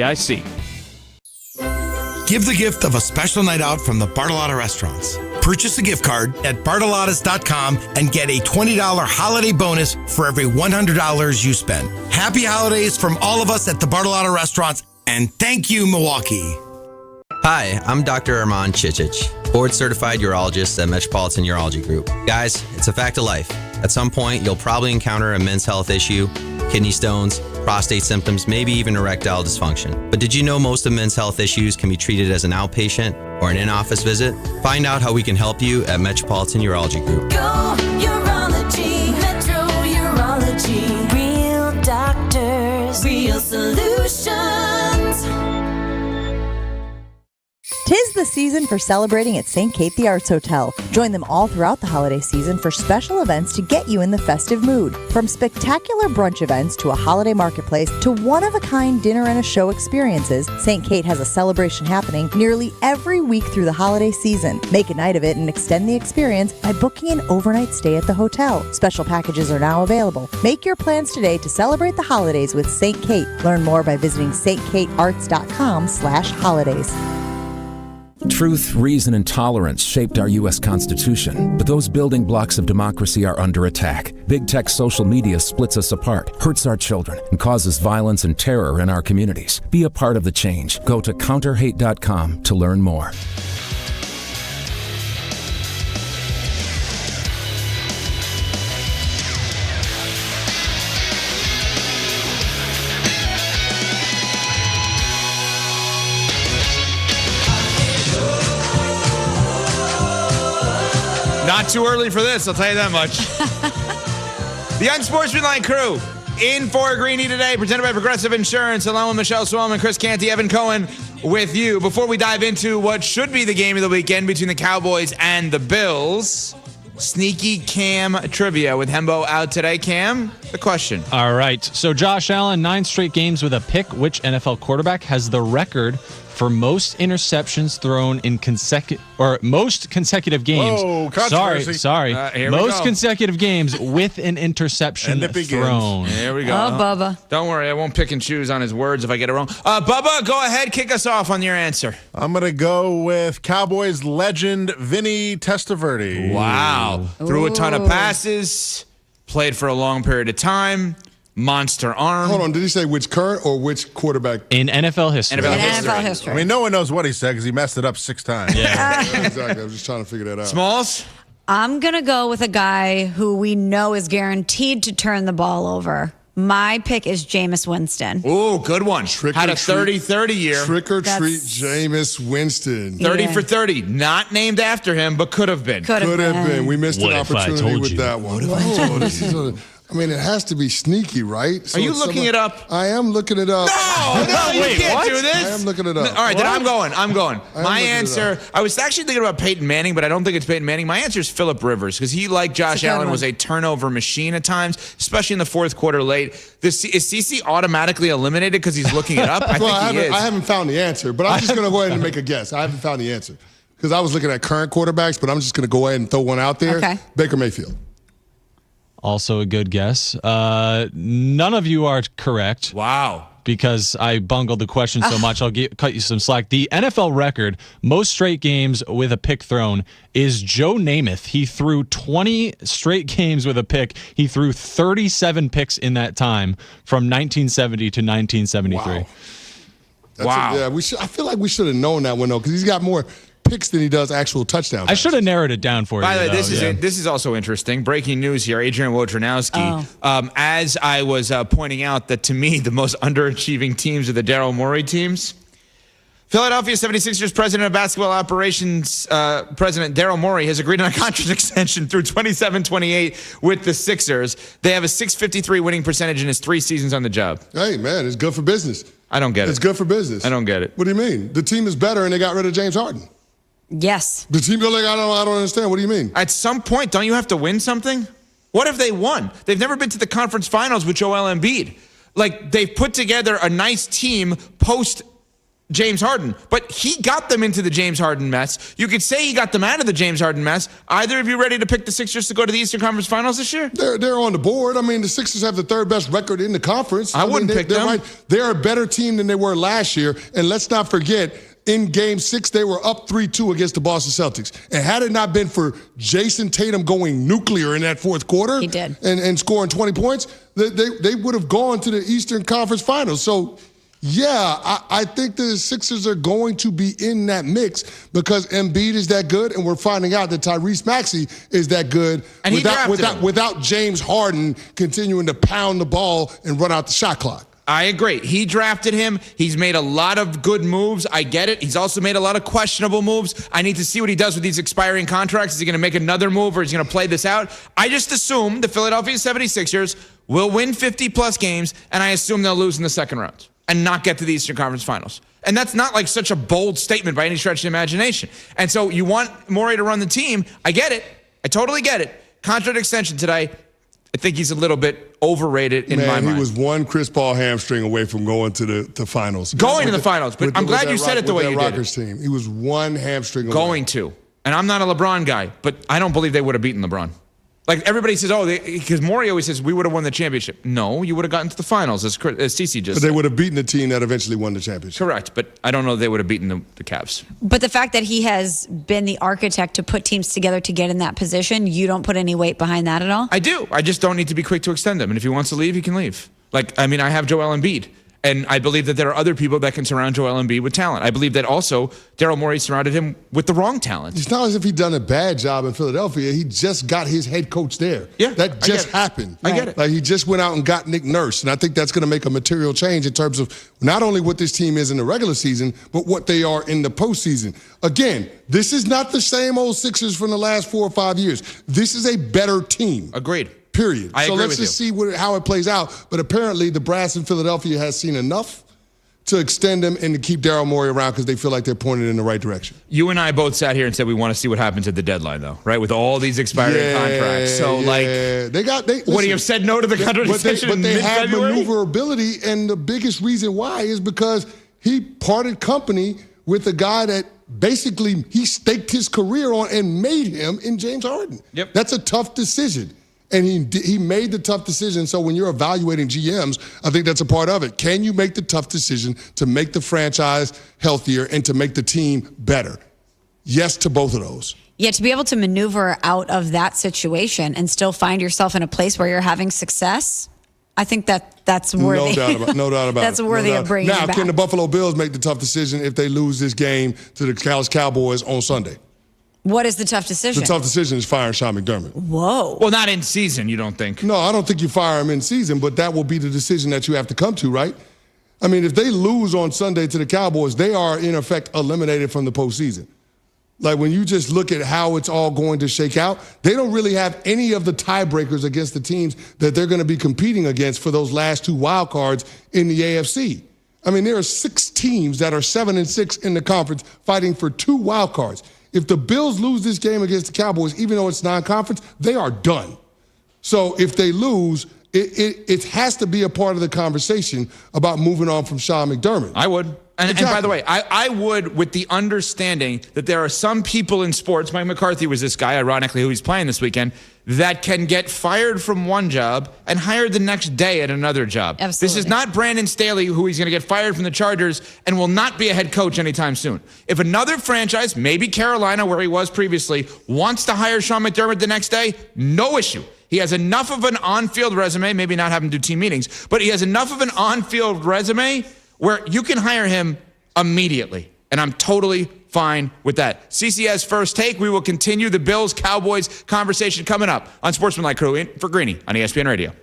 Give the gift of a special night out from the Bartolotta Restaurants. Purchase a gift card at Bartolottas.com and get a $20 holiday bonus for every $100 you spend. Happy holidays from all of us at the Bartolotta Restaurants, and thank you, Milwaukee. Hi, I'm Dr. Armand Chichich, board-certified urologist at Metropolitan Urology Group. Guys, it's a fact of life. At some point, you'll probably encounter a men's health issue, kidney stones, prostate symptoms, maybe even erectile dysfunction. But did you know most of men's health issues can be treated as an outpatient or an in-office visit? Find out how we can help you at Metropolitan Urology Group. Go Urology, Metro Urology. Real doctors, real solutions. 'Tis the season for celebrating at St. Kate the Arts Hotel. Join them all throughout the holiday season for special events to get you in the festive mood. From spectacular brunch events to a holiday marketplace to one-of-a-kind dinner and a show experiences, St. Kate has a celebration happening nearly every week through the holiday season. Make a night of it and extend the experience by booking an overnight stay at the hotel. Special packages are now available. Make your plans today to celebrate the holidays with St. Kate. Learn more by visiting stkatearts.com/holidays. Truth, reason, and tolerance shaped our U.S. Constitution, but those building blocks of democracy are under attack. Big tech social media splits us apart, hurts our children, and causes violence and terror in our communities. Be a part of the change. Go to counterhate.com to learn more. Not too early for this, I'll tell you that much. The Unsportsmanlike crew in for Greeny today, presented by Progressive Insurance, along with Michelle Swellman, Chris Canty, Evan Cohen with you. Before we dive into what should be the game of the weekend between the Cowboys and the Bills, sneaky Cam trivia with Hembo out today. Cam, the question. All right. So Josh Allen, 9 straight games with a pick. Which NFL quarterback has the record for most interceptions thrown in most consecutive games? Whoa, controversy. Sorry. Most consecutive games with an interception thrown. Here we go. Oh, Bubba. Don't worry, I won't pick and choose on his words if I get it wrong. Bubba, go ahead, kick us off on your answer. I'm going to go with Cowboys legend Vinny Testaverde. Wow. Threw a ton of passes, played for a long period of time. Monster arm. Hold on, did he say which current or which quarterback? In NFL history. NFL history. I mean, no one knows what he said because he messed it up 6 times. Yeah. Exactly. I was just trying to figure that out. Smalls? I'm going to go with a guy who we know is guaranteed to turn the ball over. My pick is Jameis Winston. Ooh, good one. Had a 30-30 year. Trick or treat, Jameis Winston. 30 for 30. Not named after him, but could have been. Could have been. We missed an opportunity with that one. It has to be sneaky, right? So Are you looking it up? I am looking it up. No, you can't do this. I am looking it up. All right, then I'm going. My looking it answer, I was actually thinking about Peyton Manning, but I don't think it's Peyton Manning. My answer is Phillip Rivers, because he, like Josh Allen, was a turnover machine at times, especially in the fourth quarter late. Is CeCe automatically eliminated because he's looking it up? I think he is. I haven't found the answer, but I'm just going to go ahead and make a guess. I haven't found the answer because I was looking at current quarterbacks, but I'm just going to go ahead and throw one out there. Okay. Baker Mayfield. Also a good guess. None of you are correct. Wow. Because I bungled the question so much, I'll cut you some slack. The NFL record, most straight games with a pick thrown, is Joe Namath. He threw 20 straight games with a pick. He threw 37 picks in that time from 1970 to 1973. Wow. I feel like we should have known that one, though, because he's got more picks than he does actual touchdowns. I should have narrowed it down for you. By the way, this is also interesting. Breaking news here. Adrian Wojnarowski. As I was pointing out that to me, the most underachieving teams are the Daryl Morey teams. Philadelphia 76ers President of Basketball Operations, President Daryl Morey, has agreed on a contract extension through 27-28 with the Sixers. They have a .653 winning percentage in his 3 seasons on the job. Hey, man, it's good for business. I don't get it. It's good for business. I don't get it. What do you mean? The team is better and they got rid of James Harden. Yes. The team, like, I don't understand. What do you mean? At some point, don't you have to win something? What have they won? They've never been to the conference finals with Joel Embiid. Like, they've put together a nice team post James Harden, but he got them into the James Harden mess. You could say he got them out of the James Harden mess. Either of you ready to pick the Sixers to go to the Eastern Conference Finals this year? They're on the board. I mean, the Sixers have the 3rd best record in the conference. I wouldn't pick them. They're a better team than they were last year. And let's not forget, in Game 6, they were up 3-2 against the Boston Celtics. And had it not been for Jason Tatum going nuclear in that fourth quarter, he did, and scoring 20 points, they would have gone to the Eastern Conference Finals. So, yeah, I think the Sixers are going to be in that mix because Embiid is that good, and we're finding out that Tyrese Maxey is that good and without James Harden continuing to pound the ball and run out the shot clock. I agree. He drafted him. He's made a lot of good moves. I get it. He's also made a lot of questionable moves. I need to see what he does with these expiring contracts. Is he going to make another move or is he going to play this out? I just assume the Philadelphia 76ers will win 50-plus games, and I assume they'll lose in the second round and not get to the Eastern Conference Finals. And that's not like such a bold statement by any stretch of the imagination. And so you want Morey to run the team. I get it. I totally get it. Contract extension today. I think he's a little bit overrated in my mind. He was one Chris Paul hamstring away from going to the finals. Going to the finals, but I'm glad you said it the way you did. Rockers team. He was one hamstring away. Going to. And I'm not a LeBron guy, but I don't believe they would have beaten LeBron. Like everybody says, because Morey always says we would have won the championship. No, you would have gotten to the finals, as CeCe just said. But they would have beaten the team that eventually won the championship. Correct, but I don't know if they would have beaten the Cavs. But the fact that he has been the architect to put teams together to get in that position, you don't put any weight behind that at all? I do. I just don't need to be quick to extend him. And if he wants to leave, he can leave. I have Joel Embiid. And I believe that there are other people that can surround Joel Embiid with talent. I believe that also Daryl Morey surrounded him with the wrong talent. It's not as if he'd done a bad job in Philadelphia. He just got his head coach there. Yeah, that just happened. I get it. Like he just went out and got Nick Nurse. And I think that's going to make a material change in terms of not only what this team is in the regular season, but what they are in the postseason. Again, this is not the same old Sixers from the last 4 or 5 years. This is a better team. Agreed. Period. I agree let's just see how it plays out. But apparently the brass in Philadelphia has seen enough to extend them and to keep Daryl Morey around because they feel like they're pointed in the right direction. You and I both sat here and said we want to see what happens at the deadline, though, right? With all these expiring contracts. So, would he have said no to the contract extension in mid-February? But they have maneuverability, and the biggest reason why is because he parted company with a guy that basically he staked his career on and made him in James Harden. Yep. That's a tough decision. And he made the tough decision. So when you're evaluating GMs, I think that's a part of it. Can you make the tough decision to make the franchise healthier and to make the team better? Yes to both of those. Yeah, to be able to maneuver out of that situation and still find yourself in a place where you're having success, I think that's worthy. No doubt about it. That's worthy of bringing Now, back. can the Buffalo Bills make the tough decision if they lose this game to the Dallas Cowboys on Sunday? What is the tough decision? The tough decision is firing Sean McDermott. Whoa. Well, not in season, you don't think? No, I don't think you fire him in season, but that will be the decision that you have to come to, right? I mean, if they lose on Sunday to the Cowboys, they are, in effect, eliminated from the postseason. Like, when you just look at how it's all going to shake out, they don't really have any of the tiebreakers against the teams that they're going to be competing against for those last two wild cards in the AFC. I mean, there are 6 teams that are 7-6 in the conference fighting for 2 wild cards. If the Bills lose this game against the Cowboys, even though it's non-conference, they are done. So if they lose, it has to be a part of the conversation about moving on from Sean McDermott. I would. And by the way, I would, with the understanding that there are some people in sports, Mike McCarthy was this guy, ironically, who he's playing this weekend, that can get fired from one job and hired the next day at another job. Absolutely. This is not Brandon Staley, who he's going to get fired from the Chargers and will not be a head coach anytime soon. If another franchise, maybe Carolina, where he was previously, wants to hire Sean McDermott the next day, no issue. He has enough of an on-field resume, maybe not have him do team meetings, but he has enough of an on-field resume where you can hire him immediately. And I'm totally fine with that. CCS First Take. We will continue the Bills-Cowboys conversation coming up on Sportsmanlike Crew for Greeny on ESPN Radio.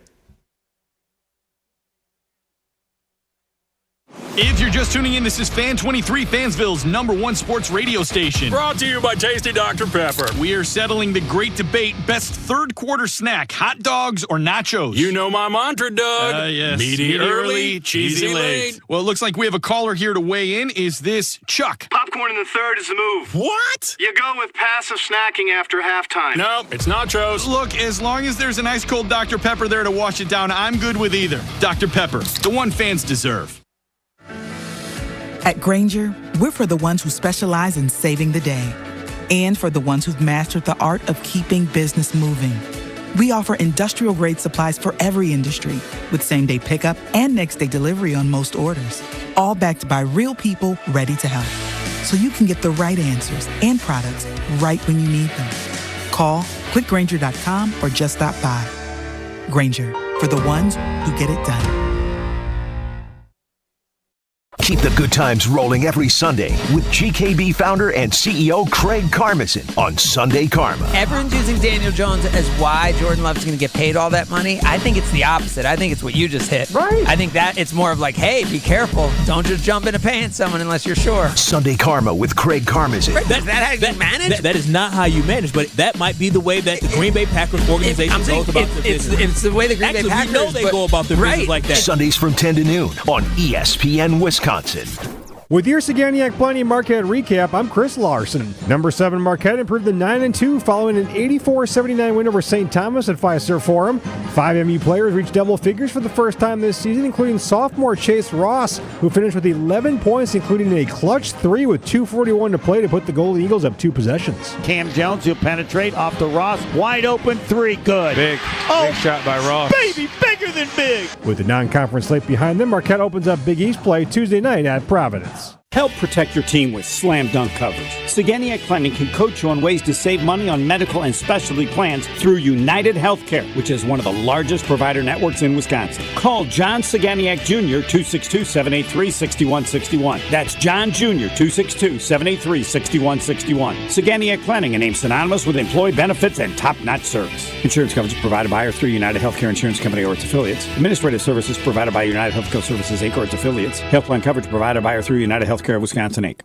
If you're just tuning in, this is Fan 23, Fansville's #1 sports radio station. Brought to you by Tasty Dr. Pepper. We are settling the great debate, best third quarter snack, hot dogs or nachos? You know my mantra, Doug. Yes. Meaty early, cheesy late. Well, it looks like we have a caller here to weigh in. Is this Chuck? Popcorn in the third is the move. What? You go with passive snacking after halftime. No, it's nachos. Look, as long as there's an ice cold Dr. Pepper there to wash it down, I'm good with either. Dr. Pepper, the one fans deserve. At Grainger, we're for the ones who specialize in saving the day and for the ones who've mastered the art of keeping business moving. We offer industrial-grade supplies for every industry with same-day pickup and next-day delivery on most orders, all backed by real people ready to help. So you can get the right answers and products right when you need them. Call quickgrainger.com or just stop by. Grainger, for the ones who get it done. Keep the good times rolling every Sunday with GKB founder and CEO Craig Karmazin on Sunday Karma. Everyone's using Daniel Jones as why Jordan Love's going to get paid all that money. I think it's the opposite. I think it's what you just hit. Right. I think that it's more of like, hey, be careful. Don't just jump into paying someone unless you're sure. Sunday Karma with Craig Karmazin. Is that how you manage? That is not how you manage, but that might be the way that the Green Bay Packers organization goes about their business. It's the way the Green Bay Packers... we know they go about their business like that. Sundays from 10 to noon on ESPN Wisconsin. With your Saganiac Planning Marquette recap, I'm Chris Larson. Number 7 Marquette improved to 9-2 following an 84-79 win over St. Thomas at Fiserv Forum. 5 MU players reached double figures for the first time this season, including sophomore Chase Ross, who finished with 11 points, including a clutch 3 with 2:41 to play to put the Golden Eagles up 2 possessions. Cam Jones will penetrate off the Ross. Wide open 3. Good. Big shot by Ross. Baby, bigger than big. With the non-conference slate behind them, Marquette opens up Big East play Tuesday night at Providence. Help protect your team with slam dunk coverage. Saganiac Planning can coach you on ways to save money on medical and specialty plans through United Healthcare, which is one of the largest provider networks in Wisconsin. Call John Saganiac Jr. 262-783-6161. That's John Jr. 262-783-6161. Saganiac Planning, a name synonymous with employee benefits and top-notch service. Insurance coverage provided by or through United Healthcare Insurance Company or its affiliates. Administrative services provided by United Healthcare Services, Inc. or its affiliates. Health plan coverage provided by or through United Healthcare of Wisconsin, Inc.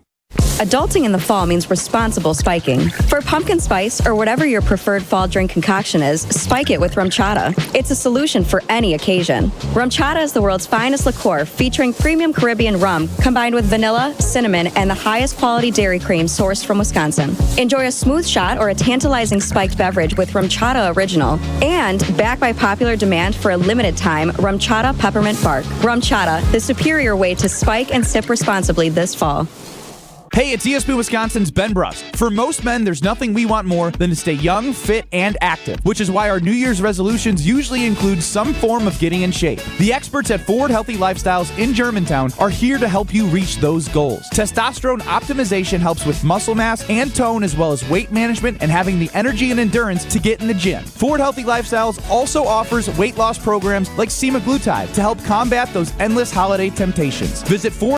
Adulting in the fall means responsible spiking. For pumpkin spice or whatever your preferred fall drink concoction is, spike it with rum chata. It's a solution for any occasion. Rum chata is the world's finest liqueur featuring premium Caribbean rum combined with vanilla, cinnamon, and the highest quality dairy cream sourced from Wisconsin. Enjoy a smooth shot or a tantalizing spiked beverage with Rum Chata Original. And, backed by popular demand for a limited time, Rum Chata Peppermint Bark. Rum Chata, the superior way to spike and sip responsibly this fall. Hey, it's ESPN Wisconsin's Ben Bruss. For most men, there's nothing we want more than to stay young, fit, and active, which is why our New Year's resolutions usually include some form of getting in shape. The experts at Forward Healthy Lifestyles in Germantown are here to help you reach those goals. Testosterone optimization helps with muscle mass and tone, as well as weight management and having the energy and endurance to get in the gym. Forward Healthy Lifestyles also offers weight loss programs like semaglutide to help combat those endless holiday temptations. Visit